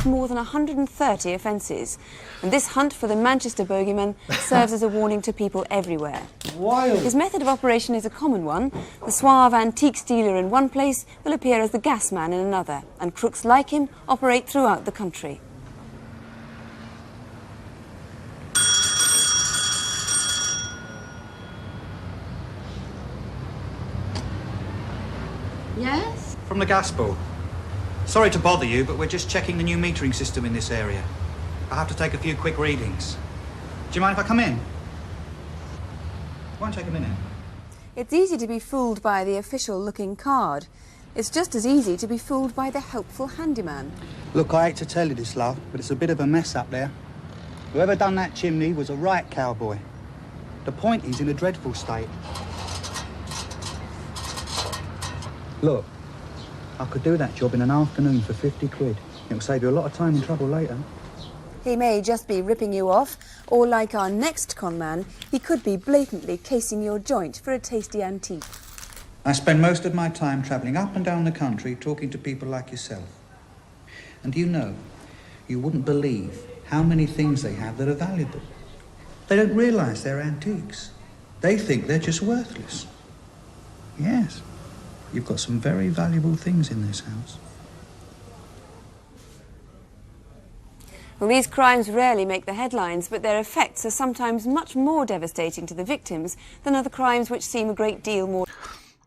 more than 130 offences. And this hunt for the Manchester bogeyman serves as a warning to people everywhere. Wild. His method of operation is a common one. The suave antiques dealer in one place will appear as the gas man in another, and crooks like him operate throughout the country. Yes? From the gas board. Sorry to bother you, but we're just checking the new metering system in this area. I have to take a few quick readings. Do you mind if I come in? Won't take a minute. It's easy to be fooled by the official-looking card. It's just as easy to be fooled by the helpful handyman. Look, I hate to tell you this, love, but it's a bit of a mess up there. Whoever done that chimney was a right cowboy. The point is in a dreadful state. Look, I could do that job in an afternoon for 50 quid. It'll save you a lot of time and trouble later. He may just be ripping you off, or like our next con man, he could be blatantly casing your joint for a tasty antique. I spend most of my time travelling up and down the country talking to people like yourself. And do you know, you wouldn't believe how many things they have that are valuable. They don't realise they're antiques. They think they're just worthless. Yes, you've got some very valuable things in this house. Well, these crimes rarely make the headlines, but their effects are sometimes much more devastating to the victims than other crimes which seem a great deal more...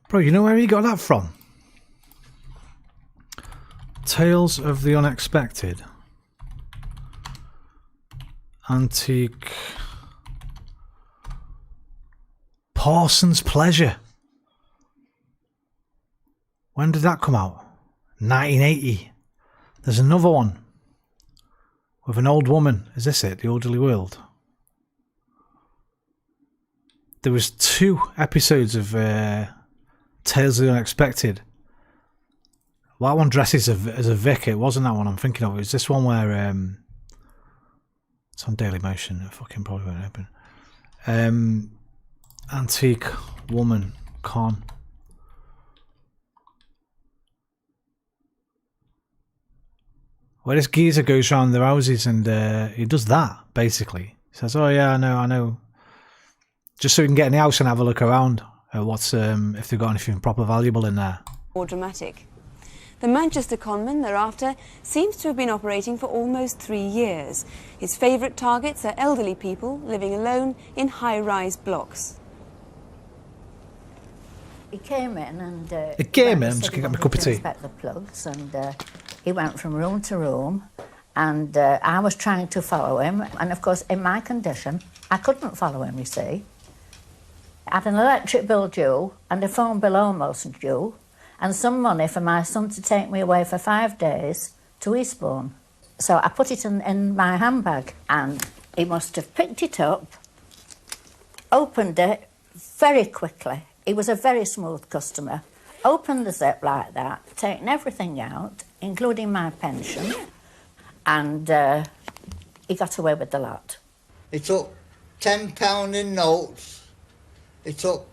Bro, you know where he got that from? Tales of the Unexpected. Antique. Parson's Pleasure. When did that come out? 1980. There's another one with an old woman. Is this it? The Orderly World. There was 2 episodes of Tales of the Unexpected. Well, that one dresses as a vicar. It wasn't that one I'm thinking of. It was this one where it's on Daily Motion. It fucking probably won't open. Antique woman con. Where this geezer goes around their houses and he does that, basically. He says, oh yeah, I know. Just so we can get in the house and have a look around at what's, if they've got anything proper valuable in there. more dramatic. The Manchester conman, thereafter, seems to have been operating for almost 3 years. His favourite targets are elderly people living alone in high-rise blocks. He came in and... I'm just going to get my cup of tea. ...inspect the plugs, and he went from room to room, and I was trying to follow him, and of course, in my condition, I couldn't follow him, you see. I had an electric bill due, and a phone bill almost due, and some money for my son to take me away for 5 days to Eastbourne. So I put it in my handbag, and he must have picked it up, opened it very quickly. He was a very smooth customer. Opened the zip like that, taken everything out, including my pension, and he got away with the lot. He took £10 in notes. He took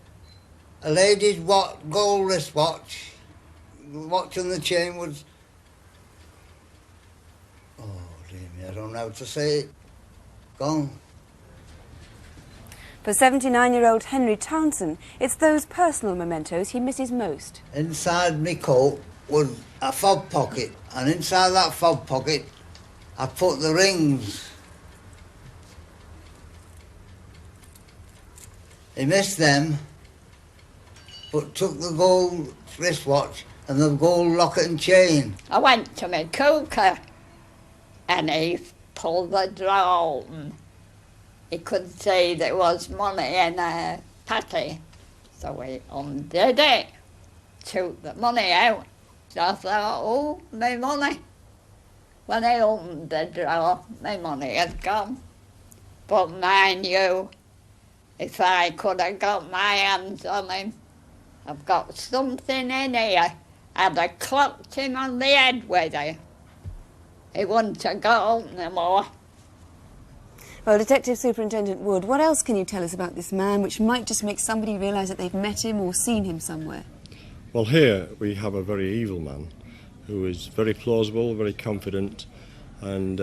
a lady's gold wristwatch. The watch on the chain was... Oh, dear me, I don't know how to say it. Gone. For 79-year-old Henry Townsend, it's those personal mementos he misses most. Inside my coat was a fob pocket, and inside that fob pocket I put the rings. He missed them, but took the gold wristwatch and the gold locket and chain. I went to my cooker and he pulled the drawer open. He could see there was money in a patty, so he undid it, took the money out. So I thought, oh, my money. When I opened the drawer, my money had gone. But mind you, if I could have got my hands on him, I've got something in here. I'd have clocked him on the head with it. He wouldn't have got up no more. Well, Detective Superintendent Wood, what else can you tell us about this man which might just make somebody realise that they've met him or seen him somewhere? Well, here we have a very evil man who is very plausible, very confident, and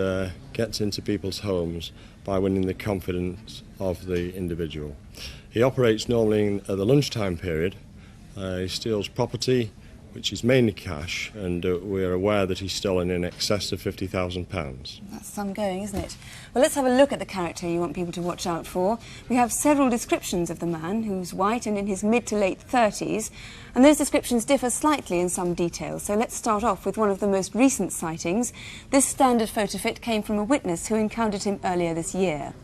gets into people's homes by winning the confidence of the individual. He operates normally at the lunchtime period. He steals property, which is mainly cash, and we're aware that he's stolen in excess of £50,000. That's some going, isn't it? Well, let's have a look at the character you want people to watch out for. We have several descriptions of the man, who's white and in his mid to late 30s, and those descriptions differ slightly in some details. So let's start off with one of the most recent sightings. This standard photo fit came from a witness who encountered him earlier this year.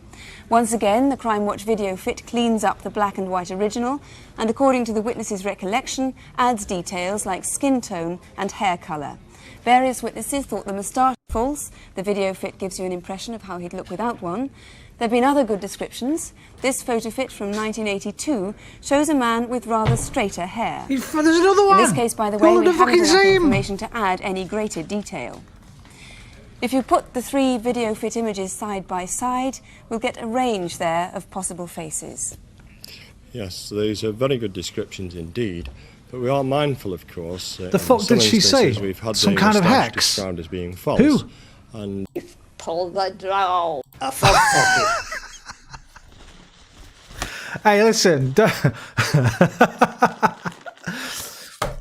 Once again, the Crimewatch video fit cleans up the black and white original and, according to the witness's recollection, adds details like skin tone and hair colour. Various witnesses thought the moustache was false. The video fit gives you an impression of how he'd look without one. There have been other good descriptions. This photo fit from 1982 shows a man with rather straighter hair. There's another one! In this case, by the way, we haven't enough information to add any greater detail. If you put the 3 video fit images side by side, we'll get a range there of possible faces. Yes, these are very good descriptions indeed. But we are mindful, of course. The fuck did she say? We've had Some kind of hex? described as being false. Who? And Pull the draw. A fog pocket. Hey, listen.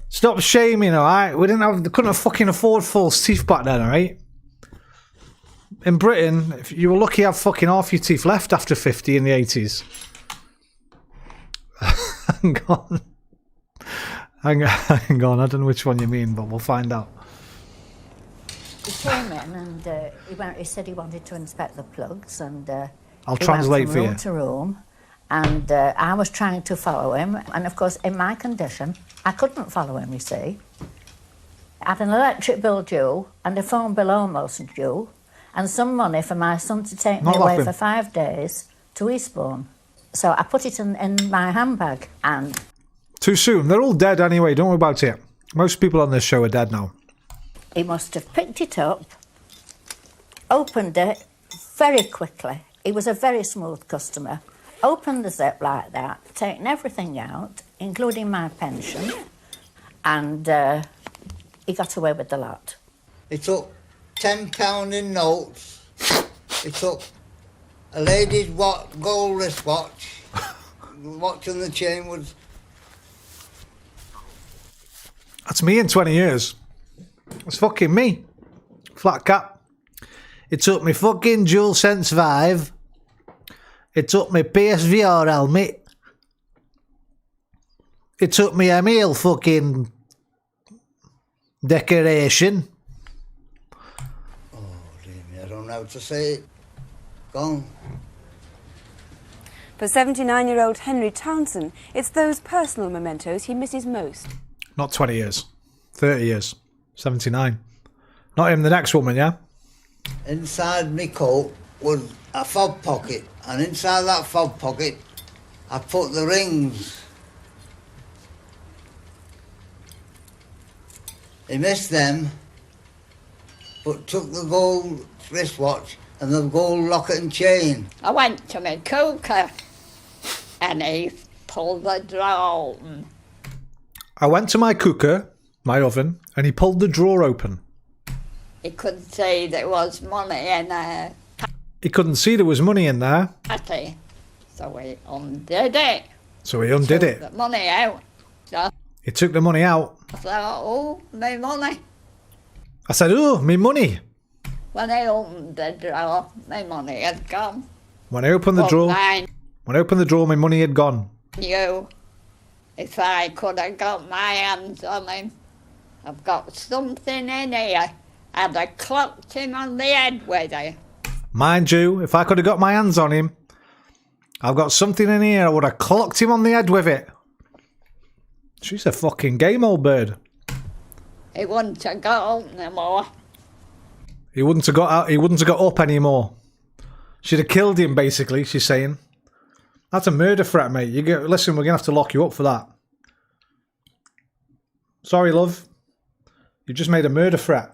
Stop shaming, alright? We couldn't fucking afford false teeth back then, alright? In Britain, if you were lucky, you have fucking half your teeth left after 50 in the 80s. Hang on. Hang on, I don't know which one you mean, but we'll find out. He came in and he said he wanted to inspect the plugs, and I'll translate went for from you. room to room, and I was trying to follow him, and of course in my condition I couldn't follow him, you see. I had an electric bill due and a phone bill almost due, and some money for my son to take me away for 5 days to Eastbourne. So I put it in my handbag, and... Too soon. They're all dead anyway, don't worry about it. Most people on this show are dead now. He must have picked it up, opened it very quickly. He was a very smooth customer. Opened the zip like that, taken everything out, including my pension, and he got away with the lot. He took £10 in notes. He took a lady's gold wristwatch. The watch on the chain was... That's me in 20 years. It's fucking me. Flat cap. It took me fucking DualSense 5. It took me PSVR helmet. It took me a meal fucking decoration. Oh, dear me, I don't know how to say it. Gone. For 79-year-old Henry Townsend, it's those personal mementos he misses most. Not 20 years. 30 years. 79. Not him, the next woman, yeah? Inside my coat was a fob pocket, and inside that fob pocket I put the rings. He missed them, but took the gold wristwatch and the gold locket and chain. I went to my cooker and he pulled the drawer open. I went to my cooker, my oven, and he pulled the drawer open. He couldn't see there was money in there. He couldn't see there was money in there. Patty. So he undid it. So he undid it. The money out. So He took the money out. I thought, oh, my money. I said, oh, me money. When I opened the drawer, my money had gone. When I opened the But drawer, mine my money had gone. knew if I could have got my hands on him. I've got something in here. I'd have clocked him on the head with it. Mind you, if I could have got my hands on him, I've got something in here, I would have clocked him on the head with it. She's a fucking game, old bird. He wouldn't have got up no more. He wouldn't have got out, he wouldn't have got up anymore. She'd have killed him, basically, she's saying. That's a murder threat, mate. Listen, we're going to have to lock you up for that. Sorry, love. You just made a murder threat.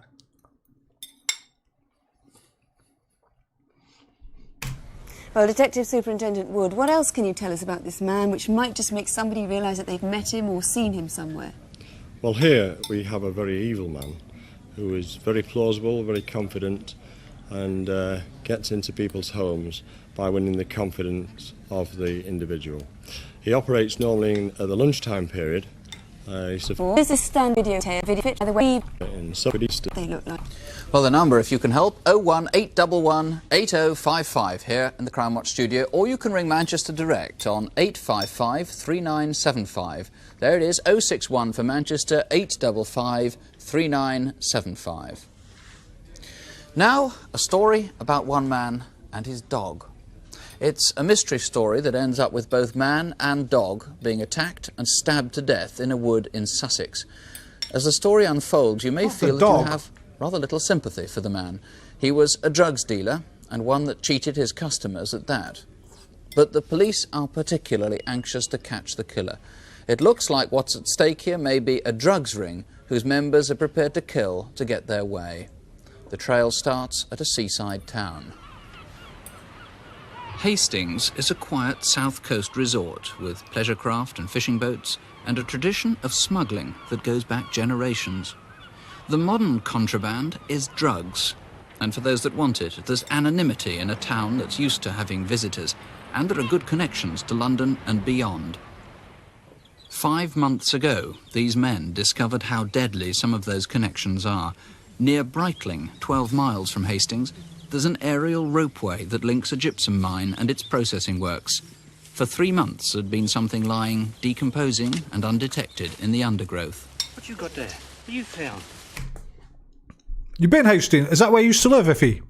Well, Detective Superintendent Wood, what else can you tell us about this man which might just make somebody realise that they've met him or seen him somewhere? Well, here we have a very evil man who is very plausible, very confident, and gets into people's homes by winning the confidence of the individual. He operates normally at the lunchtime period. There's a stand video fit by the way they look like. Well, the number, if you can help, 01811 8055 here in the Crimewatch studio, or you can ring Manchester direct on 855 3975. There it is, 061 for Manchester, 855 3975. Now, a story about one man and his dog. It's a mystery story that ends up with both man and dog being attacked and stabbed to death in a wood in Sussex. As the story unfolds, you may feel that you have rather little sympathy for the man. He was a drugs dealer, and one that cheated his customers at that. But the police are particularly anxious to catch the killer. It looks like what's at stake here may be a drugs ring whose members are prepared to kill to get their way. The trail starts at a seaside town. Hastings is a quiet south coast resort with pleasure craft and fishing boats and a tradition of smuggling that goes back generations. The modern contraband is drugs, and for those that want it, there's anonymity in a town that's used to having visitors, and there are good connections to London and beyond. 5 months ago, these men discovered how deadly some of those connections are. Near Brightling, 12 miles from Hastings, there's an aerial ropeway that links a gypsum mine and its processing works. For 3 months, there'd been something lying, decomposing and undetected in the undergrowth. What you got there? What you found? You been Hastings? Is that where you used to live, Iffy?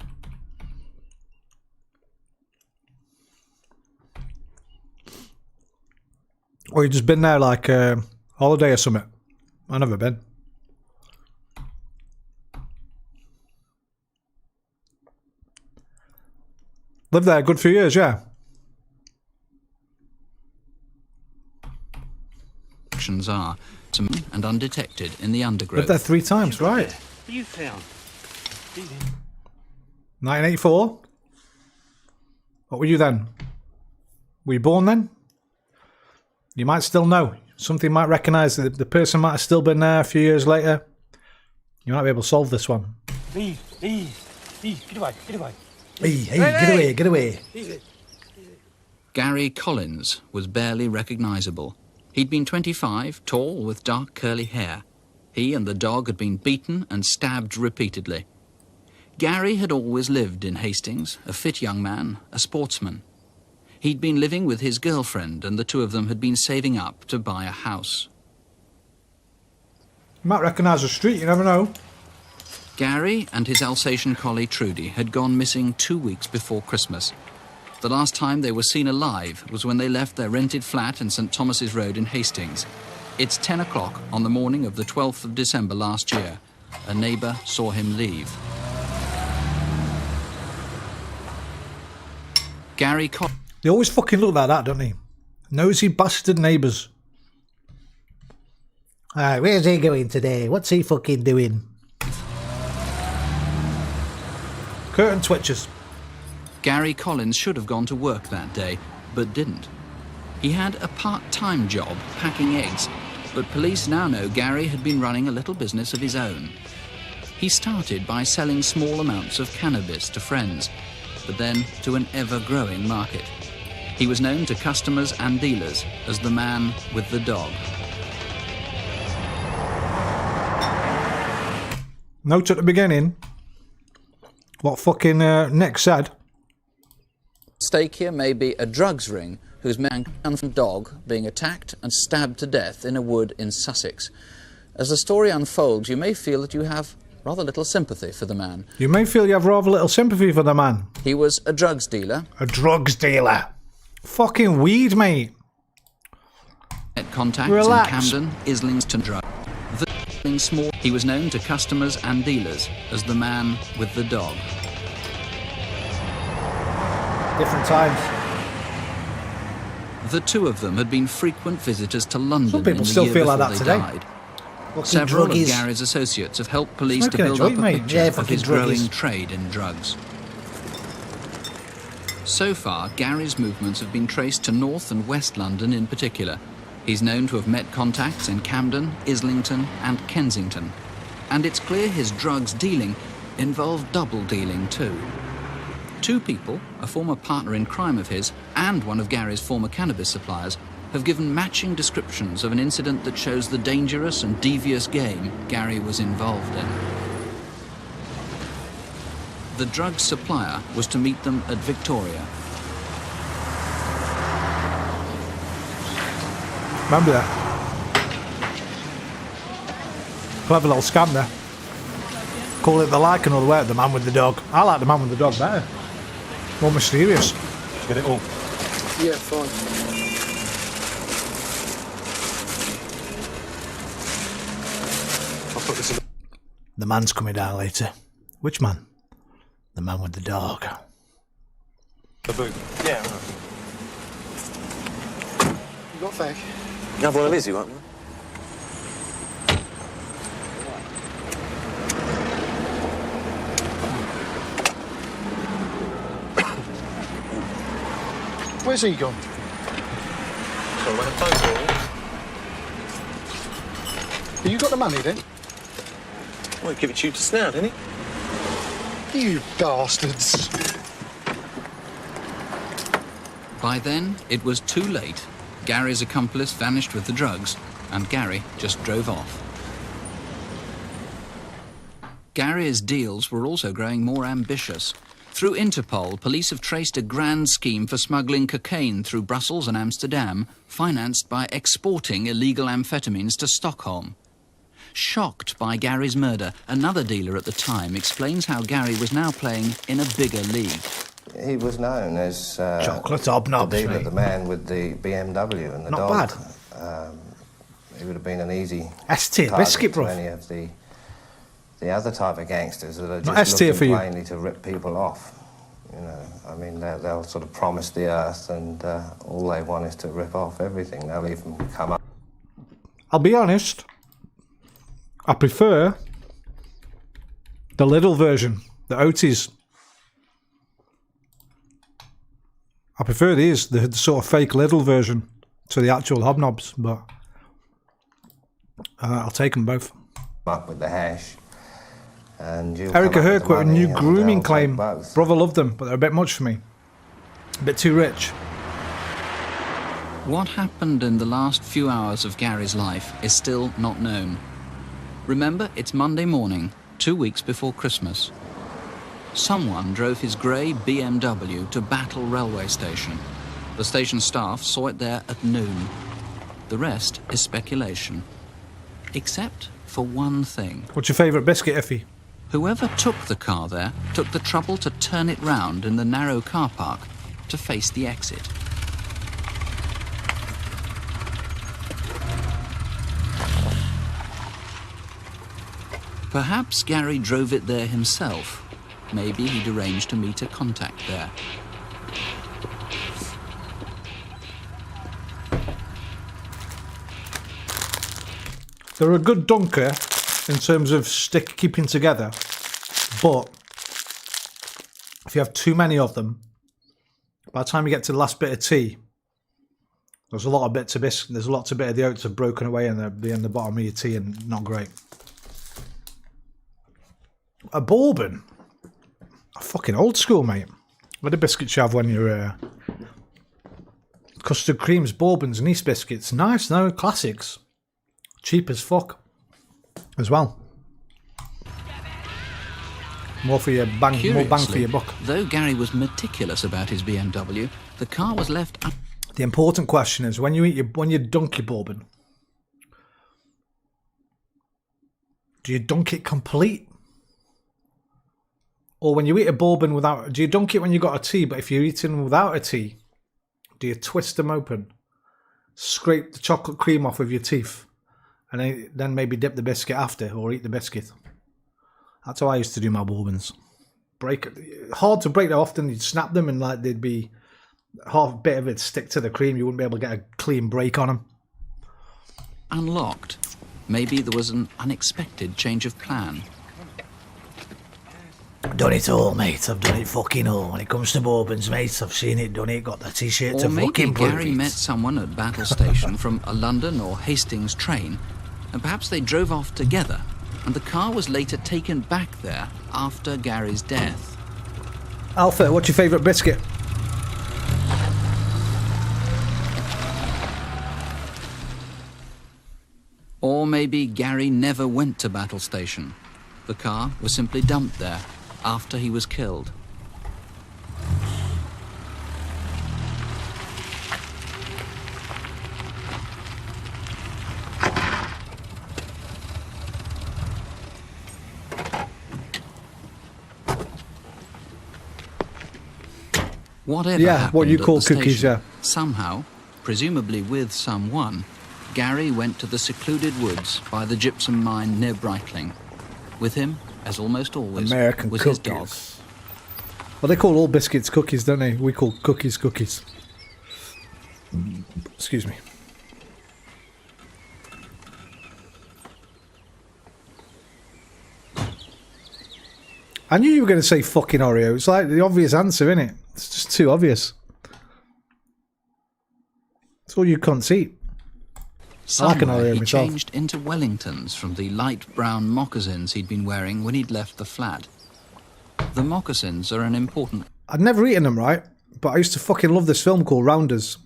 Or you just been there like holiday or something? I've never been. Lived there a good few years, yeah. Are and undetected in the undergrowth. Lived there 3 times, right? What you found? 1984. What were you then? Were you born then? You might still know. Something might recognise that the person might have still been there a few years later. You might be able to solve this one. Leave, get away, get away. Hey, get away. Gary Collins was barely recognisable. He'd been 25, tall, with dark curly hair. He and the dog had been beaten and stabbed repeatedly. Gary had always lived in Hastings, a fit young man, a sportsman. He'd been living with his girlfriend, and the two of them had been saving up to buy a house. You might recognise the street, you never know. Gary and his Alsatian collie Trudy had gone missing 2 weeks before Christmas. The last time they were seen alive was when they left their rented flat in St Thomas's Road in Hastings. It's 10 o'clock on the morning of the 12th of December last year. A neighbour saw him leave. Gary Collins. They always fucking look like that, don't they? Nosy bastard neighbours. Alright, where's he going today? What's he fucking doing? Curtain twitches. Gary Collins should have gone to work that day, but didn't. He had a part-time job packing eggs, but police now know Gary had been running a little business of his own. He started by selling small amounts of cannabis to friends, but then to an ever-growing market. He was known to customers and dealers as the man with the dog. Note at the beginning what fucking Nick said. Stake here may be a drugs ring whose man and dog being attacked and stabbed to death in a wood in Sussex. As the story unfolds, you may feel that you have rather little sympathy for the man. You may feel you have rather little sympathy for the man. He was a drugs dealer. A drugs dealer. Fucking weed, mate. At contacts Relax. in Camden, Islington drug. Small. He was known to customers and dealers as the man with the dog. Different times. The two of them had been frequent visitors to London. Some people in the still year feel like before that they today. died. Fucking Several druggies. of Gary's associates have helped police to Smoking a build joint, up a mate. picture Yeah, of fucking his growing druggies. trade in drugs. So far, Gary's movements have been traced to North and West London in particular. He's known to have met contacts in Camden, Islington and Kensington. And it's clear his drugs dealing involved double dealing too. Two people, a former partner in crime of his and one of Gary's former cannabis suppliers, have given matching descriptions of an incident that shows the dangerous and devious game Gary was involved in. The drug supplier was to meet them at Victoria. Remember that? Clever little scam there. Call it the like another way, the man with the dog. I like the man with the dog better. More mysterious. Get it all. Yeah, fine. I'll put this in. The man's coming down later. Which man? The man with the dog. The boot. Yeah. You got fish? You have one of these, you want? Where's he gone? So when a phone call. Have you got the money then? Well, he'd give it to you to snout, didn't he? You bastards. By then, it was too late. Gary's accomplice vanished with the drugs, and Gary just drove off. Gary's deals were also growing more ambitious. Through Interpol, police have traced a grand scheme for smuggling cocaine through Brussels and Amsterdam, financed by exporting illegal amphetamines to Stockholm. Shocked by Gary's murder, another dealer at the time explains how Gary was now playing in a bigger league. He was known as chocolate hobnobs, the dealer, mate. the man with the BMW and the Not dog. bad. He would have been an easy S-tier target biscuit, to bro. any of the other type of gangsters that are Not just S-tier looking for you. plainly to rip people off. You know, I mean, they'll sort of promise the earth, and all they want is to rip off everything. They'll even come up. I'll be honest. I prefer the little version, the Otis. I prefer these, the sort of fake little version, to the actual hobnobs, but I'll take them both. Up with the hash. And Erica Herc with a new grooming claim. Brother loved them, but they're a bit much for me. A bit too rich. What happened in the last few hours of Gary's life is still not known. Remember, it's Monday morning, 2 weeks before Christmas. Someone drove his grey BMW to Battle railway station. The station staff saw it there at noon. The rest is speculation. Except for one thing. What's your favourite biscuit, Effie? Whoever took the car there took the trouble to turn it round in the narrow car park to face the exit. Perhaps Gary drove it there himself. Maybe he'd arranged to meet a contact there. They're a good dunker in terms of keeping together, but if you have too many of them, by the time you get to the last bit of tea, there's a lot of bits of biscuit. There's lots of bit of the oats have broken away in the bottom of your tea, and not great. A bourbon, fucking old school, mate. What do biscuits you have when you're custard creams, bourbons, and East biscuits? Nice, no classics. Cheap as fuck, as well. More for your bang, more bang for your buck. Though Gary was meticulous about his BMW, the car was left. The important question is when you dunk your bourbon, do you dunk it complete? Or when you eat a bourbon without, do you dunk it when you got a tea? But if you're eating without a tea, do you twist them open, scrape the chocolate cream off with your teeth, and then maybe dip the biscuit after, or eat the biscuit? That's how I used to do my bourbons. Hard to break. Often you'd snap them, and like they'd be half a bit of it stick to the cream. You wouldn't be able to get a clean break on them. Unlocked. Maybe there was an unexpected change of plan. I've done it all, mate. I've done it fucking all. When it comes to bourbons, mate, I've seen it, done it, got the t-shirt to Or maybe fucking prove Gary it. met someone at Battle Station from a London or Hastings train, and perhaps they drove off together, and the car was later taken back there after Gary's death. Alpha, what's your favourite biscuit? Or maybe Gary never went to Battle Station. The car was simply dumped there after he was killed. Whatever Yeah, what happened you at call the cookies, station, yeah. Somehow, presumably with someone, Gary went to the secluded woods by the gypsum mine near Breitling. With him, as almost always, American was cookies. his dog. Well, they call all biscuits cookies, don't they? We call cookies cookies. Excuse me. I knew you were going to say fucking Oreo. It's like the obvious answer, isn't it? It's just too obvious. It's all you can't see. I like an Somewhere Oreo he myself. changed into Wellingtons from the light brown moccasins he'd been wearing when he'd left the flat. The moccasins are an important... I'd never eaten them, right? But I used to fucking love this film called Rounders.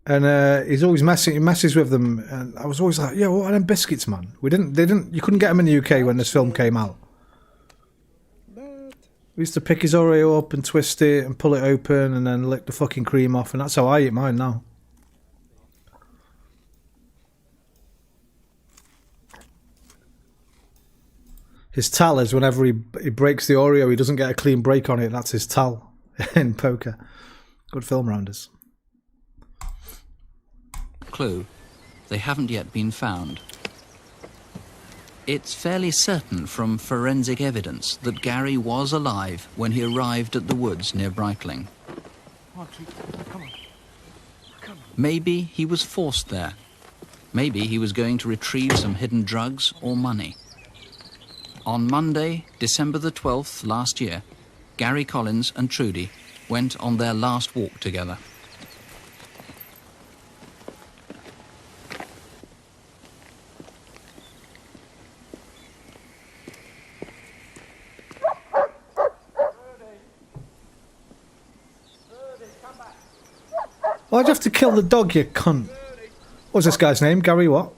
And he messes with them, and I was always like, "Yo, what are them biscuits, man?" You couldn't get them in the UK when this film came out. We used to pick his Oreo up and twist it and pull it open and then lick the fucking cream off, and that's how I eat mine now. His towel is whenever he breaks the Oreo, he doesn't get a clean break on it. That's his towel in poker. Good film, Rounders. clue. They haven't yet been found. It's fairly certain from forensic evidence that Gary was alive when he arrived at the woods near Breitling. Maybe he was forced there. Maybe he was going to retrieve some hidden drugs or money. On Monday, December the 12th last year, Gary Collins and Trudy went on their last walk together. Why'd you have to kill the dog, you cunt? What's this guy's name? Gary what?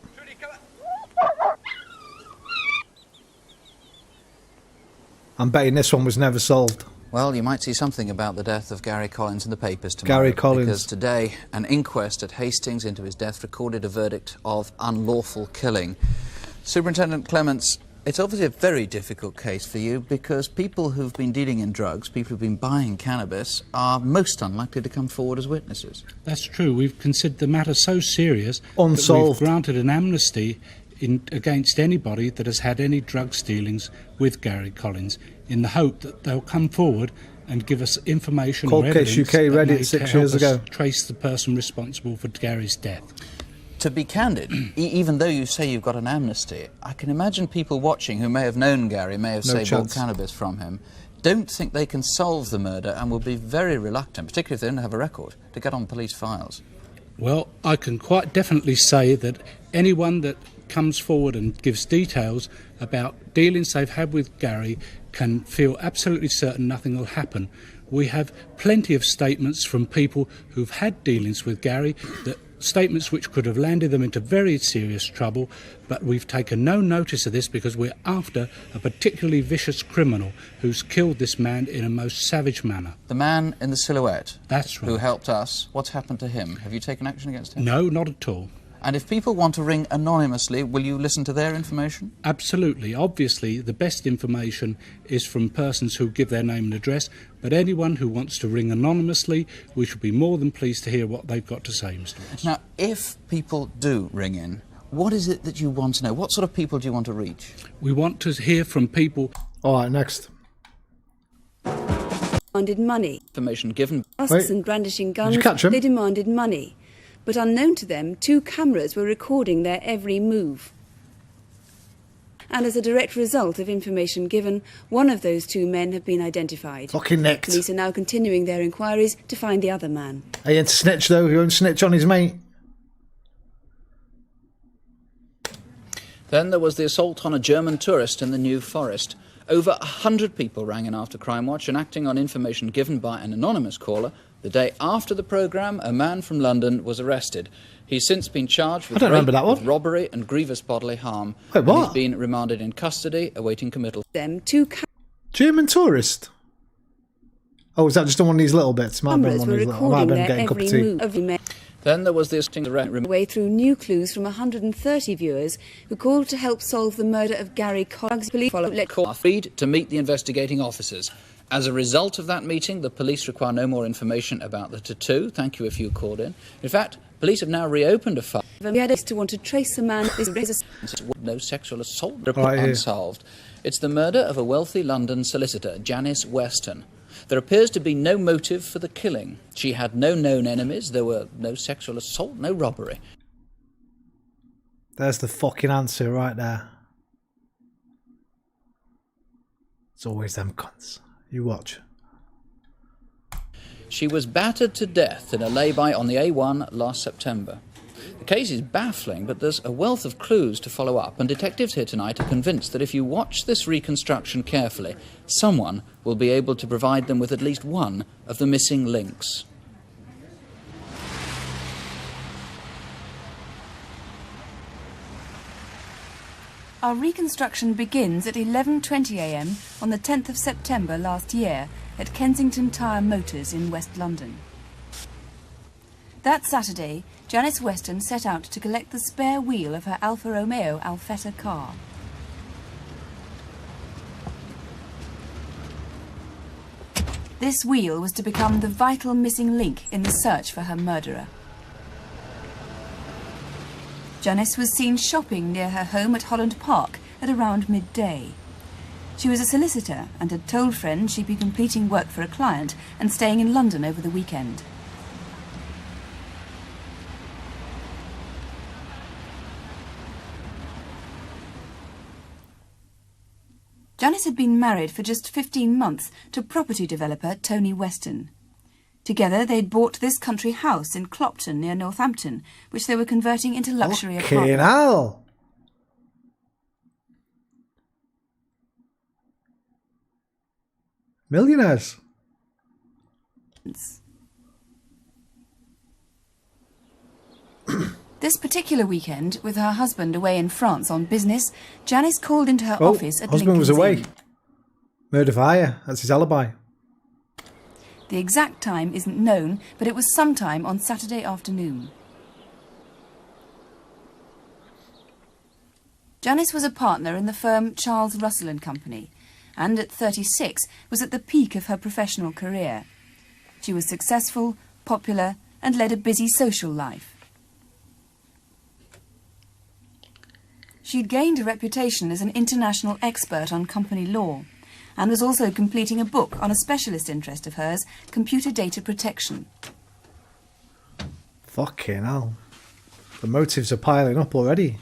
I'm betting this one was never solved. Well, you might see something about the death of Gary Collins in the papers tomorrow. Gary Collins. Because today, an inquest at Hastings into his death recorded a verdict of unlawful killing. Superintendent Clements, it's obviously a very difficult case for you because people who've been dealing in drugs, people who've been buying cannabis, are most unlikely to come forward as witnesses. That's true. We've considered the matter so serious Unsolved. that we've granted an amnesty against anybody that has had any drugs dealings with Gary Collins, in the hope that they'll come forward and give us information Cold or Case evidence UK that read may it 6 help years us ago. trace the person responsible for Gary's death. To be candid, even though you say you've got an amnesty, I can imagine people watching who may have known Gary, may have, No say, bought chance. cannabis from him, don't think they can solve the murder and will be very reluctant, particularly if they don't have a record, to get on police files. Well, I can quite definitely say that anyone that comes forward and gives details about dealings they've had with Gary can feel absolutely certain nothing will happen. We have plenty of statements from people who've had dealings with Gary, that statements which could have landed them into very serious trouble, but we've taken no notice of this because we're after a particularly vicious criminal who's killed this man in a most savage manner. The man in the silhouette, That's right. who helped us, what's happened to him? Have you taken action against him? No, not at all. And if people want to ring anonymously, will you listen to their information? Absolutely. Obviously, the best information is from persons who give their name and address, but anyone who wants to ring anonymously, we should be more than pleased to hear what they've got to say, Mr. Ross. Now, if people do ring in, what is it that you want to know? What sort of people do you want to reach? We want to hear from people... All right, next. Demanded money. Information given... Husks and brandishing guns, you catch 'em? they demanded money. But unknown to them, 2 cameras were recording their every move. And as a direct result of information given, one of those 2 men have been identified. Fucking nicked. Police are now continuing their inquiries to find the other man. He ain't snitch though, he won't snitch on his mate. Then there was the assault on a German tourist in the New Forest. Over 100 people rang in after Crimewatch, and acting on information given by an anonymous caller, the day after the programme, a man from London was arrested. He's since been charged with I don't remember that one. with robbery and grievous bodily harm. Wait, what? And he's been remanded in custody, awaiting committal. Them 2 German tourist? Oh, is that just on one of these little bits? Might have been cameras one were of these little. I might have recording been their getting a cup every of tea. move. Every man. Then there was this Way through new clues from 130 viewers who called to help solve the murder of Gary Collins. Police call freed to meet the investigating officers. As a result of that meeting, the police require no more information about the tattoo. Thank you if you called in. In fact, police have now reopened a file. We had to want to trace the man. No sexual assault Right here. unsolved. It's the murder of a wealthy London solicitor, Janice Weston. There appears to be no motive for the killing. She had no known enemies. There were no sexual assault, no robbery. There's the fucking answer right there. It's always them cunts. You watch. She was battered to death in a lay-by on the A1 last September. The case is baffling, but there's a wealth of clues to follow up, and detectives here tonight are convinced that if you watch this reconstruction carefully, someone will be able to provide them with at least one of the missing links. Our reconstruction begins at 11:20 a.m. on the 10th of September last year at Kensington Tire Motors in West London. That Saturday, Janice Weston set out to collect the spare wheel of her Alfa Romeo Alfetta car. This wheel was to become the vital missing link in the search for her murderer. Janice was seen shopping near her home at Holland Park at around midday. She was a solicitor and had told friends she'd be completing work for a client and staying in London over the weekend. Janice had been married for just 15 months to property developer Tony Weston. Together, they'd bought this country house in Clopton near Northampton, which they were converting into luxury apartments. Hell. Millionaires. This particular weekend, with her husband away in France on business, Janice called into her office at husband Lincoln's was away. Inn. Murder for hire. That's his alibi. The exact time isn't known, but it was sometime on Saturday afternoon. Janice was a partner in the firm Charles Russell and Company, and at 36 was at the peak of her professional career. She was successful, popular, and led a busy social life. She'd gained a reputation as an international expert on company law, and was also completing a book on a specialist interest of hers, computer data protection. Fucking hell. The motives are piling up already.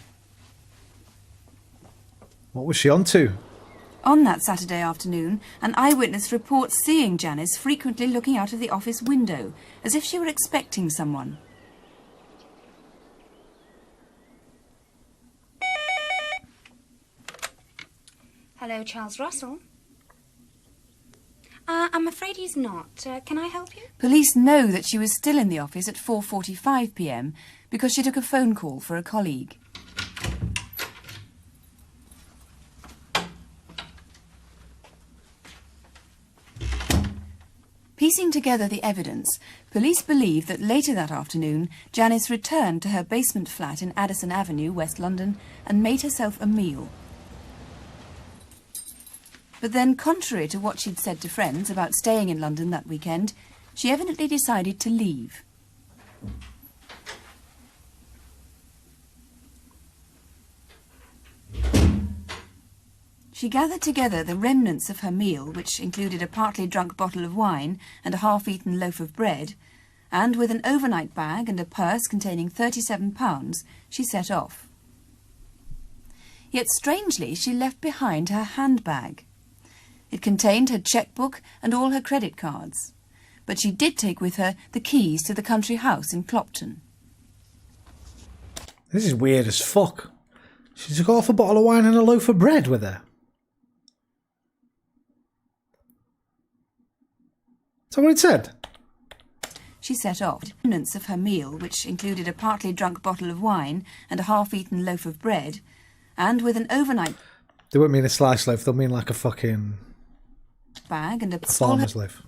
What was she on to? On that Saturday afternoon, an eyewitness reports seeing Janice frequently looking out of the office window, as if she were expecting someone. Hello, Charles Russell. I'm afraid he's not. Can I help you? Police know that she was still in the office at 4:45 p.m. because she took a phone call for a colleague. Piecing together the evidence, police believe that later that afternoon, Janice returned to her basement flat in Addison Avenue, West London, and made herself a meal. But then, contrary to what she'd said to friends about staying in London that weekend, she evidently decided to leave. She gathered together the remnants of her meal, which included a partly drunk bottle of wine and a half-eaten loaf of bread, and with an overnight bag and a purse containing £37, she set off. Yet strangely, she left behind her handbag. It contained her chequebook and all her credit cards, but she did take with her the keys to the country house in Clopton. This is weird as fuck. She took off a bottle of wine and a loaf of bread with her. Is that what it said? She set off. Remnants of her meal, which included a partly drunk bottle of wine and a half-eaten loaf of bread, and with an overnight... They won't mean a slice loaf, they'll mean like a fucking... bag and a farmer's loaf.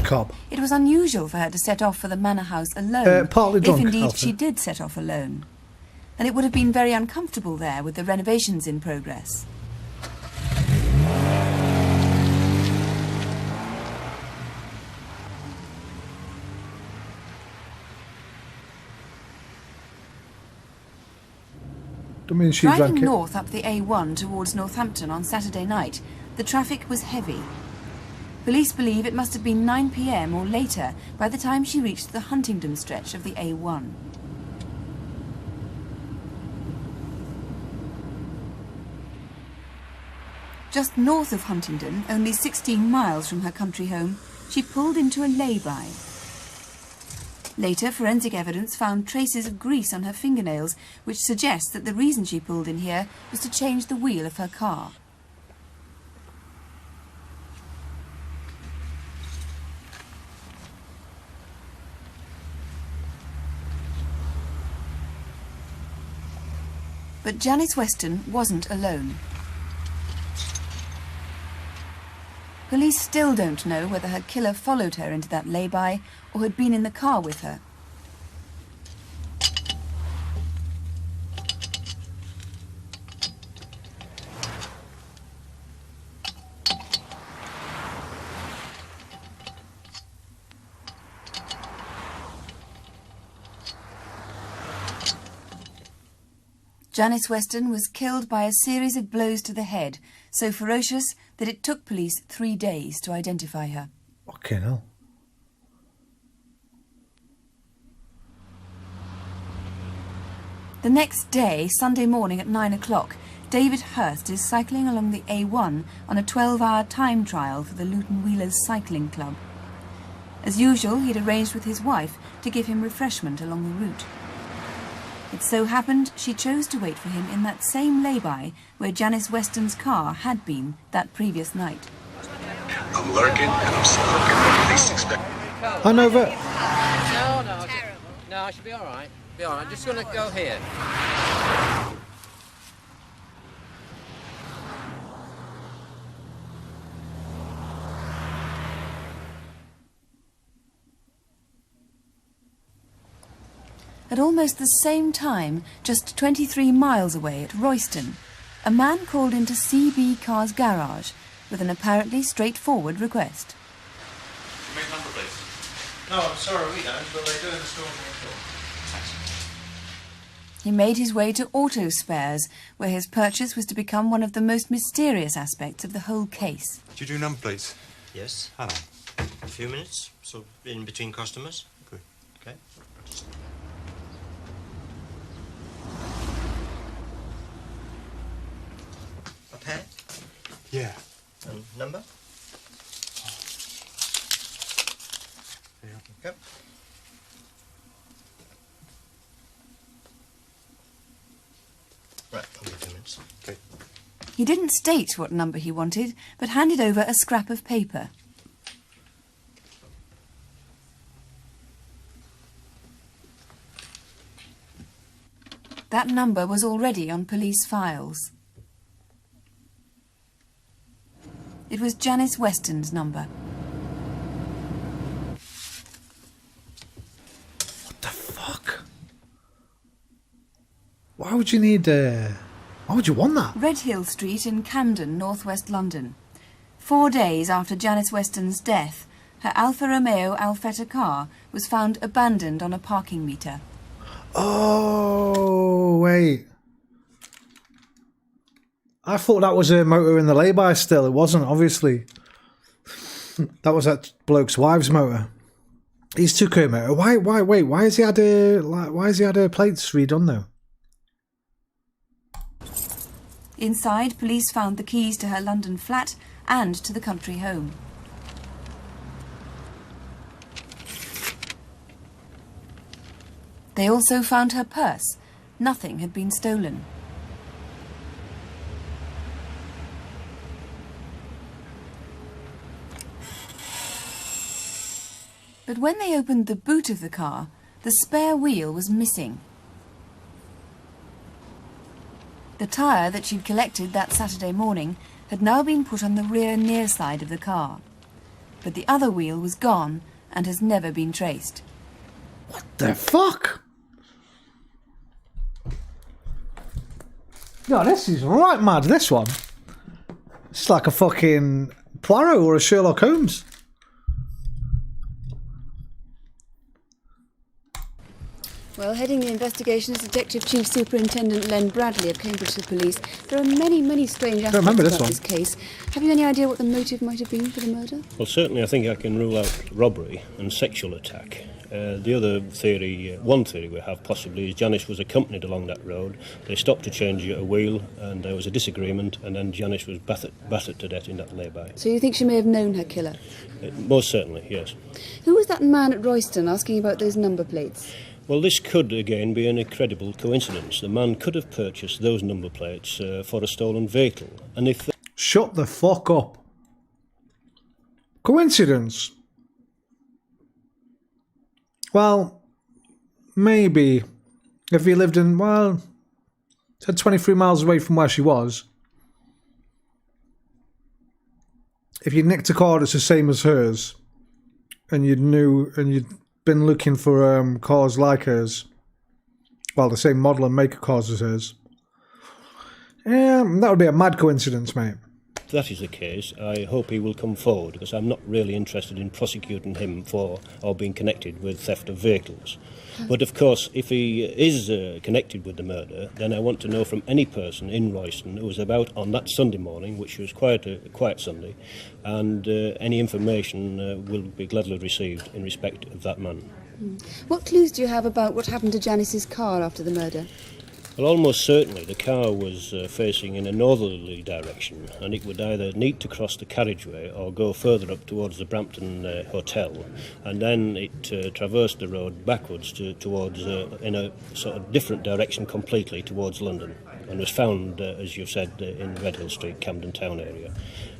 Cob. It was unusual for her to set off for the manor house alone, partly drunk, if indeed Alfred. she did set off alone. And it would have been very uncomfortable there with the renovations in progress. Don't mean she Driving drank it. north up the A1 towards Northampton on Saturday night, the traffic was heavy. Police believe it must have been 9 p.m. or later by the time she reached the Huntingdon stretch of the A1. Just north of Huntingdon, only 16 miles from her country home, she pulled into a lay-by. Later, forensic evidence found traces of grease on her fingernails, which suggests that the reason she pulled in here was to change the wheel of her car. But Janice Weston wasn't alone. Police still don't know whether her killer followed her into that lay-by or had been in the car with her. Janice Weston was killed by a series of blows to the head, so ferocious that it took police 3 days to identify her. Fucking hell. The next day, Sunday morning at 9 o'clock, David Hurst is cycling along the A1 on a 12-hour time trial for the Luton Wheelers Cycling Club. As usual, he'd arranged with his wife to give him refreshment along the route. It so happened she chose to wait for him in that same lay-by where Janice Weston's car had been that previous night. I'm lurking and I'm skulking. At least expect. I know that. No, I should be all right. Be all right. I'm just going to go here. At almost the same time, just 23 miles away at Royston, a man called into CB Car's garage with an apparently straightforward request. You make number, please. No, I'm sorry, we don't, but they do in the store next door. He made his way to Auto Spares, where his purchase was to become one of the most mysterious aspects of the whole case. Do you do number, please? Yes. Hello. A few minutes, so in between customers. Good. Okay. A pen? Yeah. And number? Yeah. Okay. Right, I'll give you a minute. Okay. He didn't state what number he wanted, but handed over a scrap of paper. That number was already on police files. It was Janice Weston's number. What the fuck? Why would you need... Why would you want that? Redhill Street in Camden, northwest London. 4 days after Janice Weston's death, her Alfa Romeo Alfetta car was found abandoned on a parking meter. Oh, wait. I thought that was a motor in the lay-by still. It wasn't, obviously. That was that bloke's wife's motor. He's took her motor. Why has he had her plates redone though? Inside, police found the keys to her London flat and to the country home. They also found her purse. Nothing had been stolen. But when they opened the boot of the car, the spare wheel was missing. The tyre that she'd collected that Saturday morning had now been put on the rear near side of the car. But the other wheel was gone and has never been traced. What the fuck? No, this is right mad, this one. It's like a fucking Poirot or a Sherlock Holmes. Well, heading the investigation is Detective Chief Superintendent Len Bradley of Cambridgeshire Police. There are many strange aspects about this case. Have you any idea what the motive might have been for the murder? Well, certainly I think I can rule out robbery and sexual attack. The other theory, one theory we have possibly, is Janice was accompanied along that road. They stopped to change a wheel, and there was a disagreement, and then Janice was battered to death in that lay-by. So you think she may have known her killer? Most certainly, yes. Who was that man at Royston asking about those number plates? Well, this could, again, be an incredible coincidence. The man could have purchased those number plates for a stolen vehicle. And if... Shut the fuck up. Coincidence? Well, maybe. If he lived in, well, said 23 miles away from where she was. If you nicked a car that's the same as hers, and you knew, and you'd been looking for cars like hers, well, the same model and make of cars as hers, yeah, that would be a mad coincidence, mate. If that is the case, I hope he will come forward, because I'm not really interested in prosecuting him for or being connected with theft of vehicles. But of course, if he is connected with the murder, then I want to know from any person in Royston who was about on that Sunday morning, which was quite a quiet Sunday, and any information will be gladly received in respect of that man. What clues do you have about what happened to Janice's car after the murder? Well, almost certainly the car was facing in a northerly direction, and it would either need to cross the carriageway or go further up towards the Brampton Hotel, and then it traversed the road backwards towards in a sort of different direction completely towards London, and was found, as you've said, in Redhill Street, Camden Town area,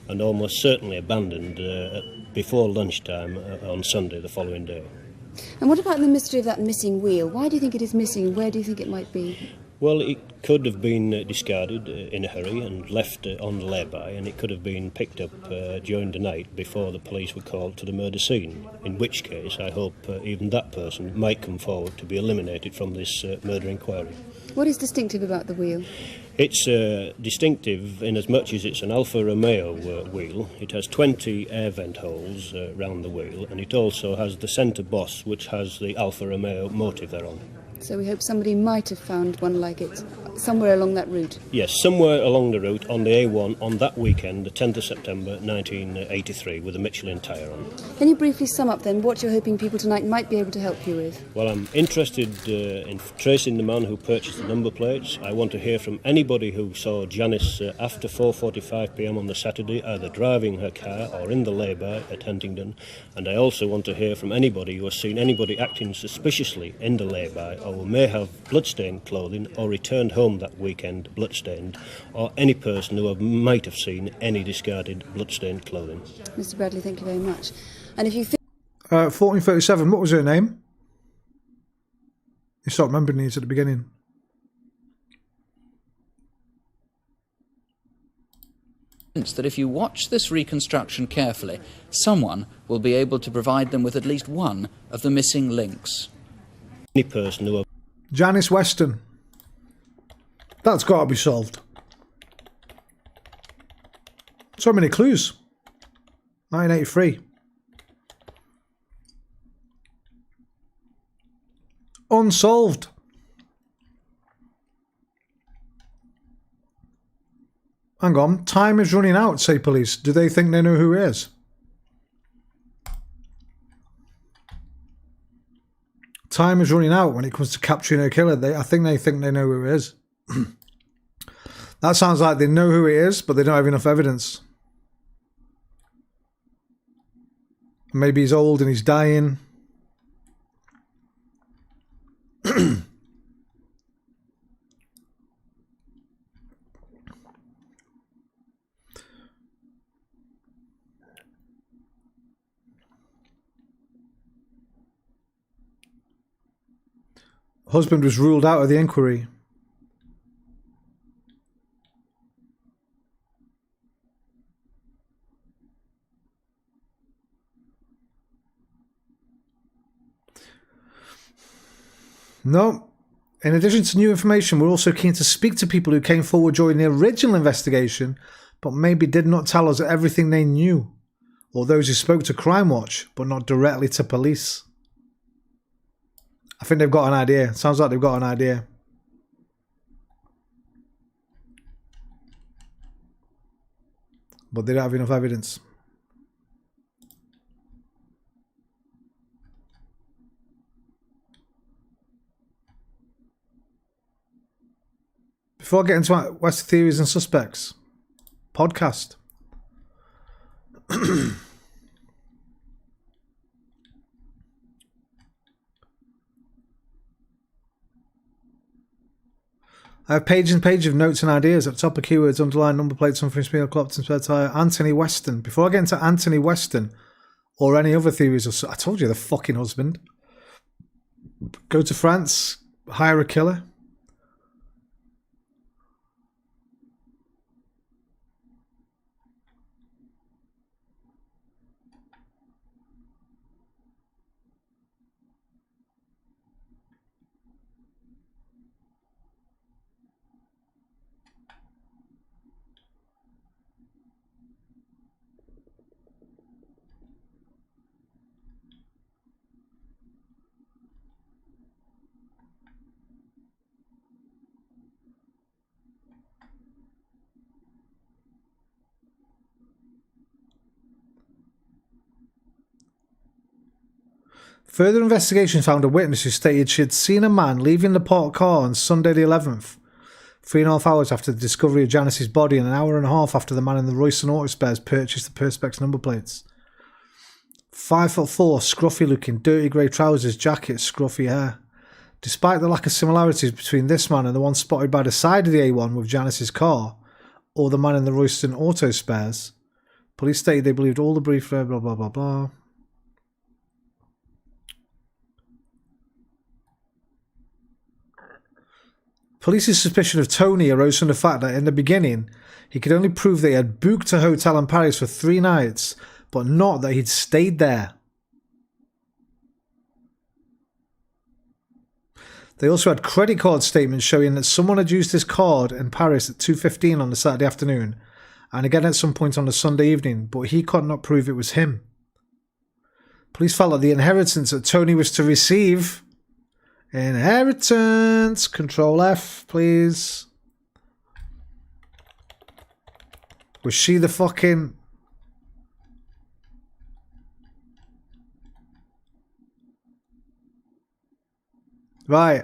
and almost certainly abandoned before lunchtime on Sunday the following day. And what about the mystery of that missing wheel? Why do you think it is missing, and where do you think it might be? Well, it could have been discarded in a hurry and left on the lay-by, and it could have been picked up during the night before the police were called to the murder scene, in which case I hope even that person might come forward to be eliminated from this murder inquiry. What is distinctive about the wheel? It's distinctive in as much as it's an Alfa Romeo wheel. It has 20 air vent holes round the wheel, and it also has the centre boss, which has the Alfa Romeo motive thereon. So we hope somebody might have found one like it somewhere along that route. Yes, somewhere along the route on the A1 on that weekend, the 10th of September 1983, with a Michelin tyre on. Can you briefly sum up then what you're hoping people tonight might be able to help you with? Well, I'm interested in tracing the man who purchased the number plates. I want to hear from anybody who saw Janice after 4:45 p.m. on the Saturday, either driving her car or in the lay-by at Huntingdon. And I also want to hear from anybody who has seen anybody acting suspiciously in the lay-by, or who may have bloodstained clothing or returned home that weekend bloodstained, or any person who might have seen any discarded bloodstained clothing. Mr. Bradley, thank you very much. And if you think... 1437, what was her name? You start remembering these at the beginning. That if you watch this reconstruction carefully, someone will be able to provide them with at least one of the missing links. Any person who... Janice Weston. That's got to be solved. So many clues. 1983. Unsolved. Hang on. Time is running out, say police. Do they think they know who he is? Time is running out when it comes to capturing a killer. I think they know who it is. That sounds like they know who it is, but they don't have enough evidence. Maybe he's old and he's dying. Husband was ruled out of the inquiry. No. In addition to new information, we're also keen to speak to people who came forward during the original investigation, but maybe did not tell us everything they knew, or those who spoke to Crimewatch, but not directly to police. I think they've got an idea. Sounds like they've got an idea. But they don't have enough evidence. before I get into my West Theories and Suspects podcast. I have page and page of notes and ideas at the top of keywords, underline, number plates, something speed, clocked and spare tire. Anthony Weston. Before I get into Anthony Weston or any other theories, I told you the fucking husband. Go to France, hire a killer. Further investigation found a witness who stated she had seen a man leaving the parked car on Sunday the 11th, 3.5 hours after the discovery of Janice's body and an hour and a half after the man in the Royston Auto Spares purchased the Perspex number plates. 5'4", scruffy looking, dirty grey trousers, jacket, scruffy hair. Despite the lack of similarities between this man and the one spotted by the side of the A1 with Janice's car, or the man in the Royston Auto Spares, police stated they believed all the brief blah blah blah blah. Police's suspicion of Tony arose from the fact that in the beginning, he could only prove they had booked a hotel in Paris for 3 nights, but not that he'd stayed there. They also had credit card statements showing that someone had used his card in Paris at 2:15 on the Saturday afternoon, and again at some point on the Sunday evening, but he could not prove it was him. Police felt that the inheritance that Tony was to receive... Inheritance. Control F, please. Was she the fucking... Right.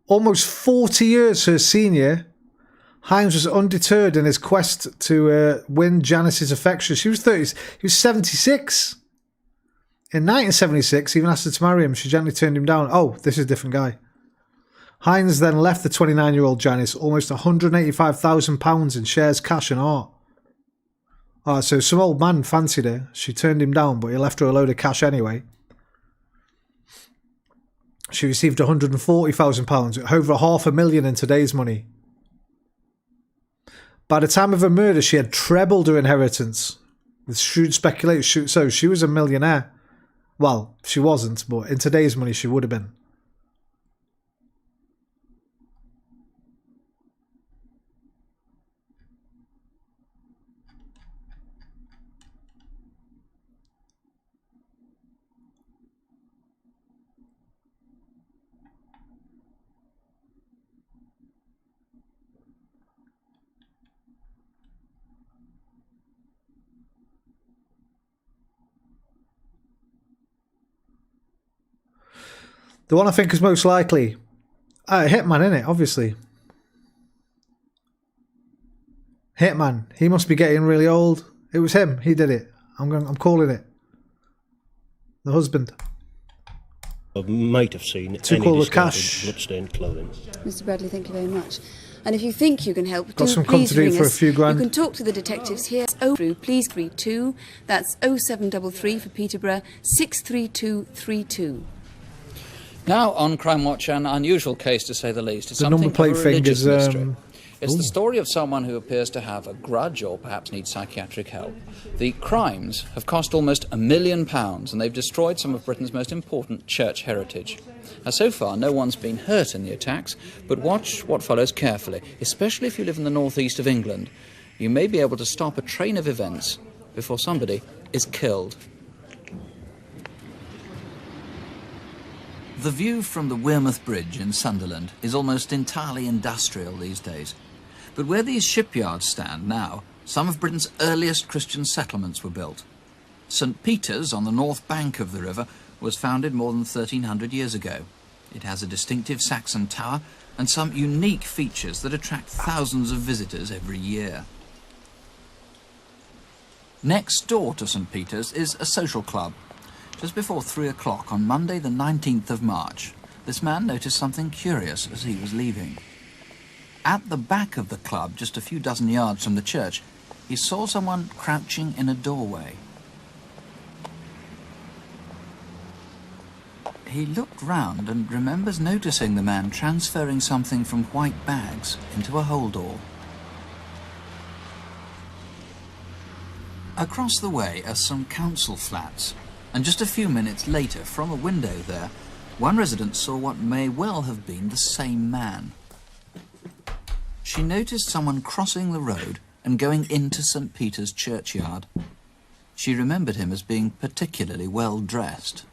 Almost 40 years her senior, Himes was undeterred in his quest to win Janice's affection. She was 30. He was 76. In 1976, even asked her to marry him. She gently turned him down. Oh, this is a different guy. Hines then left the 29-year-old Janice almost £185,000 in shares, cash and art. So some old man fancied her. She turned him down, but he left her a load of cash anyway. She received £140,000, over £500,000 in today's money. By the time of her murder, she had trebled her inheritance with shrewd speculation. So she was a millionaire. Well, she wasn't, but in today's money, she would have been. The one I think is most likely, Hitman, innit? Obviously. Hitman. He must be getting really old. It was him. He did it. I'm calling it. The husband. Might have seen Took all the cash. Bloodstained clothing. Mr. Bradley, thank you very much. And if you think you can help, Got some come to do for a few grand. You can talk to the detectives here. Please 32. That's 0733 for Peterborough 63232. Now on Crimewatch, an unusual case to say the least. It's the something number plate of a thing religious is mystery. It's the story of someone who appears to have a grudge or perhaps needs psychiatric help. The crimes have cost almost £1 million and they've destroyed some of Britain's most important church heritage. Now, so far, no one's been hurt in the attacks, but watch what follows carefully, especially if you live in the northeast of England. You may be able to stop a train of events before somebody is killed. The view from the Wearmouth Bridge in Sunderland is almost entirely industrial these days. But where these shipyards stand now, some of Britain's earliest Christian settlements were built. St. Peter's on the north bank of the river was founded more than 1300 years ago. It has a distinctive Saxon tower and some unique features that attract thousands of visitors every year. Next door to St. Peter's is a social club. Just before 3 o'clock on Monday the 19th of March, this man noticed something curious as he was leaving. At the back of the club, just a few dozen yards from the church, he saw someone crouching in a doorway. He looked round and remembers noticing the man transferring something from white bags into a holdall. Across the way are some council flats, and just a few minutes later, from a window there, one resident saw what may well have been the same man. She noticed someone crossing the road and going into St. Peter's churchyard. She remembered him as being particularly well dressed.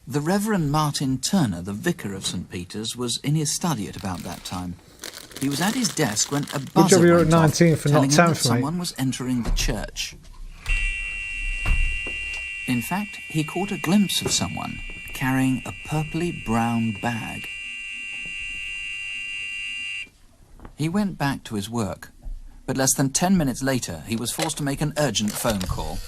The Reverend Martin Turner, the vicar of St. Peter's, was in his study at about that time. He was at his desk when a buzzer went off, telling him that someone was entering the church. In fact, he caught a glimpse of someone carrying a purpley brown bag. He went back to his work, but less than 10 minutes later, he was forced to make an urgent phone call.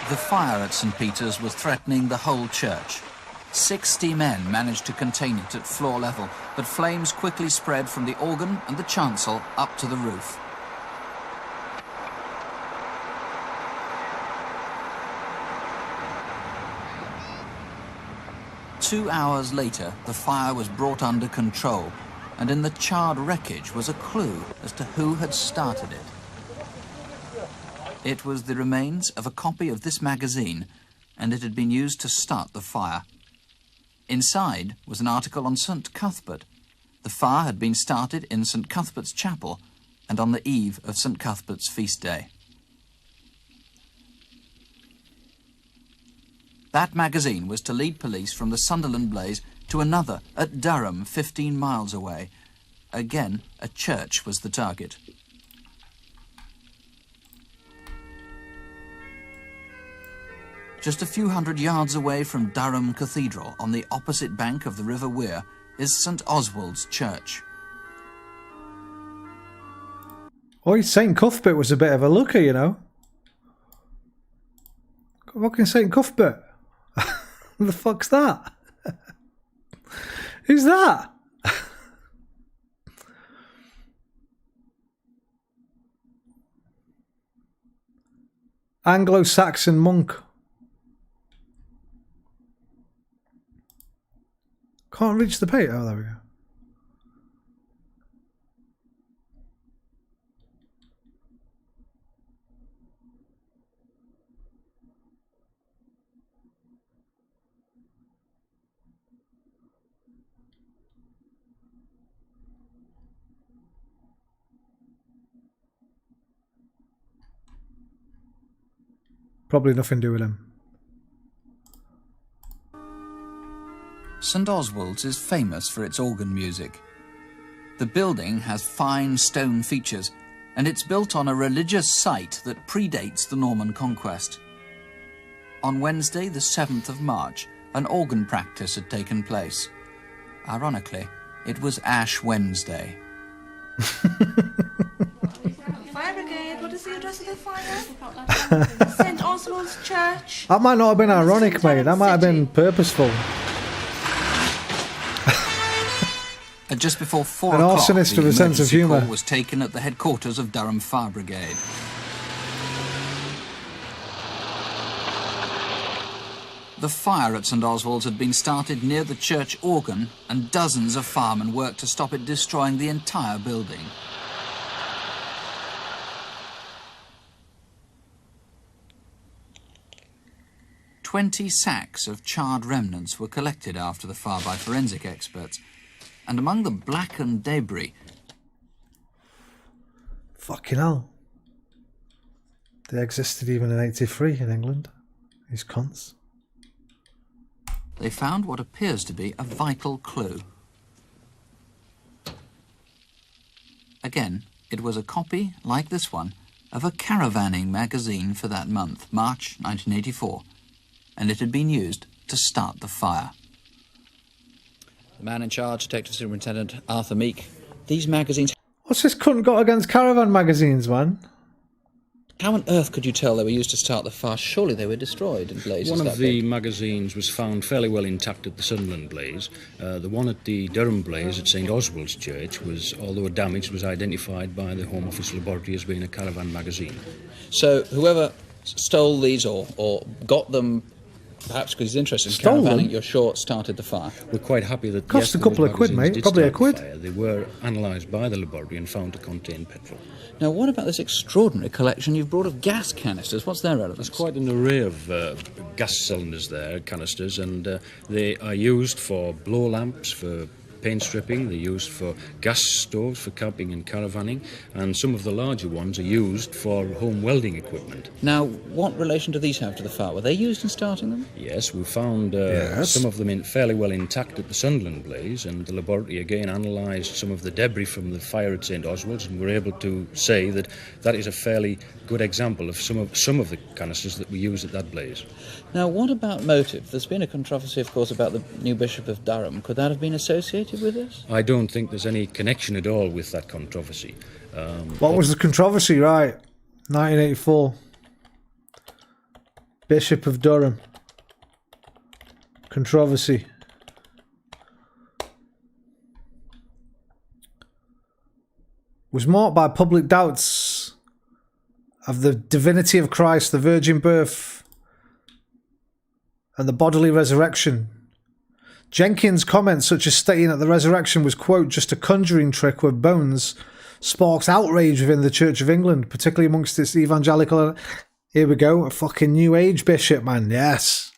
The fire at St. Peter's was threatening the whole church. 60 men managed to contain it at floor level, but flames quickly spread from the organ and the chancel up to the roof. Two hours later, the fire was brought under control, and in the charred wreckage was a clue as to who had started it. It was the remains of a copy of this magazine, and it had been used to start the fire. Inside was an article on St. Cuthbert. The fire had been started in St. Cuthbert's chapel and on the eve of St. Cuthbert's feast day. That magazine was to lead police from the Sunderland blaze to another at Durham, 15 miles away. Again, a church was the target. Just a few hundred yards away from Durham Cathedral, on the opposite bank of the River Wear, is St. Oswald's Church. Oh, St. Cuthbert was a bit of a looker, you know. Fucking St. Cuthbert. What the fuck's that? Who's that? Anglo-Saxon monk. Can't reach the page. Oh, there we go. Probably nothing to do with him. St. Oswald's is famous for its organ music. The building has fine stone features, and it's built on a religious site that predates the Norman conquest. On Wednesday, the 7th of March, an organ practice had taken place. Ironically, it was Ash Wednesday. Fire brigade, what is the address of the fire? St. Oswald's Church. That might not have been ironic, mate. That might have been purposeful. At just before 4 An o'clock, arsonist with a sense of emergency call humour. was taken at the headquarters of Durham Fire Brigade. The fire at St Oswald's had been started near the church organ, and dozens of firemen worked to stop it destroying the entire building. "20 sacks of charred remnants were collected after the fire by forensic experts, and among the blackened debris..." Fucking hell. They existed even in '83 in England. These cunts. They found what appears to be a vital clue. Again, it was a copy, like this one, of a caravanning magazine for that month, March 1984, and it had been used to start the fire. The man in charge, Detective Superintendent Arthur Meek. These magazines... What's this cunt got against caravan magazines, man? How on earth could you tell they were used to start the fire? Surely they were destroyed in blazes. One of the magazines was found fairly well intact at the Sunderland blaze. The one at the Durham blaze at St Oswald's Church was, although damaged, was identified by the Home Office laboratory as being a caravan magazine. So whoever stole these or got them, perhaps because he's interested in caravanning, you're sure started the fire? We're quite happy that Cost a couple of quid, mate. Probably a quid. They were analysed by the laboratory and found to contain petrol. Now, what about this extraordinary collection you've brought of gas canisters? What's their relevance? There's quite an array of gas cylinders there, canisters, and they are used for blow lamps, for paint stripping, they're used for gas stoves for camping and caravanning, and some of the larger ones are used for home welding equipment. Now, what relation do these have to the fire? Were they used in starting them? Yes, we found some of them fairly well intact at the Sunderland blaze, and the laboratory again analysed some of the debris from the fire at St Oswald's, and were able to say that that is a fairly good example of some of the canisters that we used at that blaze. Now, what about motive? There's been a controversy, of course, about the new Bishop of Durham. Could that have been associated with this? I don't think there's any connection at all with that controversy. What was the controversy, right? 1984. Bishop of Durham. Controversy. Was marked by public doubts of the divinity of Christ, the virgin birth, and the bodily resurrection. Jenkins' comments, such as stating that the resurrection was, quote, just a conjuring trick with bones, sparks outrage within the Church of England, particularly amongst its evangelical... Here we go, a fucking New Age bishop, man, yes.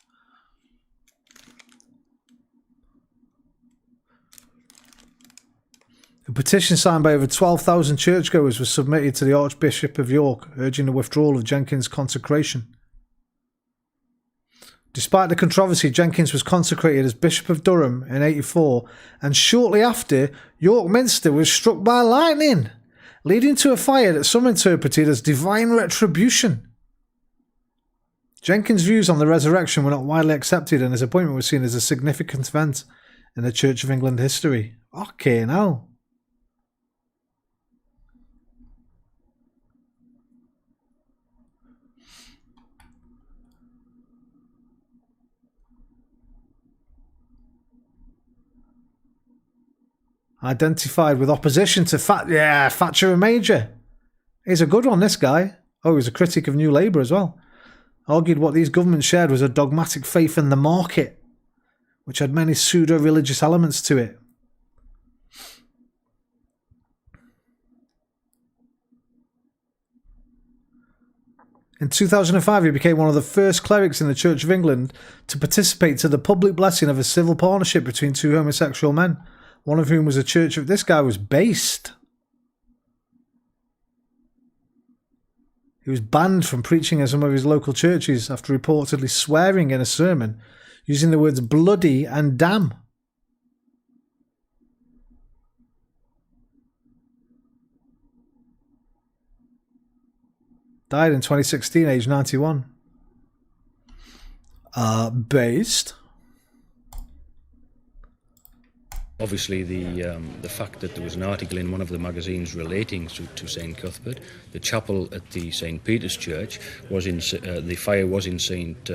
A petition signed by over 12,000 churchgoers was submitted to the Archbishop of York, urging the withdrawal of Jenkins' consecration. Despite the controversy, Jenkins was consecrated as Bishop of Durham in '84, and shortly after, York Minster was struck by lightning, leading to a fire that some interpreted as divine retribution. Jenkins' views on the resurrection were not widely accepted, and his appointment was seen as a significant event in the Church of England history. Okay, now. Identified with opposition to Thatcher and Major. He's a good one, this guy. Oh, he was a critic of New Labour as well. Argued what these governments shared was a dogmatic faith in the market, which had many pseudo-religious elements to it. In 2005, he became one of the first clerics in the Church of England to participate to the public blessing of a civil partnership between two homosexual men, one of whom was a church of... This guy was based. He was banned from preaching in some of his local churches after reportedly swearing in a sermon, using the words bloody and damn. Died in 2016, age 91. Based. Obviously, the fact that there was an article in one of the magazines relating to St Cuthbert, the chapel at the St Peter's Church was in the fire was in St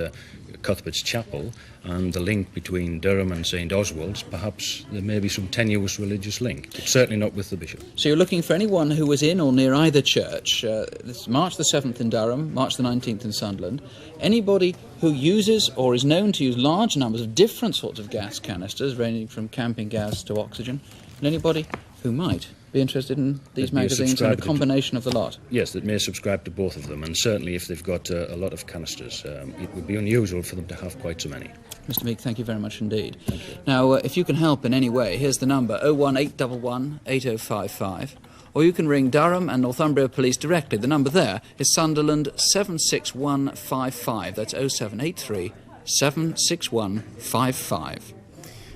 Cuthbert's Chapel and the link between Durham and St Oswald's, perhaps there may be some tenuous religious link, but certainly not with the bishop. So you're looking for anyone who was in or near either church, this March the 7th in Durham, March the 19th in Sunderland, anybody who uses or is known to use large numbers of different sorts of gas canisters, ranging from camping gas to oxygen, and anybody who might be interested in these magazines and a combination of the lot. Yes, that may subscribe to both of them, and certainly if they've got a lot of canisters, it would be unusual for them to have quite so many. Mr. Meek, thank you very much indeed. Thank you. Now, if you can help in any way, here's the number, 01811 8055, or you can ring Durham and Northumbria Police directly. The number there is Sunderland 76155. That's 0783 76155.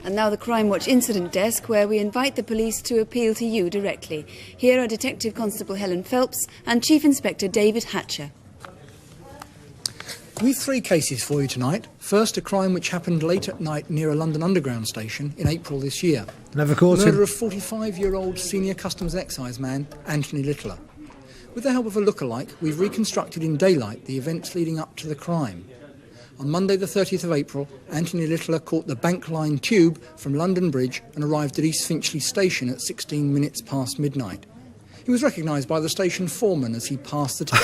And now the Crimewatch Incident Desk, where we invite the police to appeal to you directly. Here are Detective Constable Helen Phelps and Chief Inspector David Hatcher. We've 3 cases for you tonight. First, a crime which happened late at night near a London Underground station in April this year. Never caught him. The murder of 45-year-old senior Customs and Excise man Anthony Littler. With the help of a lookalike, we've reconstructed in daylight the events leading up to the crime. On Monday the 30th of April, Anthony Littler caught the Bank Line tube from London Bridge and arrived at East Finchley Station at 16 minutes past midnight. He was recognised by the station foreman as he passed the tube.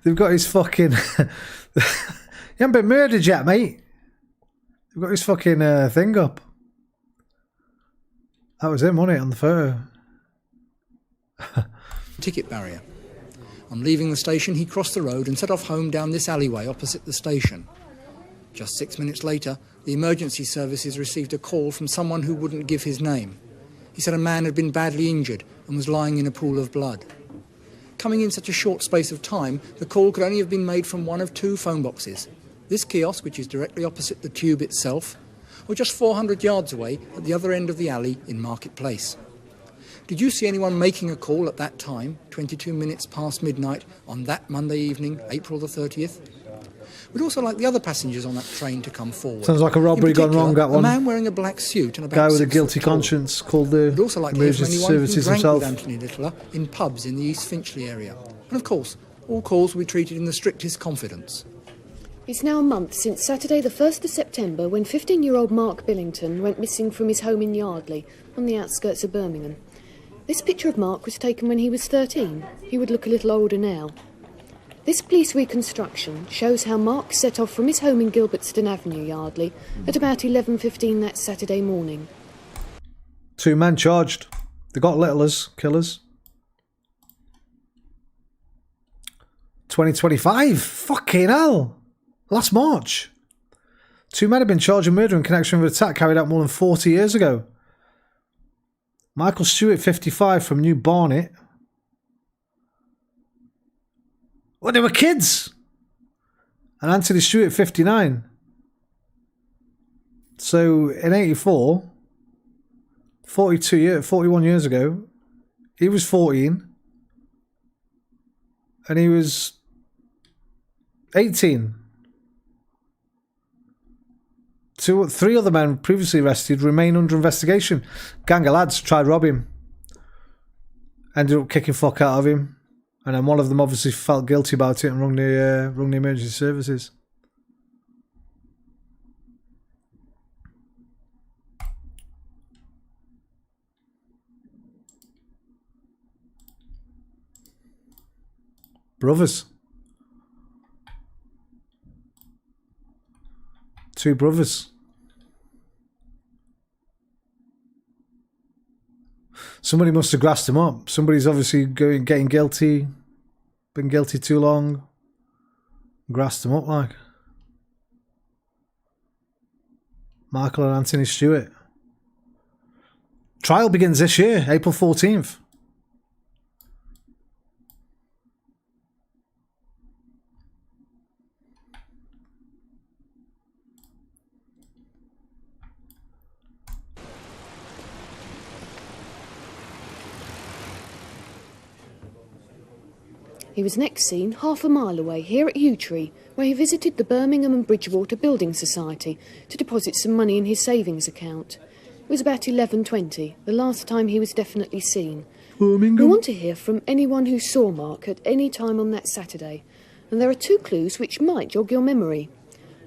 They've got his fucking... He hasn't been murdered yet, mate. They've got his fucking thing up. That was him, wasn't it, on the photo? Ticket barrier. On leaving the station, he crossed the road and set off home down this alleyway opposite the station. Just 6 minutes later, the emergency services received a call from someone who wouldn't give his name. He said a man had been badly injured and was lying in a pool of blood. Coming in such a short space of time, the call could only have been made from one of 2 phone boxes. This kiosk, which is directly opposite the tube itself, or just 400 yards away at the other end of the alley in Market Place. Did you see anyone making a call at that time, 22 minutes past midnight, on that Monday evening, April the 30th? We'd also like the other passengers on that train to come forward. Sounds like a robbery gone wrong, that one. A man wearing a black suit and about guy with a 6 guilty foot tall. conscience called the We'd also like to hear from emergency anyone who services drank himself. with Anthony Littler in pubs in the East Finchley area. And of course, all calls will be treated in the strictest confidence. It's now a month since Saturday the 1st of September when 15-year-old Mark Billington went missing from his home in Yardley, on the outskirts of Birmingham. This picture of Mark was taken when he was 13. He would look a little older now. This police reconstruction shows how Mark set off from his home in Gilbertstone Avenue, Yardley, at about 11:15 that Saturday morning. 2 men charged. They got Littlers, killers. 2025? Fucking hell. Last March. 2 men have been charged with murder in connection with an attack carried out more than 40 years ago. Michael Stewart, 55, from New Barnet. Well, they were kids. And Anthony Stewart, 59. So, in 84, 41 years ago, he was 14. And he was 18. 3 other men previously arrested remain under investigation. Gang of lads tried to rob him. Ended up kicking fuck out of him. And then one of them obviously felt guilty about it and rung the emergency services. Brothers. 2 brothers. Somebody must have grassed him up. Somebody's obviously getting guilty. Been guilty too long. Grassed him up like. Michael and Anthony Stewart. Trial begins this year, April 14th. He was next seen half a mile away here at Hewtree, where he visited the Birmingham and Bridgewater Building Society to deposit some money in his savings account. It was about 11:20, the last time he was definitely seen. We want to hear from anyone who saw Mark at any time on that Saturday. and there are 2 clues which might jog your memory.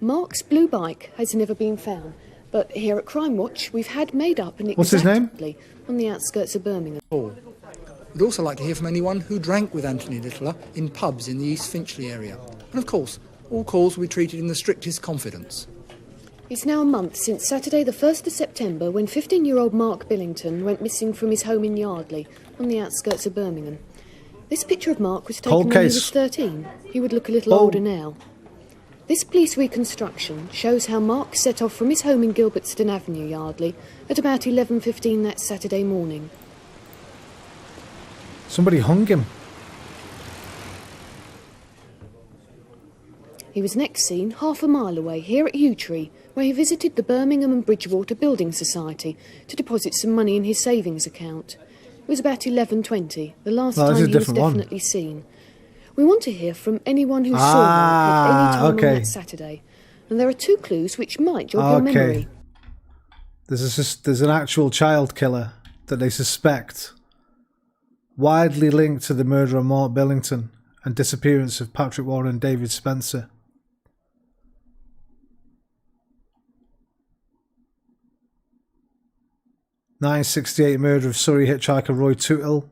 Mark's blue bike has never been found, but here at Crimewatch we've had made up an What's his name? exactly on the outskirts of Birmingham. We'd also like to hear from anyone who drank with Anthony Littler in pubs in the East Finchley area. And of course, all calls will be treated in the strictest confidence. It's now a month since Saturday the 1st of September when 15-year-old Mark Billington went missing from his home in Yardley on the outskirts of Birmingham. This picture of Mark was taken when he was 13. He would look a little older now. This police reconstruction shows how Mark set off from his home in Gilbertston Avenue, Yardley, at about 11:15 that Saturday morning. Somebody hung him. He was next seen half a mile away, here at Yewtree, where he visited the Birmingham and Bridgewater Building Society to deposit some money in his savings account. It was about 11:20, the last time he was definitely seen. We want to hear from anyone who saw Mark at any time on that Saturday. And there are 2 clues which might jog your memory. There's an actual child killer that they suspect, widely linked to the murder of Mark Billington and disappearance of Patrick Warren and David Spencer. (1968) murder of Surrey hitchhiker Roy Tootle,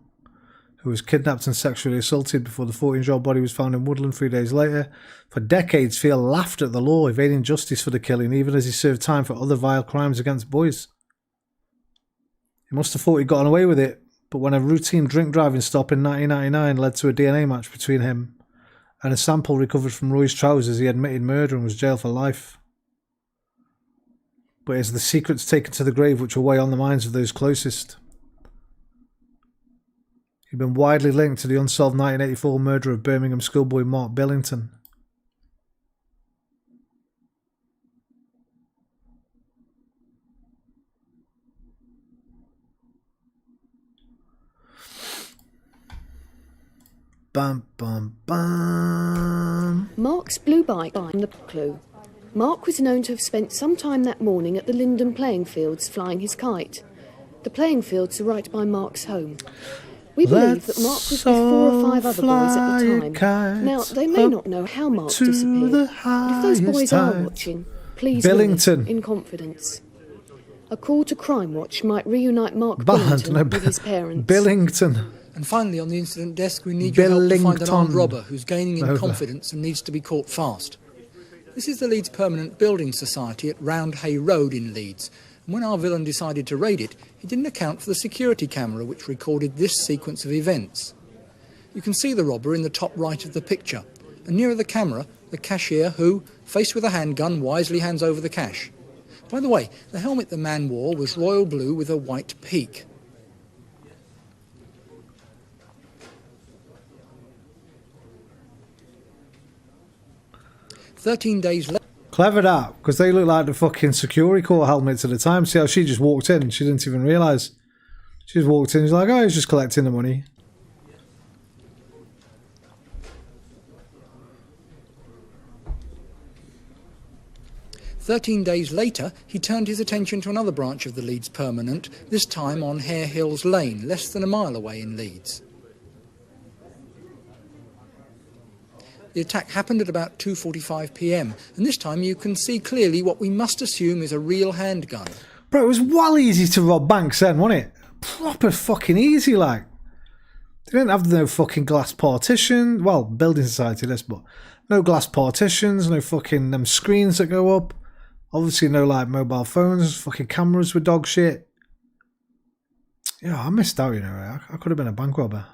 who was kidnapped and sexually assaulted before the 14-year-old body was found in Woodland 3 days later. For decades, Field laughed at the law, evading justice for the killing, even as he served time for other vile crimes against boys. He must have thought he'd gotten away with it, but when a routine drink driving stop in 1999 led to a DNA match between him and a sample recovered from Roy's trousers, he admitted murder and was jailed for life. But it's the secrets taken to the grave which will weigh on the minds of those closest. He'd been widely linked to the unsolved 1984 murder of Birmingham schoolboy Mark Billington. Bum, bum, bum. Mark's blue bike on the clue. Mark was known to have spent some time that morning at the Linden playing fields flying his kite. The playing fields are right by Mark's home. We believe that Mark was with 4 or 5 other boys at the time. Now, they may not know how Mark disappeared, but if those boys are watching, please listen in confidence. A call to Crimewatch might reunite Mark Billington with his parents. Billington. And finally, on the incident desk, we need your help to find an armed robber who's gaining in confidence and needs to be caught fast. This is the Leeds Permanent Building Society at Roundhay Road in Leeds. And when our villain decided to raid it, he didn't account for the security camera which recorded this sequence of events. You can see the robber in the top right of the picture, and nearer the camera, the cashier who, faced with a handgun, wisely hands over the cash. By the way, the helmet the man wore was royal blue with a white peak. Clever that, because they look like the fucking security court helmets at the time. See how she just walked in, she didn't even realise. She just walked in, she's like, oh, he's just collecting the money. Days later, he turned his attention to another branch of the Leeds Permanent, this time on Hare Hills Lane, less than a mile away in Leeds. The attack happened at about 2:45 p.m, and this time you can see clearly what we must assume is a real handgun. Bro, it was well easy to rob banks then, wasn't it? Proper fucking easy, like. They didn't have no fucking glass partition. Well, building society, this, but no glass partitions, no fucking them screens that go up. Obviously no, like, mobile phones, fucking cameras with dog shit. Yeah, I missed out, you know. I could have been a bank robber.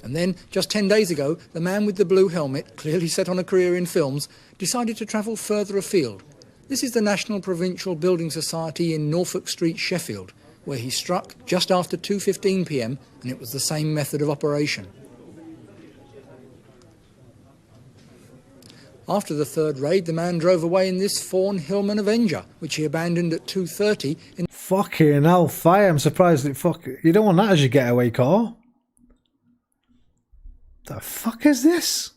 And then, just 10 days ago, the man with the blue helmet, clearly set on a career in films, decided to travel further afield. This is the National Provincial Building Society in Norfolk Street, Sheffield, where he struck just after 2:15 p.m, and it was the same method of operation. After the third raid, the man drove away in this Fawn Hillman Avenger, which he abandoned at 2:30 in... Fucking hell, fire. I'm surprised that you don't want that as your getaway car. The fuck is this?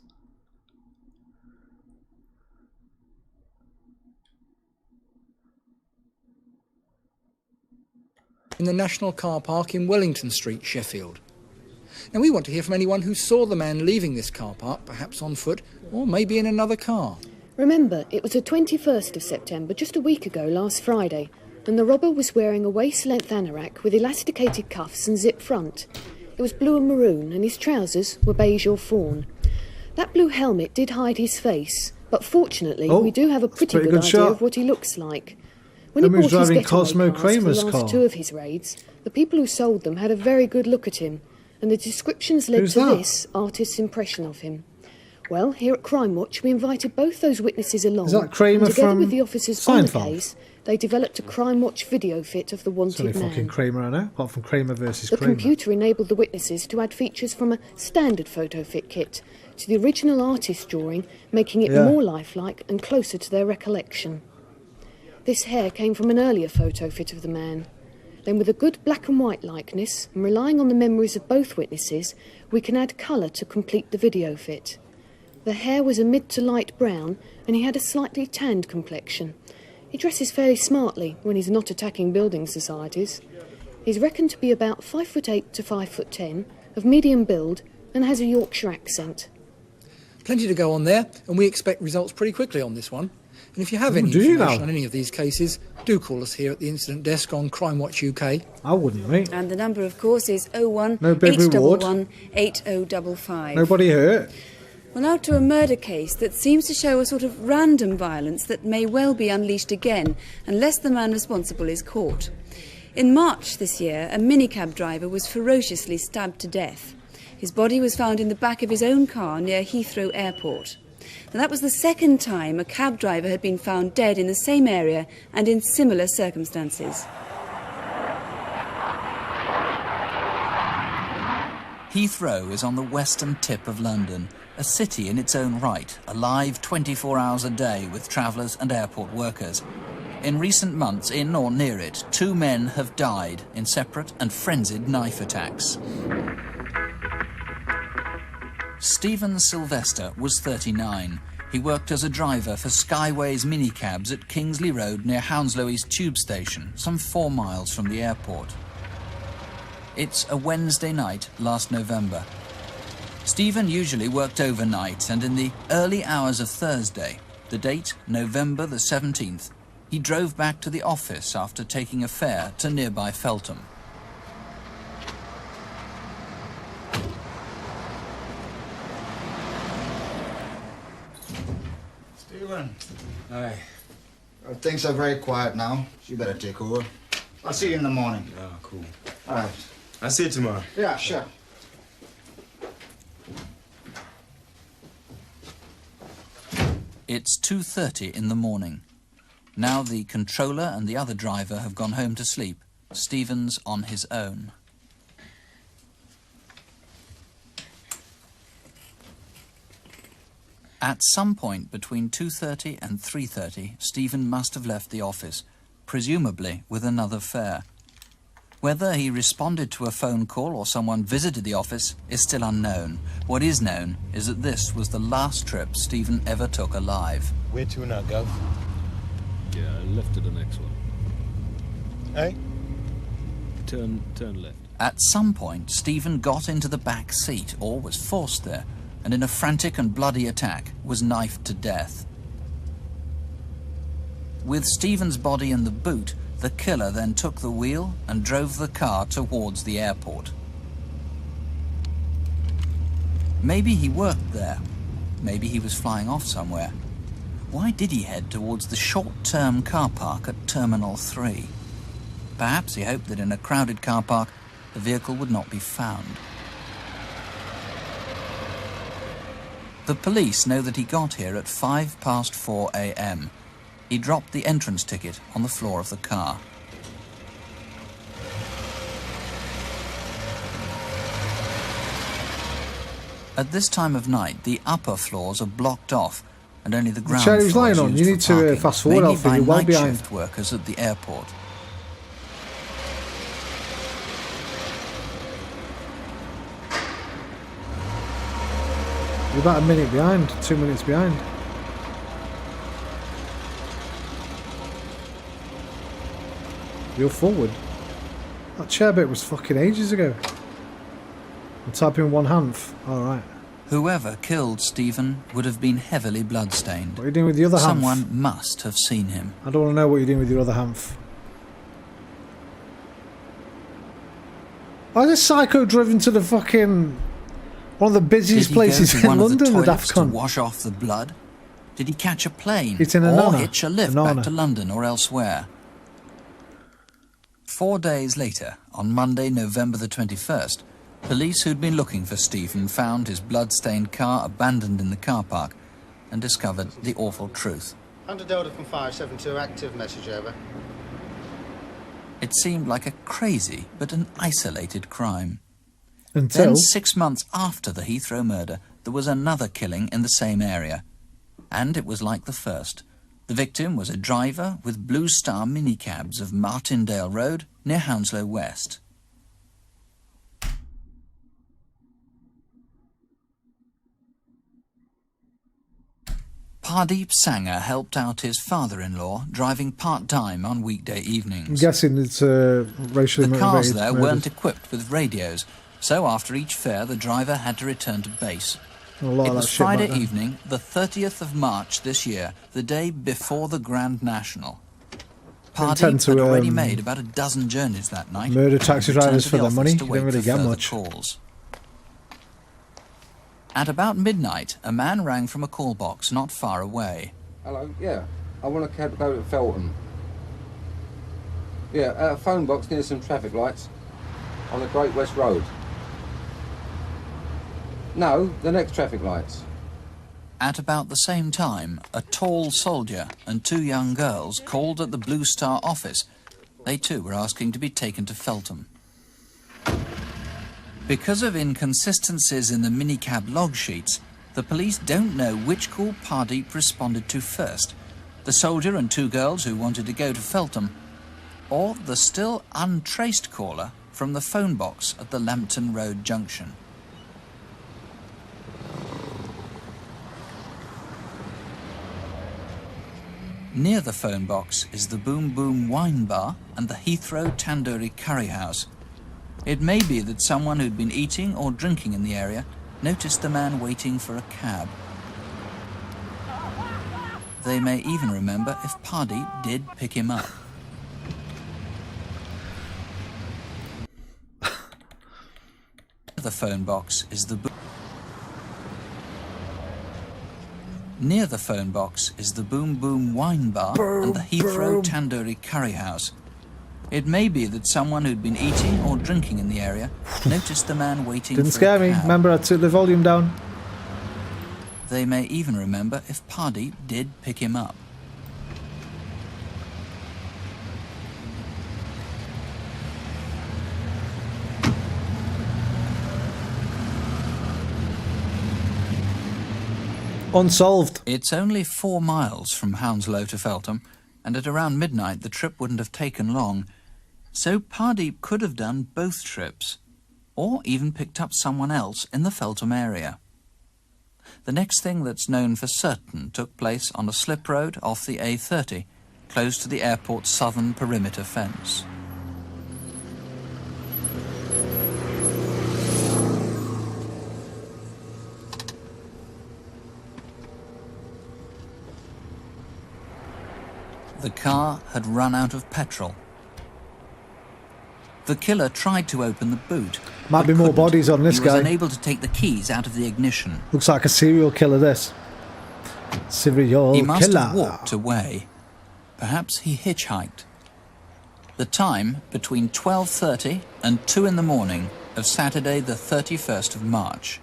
In the National Car Park in Wellington Street, Sheffield. Now we want to hear from anyone who saw the man leaving this car park, perhaps on foot, or maybe in another car. Remember, it was the 21st of September, just a week ago, last Friday, and the robber was wearing a waist-length anorak with elasticated cuffs and zip front. It was blue and maroon, and his trousers were beige or fawn. That blue helmet did hide his face, but fortunately we do have a pretty good idea shot. of what he looks like. When That he means bought his driving getaway Cosmo cars for Kramer's the last car. two of his raids, the people who sold them had a very good look at him, and the descriptions led Who's to that? this artist's impression of him. Well, here at Crimewatch, we invited both those witnesses along. Is that Kramer and together from with the officers on the Seinfeld? case, they developed a Crimewatch video fit of the It's only wanted fucking man. Kramer, I know. Apart from Kramer versus The Kramer. computer enabled the witnesses to add features from a standard photo fit kit to the original artist drawing, making it Yeah. more lifelike and closer to their recollection. This hair came from an earlier photo fit of the man. Then with a good black and white likeness, and relying on the memories of both witnesses, we can add colour to complete the video fit. The hair was a mid to light brown, and he had a slightly tanned complexion. He dresses fairly smartly when he's not attacking building societies. He's reckoned to be about 5'8" to 5'10", of medium build, and has a Yorkshire accent. Plenty to go on there, and we expect results pretty quickly on this one. And if you have any do you information now? on any of these cases, do call us here at the incident desk on Crimewatch UK. I wouldn't, mate. And the number, of course, is 01 No big reward. 811 8055. Nobody hurt. Well, now to a murder case that seems to show a sort of random violence that may well be unleashed again, unless the man responsible is caught. In March this year, a minicab driver was ferociously stabbed to death. His body was found in the back of his own car near Heathrow Airport. Now, that was the second time a cab driver had been found dead in the same area and in similar circumstances. Heathrow is on the western tip of London, a city in its own right, alive 24 hours a day with travellers and airport workers. In recent months, in or near it, 2 men have died in separate and frenzied knife attacks. Stephen Sylvester was 39. He worked as a driver for Skyway's minicabs at Kingsley Road near Hounslow East Tube Station, some 4 miles from the airport. It's a Wednesday night last November. Stephen usually worked overnight, and in the early hours of Thursday, the date November the 17th, he drove back to the office after taking a fare to nearby Feltham. Stephen. Hi. Things are very quiet now. You better take over. I'll see you in the morning. Yeah, cool. All right. I'll see you tomorrow. Yeah, sure. It's 2:30 in the morning. Now the controller and the other driver have gone home to sleep. Stephen's on his own. At some point between 2:30 and 3:30, Stephen must have left the office, presumably with another fare. Whether he responded to a phone call or someone visited the office is still unknown. What is known is that this was the last trip Stephen ever took alive. Where to now, Gov? Yeah, left to the next one. Hey? Turn left. At some point, Stephen got into the back seat, or was forced there, and in a frantic and bloody attack was knifed to death. With Stephen's body in the boot, the killer then took the wheel and drove the car towards the airport. Maybe he worked there. Maybe he was flying off somewhere. Why did he head towards the short-term car park at Terminal 3? Perhaps he hoped that in a crowded car park, the vehicle would not be found. The police know that he got here at 4:05 a.m. He dropped the entrance ticket on the floor of the car. At this time of night, the upper floors are blocked off, and only the ground chair he was floor is lying on, used you need for to parking, fast forward, mainly Alfie, by you're well night behind. shift workers at the airport. You're about a minute behind, 2 minutes behind. You're forward. That chair bit was fucking ages ago. I'll type in 1/2. Alright. Whoever killed Stephen would have been heavily bloodstained. What are you doing with the other half? Someone must have seen him. I don't want to know what you're doing with your other half. Why is this psycho driven to the fucking... one of the busiest places in London, the daft to cunt? wash off the blood? Did he catch a plane? It's in a or nana. hitch a lift back to London or elsewhere? 4 days later, on Monday, November the 21st, police who'd been looking for Stephen found his blood-stained car abandoned in the car park and discovered the awful truth. 100 Delta from 572, active message over. It seemed like a crazy but an isolated crime. Until... Then 6 months after the Heathrow murder, there was another killing in the same area. And it was like the first. The victim was a driver with Blue Star minicabs of Martindale Road near Hounslow West. Pardeep Sanger helped out his father-in-law driving part-time on weekday I'm evenings. guessing it's racially The motivated cars there murders. weren't equipped with radios, so after each fare the driver had to return to base. A lot It of was that shit back Friday then. evening, the 30th of March this year, the day before the Grand National. Intend Pardeep to, had already made about a dozen journeys that night. murder taxi and returned drivers to for the their office money. to You wait don't really for get further much. calls. At about midnight, a man rang from a call box not far away. Hello, yeah. I want a cab to go to Felton. Yeah, at a phone box near some traffic lights on the Great West Road. No, the next traffic lights. At about the same time, a tall soldier and 2 young girls called at the Blue Star office. They too were asking to be taken to Feltham. Because of inconsistencies in the minicab log sheets, the police don't know which call Pardeep responded to first, the soldier and 2 girls who wanted to go to Feltham, or the still untraced caller from the phone box at the Lambton Road junction. Near the phone box is the Boom Boom Wine Bar and the Heathrow Tandoori Curry House. It may be that someone who'd been eating or drinking in the area noticed the man waiting for a cab. They may even remember if Pardeep did pick him up. The phone box is the Near the phone box is the Boom Boom Wine Bar and the Heathrow Tandoori Curry House. It may be that someone who'd been eating or drinking in the area noticed the man waiting Didn't for scare a me. cab. Remember, I took the volume down. They may even remember if Pardeep did pick him up. Unsolved. It's only 4 miles from Hounslow to Feltham, and at around midnight the trip wouldn't have taken long. So Pardeep could have done both trips, or even picked up someone else in the Feltham area. The next thing that's known for certain took place on a slip road off the A30, close to the airport's southern perimeter fence. The car had run out of petrol. The killer tried to open the boot. Might be more bodies on this He was guy. unable to take the keys out of the ignition. Looks like a serial killer, this. Serial He must killer. have walked away. Perhaps he hitchhiked. The time between 12:30 and 2 in the morning of Saturday the 31st of March.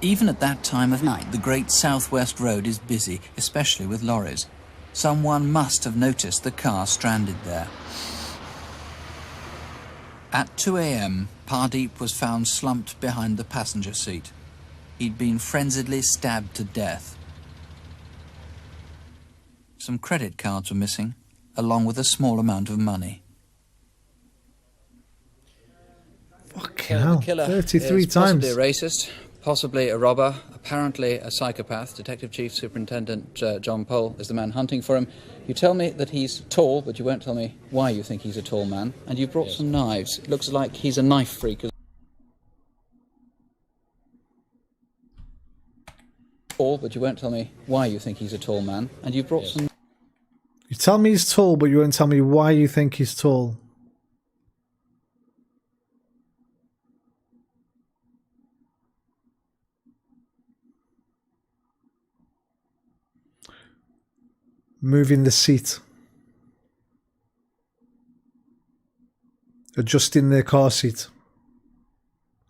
Even at that time of night, the Great Southwest Road is busy, especially with lorries. Someone must have noticed the car stranded there. At 2 a.m, Pardeep was found slumped behind the passenger seat. He'd been frenziedly stabbed to death. Some credit cards were missing, along with a small amount of money. Fucking hell. The killer 33 is possibly times. a racist, possibly a robber, apparently a psychopath. Detective Chief Superintendent John Pole is the man hunting for him. You tell me that he's tall, but you won't tell me why you think he's a tall man. And you brought some knives. It looks like he's a knife freak. Tall, but you won't tell me why you think he's a tall man. And you've brought some... You tell me he's tall, but you won't tell me why you think he's tall. Moving the seat. Adjusting their car seat.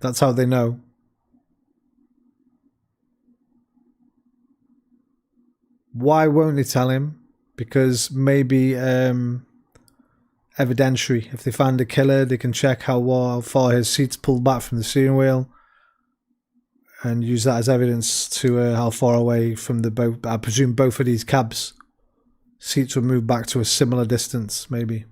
That's how they know. Why won't they tell him? Because maybe evidentiary. If they find a killer, they can check how far his seat's pulled back from the steering wheel and use that as evidence to how far away from the boat. I presume both of these cabs' seats were moved back to a similar distance, maybe.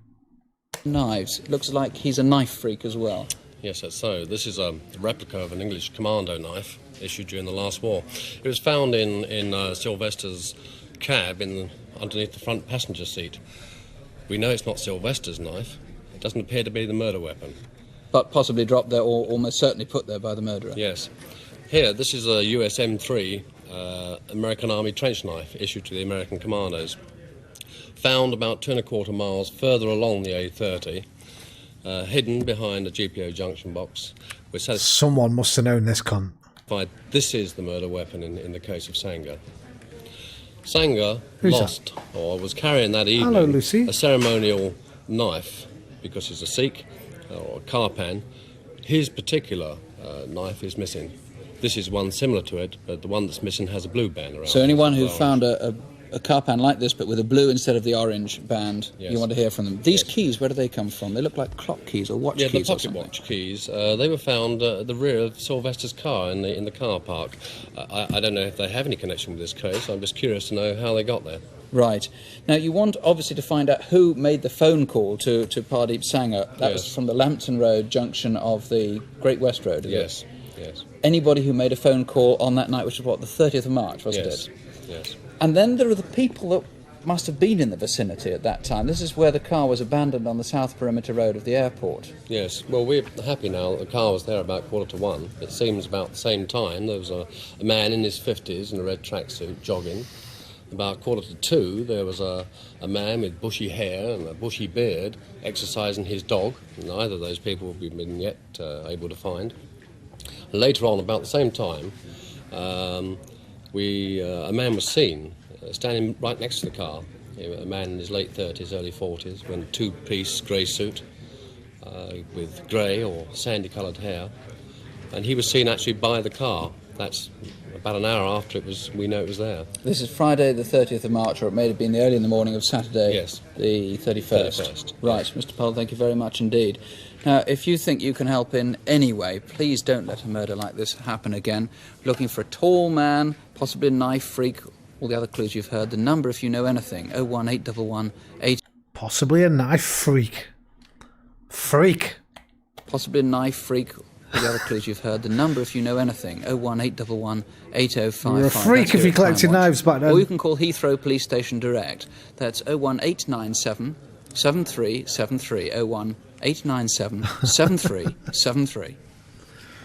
Knives. It looks like he's a knife freak as well. Yes, that's so. This is a replica of an English commando knife issued during the last war. It was found in Sylvester's cab underneath the front passenger seat. We know it's not Sylvester's knife. It doesn't appear to be the murder weapon. But possibly dropped there or almost certainly put there by the murderer. Yes. Here, this is a US M3 American Army trench knife issued to the American commandos. Found about 2¼ miles further along the A30, hidden behind a GPO junction box. Someone must have known this cunt. This is the murder weapon in the case of Sanger. Sanger Who's lost, or was carrying that evening, Hello, Lucy. a ceremonial knife, because he's a Sikh, or a Karpan. His particular knife is missing. This is one similar to it, but the one that's missing has a blue band around it. So anyone who found a Karpan like this, but with a blue instead of the orange band, Yes. you want to hear from them. These keys, where do they come from? They look like clock keys or watch keys the or pocket something. watch keys. They were found at the rear of Sylvester's car in the car park. I don't know if they have any connection with this case. I'm just curious to know how they got there. Right. Now, you want, obviously, to find out who made the phone call to Pardeep Sanger. That was from the Lambton Road junction of the Great West Road, is Yes, it? yes. Anybody who made a phone call on that night, which was, what, the 30th of March, wasn't Yes, it? yes. And then there are the people that must have been in the vicinity at that time. This is where the car was abandoned on the South Perimeter Road of the airport. Yes, well, we're happy now that the car was there about 1:45. It seems about the same time. There was a man in his 50s in a red tracksuit jogging. About 1:45, there was a man with bushy hair and a bushy beard exercising his dog. Neither of those people we've been yet able to find. Later on, about the same time, a man was seen standing right next to the car. A man in his late 30s, early 40s, wearing a two-piece grey suit with grey or sandy-coloured hair. And he was seen actually by the car. That's about an hour after we know it was there. This is Friday the 30th of March, or it may have been the early in the morning of Saturday, Yes. the 31st. Right, Mr. Powell, thank you very much indeed. Now, if you think you can help in any way, please don't let a murder like this happen again. Looking for a tall man, possibly a knife freak, all the other clues you've heard. The number, if you know anything, 01811 8... Possibly a knife freak. Freak. Possibly a knife freak. All the other clues you've heard. The number, if you know anything, 01811 8055. You're a freak if you collected knives back then. Or you can call Heathrow Police Station direct. That's 01897 7373 01897 7373.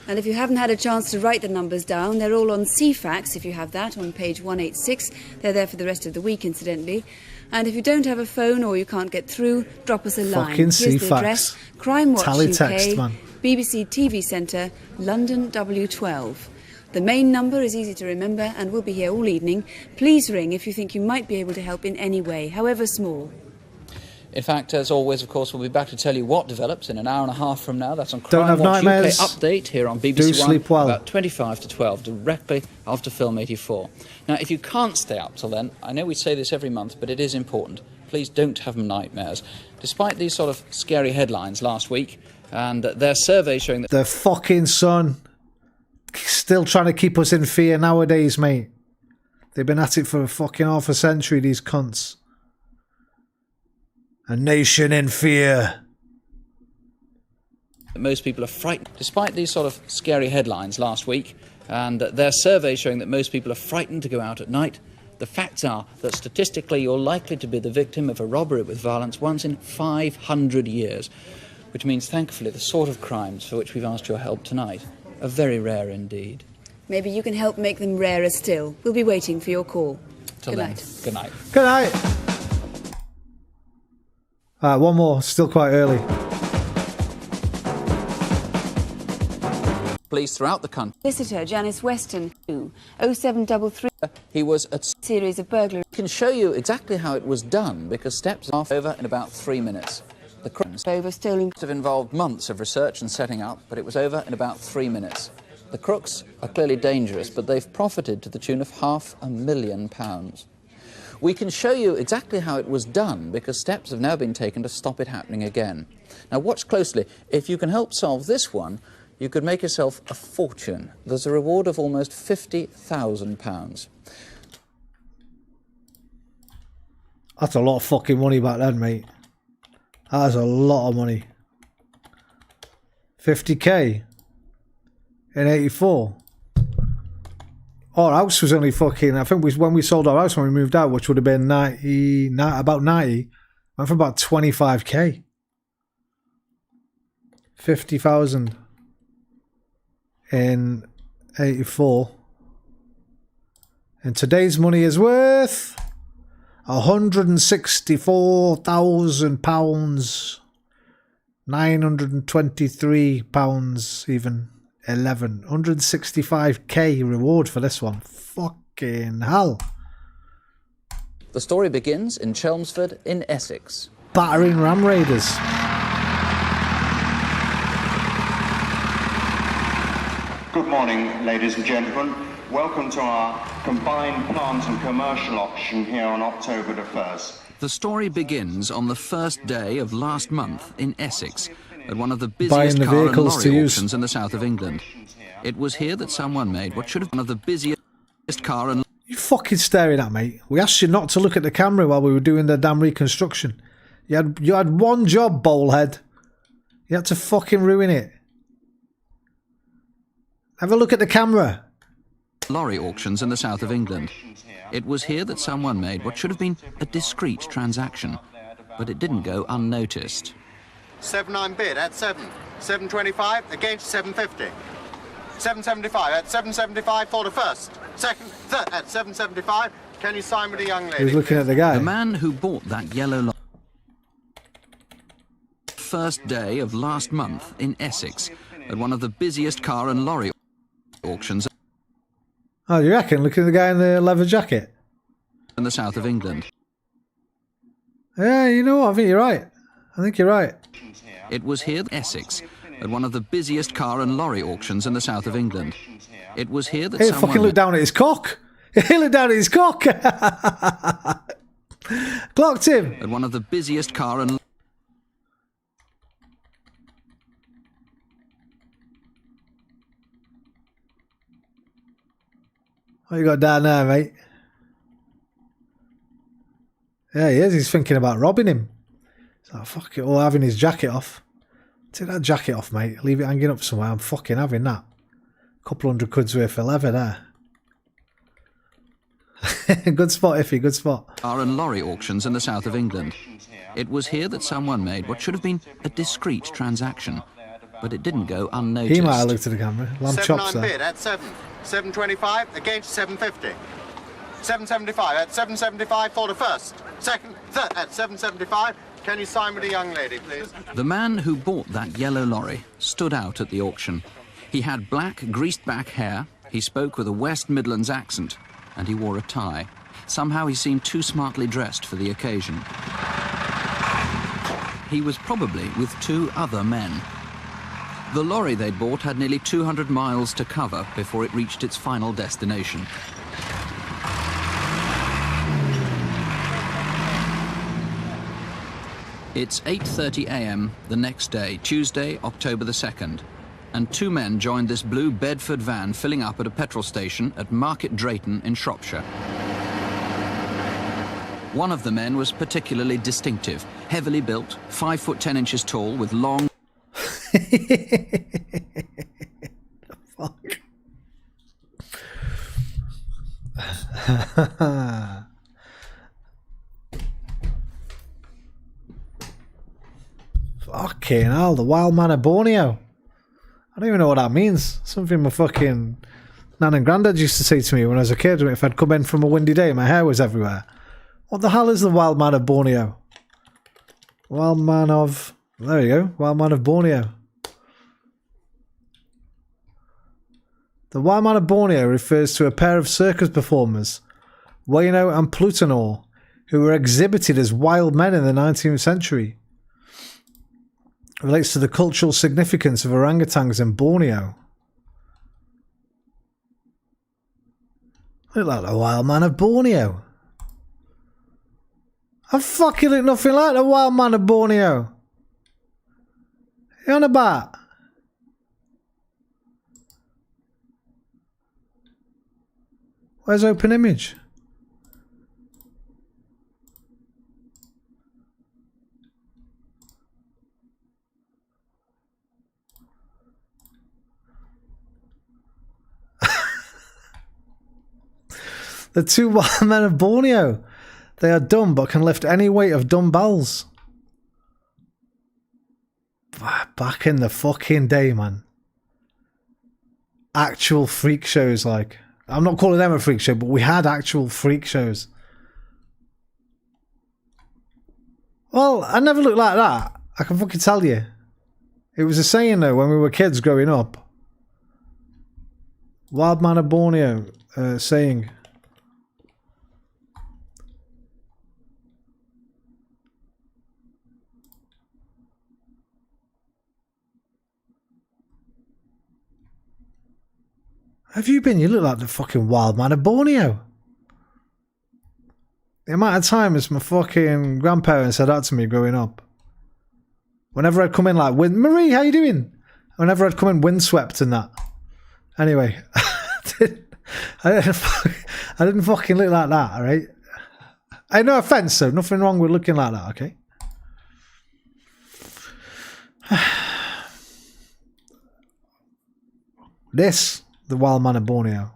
And if you haven't had a chance to write the numbers down, they're all on CFAX, if you have that, on page 186. They're there for the rest of the week, incidentally. And if you don't have a phone or you can't get through, drop us a line. Fucking Here's the CFAX. address, Crimewatch Teletext, UK, man. BBC TV Centre, London W12. The main number is easy to remember and we'll be here all evening. Please ring if you think you might be able to help in any way, however small. In fact, as always, of course, we'll be back to tell you what develops in an hour and a half from now. That's on Don't have Crimewatch UK nightmares. Update here on BBC Do One, sleep well. about 25 to 12, directly after Film 84. Now, if you can't stay up till then, I know we say this every month, but it is important. Please don't have nightmares. Despite these sort of scary headlines last week, and their survey showing that... The fucking sun. Still trying to keep us in fear nowadays, mate. They've been at it for a fucking half a century, these cunts. A nation in fear. most people are frightened. Despite these sort of scary headlines last week, and their survey showing that most people are frightened to go out at night, the facts are that statistically you're likely to be the victim of a robbery with violence once in 500 years, which means, thankfully, the sort of crimes for which we've asked your help tonight are very rare indeed. Maybe you can help make them rarer still. We'll be waiting for your call. Good night. Good night. Good night. Alright, one more. Still quite early. Police throughout the country. Solicitor Janice Weston, 0733. He was at series of burglary. I can show you exactly how it was done because steps are over in about 3 minutes. The crimes over stolen have involved months of research and setting up, but it was over in about 3 minutes. The crooks are clearly dangerous, but they've profited to the tune of £500,000. We can show you exactly how it was done because steps have now been taken to stop it happening again. Now watch closely. If you can help solve this one, you could make yourself a fortune. There's a reward of almost £50,000. That's a lot of fucking money back then, mate. That is a lot of money. 50k in 84. Our house was only fucking, I think when we sold our house when we moved out, which would have been about 90, went for about 25k. 50,000 in 84. And today's money is worth £164,000, £923 even. 165k reward for this one. Fucking hell. The story begins in Chelmsford in Essex. Battering Ram Raiders. Good morning, ladies and gentlemen. Welcome to our combined plant and commercial auction here on October the 1st. The story begins on the first day of last month in Essex, at one of the busiest car and lorry auctions in the south of England. It was here that someone made what should have been one of the busiest car and... You fucking staring at me. We asked you not to look at the camera while we were doing the damn reconstruction. You had one job, bowlhead. You had to fucking ruin it. Have a look at the camera. Lorry auctions in the south of England. It was here that someone made what should have been a discreet transaction, but it didn't go unnoticed. 7.9 bid at 7.25 against 7.50. 7.75 at 7.75 for the first. Second, third at 7.75. Can you sign with the young lady? He was looking at the guy. The man who bought that yellow lorry. First day of last month in Essex, at one of the busiest car and lorry auctions. Oh, you reckon? Look at the guy in the leather jacket. In the south of England. Yeah, you know what? I think you're right. I think you're right. It was here, Essex, at one of the busiest car and lorry auctions in the south of England. It was here that He someone... fucking looked down at his cock. He looked down at his cock. Clocked him. At one of the busiest car and... What you got down there, mate? Yeah, he is. He's thinking about robbing him. He's like, fuck it, or having his jacket off. Take that jacket off, mate. Leave it hanging up somewhere. I'm fucking having that. Couple £100 worth of leather there. Good spot, Iffy, good spot. Car and lorry auctions in the south of England. It was here that someone made what should have been a discreet transaction, but it didn't go unnoticed. He might have looked at the camera. Lamb chops there. 7.9 bid at 7.25 against 7.50. 7.75 at 7.75 for the first. Second, third at 7.75. Can you sign with the young lady, please? The man who bought that yellow lorry stood out at the auction. He had black, greased-back hair, he spoke with a West Midlands accent, and he wore a tie. Somehow he seemed too smartly dressed for the occasion. He was probably with two other men. The lorry they'd bought had nearly 200 miles to cover before it reached its final destination. It's 8:30 a.m. the next day, Tuesday, October the 2nd, and two men joined this blue Bedford van filling up at a petrol station at Market Drayton in Shropshire. One of the men was particularly distinctive, heavily built, 5 foot 10 inches tall, with long... Fuck. Fucking hell, the wild man of Borneo. I don't even know what that means. Something my fucking Nan and Grandad used to say to me when I was a kid, if I'd come in from a windy day, my hair was everywhere. What the hell is the wild man of Borneo? Wild man of... There you go. Wild man of Borneo. The wild man of Borneo refers to a pair of circus performers, Waino and Plutonor, who were exhibited as wild men in the 19th century. It relates to the cultural significance of orangutans in Borneo. Look like the wild man of Borneo. I fucking look nothing like the wild man of Borneo. You on about? Where's open image? The two wild men of Borneo. They are dumb but can lift any weight of dumbbells. Back in the fucking day, man. Actual freak shows, like. I'm not calling them a freak show, but we had actual freak shows. Well, I never looked like that. I can fucking tell you. It was a saying though when we were kids growing up. Wild man of Borneo saying. Have you been? You look like the fucking wild man of Borneo. The amount of times my fucking grandparents said that to me growing up. Whenever I'd come in like, Marie, how you doing? Whenever I'd come in windswept and that. Anyway, I didn't fucking look like that, alright? Hey, no offence though, nothing wrong with looking like that, okay? This, the wild man of Borneo.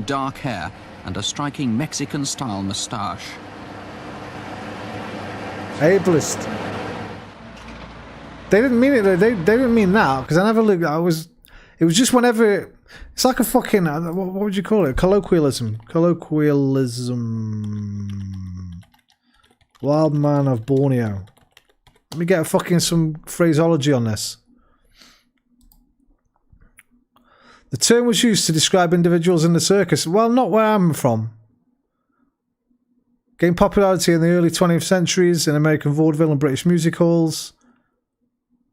Dark hair and a striking Mexican-style moustache. Ableist. They didn't mean it. They didn't mean that because I never looked. It was just whenever. It's like a fucking. What would you call it? Colloquialism. Wild man of Borneo. Let me get a fucking some phraseology on this. The term was used to describe individuals in the circus. Well, not where I'm from. Gained popularity in the early 20th centuries in American vaudeville and British music halls.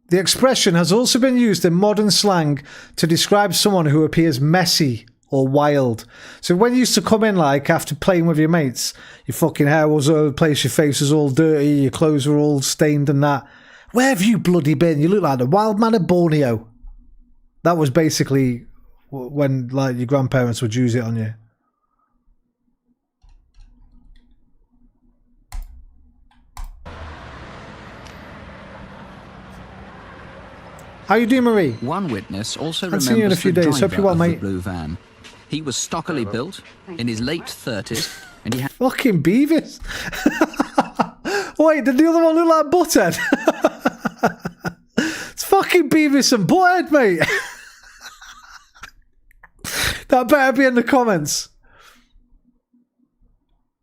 The expression has also been used in modern slang to describe someone who appears messy or wild. So when you used to come in like after playing with your mates, your fucking hair was all over the place, your face was all dirty, your clothes were all stained and that. Where have you bloody been? You look like the wild man of Borneo. That was basically when like your grandparents would use it on you. How you doing, Marie? One witness also Haven't seen you in a remembers few the days. Hope driver you're well, of the mate. blue van. He was stockily built, in his late 30s, and he had... Fucking Beavis. Wait, did the other one look like Butthead? It's fucking Beavis and Butthead, mate. That better be in the comments.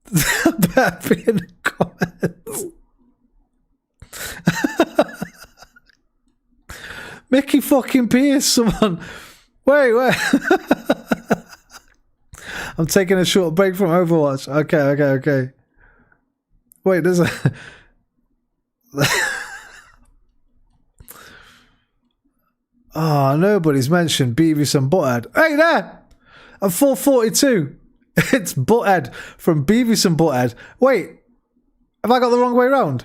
That better be in the comments. Mickey fucking Pierce, someone. Wait. I'm taking a short break from Overwatch. Okay. Wait, there's a... Oh, nobody's mentioned Beavis and Butthead. Hey there! At 4:42. It's Butthead from Beavis and Butthead. Wait, have I got the wrong way round?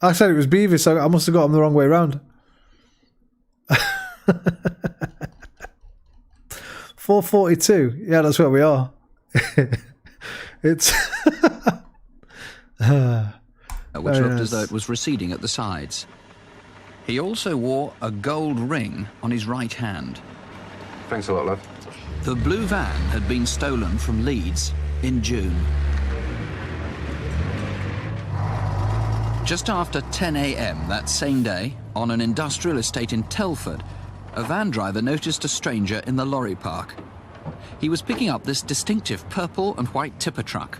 I said it was Beavis, so I must have got him the wrong way round. 4:42. Yeah, that's where we are. It's which looked as though it was receding at the sides. He also wore a gold ring on his right hand. Thanks a lot, love. The blue van had been stolen from Leeds in June. Just after 10 a.m. that same day, On an industrial estate in Telford, a van driver noticed a stranger in the lorry park. He was picking up this distinctive purple and white tipper truck.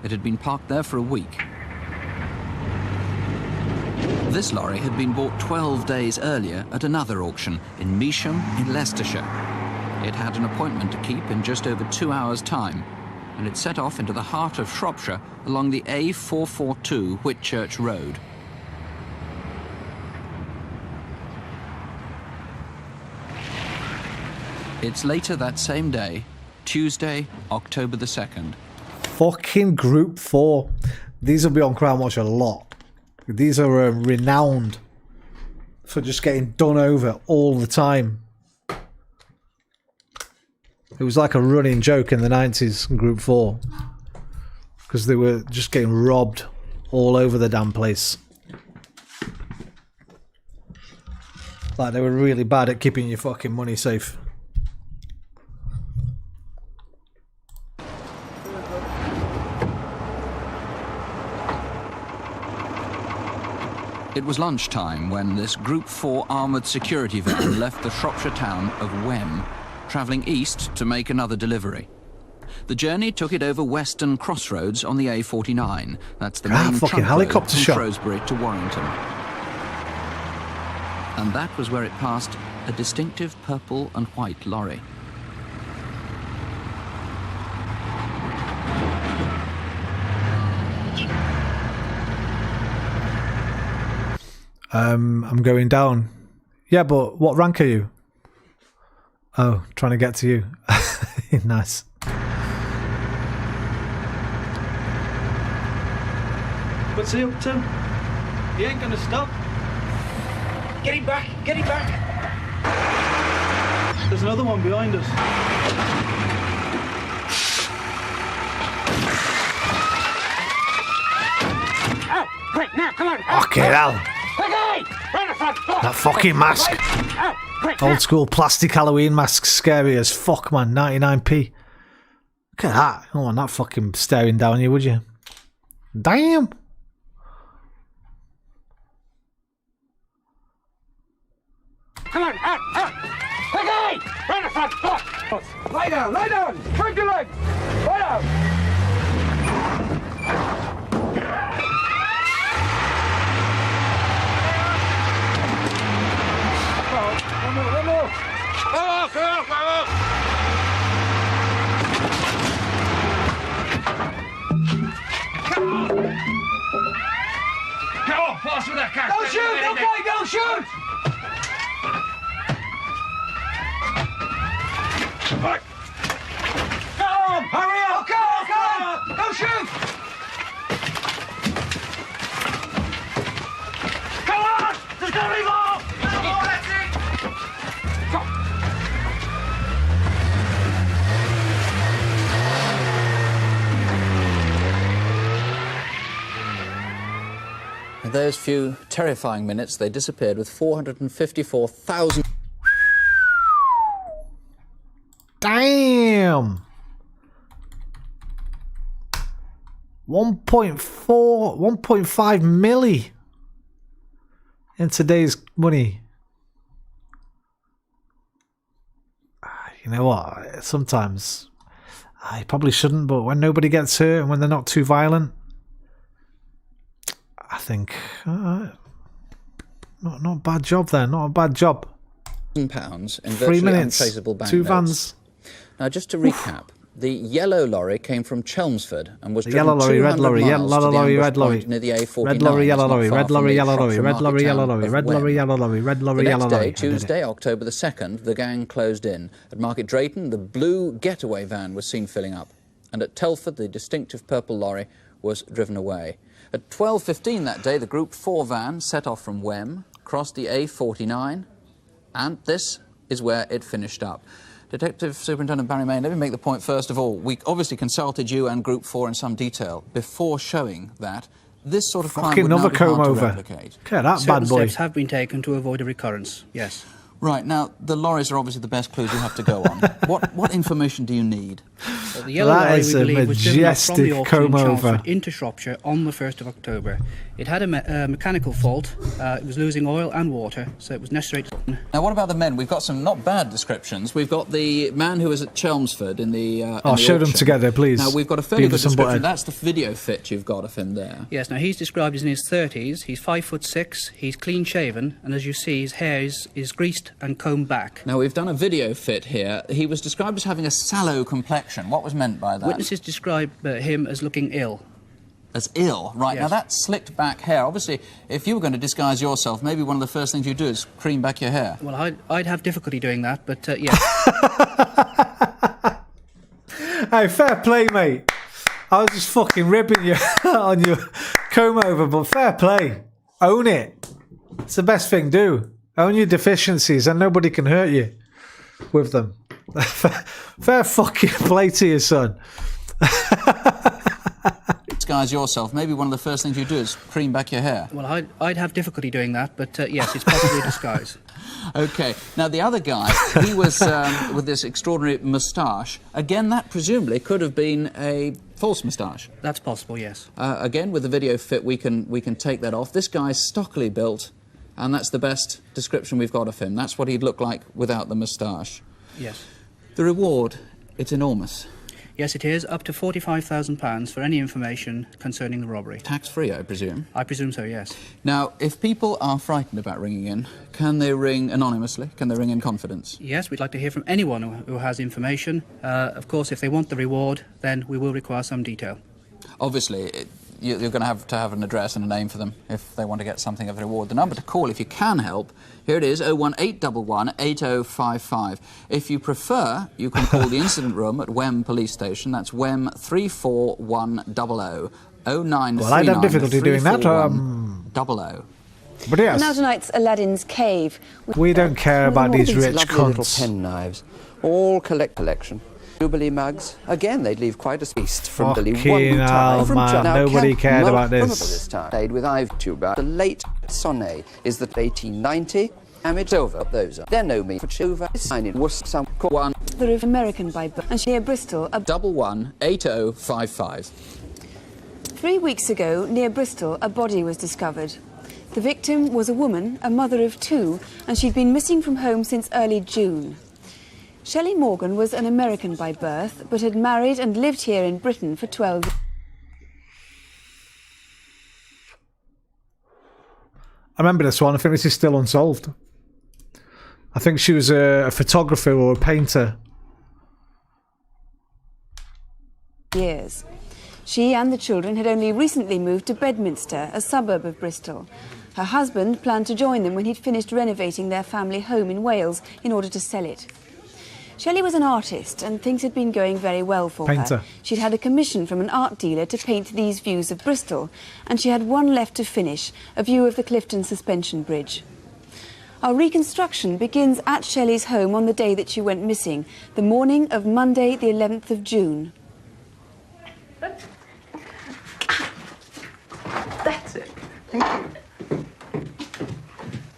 It had been parked there for a week. This lorry had been bought 12 days earlier at another auction in Measham in Leicestershire. It had an appointment to keep in just over 2 hours' time, and it set off into the heart of Shropshire along the A442 Whitchurch Road. It's later that same day, Tuesday, October the 2nd. Fucking Group 4. These will be on Crimewatch a lot. These are renowned for just getting done over all the time. It was like a running joke in the 90s, Group 4. Because they were just getting robbed all over the damn place. Like, they were really bad at keeping your fucking money safe. It was lunchtime when this Group 4 armoured security van left the Shropshire town of Wem, travelling east to make another delivery. The journey took it over Western Crossroads on the A49. That's the main fucking helicopter from shot. Shrewsbury to Warrington. And that was where it passed a distinctive purple and white lorry. I'm going down. Yeah, but what rank are you? Oh, trying to get to you. Nice. What's he up to? He ain't gonna stop. Get him back! Get him back! There's another one behind us. Oh, quick, now, come on! Okay, hell. That fucking mask. Old school plastic Halloween mask, scary as fuck, man. 99p. Look at that. You don't want that fucking staring down you, would you? Damn. Come on, out, out! Okay! Round the front, look! Lie down, lie down! Break your leg! Lie down! One more, one more! Come on, come on, come on! Come on, pass with that cat! Don't shoot, okay, don't shoot! Right. Go on! Hurry up! Go on! Go on! Don't shoot! Come on! There's no revolve! No more, that's it! Go. In those few terrifying minutes, they disappeared with 454,000... Damn. 1.5 milli in today's money. You know what? Sometimes I probably shouldn't, but when nobody gets hurt and when they're not too violent, I think not a bad job there. Not a bad job. £1,000 in 3 virtually minutes, untraceable banknotes. 2 vans. Now, just to recap, the yellow lorry came from Chelmsford and was The driven yellow lorry, 200 red lorry, yellow miles to the lorry, ambush red lorry, point near the A49. red lorry, yellow It's not lorry, far red from lorry, the yellow lorry, Shropshire red lorry, market yellow town lorry, of red lorry, Wem. yellow lorry, red lorry, The yellow next lorry. day, Tuesday, October the 2nd, the gang closed in. At Market Drayton, the blue getaway van was seen filling up. And at Telford, the distinctive purple lorry was driven away. At 12:15 that day, the Group 4 van set off from Wem, crossed the A49, and this is where it finished up. Detective Superintendent Barry Main, let me make the point first of all. We obviously consulted you and Group 4 in some detail before showing that this sort of crime would now be hard to replicate. Okay, that Certain bad boy. steps have been taken to avoid a recurrence, yes. Right, now, the lorries are obviously the best clues you have to go on. What information do you need? Well, the yellow lorry, we believe, was driven up from the auction in Chelmsford into Shropshire on the 1st of October. It had a mechanical fault. It was losing oil and water, so it was necessary to... Now, what about the men? We've got some not bad descriptions. We've got the man who was at Chelmsford in the show them together, please. Now, we've got a fairly good description. That's the video fit you've got of him there. Yes, now, he's described as in his 30s. He's 5'6", he's clean-shaven, and as you see, his hair is greased and combed back. Now, we've done a video fit here. He was described as having a sallow complexion. What was meant by that? Witnesses describe him as looking ill. As ill? Right, yes. Now that slicked back hair, obviously, if you were going to disguise yourself, maybe one of the first things you do is cream back your hair. Well, I'd have difficulty doing that, but yes. Hey, fair play, mate. I was just fucking ripping you on your comb over, but fair play. Own it. It's the best thing, do. Own your deficiencies and nobody can hurt you with them. Fair fucking play to you, son. Disguise yourself, maybe one of the first things you do is cream back your hair. Well, I'd have difficulty doing that, but yes, it's possibly a disguise. OK, now the other guy, he was with this extraordinary moustache. Again, that presumably could have been a false moustache. That's possible, yes. Again, with the video fit, we can take that off. This guy's stockily built, and that's the best description we've got of him. That's what he'd look like without the moustache. Yes. The reward, it's enormous. Yes, it is, up to £45,000 for any information concerning the robbery. Tax-free, I presume? I presume so, yes. Now, if people are frightened about ringing in, can they ring anonymously? Can they ring in confidence? Yes, we'd like to hear from anyone who has information. Of course, if they want the reward, then we will require some detail. Obviously, you're going to have an address and a name for them if they want to get something of a reward. The number to call if you can help, here it is, 01811 8055. If you prefer, you can call the incident room at Wem Police Station. That's Wem 34100. 0939 Well, I'd have difficulty doing that. 00. But yes. Now tonight's Aladdin's Cave. We don't care about these rich lovely little cunts. pen knives, all collection. Jubilee mugs, again they'd leave quite a feast from Billy Fucking hell, man, nobody cared about this. Time. Played with Ive Tuba. The late Sonnet is the 1890. Damage over those are. They're no me for Chuva. Signing was some one. The American by birth, and she near Bristol. 118055. 3 weeks ago, near Bristol, a body was discovered. The victim was a woman, a mother of 2, and she'd been missing from home since early June. Shelley Morgan was an American by birth, but had married and lived here in Britain for 12 years. I remember this one. I think this is still unsolved. I think she was a photographer or a painter. Years. She and the children had only recently moved to Bedminster, a suburb of Bristol. Her husband planned to join them when he'd finished renovating their family home in Wales in order to sell it. Shelley was an artist and things had been going very well for her. She'd had a commission from an art dealer to paint these views of Bristol, and she had one left to finish, a view of the Clifton Suspension Bridge. Our reconstruction begins at Shelley's home on the day that she went missing, the morning of Monday the 11th of June. That's it. Thank you.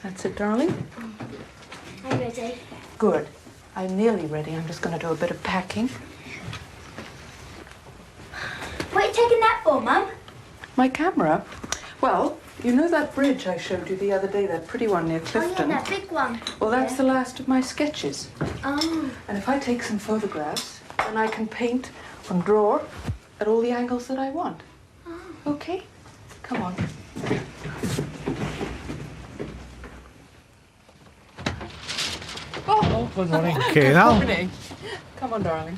That's it, darling. I'm ready. Good. I'm nearly ready. I'm just going to do a bit of packing. What are you taking that for, Mum? My camera? Well, you know that bridge I showed you the other day, that pretty one near Clifton? Oh, yeah, that big one. Well, that's the last of my sketches. Oh. And if I take some photographs, then I can paint and draw at all the angles that I want. Oh. Okay? Come on. Oh, good morning. Okay, now. Good morning. Come on, darling.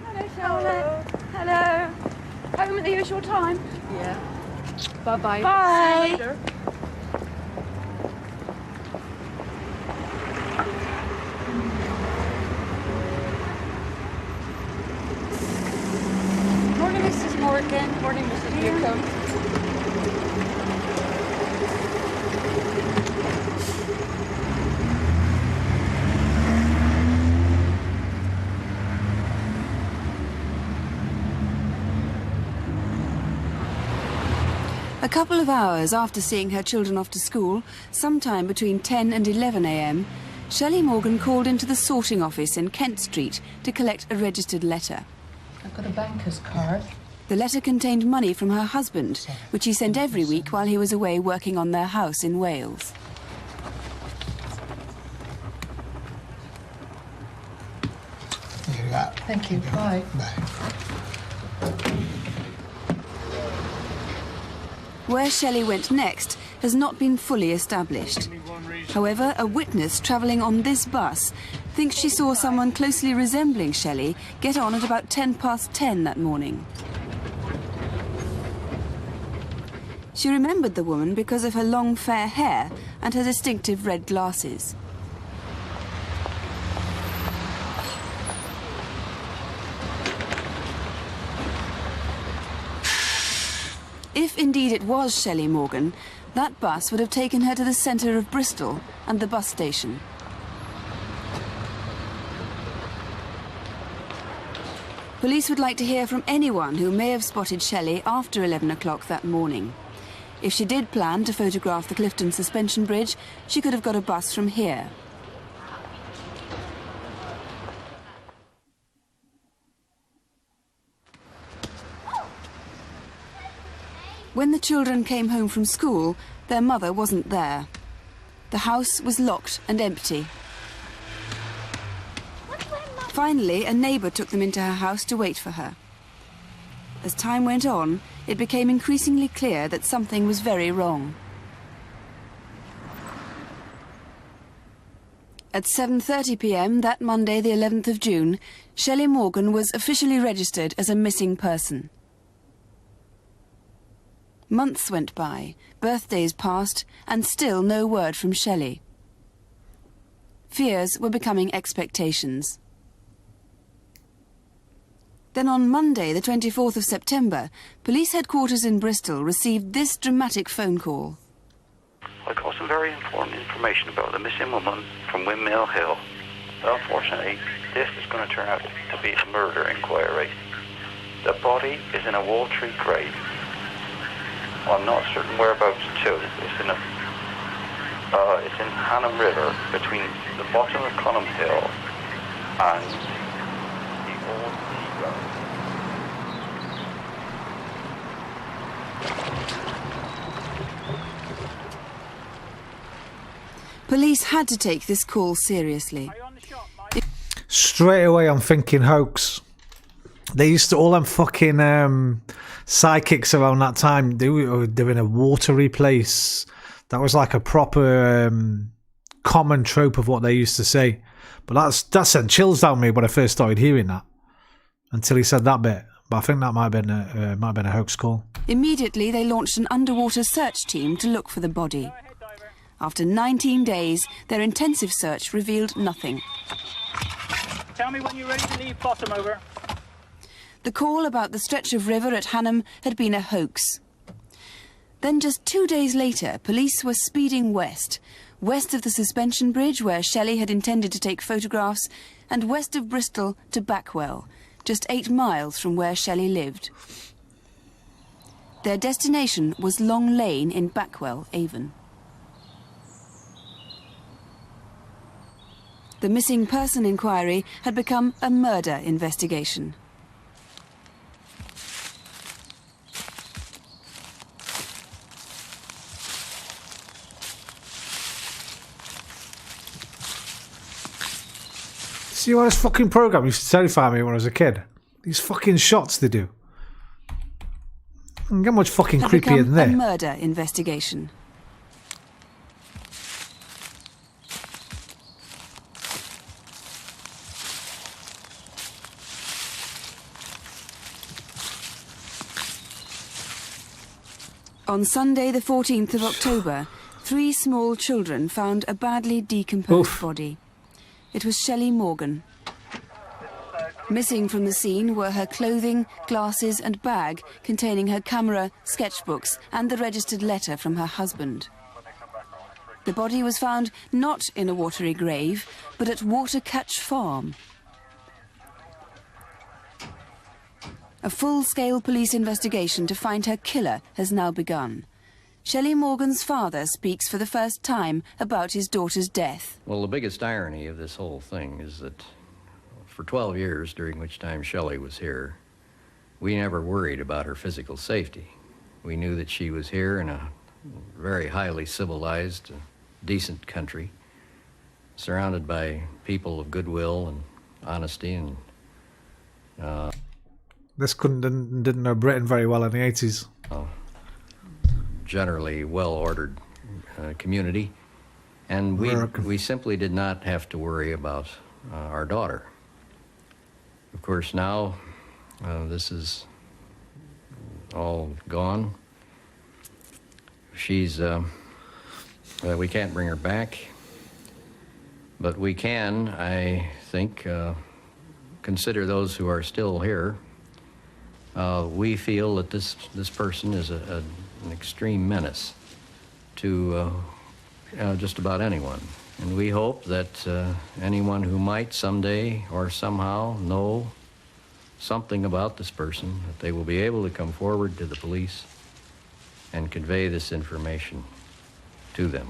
Hello, Charlotte. Hello. Home at the usual time? Yeah. Bye-bye. Bye. See you later. Morning, Mrs. Morgan. Morning, Mrs. Newcomb. A couple of hours after seeing her children off to school, sometime between 10 and 11 a.m, Shelley Morgan called into the sorting office in Kent Street to collect a registered letter. I've got a banker's card. The letter contained money from her husband, which he sent every week while he was away working on their house in Wales. Here you go. Thank you. Bye. Bye. Where Shelley went next has not been fully established. However, a witness travelling on this bus thinks she saw someone closely resembling Shelley get on at about 10:10 that morning. She remembered the woman because of her long fair hair and her distinctive red glasses. If indeed it was Shelley Morgan, that bus would have taken her to the centre of Bristol and the bus station. Police would like to hear from anyone who may have spotted Shelley after 11 o'clock that morning. If she did plan to photograph the Clifton Suspension Bridge, she could have got a bus from here. When the children came home from school, their mother wasn't there. The house was locked and empty. Finally, a neighbour took them into her house to wait for her. As time went on, it became increasingly clear that something was very wrong. At 7:30 p.m. that Monday, the 11th of June, Shelley Morgan was officially registered as a missing person. Months went by, birthdays passed, and still no word from Shelley. Fears were becoming expectations. Then on Monday, the 24th of September, police headquarters in Bristol received this dramatic phone call. I got some very important information about the missing woman from Windmill Hill. But unfortunately, this is going to turn out to be a murder inquiry. The body is in a Wall-Tree grave. I'm not certain whereabouts to. It's in Hannam River, between the bottom of Conham Hill and the old sea road. Police had to take this call seriously. Straight away I'm thinking hoax. They used to, all them fucking psychics around that time, they were doing a watery place. That was like a proper common trope of what they used to say. But that sent chills down me when I first started hearing that. Until he said that bit. But I think that might have been a hoax call. Immediately they launched an underwater search team to look for the body. After 19 days, their intensive search revealed nothing. Tell me when you're ready to leave, bottom over. The call about the stretch of river at Hannam had been a hoax. Then just 2 days later, police were speeding west of the suspension bridge where Shelley had intended to take photographs, and west of Bristol to Backwell, just 8 miles from where Shelley lived. Their destination was Long Lane in Backwell, Avon. The missing person inquiry had become a murder investigation. See what this fucking program used to terrify me when I was a kid? These fucking shots they do. And get much fucking creepier than that. A murder investigation. On Sunday, the 14th of October, 3 small children found a badly decomposed body. It was Shelley Morgan. Missing from the scene were her clothing, glasses and bag containing her camera, sketchbooks and the registered letter from her husband. The body was found not in a watery grave, but at Watercatch Farm. A full-scale police investigation to find her killer has now begun. Shelley Morgan's father speaks for the first time about his daughter's death. Well, the biggest irony of this whole thing is that for 12 years, during which time Shelley was here, we never worried about her physical safety. We knew that she was here in a very highly civilized, decent country, surrounded by people of goodwill and honesty, and this didn't know Britain very well in the 80s. Generally well-ordered community, and we simply did not have to worry about our daughter. Of course, now this is all gone. She's we can't bring her back, but we can, I think, consider those who are still here. We feel that this person is an extreme menace to just about anyone. And we hope that anyone who might someday or somehow know something about this person, that they will be able to come forward to the police and convey this information to them.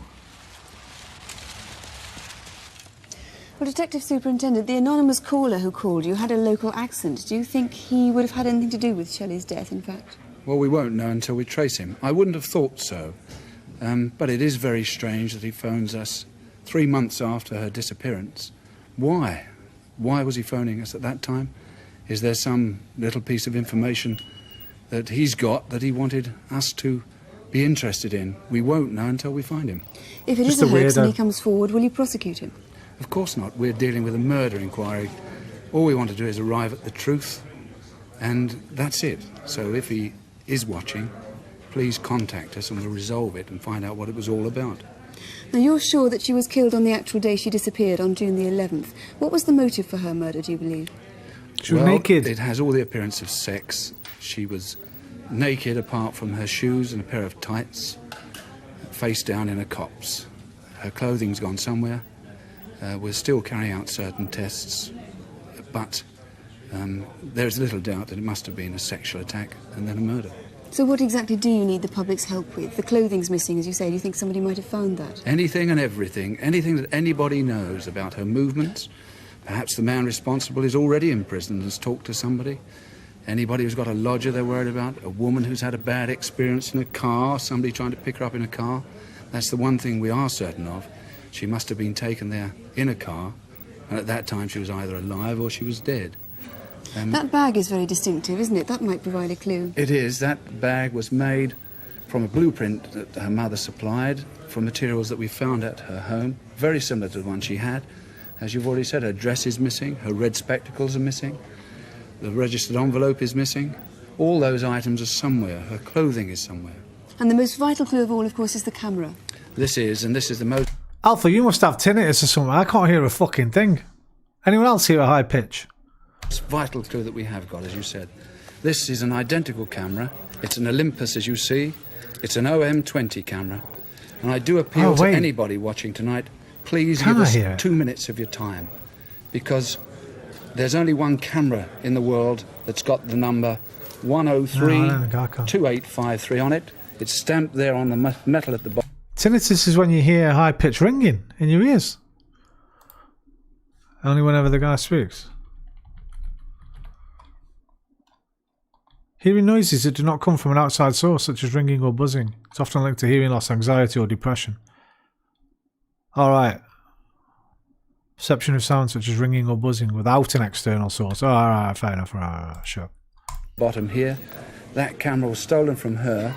Well, Detective Superintendent, the anonymous caller who called you had a local accent. Do you think he would have had anything to do with Shelley's death, in fact? Well, we won't know until we trace him. I wouldn't have thought so. But it is very strange that he phones us 3 months after her disappearance. Why? Why was he phoning us at that time? Is there some little piece of information that he's got that he wanted us to be interested in? We won't know until we find him. If it is a hoax and he comes forward, will you prosecute him? Of course not. We're dealing with a murder inquiry. All we want to do is arrive at the truth, and that's it. So if he is watching, please contact us and we'll resolve it and find out what it was all about. Now, you're sure that she was killed on the actual day she disappeared, on June the 11th. What was the motive for her murder, do you believe? She was naked. It has all the appearance of sex. She was naked apart from her shoes and a pair of tights, face down in a copse. Her clothing's gone somewhere. We're still carrying out certain tests, but there's little doubt that it must have been a sexual attack and then a murder. So what exactly do you need the public's help with? The clothing's missing, as you say. Do you think somebody might have found that? Anything and everything. Anything that anybody knows about her movements. Perhaps the man responsible is already in prison and has talked to somebody. Anybody who's got a lodger they're worried about. A woman who's had a bad experience in a car. Somebody trying to pick her up in a car. That's the one thing we are certain of. She must have been taken there in a car, and at that time she was either alive or she was dead. That bag is very distinctive, isn't it? That might provide a clue. It is. That bag was made from a blueprint that her mother supplied from materials that we found at her home, very similar to the one she had. As you've already said, her dress is missing, her red spectacles are missing, the registered envelope is missing. All those items are somewhere. Her clothing is somewhere. And the most vital clue of all, of course, is the camera. This is the most... Alpha, you must have tinnitus or something. I can't hear a fucking thing. Anyone else hear a high pitch? It's vital clue that we have got, as you said. This is an identical camera. It's an Olympus, as you see. It's an OM20 camera. And I do appeal to anybody watching tonight, please give us 2 minutes of your time. Because there's only one camera in the world that's got the number 103-2853 on it. It's stamped there on the metal at the bottom. Tinnitus is when you hear high pitch ringing in your ears. Only whenever the guy speaks. Hearing noises that do not come from an outside source, such as ringing or buzzing. It's often linked to hearing loss, anxiety, or depression. Alright. Perception of sound such as ringing or buzzing without an external source. Oh, alright, fair enough. Right, sure. Bottom here. That camera was stolen from her.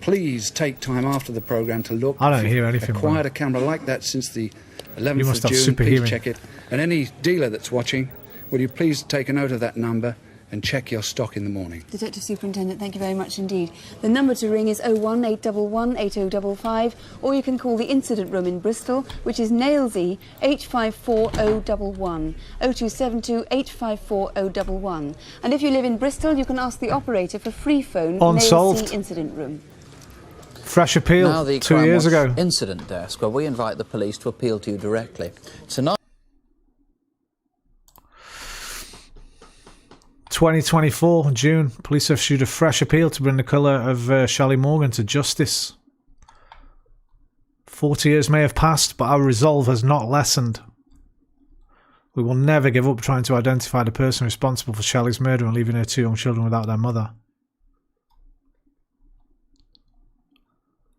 Please take time after the programme to look. I don't hear anything. Acquired a camera like that since the 11th you must of have June. super Please hearing. check it. And any dealer that's watching, will you please take a note of that number and check your stock in the morning. Detective Superintendent, thank you very much indeed. The number to ring is 01811 8055, or you can call the incident room in Bristol, which is Nailsy 854011, 0272 854011. And if you live in Bristol, you can ask the operator for free phone Unsolved. Nailsy incident room. Fresh appeal Now the 2 years ago. Incident desk, where we invite the police to appeal to you directly. Tonight. 2024, June. Police have issued a fresh appeal to bring the killer of Shelley Morgan to justice. 40 years may have passed, but our resolve has not lessened. We will never give up trying to identify the person responsible for Shelley's murder and leaving her 2 young children without their mother.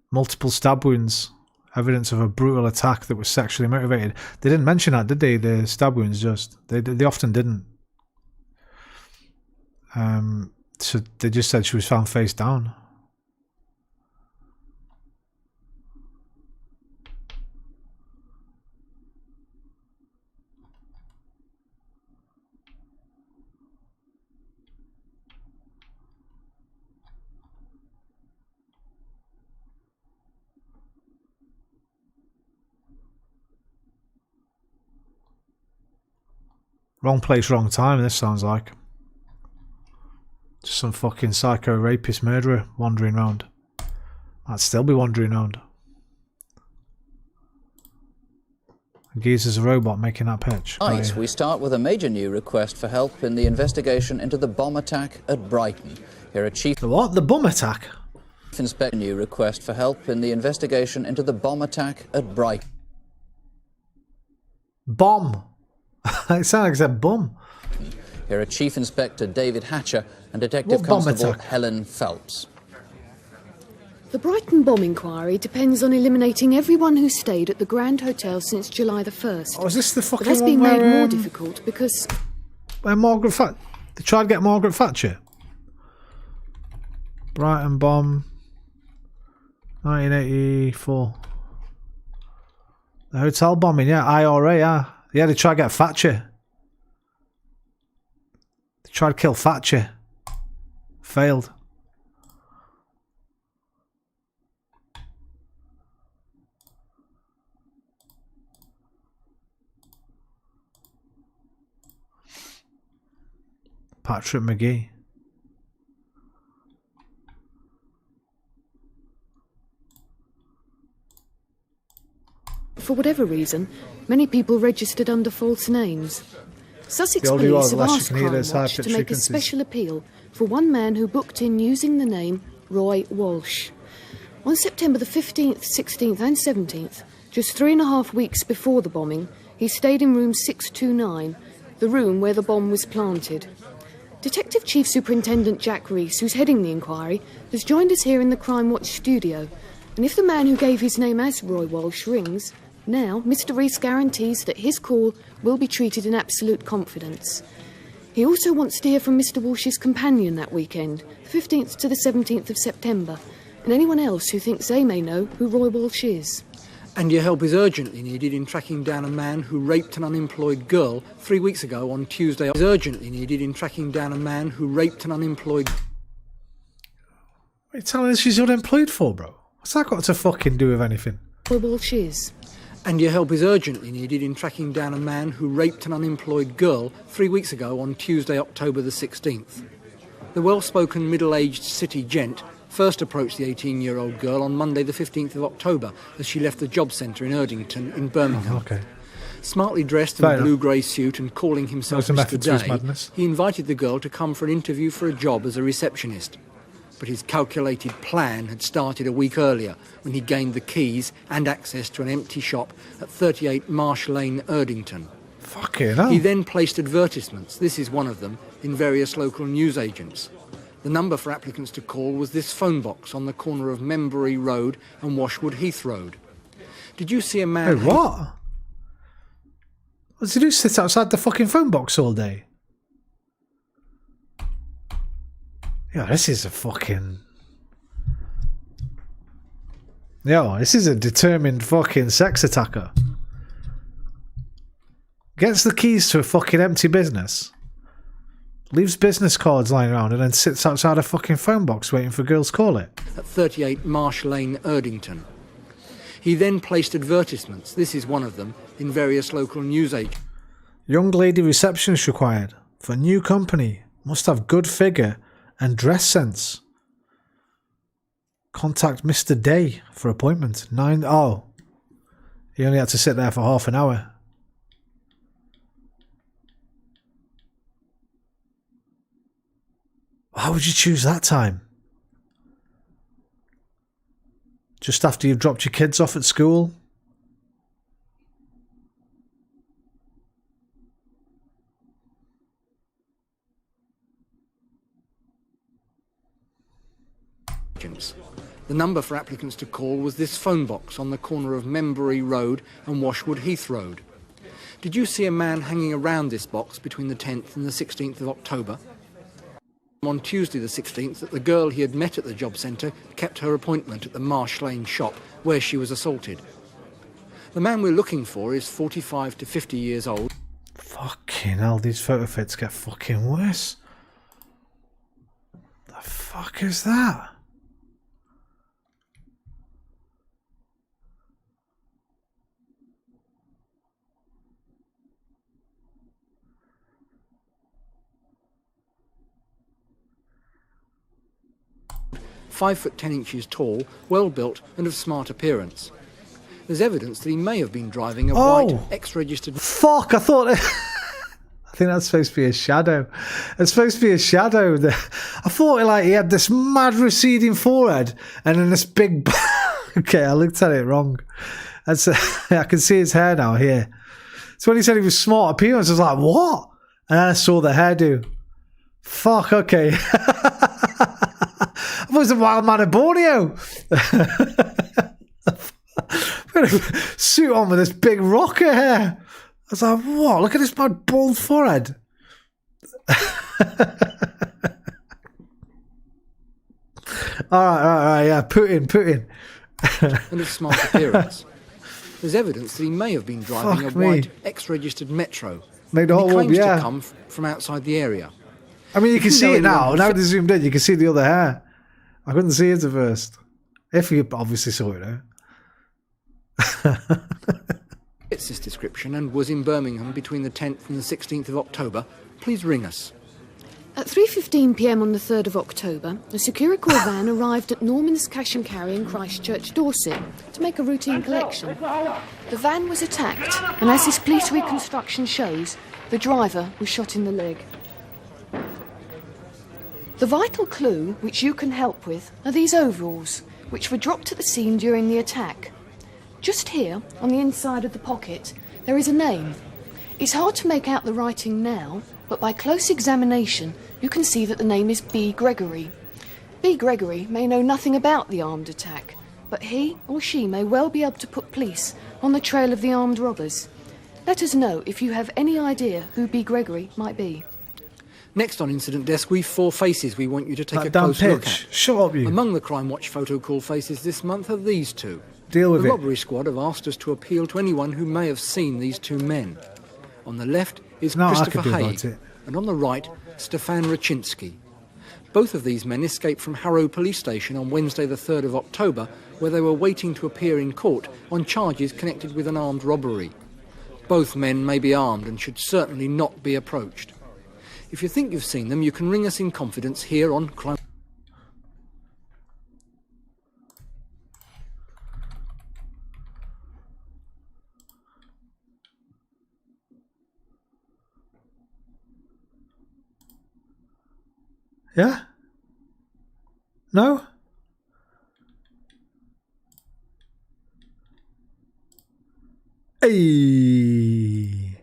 Multiple stab wounds. Evidence of a brutal attack that was sexually motivated. They didn't mention that, did they? The stab wounds just. They often didn't. So they just said she was found face down. Wrong place, wrong time, this sounds like. Just some fucking psycho rapist murderer wandering around. Might still be wandering around. Geezer's a robot making that pitch. Tonight, we start with a major new request for help in the investigation into the bomb attack at Brighton. Here a chief... The what? The bomb attack? Inspector new request for help in the investigation into the bomb attack at Brighton. Bomb. It sounds like it's a bum. Here are Chief Inspector David Hatcher and Detective Constable Helen Phelps. The Brighton bomb inquiry depends on eliminating everyone who stayed at the Grand Hotel since July the 1st. Oh, is this the fucking It has been made more difficult because... Where Margaret Thatcher... They tried to get Margaret Thatcher. Brighton bomb. 1984. The hotel bombing, yeah. IRA, yeah. Yeah, they tried to get Thatcher. They tried to kill Thatcher. Failed. Patrick McGee. For whatever reason, many people registered under false names. Sussex Police have asked Crimewatch to make a special appeal for one man who booked in using the name Roy Walsh. On September the 15th, 16th and 17th, just 3.5 weeks before the bombing, he stayed in room 629, the room where the bomb was planted. Detective Chief Superintendent Jack Rees, who's heading the inquiry, has joined us here in the Crimewatch studio. And if the man who gave his name as Roy Walsh rings, now Mr. Rees guarantees that his call will be treated in absolute confidence. He also wants to hear from Mr. Walsh's companion that weekend, the 15th to the 17th of September, and anyone else who thinks they may know who Roy Walsh is. And your help is urgently needed in tracking down a man who raped an unemployed girl 3 weeks ago on Tuesday. Is urgently needed in tracking down a man who raped an unemployed... What are you telling us she's unemployed for, bro? What's that got to fucking do with anything? Roy Walsh is. And your help is urgently needed in tracking down a man who raped an unemployed girl 3 weeks ago on Tuesday, October the 16th. The well-spoken middle-aged city gent first approached the 18-year-old girl on Monday the 15th of October as she left the job centre in Erdington in Birmingham. Oh, okay. Smartly dressed in a blue-grey suit and calling himself Mr. Day, he invited the girl to come for an interview for a job as a receptionist. But his calculated plan had started a week earlier when he gained the keys and access to an empty shop at 38 Marsh Lane, Erdington. Fucking hell. He then placed advertisements, this is one of them, in various local newsagents. The number for applicants to call was this phone box on the corner of Membury Road and Washwood Heath Road. Did you see a man... Wait, what? What does he do? Sit outside the fucking phone box all day? Yeah, this is a fucking... Yo, this is a determined fucking sex attacker. Gets the keys to a fucking empty business. Leaves business cards lying around and then sits outside a fucking phone box waiting for girls to call it. At 38 Marsh Lane, Erdington. He then placed advertisements, this is one of them, in various local newsagents. Young lady receptionist required. For new company. Must have good figure and dress sense. Contact Mr. Day for appointment. 9... Oh. He only had to sit there for half an hour. Why would you choose that time? Just after you've dropped your kids off at school? The number for applicants to call was this phone box on the corner of Membury Road and Washwood Heath Road. Did you see a man hanging around this box between the 10th and the 16th of October? On Tuesday the 16th, that the girl he had met at the job centre kept her appointment at the Marsh Lane shop where she was assaulted. The man we're looking for is 45 to 50 years old. Fucking hell, these photo fits get fucking worse. The fuck is that? Five foot 10 inches tall, well built and of smart appearance. There's evidence that he may have been driving a white ex-registered... Fuck, I thought... I think that's supposed to be a shadow. It's supposed to be a shadow. I thought like he had this mad receding forehead and then this big... Okay, I looked at it wrong. That's I can see his hair now here. So when he said he was smart appearance, I was like, what? And then I saw the hairdo. Fuck, okay. I was a wild man of Borneo. Suit on with this big rocker hair. I was like, what? Look at this mad bald forehead. All right, yeah. Putin. And of smart appearance. There's evidence that he may have been driving a white ex-registered Metro. Made the whole world, yeah. To come from outside the area. I mean, you can see it now. Now they zoomed in, you can see the other hair. I couldn't see it at first. If you obviously saw it, though. It's this description and was in Birmingham between the 10th and the 16th of October. Please ring us. At 3:15 p.m. on the 3rd of October, a Securicor van arrived at Norman's Cash and Carry in Christchurch, Dorset, to make a routine collection. The van was attacked, and as this police reconstruction shows, the driver was shot in the leg. The vital clue, which you can help with, are these overalls, which were dropped at the scene during the attack. Just here, on the inside of the pocket, there is a name. It's hard to make out the writing now, but by close examination, you can see that the name is B. Gregory. B. Gregory may know nothing about the armed attack, but he or she may well be able to put police on the trail of the armed robbers. Let us know if you have any idea who B. Gregory might be. Next on Incident Desk, we've 4 faces we want you to take that a close look at. Shut up, you. Among the Crimewatch photo call faces this month are these 2. Deal with the it. robbery squad have asked us to appeal to anyone who may have seen these 2 men. On the left is Christopher Haig, and on the right, Stefan Raczynski. Both of these men escaped from Harrow Police Station on Wednesday the 3rd of October, where they were waiting to appear in court on charges connected with an armed robbery. Both men may be armed and should certainly not be approached. If you think you've seen them, you can ring us in confidence here on Crime. Yeah? No? Hey.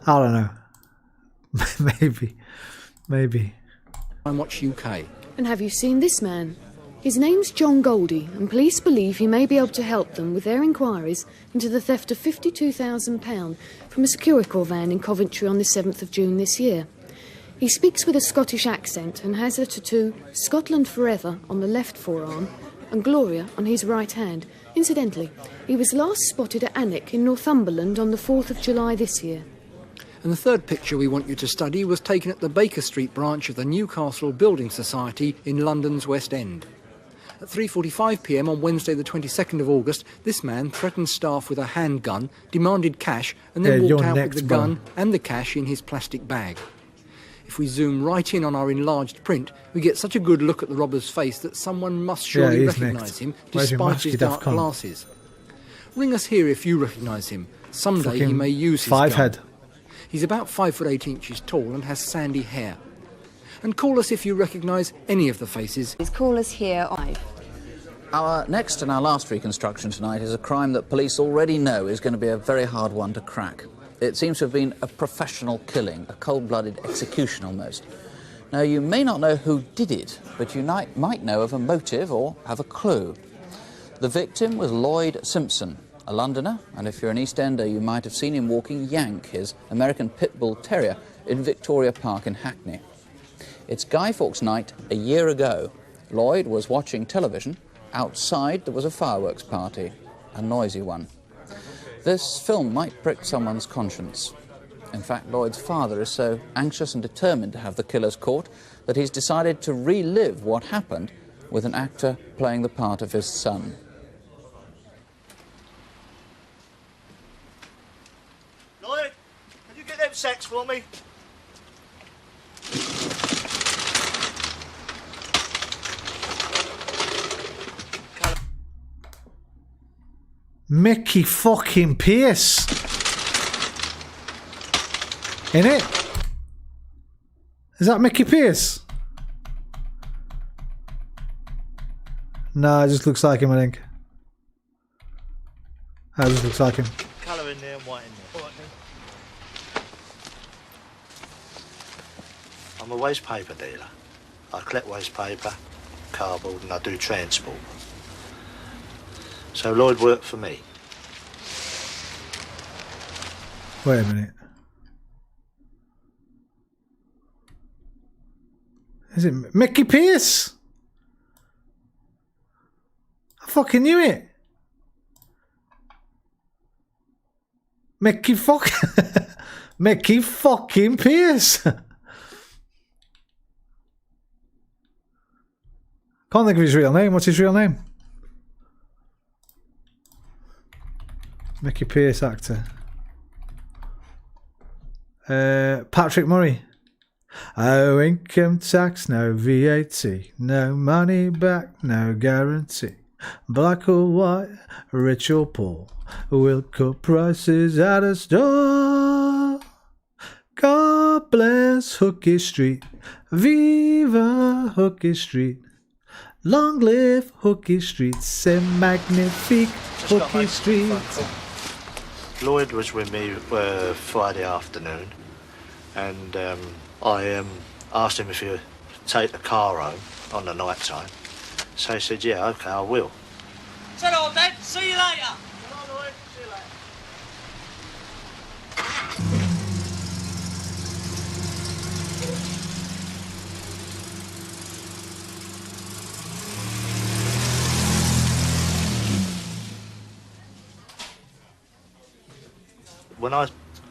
I don't know. Maybe. Crimewatch UK. And have you seen this man? His name's John Goldie, and police believe he may be able to help them with their inquiries into the theft of £52,000 from a Securicor van in Coventry on the 7th of June this year. He speaks with a Scottish accent and has a tattoo, Scotland Forever, on the left forearm and Gloria on his right hand. Incidentally, he was last spotted at Alnwick in Northumberland on the 4th of July this year. And the third picture we want you to study was taken at the Baker Street branch of the Newcastle Building Society in London's West End. At 3:45 p.m. on Wednesday the 22nd of August, this man threatened staff with a handgun, demanded cash, and then walked out with the gun and the cash in his plastic bag. If we zoom right in on our enlarged print, we get such a good look at the robber's face that someone must surely recognise him, despite his dark glasses. Ring us here if you recognise him. Someday he may use his gun. Head. He's about 5'8" tall and has sandy hair. And call us if you recognise any of the faces. Please call us here on... Our next and our last reconstruction tonight is a crime that police already know is going to be a very hard one to crack. It seems to have been a professional killing, a cold-blooded execution almost. Now, you may not know who did it, but you might know of a motive or have a clue. The victim was Lloyd Simpson, a Londoner, and if you're an East Ender, you might have seen him walking Yank, his American pit bull terrier, in Victoria Park in Hackney. It's Guy Fawkes night a year ago. Lloyd was watching television. Outside, there was a fireworks party, a noisy one. This film might prick someone's conscience. In fact, Lloyd's father is so anxious and determined to have the killers caught that he's decided to relive what happened with an actor playing the part of his son. Lloyd, can you get them sacks for me? Mickey fucking Pierce. In it? Is that Mickey Pierce? No, it just looks like him, I think. That just looks like him. Colour in there and white in there. Right, I'm a waste paper dealer. I collect waste paper, cardboard, and I do transport. So Lloyd worked for me. Wait a minute. Is it Mickey Pierce? I fucking knew it. Mickey fucking Pierce. Can't think of his real name. What's his real name? Mickey Pierce actor. Patrick Murray. Oh, income tax, no VAT, no money back, no guarantee. Black or white, rich or poor, we'll cut prices at a store. God bless Hooky Street, viva Hooky Street. Long live Hooky Street, c'est magnifique Hooky Street. Lloyd was with me Friday afternoon, and I asked him if he would take the car home on the night time. So he said, yeah, okay, I will. So long, Dad. See you later. Come on, Lloyd. See you later. When I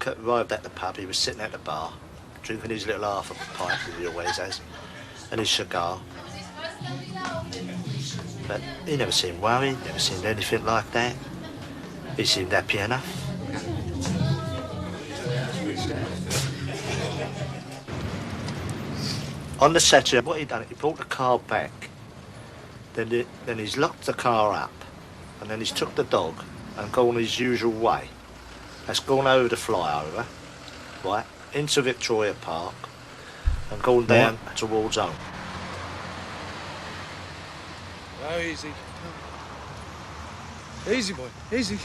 arrived at the pub, he was sitting at the bar, drinking his little half a pint, as he always has, and his cigar. But he never seemed worried, never seemed anything like that. He seemed happy enough. On the Saturday, what he done, he brought the car back, then he's locked the car up, and then he's took the dog and gone his usual way. That's gone over the flyover, right, into Victoria Park, and gone down towards home. Oh, easy. Easy, boy. Easy.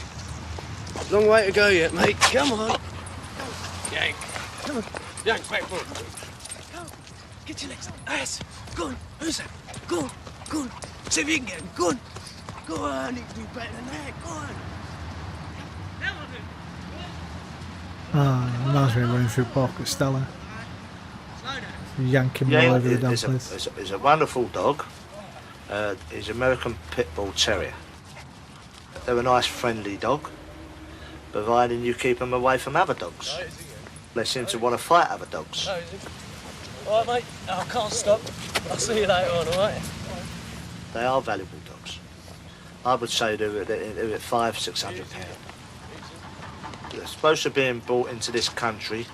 Long way to go yet, mate. Come on. Yank. Come on. Yank, back forward. Come on. Get your legs up. Yes. Go on. Who's that? Go on. Go on. See if you can get him. Go on. Go on. You can do better than that. Go on. Ah, reminds me of running through Park at Stella. Yanking him all over the damn place. He's a wonderful dog. He's an American pit bull terrier. They're a nice, friendly dog, providing you keep them away from other dogs. They seem to want to fight other dogs. All right, mate. I can't stop. I'll see you later on, all right? They are valuable dogs. I would say they're at £500–600. They're supposed to be being brought into this country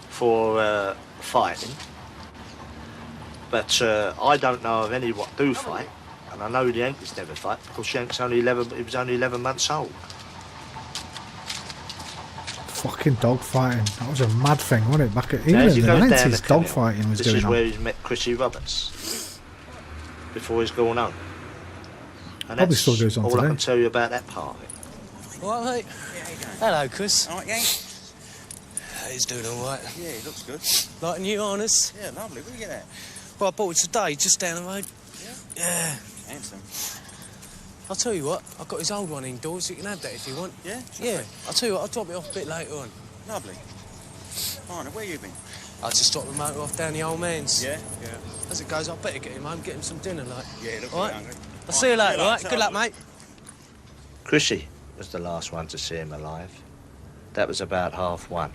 for fighting, but I don't know of any what do fight, and I know the Yankees never fight because Yank's only 11. He was only 11 months old. Fucking dogfighting. That was a mad thing, wasn't it? Back at even As in you the go down 90s, the canal, dogfighting was this going is on. where he's met Chrissy Roberts before he's gone home. And Probably that's still goes on all I today. can tell you about that part of it. All right, mate. Hello, Chris. All right, gang? He's doing all right. Yeah, he looks good. Like new harness. Yeah, lovely. Where did you get that? Well, I bought it today, just down the road. Yeah? Yeah. Handsome. I'll tell you what, I've got his old one indoors, you can have that if you want. Yeah? Yeah. I'll tell you what, I'll drop it off a bit later on. Lovely. Fine, where you been? I'll just drop the motor off down the old man's. Yeah? Yeah. As it goes, I better get him home, get him some dinner, like. Yeah, look all right? hungry. I'll see you later, all right? Good luck, mate. Chrissy was the last one to see him alive. That was about 1:30.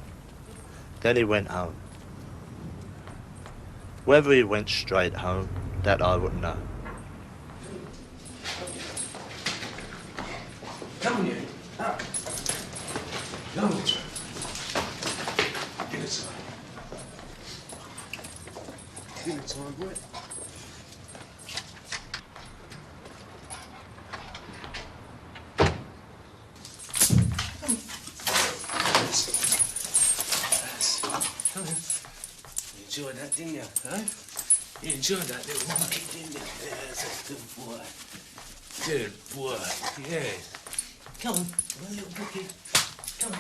Then he went home. Whether he went straight home, that I wouldn't know. Come on, you. Up. Come on. Give it time. Give it time, boy. Come on. You enjoyed that, didn't you? Huh? You enjoyed that little monkey, didn't you? Yeah, that's a good boy. Good boy. Yeah. Come on, little bookie. Come on.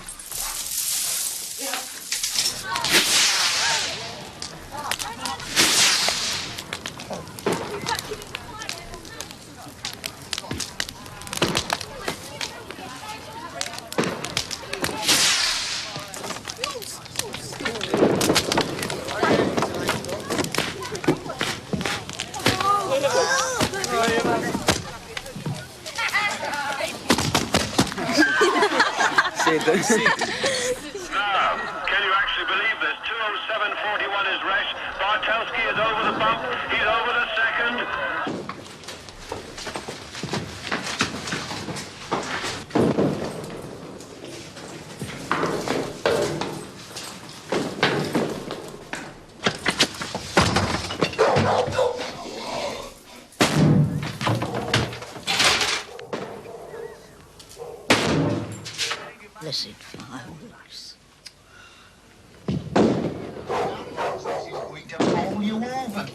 Now, can you actually believe this? 2:07:41 is Resch. Bartelski is over the bump. He's over the second. Blessed flowers. Bowl you over,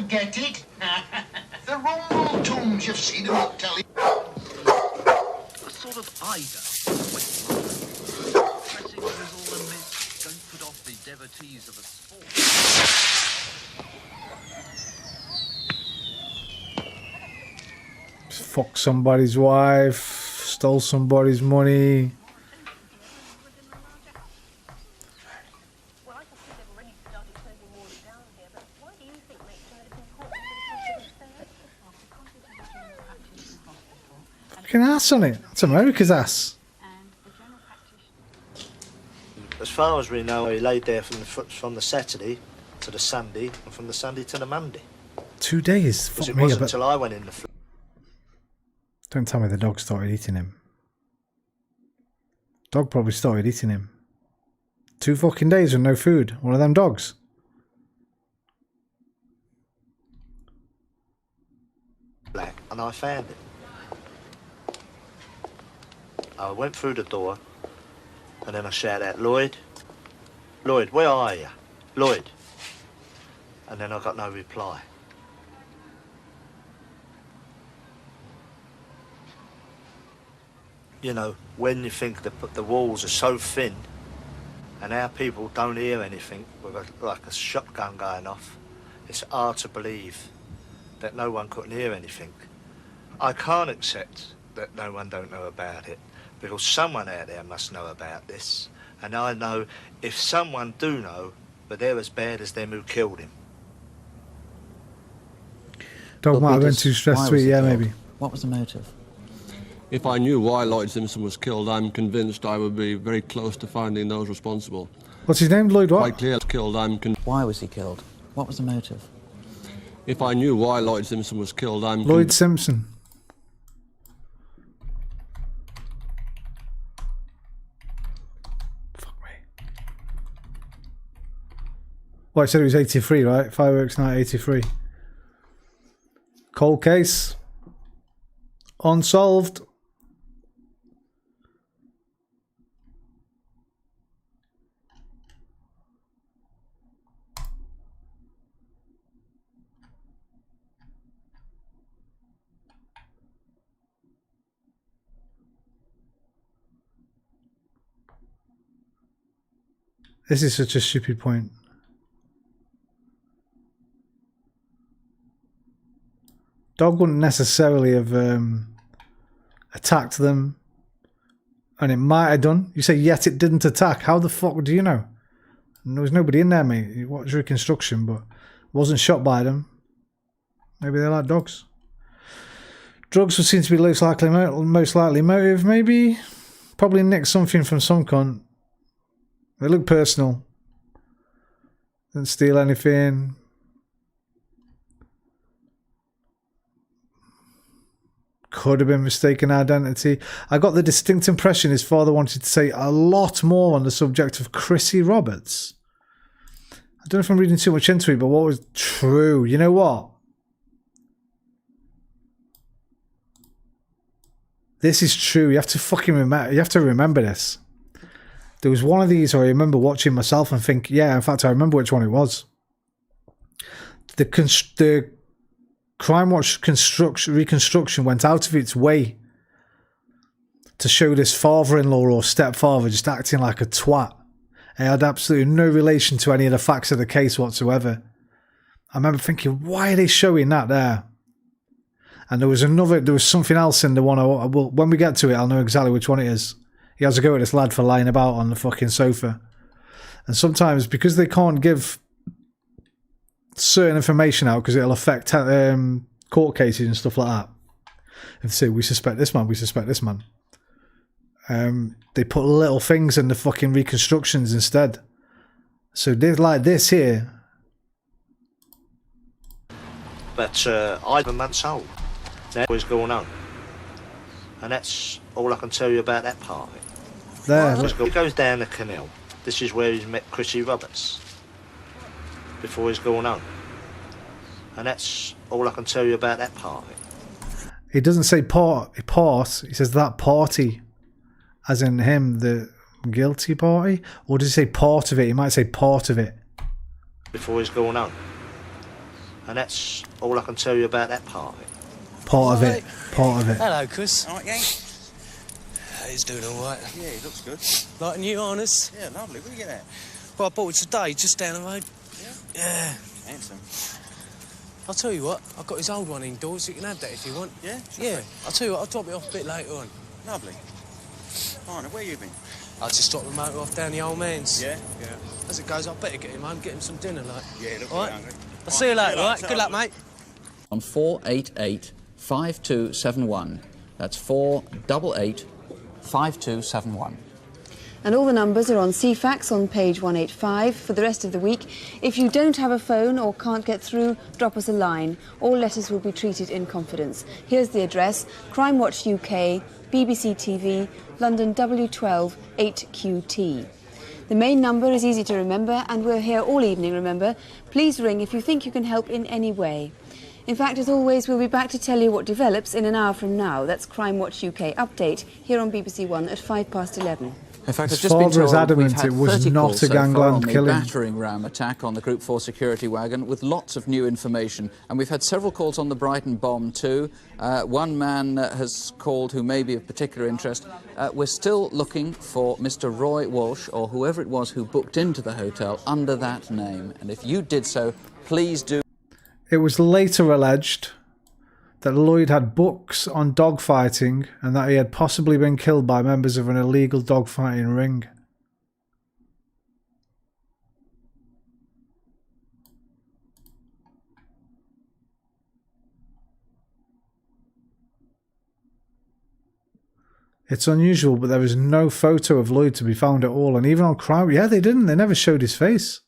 get it? The rumble tombs, you've seen them on telly. A sort of Ida. Pressing what is all amiss, don't put off the devotees of a sport. Fuck somebody's wife. Stole somebody's money. Fucking ass on it. It's America's ass. As far as we know, he laid there from the Saturday to the Sunday, and from the Sunday to the Monday. 2 days. Because Fuck it me. wasn't until I went in the Don't tell me the dog started eating him. Dog probably started eating him. 2 fucking days with no food. One of them dogs. black, and I found it. I went through the door, and then I shouted out, Lloyd? Lloyd, where are you? Lloyd. And then I got no reply. You know, when you think the walls are so thin, and our people don't hear anything with like a shotgun going off, it's hard to believe that no one couldn't hear anything. I can't accept that no one don't know about it, because someone out there must know about this. And I know if someone do know, but they're as bad as them who killed him. Dog might have been too stressed sweet, yeah, maybe. What was the motive? If I knew why Lloyd Simpson was killed, I'm convinced I would be very close to finding those responsible. What's his name, Lloyd what? Quite clearly killed, Why was he killed? What was the motive? If I knew why Lloyd Simpson was killed, I'm Lloyd Simpson. Fuck me. Well, I said it was 83, right? Fireworks night 83. Cold case. Unsolved. This is such a stupid point. Dog wouldn't necessarily have attacked them. And it might have done. You say, yet it didn't attack. How the fuck do you know? And there was nobody in there, mate. You watched reconstruction, but wasn't shot by them. Maybe they like dogs. Drugs would seem to be most likely motive. Maybe. Probably nicked something from some cunt. They look personal. Didn't steal anything. Could have been mistaken identity. I got the distinct impression his father wanted to say a lot more on the subject of Chrissy Roberts. I don't know if I'm reading too much into it, but what was true? You know what? This is true. You have to fucking remember. You have to remember this. There was one of these where I remember watching myself and think, yeah, in fact, I remember which one it was. The Crimewatch reconstruction went out of its way to show this father-in-law or stepfather just acting like a twat. It had absolutely no relation to any of the facts of the case whatsoever. I remember thinking, why are they showing that there? And there was something else in the one. When we get to it, I'll know exactly which one it is. He has a go at this lad for lying about on the fucking sofa. And sometimes, because they can't give certain information out because it'll affect court cases and stuff like that. If they say, we suspect this man, we suspect this man. They put little things in the fucking reconstructions instead. So they like this here. But I've a month's old. That's what's going on. And that's all I can tell you about that part of it. There. He goes down the canal. This is where he's met Chrissy Roberts. Before he's going on. And that's all I can tell you about that part of it. He doesn't say part, he says that party. As in him, the guilty party? Or does he say part of it? He might say part of it. Before he's going on. And that's all I can tell you about that part of it. Part of it. Part of it. Hello, Chris. All right, gang. He's doing all right. Yeah, he looks good. Like new harness. Yeah, lovely. Where you get that? Well, I bought it today, just down the road. Yeah. Handsome. I'll tell you what, I've got his old one indoors, you can have that if you want. Yeah? Yeah. I'll tell you what, I'll drop it off a bit later on. Lovely. Fine, where you been? I just dropped the motor off down the old man's. Yeah? Yeah. As it goes, I better get him home, get him some dinner, like. Yeah, look all right? hungry. I'll see you later, all right? Good luck, mate. On 488 5271. That's 488 5271. And all the numbers are on CFAX on page 185 for the rest of the week. If you don't have a phone or can't get through, drop us a line. All letters will be treated in confidence. Here's the address: Crimewatch UK, BBC TV, London W12 8QT. The main number is easy to remember, and we're here all evening, remember. Please ring if you think you can help in any way. In fact, as always, we'll be back to tell you what develops in an hour from now. That's Crimewatch UK Update, here on BBC One at 11:05. In fact, His I've just been father is told adamant we've had it was 30 not calls a so far on gangland the killing. battering ram attack on the Group 4 security wagon, with lots of new information. And we've had several calls on the Brighton bomb too. One man has called who may be of particular interest. We're still looking for Mr. Roy Walsh, or whoever it was who booked into the hotel under that name. And if you did so, please do. It was later alleged that Lloyd had books on dogfighting and that he had possibly been killed by members of an illegal dogfighting ring. It's unusual, but there is no photo of Lloyd to be found at all. And even on Crime, yeah, they didn't. They never showed his face.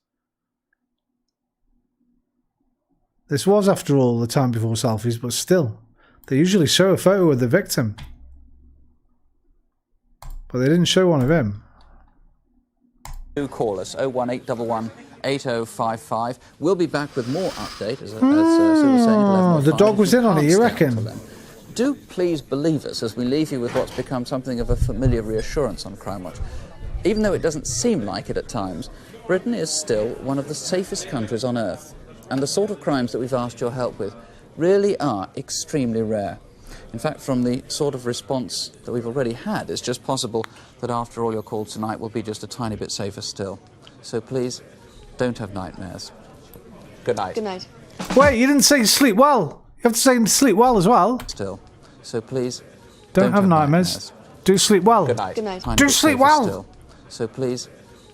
This was, after all, the time before selfies, but still, they usually show a photo of the victim. But they didn't show one of him. Do call us, 01811 8055. We'll be back with more update, as Sue was saying. The dog was in on it, you reckon? Do please believe us as we leave you with what's become something of a familiar reassurance on Crimewatch. Even though it doesn't seem like it at times, Britain is still one of the safest countries on earth. And the sort of crimes that we've asked your help with really are extremely rare. In fact, from the sort of response that we've already had, it's just possible that after all your calls tonight will be just a tiny bit safer still. so please don't have nightmares. Good night. Good night. Wait, you didn't say sleep well. You have to say sleep well as well. Still, so please don't have nightmares. Do sleep well. Good night. Good night. Do sleep well. Still, so please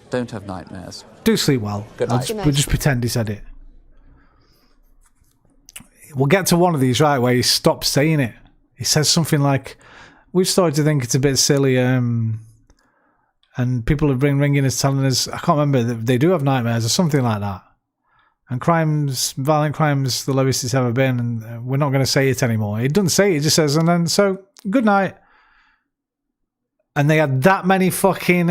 don't have nightmares. Do sleep well. Good night. We'll just pretend he said it. We'll get to one of these, right, where he stops saying it. He says something like, we've started to think it's a bit silly, and people have been ringing us telling us, I can't remember, that they do have nightmares or something like that. And violent crimes, the lowest it's ever been, and we're not going to say it anymore. He doesn't say it, he just says, and then, so, good night. And they had that many fucking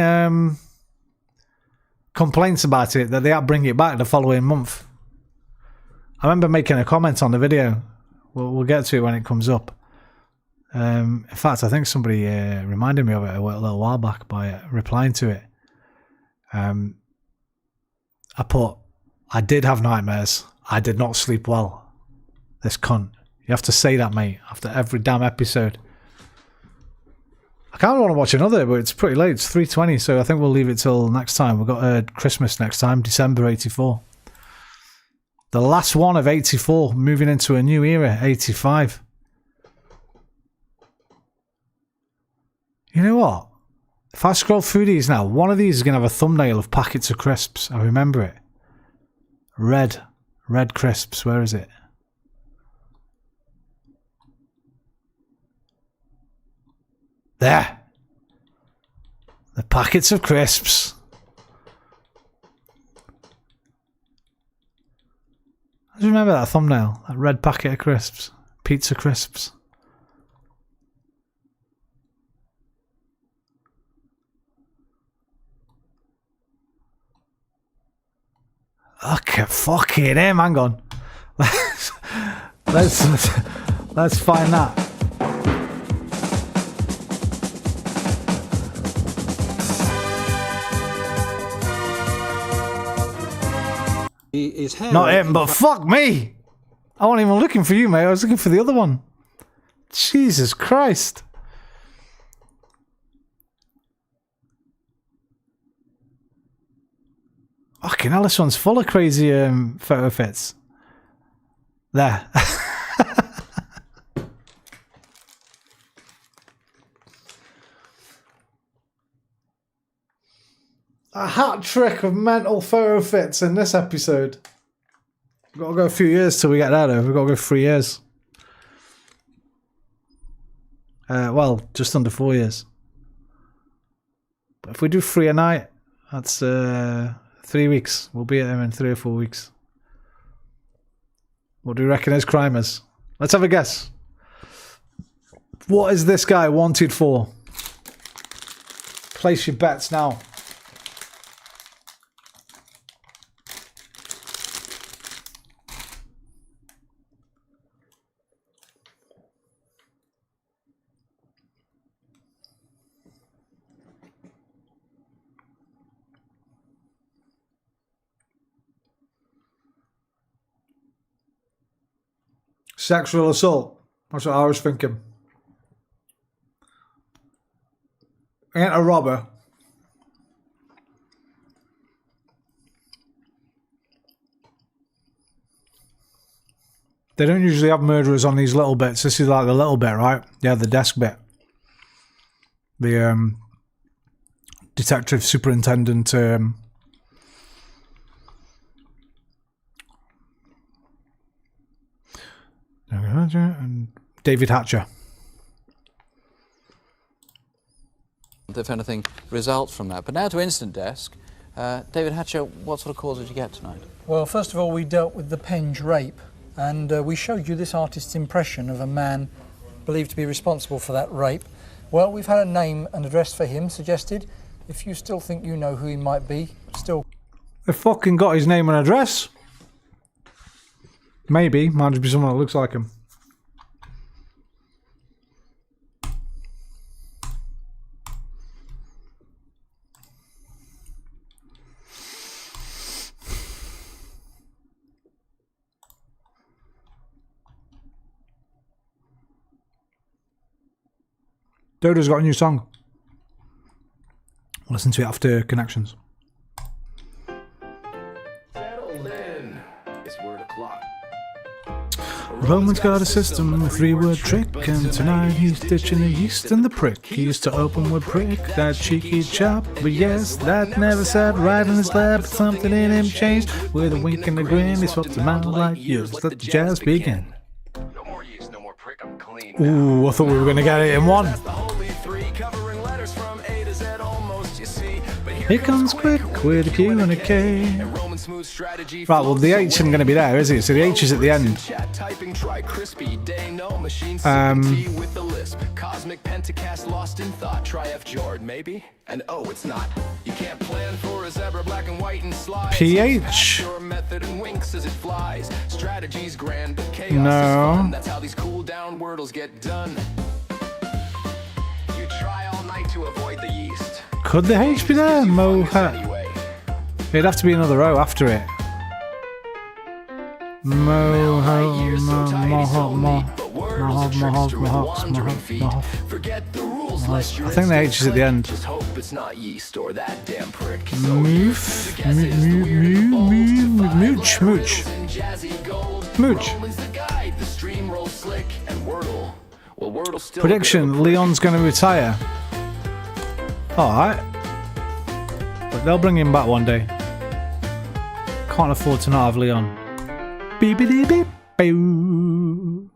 complaints about it that they had to bring it back the following month. I remember making a comment on the video. We'll get to it when it comes up. In fact, I think somebody reminded me of it a little while back by replying to it. I put, I did have nightmares. I did not sleep well. This cunt. You have to say that, mate, after every damn episode. I kind of want to watch another, but it's pretty late. It's 3:20, so I think we'll leave it till next time. We've got Christmas next time, December 84. The last one of 84, moving into a new era, 85. You know what? If I scroll through these now, one of these is going to have a thumbnail of packets of crisps. I remember it. Red crisps. Where is it? There. The packets of crisps. I just remember that thumbnail. That red packet of crisps. Pizza crisps. Okay, fucking him. Hang on. Let's find that. Not him, but fuck me. I wasn't even looking for you, mate. I was looking for the other one. Jesus Christ. Fucking hell, this one's full of crazy photo fits. There. A hat trick of mental photo fits in this episode. We've got to go a few years till we get there, though. We've got to go 3 years. Well, just under 4 years. But if we do 3 a night, that's 3 weeks. We'll be at them in 3 or 4 weeks. What do you reckon his crime is? Let's have a guess. What is this guy wanted for? Place your bets now. Sexual assault. That's what I was thinking. Ain't a robber. They don't usually have murderers on these little bits. This is like the little bit, right? Yeah, the desk bit. The detective superintendent and David Hatcher. If anything results from that. But now to Instant Desk. David Hatcher, what sort of calls did you get tonight? Well, first of all, we dealt with the Penge rape, and we showed you this artist's impression of a man believed to be responsible for that rape. Well, we've had a name and address for him suggested. If you still think you know who he might be, still... They fucking got his name and address. Maybe. Might just be someone that looks like him. Dodo's got a new song. Listen to it after Connections. Roman's got a system, a 3-word trick, and tonight he's ditching the yeast and the prick. He used to open with prick, that cheeky chop, but yes, that never sat right in his lap. Something in him changed, with a wink and a grin, he swapped him out like yours. Let the jazz begin. Ooh, I thought we were going to get it in one. Here comes quick with a Q and a K. Right, well the H isn't going to be there, is it? So the H is at the end. Cosmic pentacast lost in thought. Try F Jord, maybe? And oh, it's not. You can't plan for a zebra, black and white and slides. PH. Your method and winks as it flies. Strategy's grand, but chaos No. is fun. That's how these cool down wordles get done. You try all night to avoid the yeast. Could the H be there? It'd have to be another O after it. I think the H is at the end. Mooch. Prediction, Leon's going to retire. Alright. But they'll bring him back one day. Can't afford to not have Leon. Beep-a-dee beep. Boo.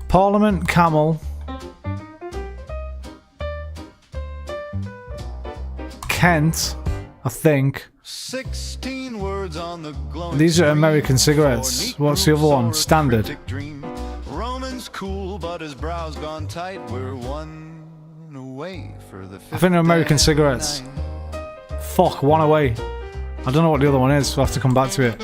Parliament Camel. Kent, I think. 16 words on the glowing. These are American cigarettes. What's the other one? Standard. Roman's cool, but his brow's gone tight. We're one away for the I think they're American cigarettes. Fuck, one away. I don't know what the other one is. We'll have to come back to it.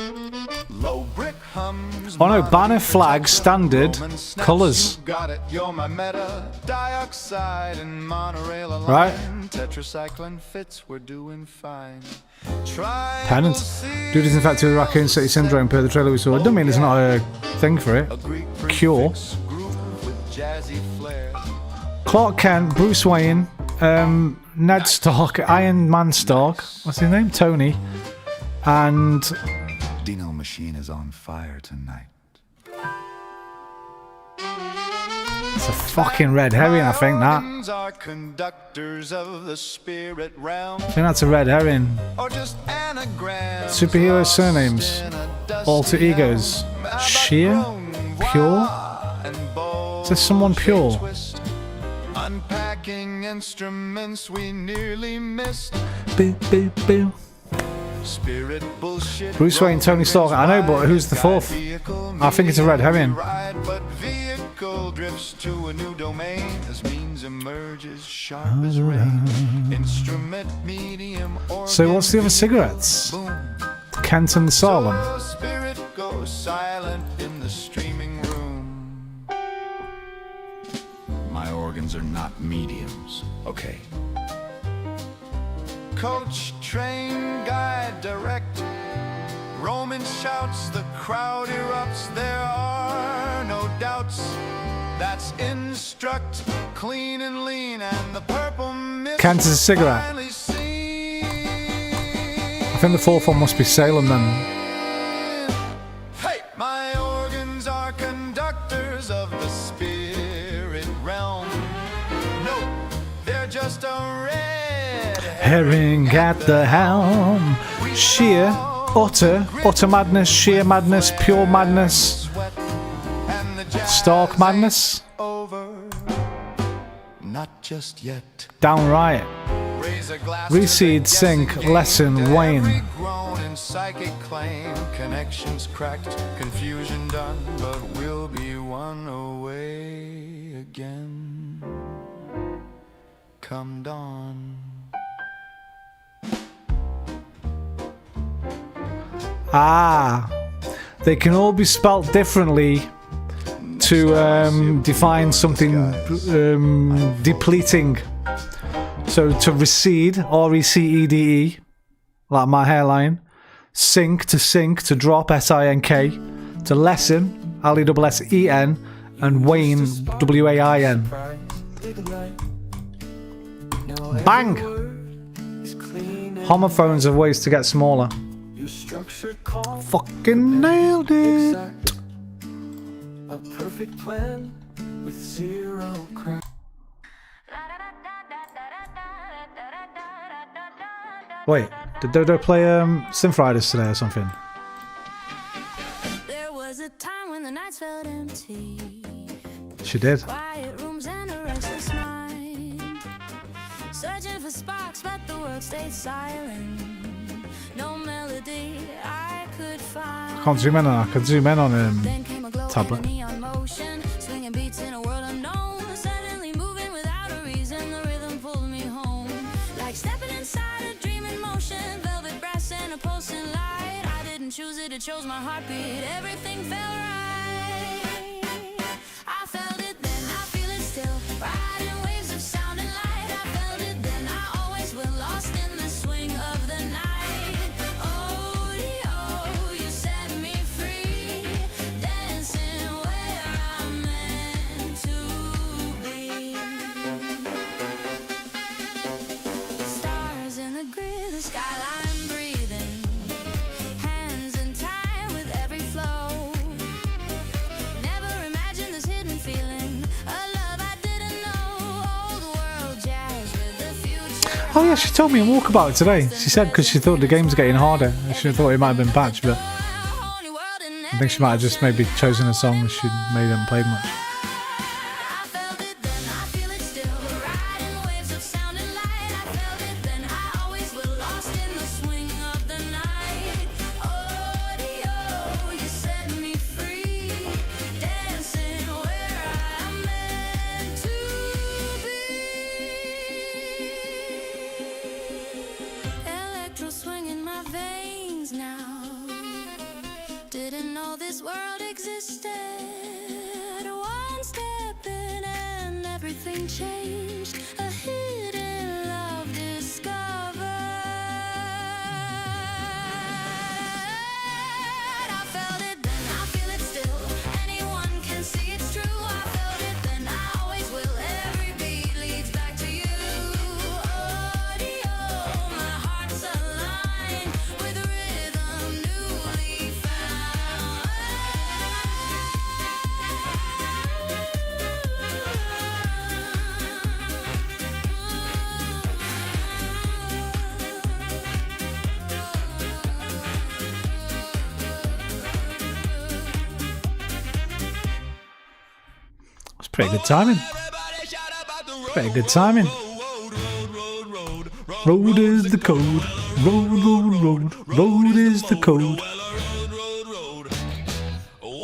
Oh no, banner, flag, standard, colours. Got it, you're my meta, dioxide and monorail align. Right. Tetracycline fits, we're doing fine. Pennant. Do disinfect with raccoon city syndrome per the trailer we saw. It doesn't mean there's not a thing for it. Cure. Clark Kent, Bruce Wayne, Ned Stark, Iron Man Stark, what's his name? Tony. And Dino machine is on fire tonight. it's a fucking red herring, I think that. Are conductors of the spirit realm. I think that's a red herring. Or just anagrams. Superhero surnames. Alter egos. Sheer? Pure? Is there someone pure? Unpacking instruments we nearly missed. Boo, boo, boo. Spirit bullshit. Bruce Wayne, Tony Stark. I know, but who's the fourth? I think it's a red herring. But vehicle drifts to a new domain as means emerges sharp as rain. Instrument medium. So what's the other cigarettes? Kent and Salem. Spirit goes silent in the streaming room. My organs are not mediums. Okay. Coach, train, guide, direct. Roman shouts, the crowd erupts. There are no doubts. That's instruct, clean and lean, and the purple mist. Kent is a cigarette. I think the fourth one must be Salem then. Hey, my organs are conductors of the spirit realm. No, they're just a red herring at the helm. Sheer, utter madness, sheer madness, pure madness, Stark madness. Not just yet. Downright. Reseed, sink, lesson, wane. Psychic claim, connections cracked, confusion done, but we'll be one away again. Come dawn. Ah, they can all be spelt differently to define something depleting. So to recede, R-E-C-E-D-E, like my hairline. Sink, to drop, S-I-N-K. To lessen, L-E-S-S-E-N. And wane, W-A-I-N. Bang! Homophones have ways to get smaller. Fucking nailed it! A perfect plan with zero cracks. Wait, did Dodo play Synth Riders today or something? There was a time when the nights felt empty. She did. Quiet rooms and a restless mind. Searching for sparks, but the world stayed silent. No melody I could find. I can't zoom in on. I can zoom in on Then came a glow tablet. in a neon motion, swinging beats in a world unknown. Suddenly moving without a reason, the rhythm pulled me home. Like stepping inside a dream in motion, velvet brass and a pulsing light. I didn't choose it, it chose my heartbeat. Everything felt right. I felt it then, I feel it still. Riding waves of sound and light. I felt it then, I always will. Lost in the swing of the night. Oh, you set me free. Dancing where I'm meant to be. Stars in the grid, the skyline breathing. Hands in time with every flow. Never imagined this hidden feeling. A love I didn't know. Old world jazz with the future. Oh yeah, she told me in Walkabout today. She said because she thought the game's getting harder. She thought it might have been patched, but I think she might have just maybe chosen a song that she maybe hadn't played much. Electro swing in my veins now. Didn't know this world existed. One step in and everything changed. A hidden love discovered. I felt it then, I feel it still. Anyone can see it's true. I felt it then, I always will. Every beat leads back to you. My heart's aligned with rhythm newly found. It's pretty good timing. Pretty good timing. Road is the code. Road. Road is the code.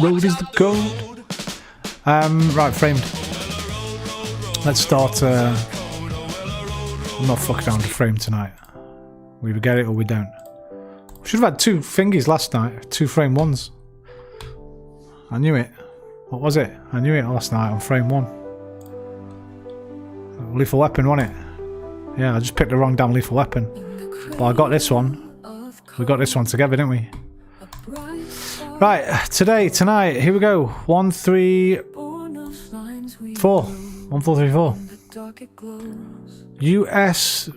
Road is the code. Right, framed. Let's start. I'm not fucking around to frame tonight. We either get it or we don't. We should have had 2 thingies last night. 2 frame ones. I knew it. What was it? I knew it last night on frame 1. Lethal Weapon, wasn't it? Yeah, I just picked the wrong damn Lethal Weapon. But I got this one. We got this one together, didn't we? Right, tonight, here we go. 1, 3, 4. 1, 4, 3, 4. US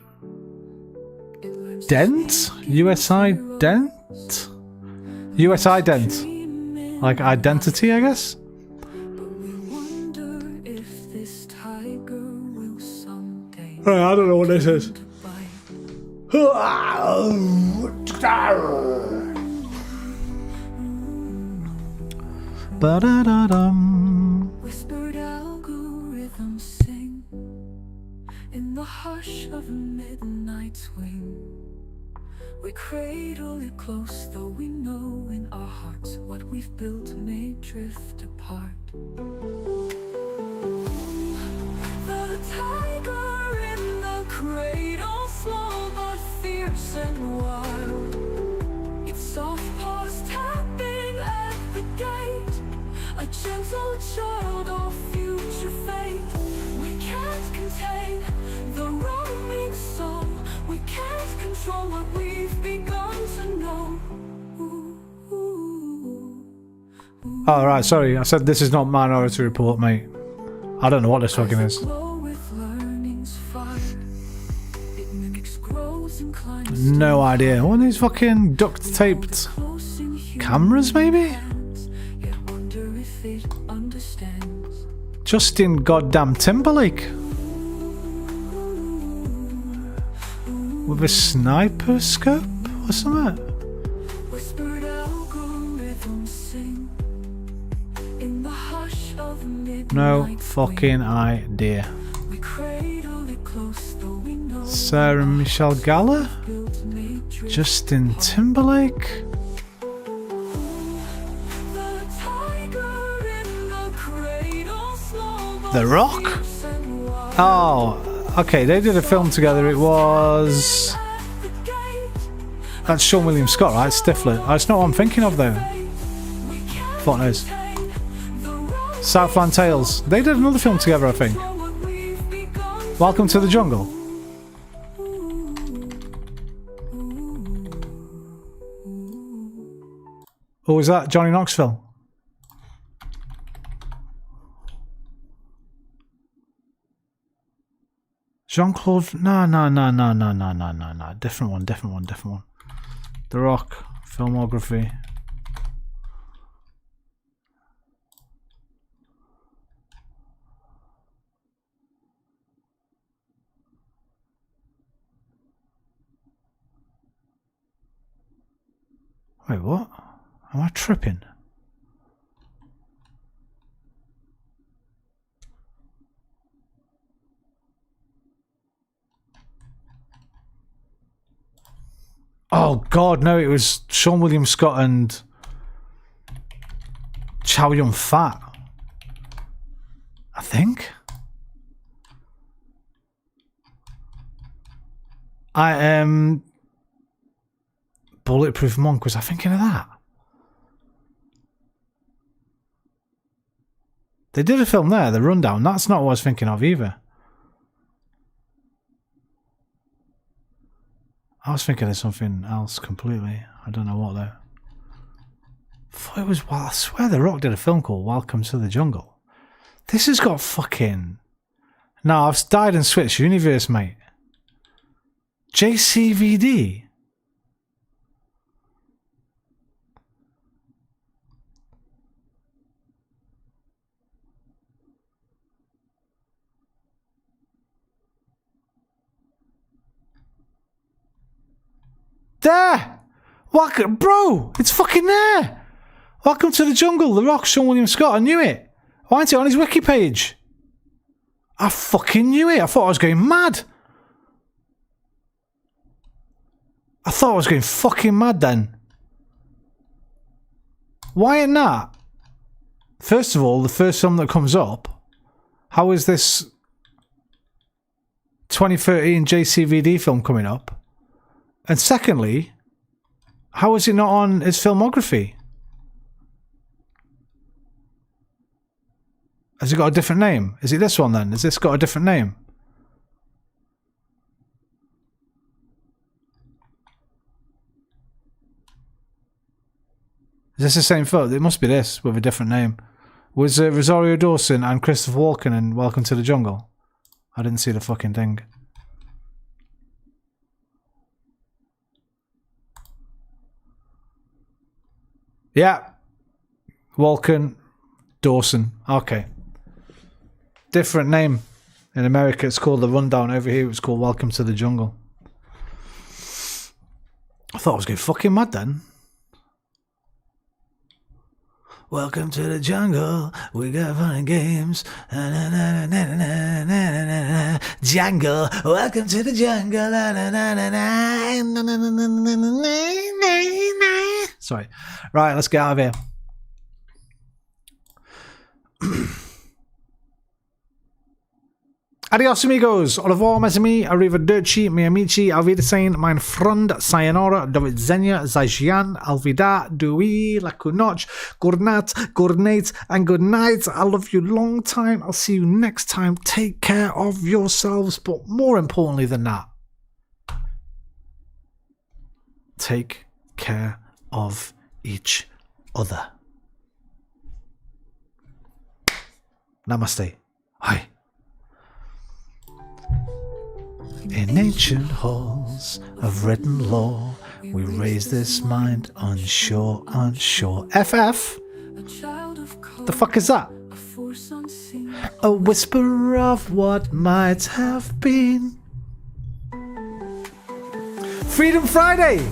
Dent? USI Dent? USI Dent. Like identity, I guess? I don't know what this is. Ba-da-da-dum. Whispered algorithms sing in the hush of a midnight swing. We cradle it close, though we know in our hearts what we've built may drift apart. The tiger in the cradle, small but fierce and wild. Its soft paws tapping at the gate, a gentle child of future fate. We can't contain the roaming soul. We can't control what we've begun to know. Oh, right, sorry. I said this is not Minority Report, mate. I don't know what this fucking is. No idea. What are these fucking duct taped cameras, maybe? Justin goddamn Timberlake. With a sniper scope or something? No fucking idea. Sarah Michelle Gellar? Justin Timberlake? The Rock? Oh, okay, they did a film together. It was... That's Sean William Scott, right? Stifler. Oh, it's not what I'm thinking of, though. Fuck knows. Southland Tales. They did another film together, I think. Welcome to the Jungle. Or was that Johnny Knoxville? Jean-Claude... No. Different one. The Rock. Filmography. Wait, what? Am I tripping? Oh god, no, it was Sean William Scott and Chow Yun-fat, I think. I am Bulletproof Monk. Was I thinking of that? They did a film there, The Rundown. That's not what I was thinking of either. I was thinking of something else completely. I don't know what though. It was, well, I swear The Rock did a film called Welcome to the Jungle. This has got fucking... No, I've died and switched universe, mate. JCVD. There! Welcome, bro! It's fucking there! Welcome to the Jungle, The Rock, Sean William Scott. I knew it. Why isn't it on his wiki page? I fucking knew it. I thought I was going mad. I thought I was going fucking mad then. Why ain't that? First of all, the first film that comes up, how is this 2013 JCVD film coming up? And secondly, how is it not on his filmography? Has it got a different name? Is it this one then? Has this got a different name? Is this the same photo? It must be this with a different name. Was Rosario Dawson and Christopher Walken in Welcome to the Jungle? I didn't see the fucking thing. Yeah. Walken, Dawson. Okay. Different name. In America it's called The Rundown. Over here it's called Welcome to the Jungle. I thought I was going fucking mad then. Welcome to the jungle. We got fun and games. Jungle. Welcome to the jungle. Sorry. Right, let's get out of here. Adios amigos, au revoir mes amis, arrivederci mi amici, auf Wiedersehen mein Freund, sayonara, do widzenia, zajian, alvida, dui, la kunoch, good night, and good night. I love you long time. I'll see you next time. Take care of yourselves, but more importantly than that, take care of each other. Namaste. Hi. In ancient halls of written lore, we raise this mind unsure, unsure. FF? The fuck is that? A whisper of what might have been. Freedom Friday!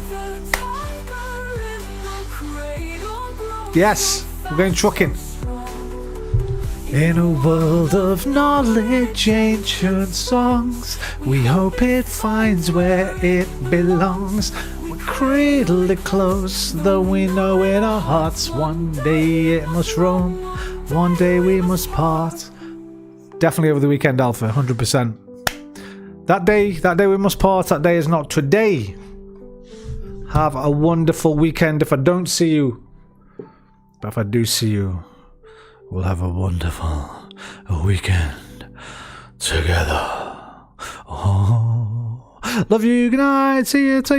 Yes, we're going trucking. In a world of knowledge, ancient songs, we hope it finds where it belongs. We cradle it close, though we know in our hearts one day it must roam, one day we must part. Definitely over the weekend, Alpha, 100%. That day we must part, that day is not today. Have a wonderful weekend if I don't see you. But if I do see you, we'll have a wonderful weekend together. Oh, love you, good night, see you, take